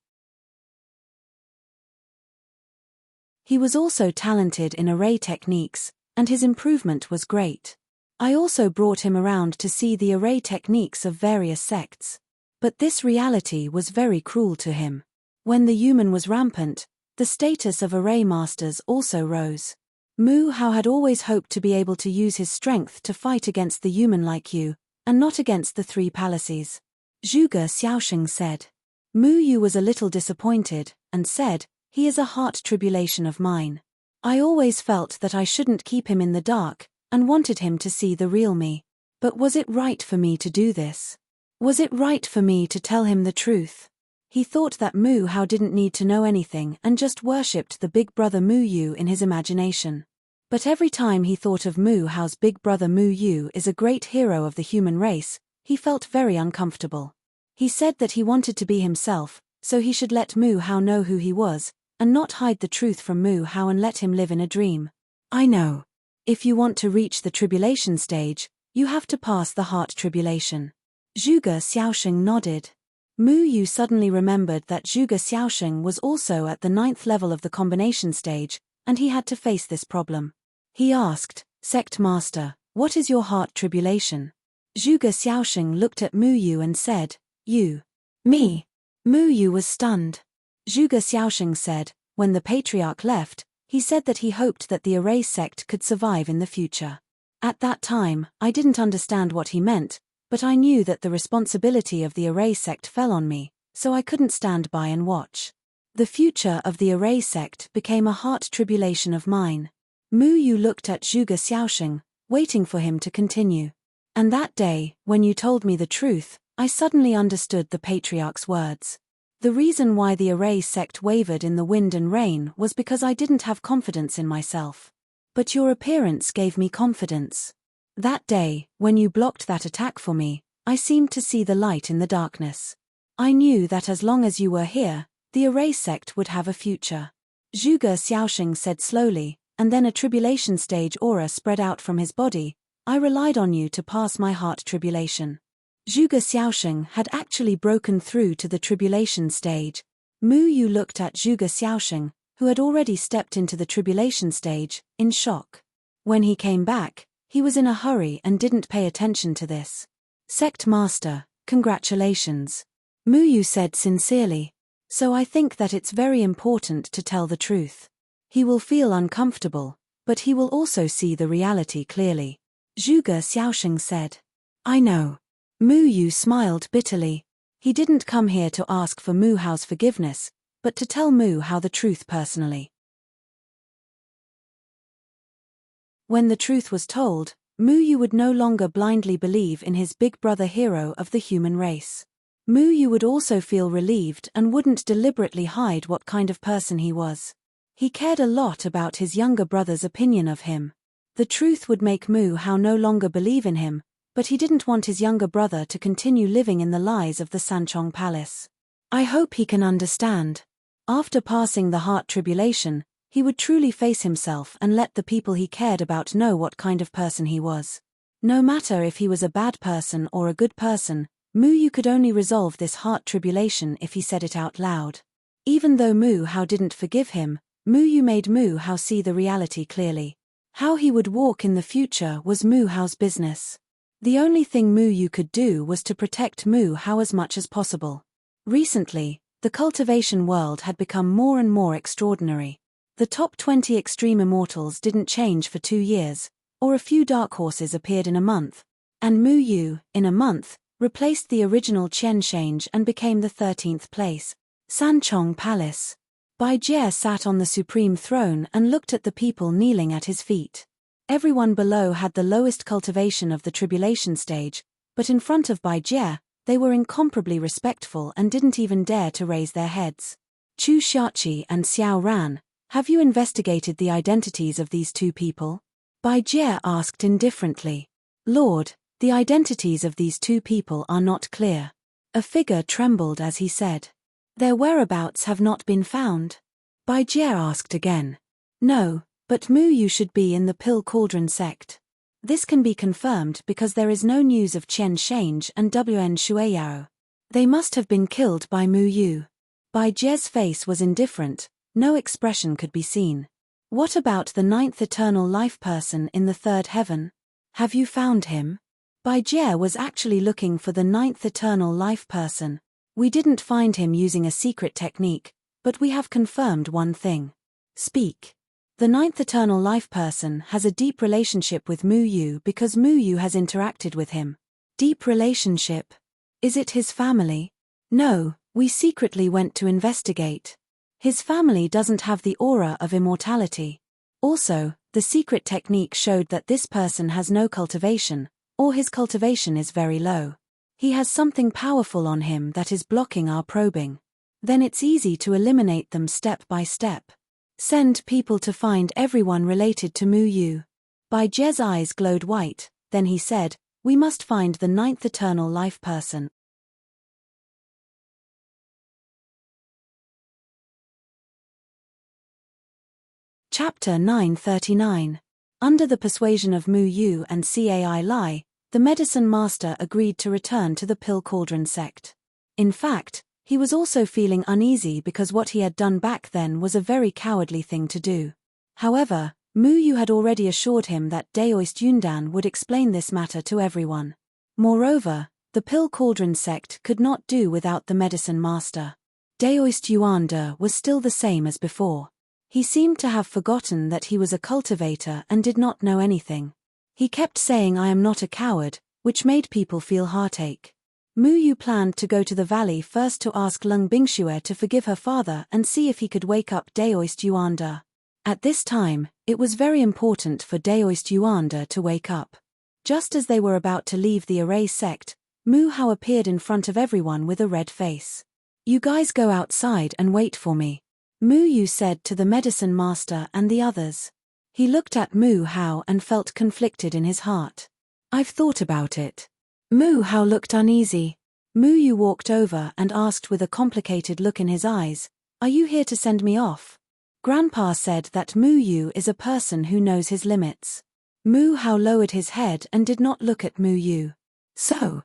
He was also talented in array techniques, and his improvement was great. I also brought him around to see the array techniques of various sects. But this reality was very cruel to him. When the human was rampant, the status of array masters also rose. Mu Hao had always hoped to be able to use his strength to fight against the human like you, and not against the three palaces. Zhuge Xiaosheng said. Mu Yu was a little disappointed, and said, he is a heart tribulation of mine. I always felt that I shouldn't keep him in the dark, and wanted him to see the real me. But was it right for me to do this? Was it right for me to tell him the truth? He thought that Mu Hao didn't need to know anything and just worshipped the big brother Mu Yu in his imagination. But every time he thought of Mu Hao's big brother Mu Yu is a great hero of the human race, he felt very uncomfortable. He said that he wanted to be himself, so he should let Mu Hao know who he was, and not hide the truth from Mu Hao and let him live in a dream. I know. If you want to reach the tribulation stage, you have to pass the heart tribulation. Zhuge Xiaosheng nodded. Mu Yu suddenly remembered that Zhuge Xiaosheng was also at the 9th level of the combination stage, and he had to face this problem. He asked, Sect Master, what is your heart tribulation? Zhuge Xiaosheng looked at Mu Yu and said, You. Me. Mu Yu was stunned. Zhuge Xiaosheng said, when the patriarch left, he said that he hoped that the Array sect could survive in the future. At that time, I didn't understand what he meant, but I knew that the responsibility of the Array sect fell on me, so I couldn't stand by and watch. The future of the Array sect became a heart tribulation of mine. Mu Yu looked at Zhuge Xiaosheng, waiting for him to continue. And that day, when you told me the truth, I suddenly understood the patriarch's words. The reason why the Array sect wavered in the wind and rain was because I didn't have confidence in myself. But your appearance gave me confidence. That day, when you blocked that attack for me, I seemed to see the light in the darkness. I knew that as long as you were here, the Array sect would have a future. Zhuge Xiaosheng said slowly, and then a tribulation stage aura spread out from his body. I relied on you to pass my heart tribulation. Zhuge Xiaosheng had actually broken through to the tribulation stage. Mu Yu looked at Zhuge Xiaosheng, who had already stepped into the tribulation stage, in shock. When he came back, he was in a hurry and didn't pay attention to this. Sect Master, congratulations. Mu Yu said sincerely. So I think that it's very important to tell the truth. He will feel uncomfortable, but he will also see the reality clearly. Zhuge Xiaosheng said. I know. Mu Yu smiled bitterly. He didn't come here to ask for Mu Hao's forgiveness, but to tell Mu Hao the truth personally. When the truth was told, Mu Yu would no longer blindly believe in his big brother hero of the human race. Mu Yu would also feel relieved and wouldn't deliberately hide what kind of person he was. He cared a lot about his younger brother's opinion of him. The truth would make Mu Hao no longer believe in him, but he didn't want his younger brother to continue living in the lies of the Sanchong Palace. I hope he can understand. After passing the heart tribulation, he would truly face himself and let the people he cared about know what kind of person he was. No matter if he was a bad person or a good person, Mu Yu could only resolve this heart tribulation if he said it out loud. Even though Mu Hao didn't forgive him, Mu Yu made Mu Hao see the reality clearly. How he would walk in the future was Mu Hao's business. The only thing Mu Yu could do was to protect Mu Hao as much as possible. Recently, the cultivation world had become more and more extraordinary. The top 20 extreme immortals didn't change for 2 years, or a few dark horses appeared in a month, and Mu Yu, in a month, replaced the original Qian change and became the 13th place. Sanchong Palace. Bai Jie sat on the supreme throne and looked at the people kneeling at his feet. Everyone below had the lowest cultivation of the tribulation stage, but in front of Bai Jie, they were incomparably respectful and didn't even dare to raise their heads. Chu Xiaoqi and Xiao Ran, have you investigated the identities of these two people? Bai Jie asked indifferently. Lord, the identities of these two people are not clear. A figure trembled as he said. Their whereabouts have not been found. Bai Jie asked again. No, but Mu Yu should be in the Pill Cauldron sect. This can be confirmed because there is no news of Qian Shange and Wn Shueyao. They must have been killed by Mu Yu. Bai Jie's face was indifferent, no expression could be seen. What about the ninth eternal life person in the third heaven? Have you found him? Bai Jie was actually looking for the ninth eternal life person. We didn't find him using a secret technique, but we have confirmed one thing. Speak. The ninth eternal life person has a deep relationship with Mu Yu because Mu Yu has interacted with him. Deep relationship? Is it his family? No, we secretly went to investigate. His family doesn't have the aura of immortality. Also, the secret technique showed that this person has no cultivation, or his cultivation is very low. He has something powerful on him that is blocking our probing. Then it's easy to eliminate them step by step. Send people to find everyone related to Mu Yu. Bai Jie's eyes glowed white, then he said, we must find the ninth eternal life person. Chapter 939. Under the persuasion of Mu Yu and Cai Lai, the medicine master agreed to return to the Pill Cauldron sect. In fact, he was also feeling uneasy because what he had done back then was a very cowardly thing to do. However, Mu Yu had already assured him that Daoist Yundan would explain this matter to everyone. Moreover, the Pill Cauldron sect could not do without the medicine master. Daoist Yuanda was still the same as before. He seemed to have forgotten that he was a cultivator and did not know anything. He kept saying I am not a coward, which made people feel heartache. Mu Yu planned to go to the valley first to ask Lung Bingxue to forgive her father and see if he could wake up Daoist Yuanda. At this time, it was very important for Daoist Yuanda to wake up. Just as they were about to leave the Array sect, Mu Hao appeared in front of everyone with a red face. You guys go outside and wait for me, Mu Yu said to the medicine master and the others. He looked at Mu Hao and felt conflicted in his heart. I've thought about it. Mu Hao looked uneasy. Mu Yu walked over and asked with a complicated look in his eyes, are you here to send me off? Grandpa said that Mu Yu is a person who knows his limits. Mu Hao lowered his head and did not look at Mu Yu. So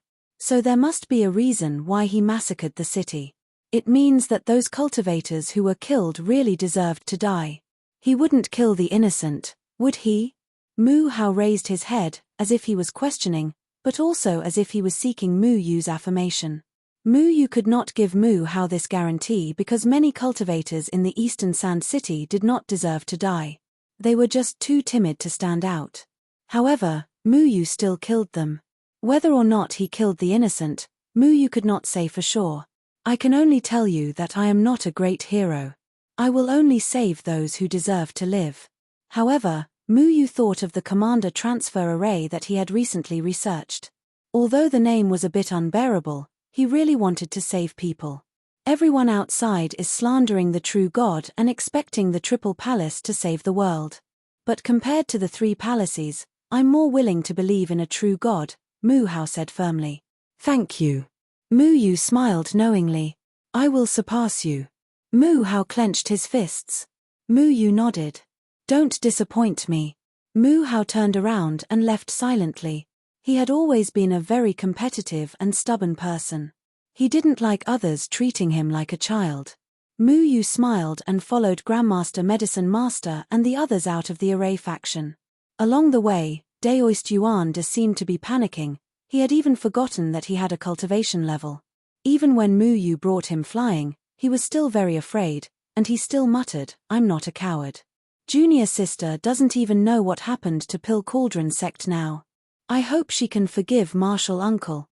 there must be a reason why he massacred the city. It means that those cultivators who were killed really deserved to die. He wouldn't kill the innocent, would he? Mu Hao raised his head, as if he was questioning, but also as if he was seeking Mu Yu's affirmation. Mu Yu could not give Mu Hao this guarantee because many cultivators in the Eastern Sand City did not deserve to die. They were just too timid to stand out. However, Mu Yu still killed them. Whether or not he killed the innocent, Mu Yu could not say for sure. I can only tell you that I am not a great hero. I will only save those who deserve to live. However, Mu Yu thought of the commander transfer array that he had recently researched. Although the name was a bit unbearable, he really wanted to save people. Everyone outside is slandering the true God and expecting the Triple Palace to save the world. But compared to the three palaces, I'm more willing to believe in a true God, Mu Hao said firmly. Thank you. Mu Yu smiled knowingly. I will surpass you. Mu Hao clenched his fists. Mu Yu nodded. Don't disappoint me. Mu Hao turned around and left silently. He had always been a very competitive and stubborn person. He didn't like others treating him like a child. Mu Yu smiled and followed Grandmaster Medicine Master and the others out of the Array faction. Along the way, Daoist Yuanda seemed to be panicking. He had even forgotten that he had a cultivation level. Even when Mu Yu brought him flying, he was still very afraid, and he still muttered, I'm not a coward. Junior sister doesn't even know what happened to Pill Cauldron sect now. I hope she can forgive Martial Uncle.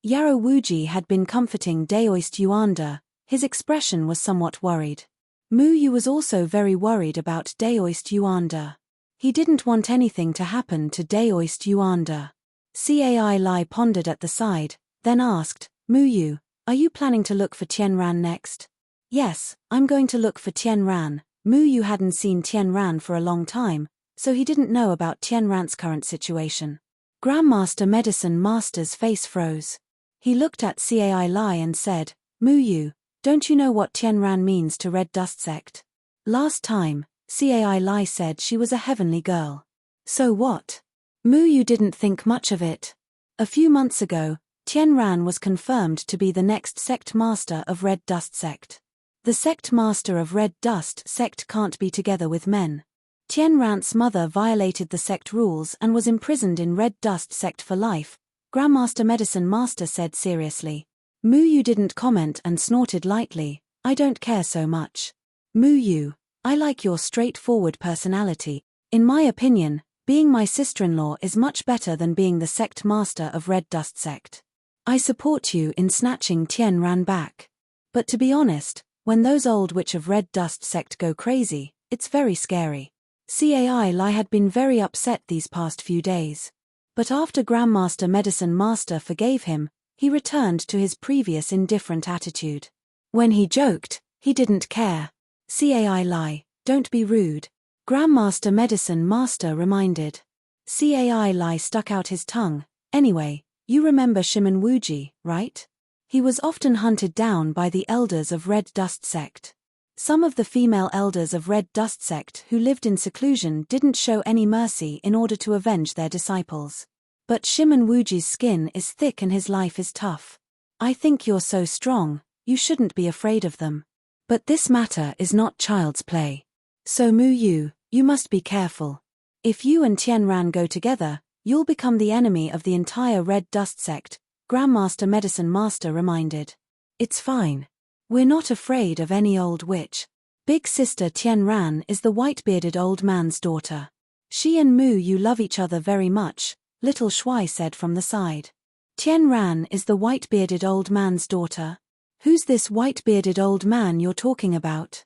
Yarrow Wuji had been comforting Daoist Yuanda. His expression was somewhat worried. Mu Yu was also very worried about Daoist Yuanda. He didn't want anything to happen to Daoist Yuanda. Cai Lai pondered at the side, then asked, Mu Yu, are you planning to look for Tianran next? Yes, I'm going to look for Tianran. Mu Yu hadn't seen Tianran for a long time, so he didn't know about Tianran's current situation. Grandmaster Medicine Master's face froze. He looked at Cai Lai and said, Mu Yu, don't you know what Tianran means to Red Dust Sect? Last time, Cai Lai said she was a heavenly girl. So what? Mu Yu didn't think much of it. A few months ago, Tianran was confirmed to be the next sect master of Red Dust Sect. The sect master of Red Dust Sect can't be together with men. Tianran's mother violated the sect rules and was imprisoned in Red Dust Sect for life, Grandmaster Medicine Master said seriously. Mu Yu didn't comment and snorted lightly, I don't care so much. Mu Yu, I like your straightforward personality. In my opinion, being my sister-in-law is much better than being the sect master of Red Dust Sect. I support you in snatching Tianran back. But to be honest, when those old witch of Red Dust Sect go crazy, it's very scary. Cai Lai had been very upset these past few days. But after Grandmaster Medicine Master forgave him, he returned to his previous indifferent attitude. When he joked, he didn't care. Cai Lai, don't be rude. Grandmaster Medicine Master reminded. Cai Lai stuck out his tongue. Anyway, you remember Shimon Wuji, right? He was often hunted down by the elders of Red Dust Sect. Some of the female elders of Red Dust Sect who lived in seclusion didn't show any mercy in order to avenge their disciples. But Shimon Wuji's skin is thick and his life is tough. I think you're so strong, you shouldn't be afraid of them. But this matter is not child's play. So Mu Yu, you must be careful. If you and Tianran go together, you'll become the enemy of the entire Red Dust Sect, Grandmaster Medicine Master reminded. It's fine. We're not afraid of any old witch. Big sister Tianran is the white-bearded old man's daughter. She and Mu Yu love each other very much, little Shuai said from the side. Tianran is the white-bearded old man's daughter. Who's this white-bearded old man you're talking about?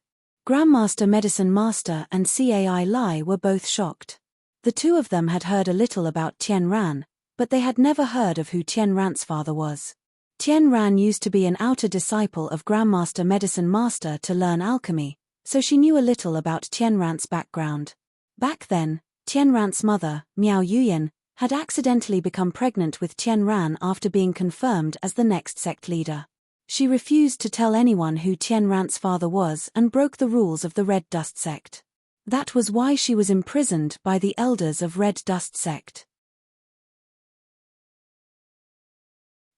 Grandmaster Medicine Master and Cai Lai were both shocked. The two of them had heard a little about Tianran, but they had never heard of who Tianran's father was. Tianran used to be an outer disciple of Grandmaster Medicine Master to learn alchemy, so she knew a little about Tianran's background. Back then, Tianran's mother, Miao Yuyan, had accidentally become pregnant with Tianran after being confirmed as the next sect leader. She refused to tell anyone who Tianran's father was and broke the rules of the Red Dust Sect. That was why she was imprisoned by the elders of Red Dust Sect.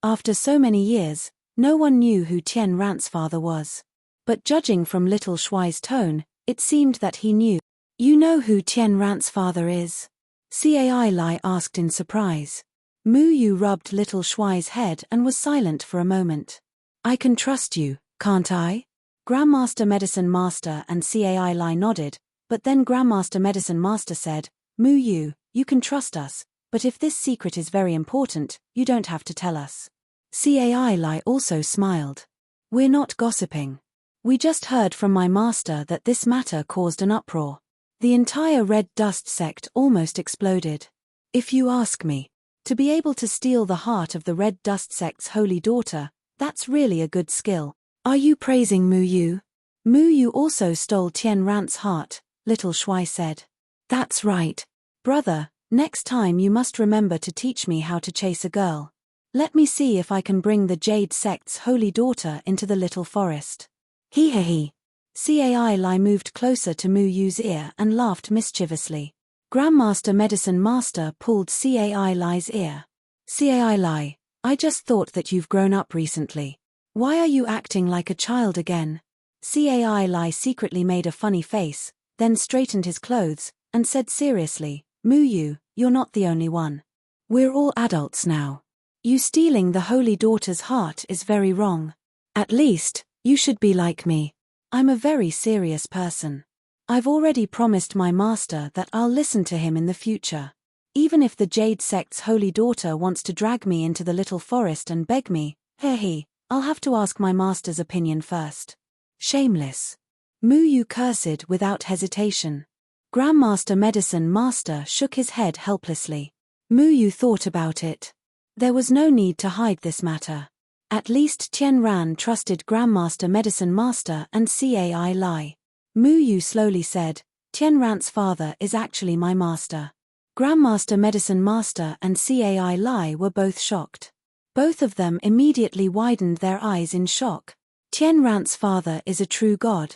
After so many years, no one knew who Tianran's father was. But judging from little Shuai's tone, it seemed that he knew. You know who Tianran's father is? Cai Lai asked in surprise. Mu Yu rubbed little Shuai's head and was silent for a moment. I can trust you, can't I? Grandmaster Medicine Master and Cai Lai nodded, but then Grandmaster Medicine Master said, Mu Yu, you can trust us, but if this secret is very important, you don't have to tell us. Cai Lai also smiled. We're not gossiping. We just heard from my master that this matter caused an uproar. The entire Red Dust Sect almost exploded. If you ask me, to be able to steal the heart of the Red Dust Sect's holy daughter, that's really a good skill. Are you praising Mu Yu? Mu Yu also stole Tianran's heart, little Shuai said. That's right. Brother, next time you must remember to teach me how to chase a girl. Let me see if I can bring the Jade Sect's holy daughter into the little forest. He. Cai Lai moved closer to Mu Yu's ear and laughed mischievously. Grandmaster Medicine Master pulled Cai Lai's ear. Cai Lai, I just thought that you've grown up recently. Why are you acting like a child again? Cai Lai secretly made a funny face, then straightened his clothes, and said seriously, Mu Yu, you're not the only one. We're all adults now. You stealing the holy daughter's heart is very wrong. At least, you should be like me. I'm a very serious person. I've already promised my master that I'll listen to him in the future. Even if the Jade Sect's holy daughter wants to drag me into the little forest and beg me, I'll have to ask my master's opinion first. Shameless. Mu Yu cursed without hesitation. Grandmaster Medicine Master shook his head helplessly. Mu Yu thought about it. There was no need to hide this matter. At least Tian Ran trusted Grandmaster Medicine Master and Cai Lai. Mu Yu slowly said, Tian Ran's father is actually my master. Grandmaster Medicine Master and Cai Lai were both shocked. Both of them immediately widened their eyes in shock. Tian Ran's father is a true god.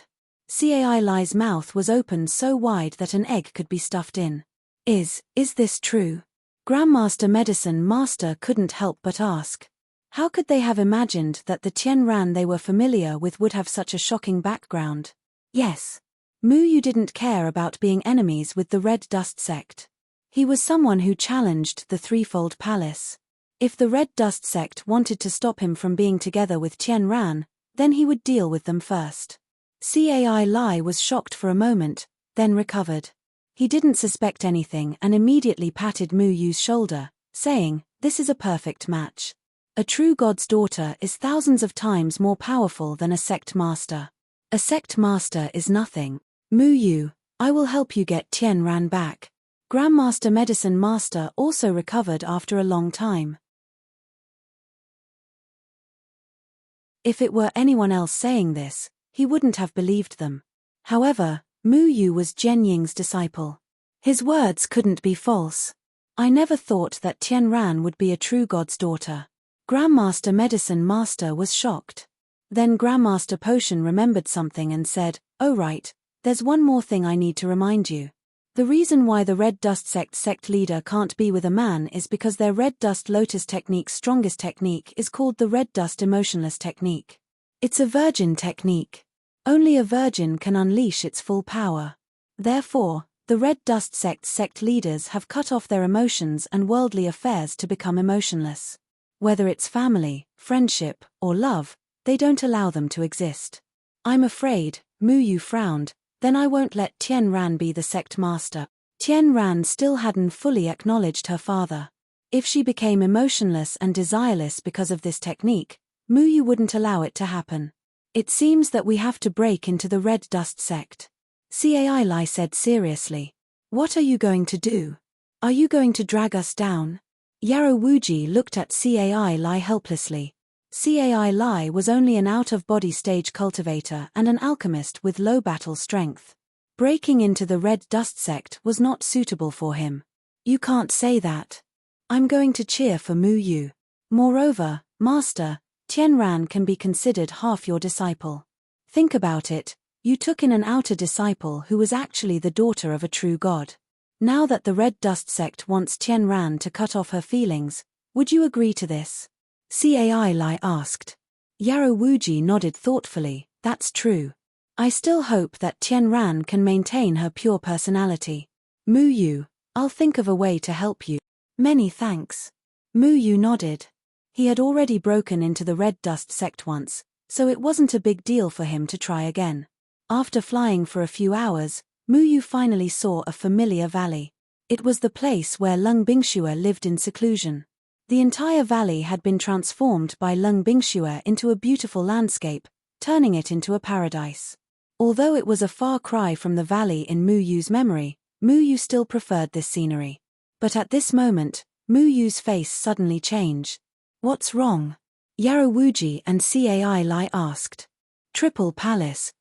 Cai Lai's mouth was opened so wide that an egg could be stuffed in. Is this true? Grandmaster Medicine Master couldn't help but ask. How could they have imagined that the Tian Ran they were familiar with would have such a shocking background? Yes. Mu Yu didn't care about being enemies with the Red Dust Sect. He was someone who challenged the Threefold Palace. If the Red Dust Sect wanted to stop him from being together with Tian Ran, then he would deal with them first. Cai Lai was shocked for a moment, then recovered. He didn't suspect anything and immediately patted Mu Yu's shoulder, saying, "This is a perfect match. A true god's daughter is thousands of times more powerful than a sect master. A sect master is nothing. Mu Yu, I will help you get Tian Ran back." Grandmaster Medicine Master also recovered after a long time. If it were anyone else saying this, he wouldn't have believed them. However, Mu Yu was Jian Ying's disciple. His words couldn't be false. I never thought that Tian Ran would be a true god's daughter. Grandmaster Medicine Master was shocked. Then Grandmaster Potion remembered something and said, "Oh right, there's one more thing I need to remind you. The reason why the Red Dust sect leader can't be with a man is because their Red Dust Lotus technique's strongest technique is called the Red Dust Emotionless technique. It's a virgin technique. Only a virgin can unleash its full power. Therefore, the Red Dust sect leaders have cut off their emotions and worldly affairs to become emotionless. Whether it's family, friendship, or love, they don't allow them to exist. I'm afraid," Mu Yu frowned, "then I won't let Tian Ran be the sect master." Tian Ran still hadn't fully acknowledged her father. If she became emotionless and desireless because of this technique, Mu Yu wouldn't allow it to happen. "It seems that we have to break into the Red Dust sect," Cai Lai said seriously. "What are you going to do? Are you going to drag us down?" Yarrow Wuji looked at Cai Lai helplessly. Cai Lai was only an out-of-body stage cultivator and an alchemist with low battle strength. Breaking into the Red Dust sect was not suitable for him. "You can't say that. I'm going to cheer for Mu Yu. Moreover, Master, Tian Ran can be considered half your disciple. Think about it, you took in an outer disciple who was actually the daughter of a true god. Now that the Red Dust sect wants Tian Ran to cut off her feelings, would you agree to this?" Cai Lai asked. Yarrow Wuji nodded thoughtfully, "That's true. I still hope that Tian Ran can maintain her pure personality. Mu Yu, I'll think of a way to help you." "Many thanks." Mu Yu nodded. He had already broken into the Red Dust sect once, so it wasn't a big deal for him to try again. After flying for a few hours, Mu Yu finally saw a familiar valley. It was the place where Lung Bingxue lived in seclusion. The entire valley had been transformed by Lung Bingxue into a beautiful landscape, turning it into a paradise. Although it was a far cry from the valley in Mu Yu's memory, Mu Yu still preferred this scenery. But at this moment, Mu Yu's face suddenly changed. "What's wrong?" Yarrow Wuji and Cai Lai asked. "Triple Palace."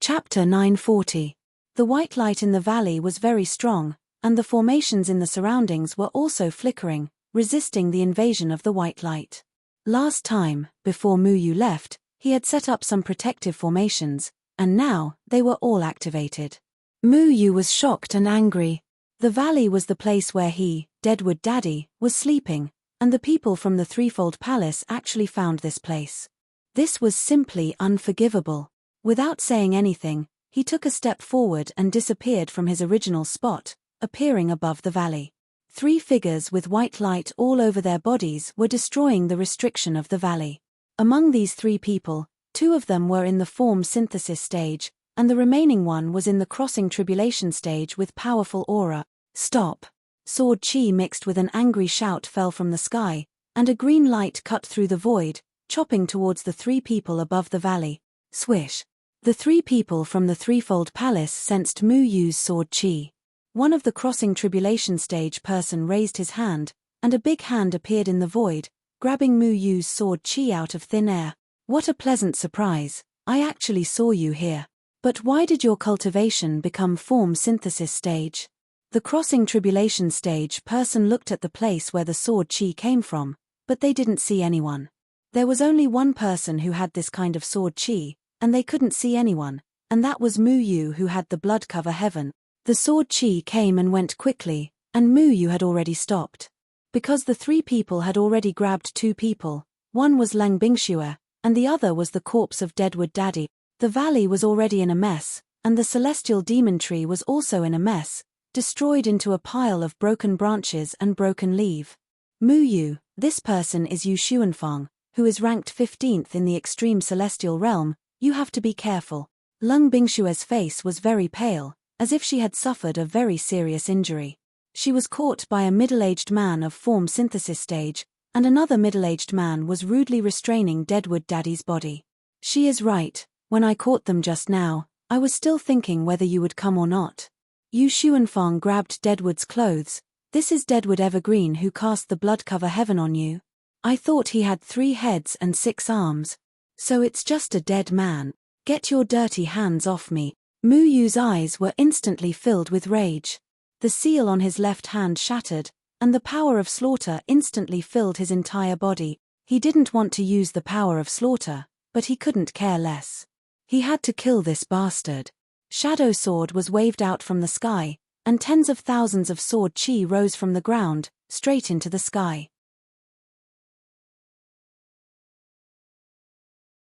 Chapter 940. The white light in the valley was very strong, and the formations in the surroundings were also flickering, resisting the invasion of the white light. Last time, before Mu Yu left, he had set up some protective formations, and now, they were all activated. Mu Yu was shocked and angry. The valley was the place where he, Deadwood Daddy, was sleeping, and the people from the Threefold Palace actually found this place. This was simply unforgivable. Without saying anything, he took a step forward and disappeared from his original spot, appearing above the valley. 3 figures with white light all over their bodies were destroying the restriction of the valley. Among these 3 people, 2 of them were in the form synthesis stage, and the remaining one was in the crossing tribulation stage with powerful aura. "Stop!" Sword chi mixed with an angry shout fell from the sky, and a green light cut through the void, chopping towards the three people above the valley. Swish. The three people from the threefold palace sensed Mu Yu's sword chi. One of the crossing tribulation stage person raised his hand, and a big hand appeared in the void, grabbing Mu Yu's sword chi out of thin air. What a pleasant surprise, I actually saw you here. But why did your cultivation become form synthesis stage? The crossing tribulation stage person looked at the place where the sword chi came from, but they didn't see anyone. There was only one person who had this kind of sword chi, and they couldn't see anyone, and that was Mu Yu, who had the blood cover heaven. The sword chi came and went quickly, and Mu Yu had already stopped. Because the three people had already grabbed two people, one was Lang Bingxue, and the other was the corpse of Deadwood Daddy. The valley was already in a mess, and the celestial demon tree was also in a mess, destroyed into a pile of broken branches and broken leaf. Mu Yu, this person is Yu Xuanfang, who is ranked 15th in the extreme celestial realm. You have to be careful. Lung Bingxue's face was very pale, as if she had suffered a very serious injury. She was caught by a middle-aged man of form synthesis stage, and another middle-aged man was rudely restraining Deadwood Daddy's body. She is right, when I caught them just now, I was still thinking whether you would come or not. Yu Xuanfang grabbed Deadwood's clothes. This is Deadwood Evergreen who cast the blood cover heaven on you. I thought he had 3 heads and 6 arms. So it's just a dead man. Get your dirty hands off me. Mu Yu's eyes were instantly filled with rage. The seal on his left hand shattered, and the power of slaughter instantly filled his entire body. He didn't want to use the power of slaughter, but he couldn't care less. He had to kill this bastard. Shadow Sword was waved out from the sky, and tens of thousands of sword chi rose from the ground, straight into the sky.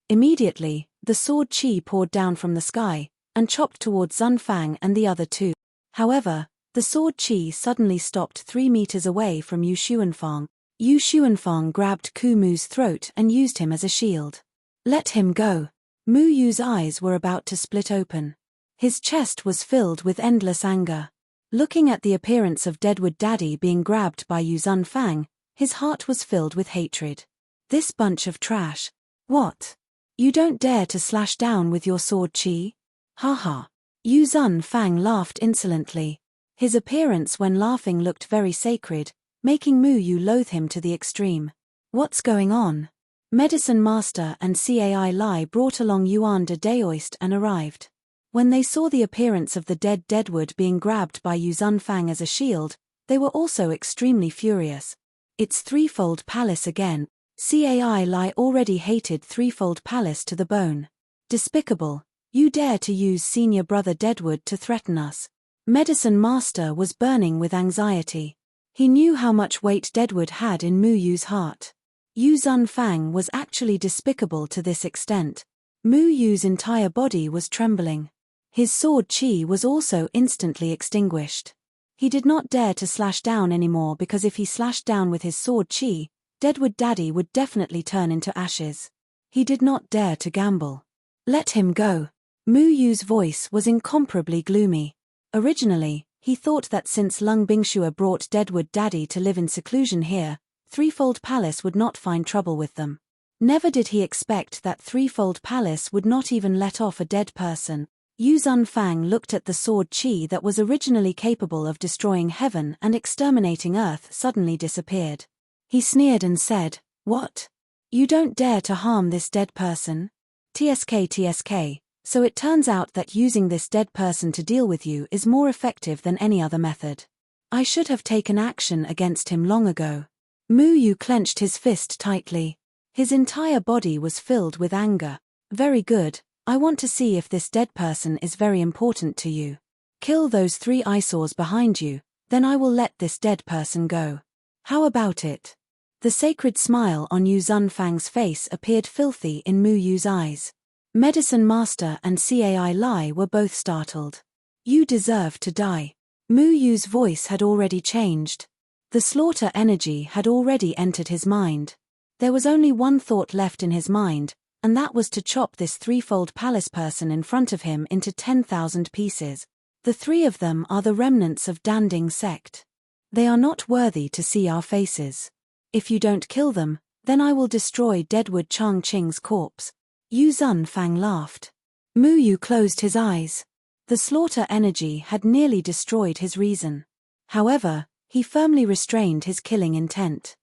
Immediately, the sword chi poured down from the sky, and chopped towards Zunfang and the other two. However, the sword chi suddenly stopped 3 meters away from Yu Xuanfang. Yu Xuanfang grabbed Ku Mu's throat and used him as a shield. Let him go. Mu Yu's eyes were about to split open. His chest was filled with endless anger. Looking at the appearance of Deadwood Daddy being grabbed by Yu Zunfang, his heart was filled with hatred. This bunch of trash. What? You don't dare to slash down with your sword chi? Haha. Yu Zunfang laughed insolently. His appearance when laughing looked very sacred, making Mu Yu loathe him to the extreme. What's going on? Medicine Master and Cai Lai brought along Yuan de Daoist and arrived. When they saw the appearance of the dead Deadwood being grabbed by Yu Zunfang as a shield, they were also extremely furious. It's Threefold Palace again. Cai Lai already hated Threefold Palace to the bone. Despicable. You dare to use senior brother Deadwood to threaten us. Medicine Master was burning with anxiety. He knew how much weight Deadwood had in Mu Yu's heart. Yu Zunfang was actually despicable to this extent. Mu Yu's entire body was trembling. His sword chi was also instantly extinguished. He did not dare to slash down anymore because if he slashed down with his sword chi, Deadwood Daddy would definitely turn into ashes. He did not dare to gamble. Let him go. Mu Yu's voice was incomparably gloomy. Originally, he thought that since Lung Bingxue brought Deadwood Daddy to live in seclusion here, Threefold Palace would not find trouble with them. Never did he expect that Threefold Palace would not even let off a dead person. Yu Zunfang looked at the sword chi that was originally capable of destroying heaven and exterminating earth suddenly disappeared. He sneered and said, "What? You don't dare to harm this dead person? TSK. So it turns out that using this dead person to deal with you is more effective than any other method. I should have taken action against him long ago." Mu Yu clenched his fist tightly. His entire body was filled with anger. Very good, I want to see if this dead person is very important to you. Kill those 3 eyesores behind you, then I will let this dead person go. How about it? The sacred smile on Yu Zunfang's face appeared filthy in Mu Yu's eyes. Medicine Master and Cai Lai were both startled. You deserve to die. Mu Yu's voice had already changed. The slaughter energy had already entered his mind. There was only one thought left in his mind, and that was to chop this Threefold Palace person in front of him into 10,000 pieces. The 3 of them are the remnants of Danding sect. They are not worthy to see our faces. If you don't kill them, then I will destroy Deadwood Changqing's corpse. Yu Zunfang laughed. Mu Yu closed his eyes. The slaughter energy had nearly destroyed his reason. However, he firmly restrained his killing intent.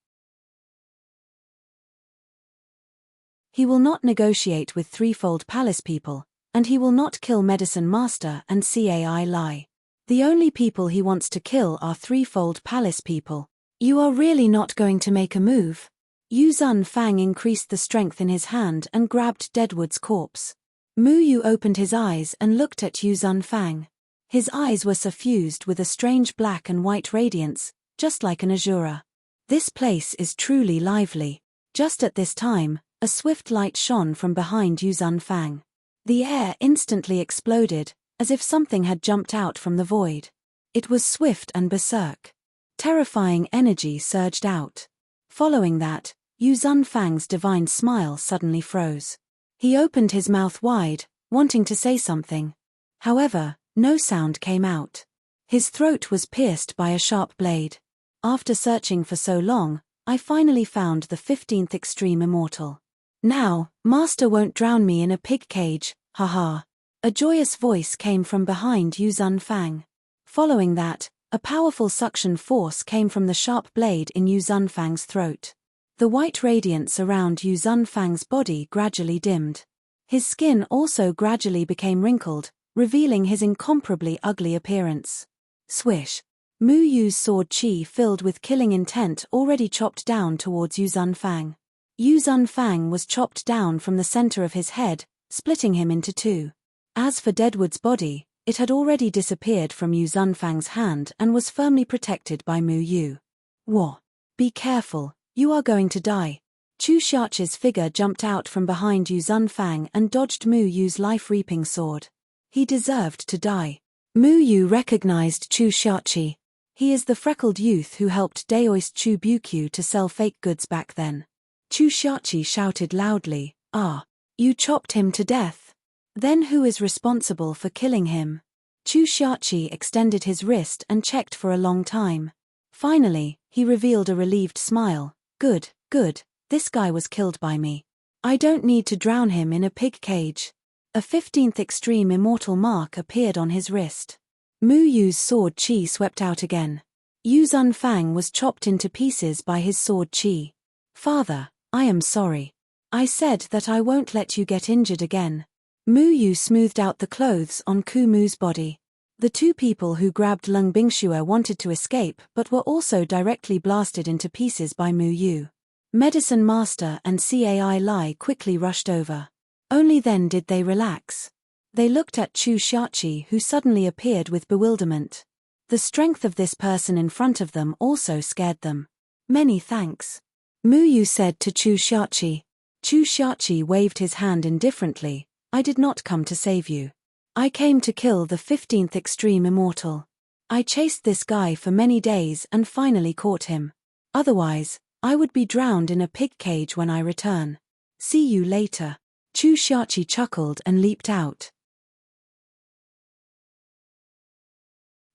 He will not negotiate with Threefold Palace people, and he will not kill Medicine Master and Cai Lai. The only people he wants to kill are Threefold Palace people. You are really not going to make a move? Yu Zunfang increased the strength in his hand and grabbed Deadwood's corpse. Mu Yu opened his eyes and looked at Yu Zunfang. His eyes were suffused with a strange black and white radiance, just like an azura. This place is truly lively. Just at this time, a swift light shone from behind Yu Zunfang. The air instantly exploded, as if something had jumped out from the void. It was swift and berserk. Terrifying energy surged out. Following that, Yu Zunfang's divine smile suddenly froze. He opened his mouth wide, wanting to say something. However, no sound came out. His throat was pierced by a sharp blade. After searching for so long, I finally found the 15th extreme immortal. Now, Master won't drown me in a pig cage, haha. A joyous voice came from behind Yu Zunfang. Following that, a powerful suction force came from the sharp blade in Yu Zunfang's throat. The white radiance around Yu Zunfang's body gradually dimmed. His skin also gradually became wrinkled, revealing his incomparably ugly appearance. Swish! Mu Yu's sword chi filled with killing intent already chopped down towards Yu Zunfang. Yu Zunfang was chopped down from the center of his head, splitting him into two. As for Deadwood's body, it had already disappeared from Yu Zunfang's hand and was firmly protected by Mu Yu. What? Be careful, you are going to die. Chu Xiaqi's figure jumped out from behind Yu Zunfang and dodged Mu Yu's life-reaping sword. He deserved to die. Mu Yu recognized Chu Xiaqi. He is the freckled youth who helped Daoist Chu Bukyu to sell fake goods back then. Chu Xiaqi shouted loudly, "Ah! You chopped him to death. Then who is responsible for killing him?" Chu Xiaqi extended his wrist and checked for a long time. Finally, he revealed a relieved smile. Good, good, this guy was killed by me. I don't need to drown him in a pig cage. A 15th extreme immortal mark appeared on his wrist. Mu Yu's sword chi swept out again. Yu Zunfang was chopped into pieces by his sword chi. Father, I am sorry. I said that I won't let you get injured again. Mu Yu smoothed out the clothes on Ku Mu's body. The two people who grabbed Lung Bingxue wanted to escape but were also directly blasted into pieces by Mu Yu. Medicine Master and Cai Lai quickly rushed over. Only then did they relax. They looked at Chu Xiaqi, who suddenly appeared with bewilderment. The strength of this person in front of them also scared them. Many thanks. Mu Yu said to Chu Xiaqi. Chu Xiaqi waved his hand indifferently. I did not come to save you. I came to kill the 15th extreme immortal. I chased this guy for many days and finally caught him. Otherwise, I would be drowned in a pig cage when I return. See you later. Chu Xiaqi chuckled and leaped out.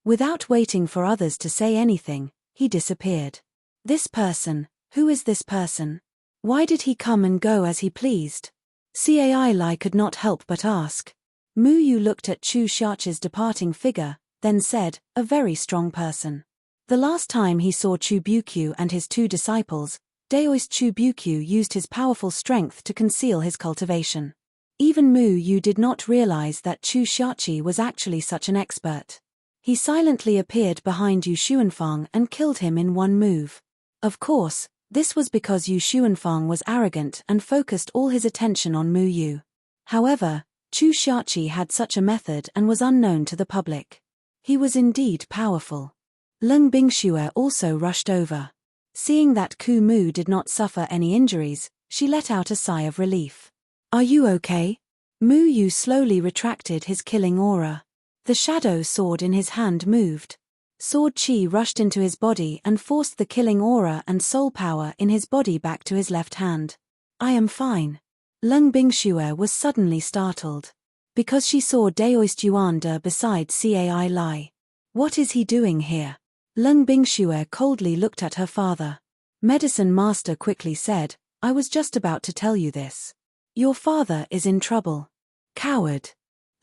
Without waiting for others to say anything, he disappeared. This person, who is this person? Why did he come and go as he pleased? Cai Lai could not help but ask. Mu Yu looked at Chu Xiaqi's departing figure, then said, a very strong person. The last time he saw Chu Bukyu and his two disciples, Daoist Chu Bukyu used his powerful strength to conceal his cultivation. Even Mu Yu did not realize that Chu Xiaqi was actually such an expert. He silently appeared behind Yu Xuanfang and killed him in one move. Of course, this was because Yu Xuanfang was arrogant and focused all his attention on Mu Yu. However, Chu Xiaqi had such a method and was unknown to the public. He was indeed powerful. Lung Bingxue also rushed over. Seeing that Ku Mu did not suffer any injuries, she let out a sigh of relief. Are you okay? Mu Yu slowly retracted his killing aura. The shadow sword in his hand moved. Sword chi rushed into his body and forced the killing aura and soul power in his body back to his left hand. I am fine. Lung Bingxue was suddenly startled. Because she saw Daoist Yuanda beside Cai Lai. What is he doing here? Lung Bingxue coldly looked at her father. Medicine Master quickly said, I was just about to tell you this. Your father is in trouble. Coward.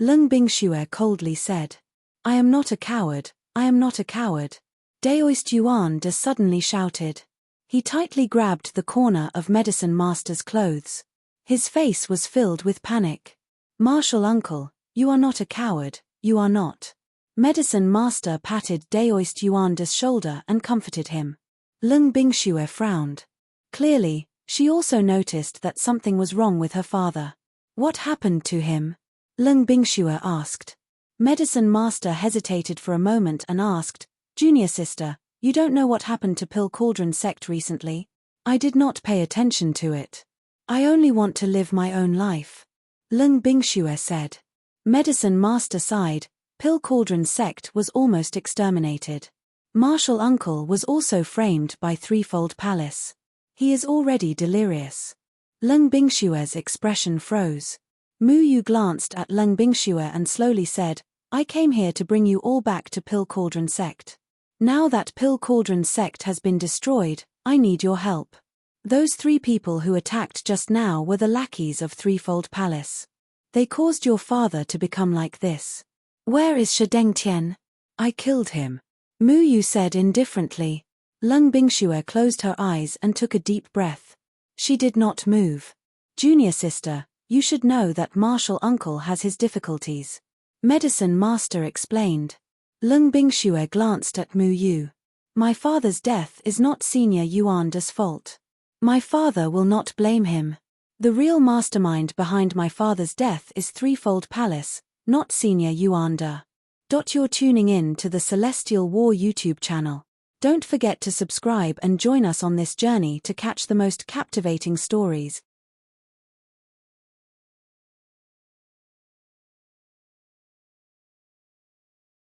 Lung Bingxue coldly said. I am not a coward, I am not a coward. Daoist Yuan De suddenly shouted. He tightly grabbed the corner of Medicine Master's clothes. His face was filled with panic. Martial uncle, you are not a coward, you are not. Medicine Master patted Daoist Yuan De's shoulder and comforted him. Lung Bingxue frowned. Clearly, she also noticed that something was wrong with her father. What happened to him? Lung Bingxue asked. Medicine Master hesitated for a moment and asked, Junior sister, you don't know what happened to Pill Cauldron sect recently? I did not pay attention to it. I only want to live my own life. Lung Bingxue said. Medicine Master sighed. Pill Cauldron sect was almost exterminated. Martial uncle was also framed by Threefold Palace. He is already delirious. Lung Bingshue's expression froze. Mu Yu glanced at Lung Bingxue and slowly said, I came here to bring you all back to Pill Cauldron sect. Now that Pill Cauldron sect has been destroyed, I need your help. Those 3 people who attacked just now were the lackeys of Threefold Palace. They caused your father to become like this. Where is Shi Dengtian? I killed him. Mu Yu said indifferently. Lung Bingxue closed her eyes and took a deep breath. She did not move. Junior sister, you should know that Martial uncle has his difficulties. Medicine Master explained. Lung Bingxue glanced at Mu Yu. My father's death is not Senior Yuan De's fault. My father will not blame him. The real mastermind behind my father's death is Threefold Palace, not Senior Yuan De. You're tuning in to the Celestial War YouTube channel. Don't forget to subscribe and join us on this journey to catch the most captivating stories.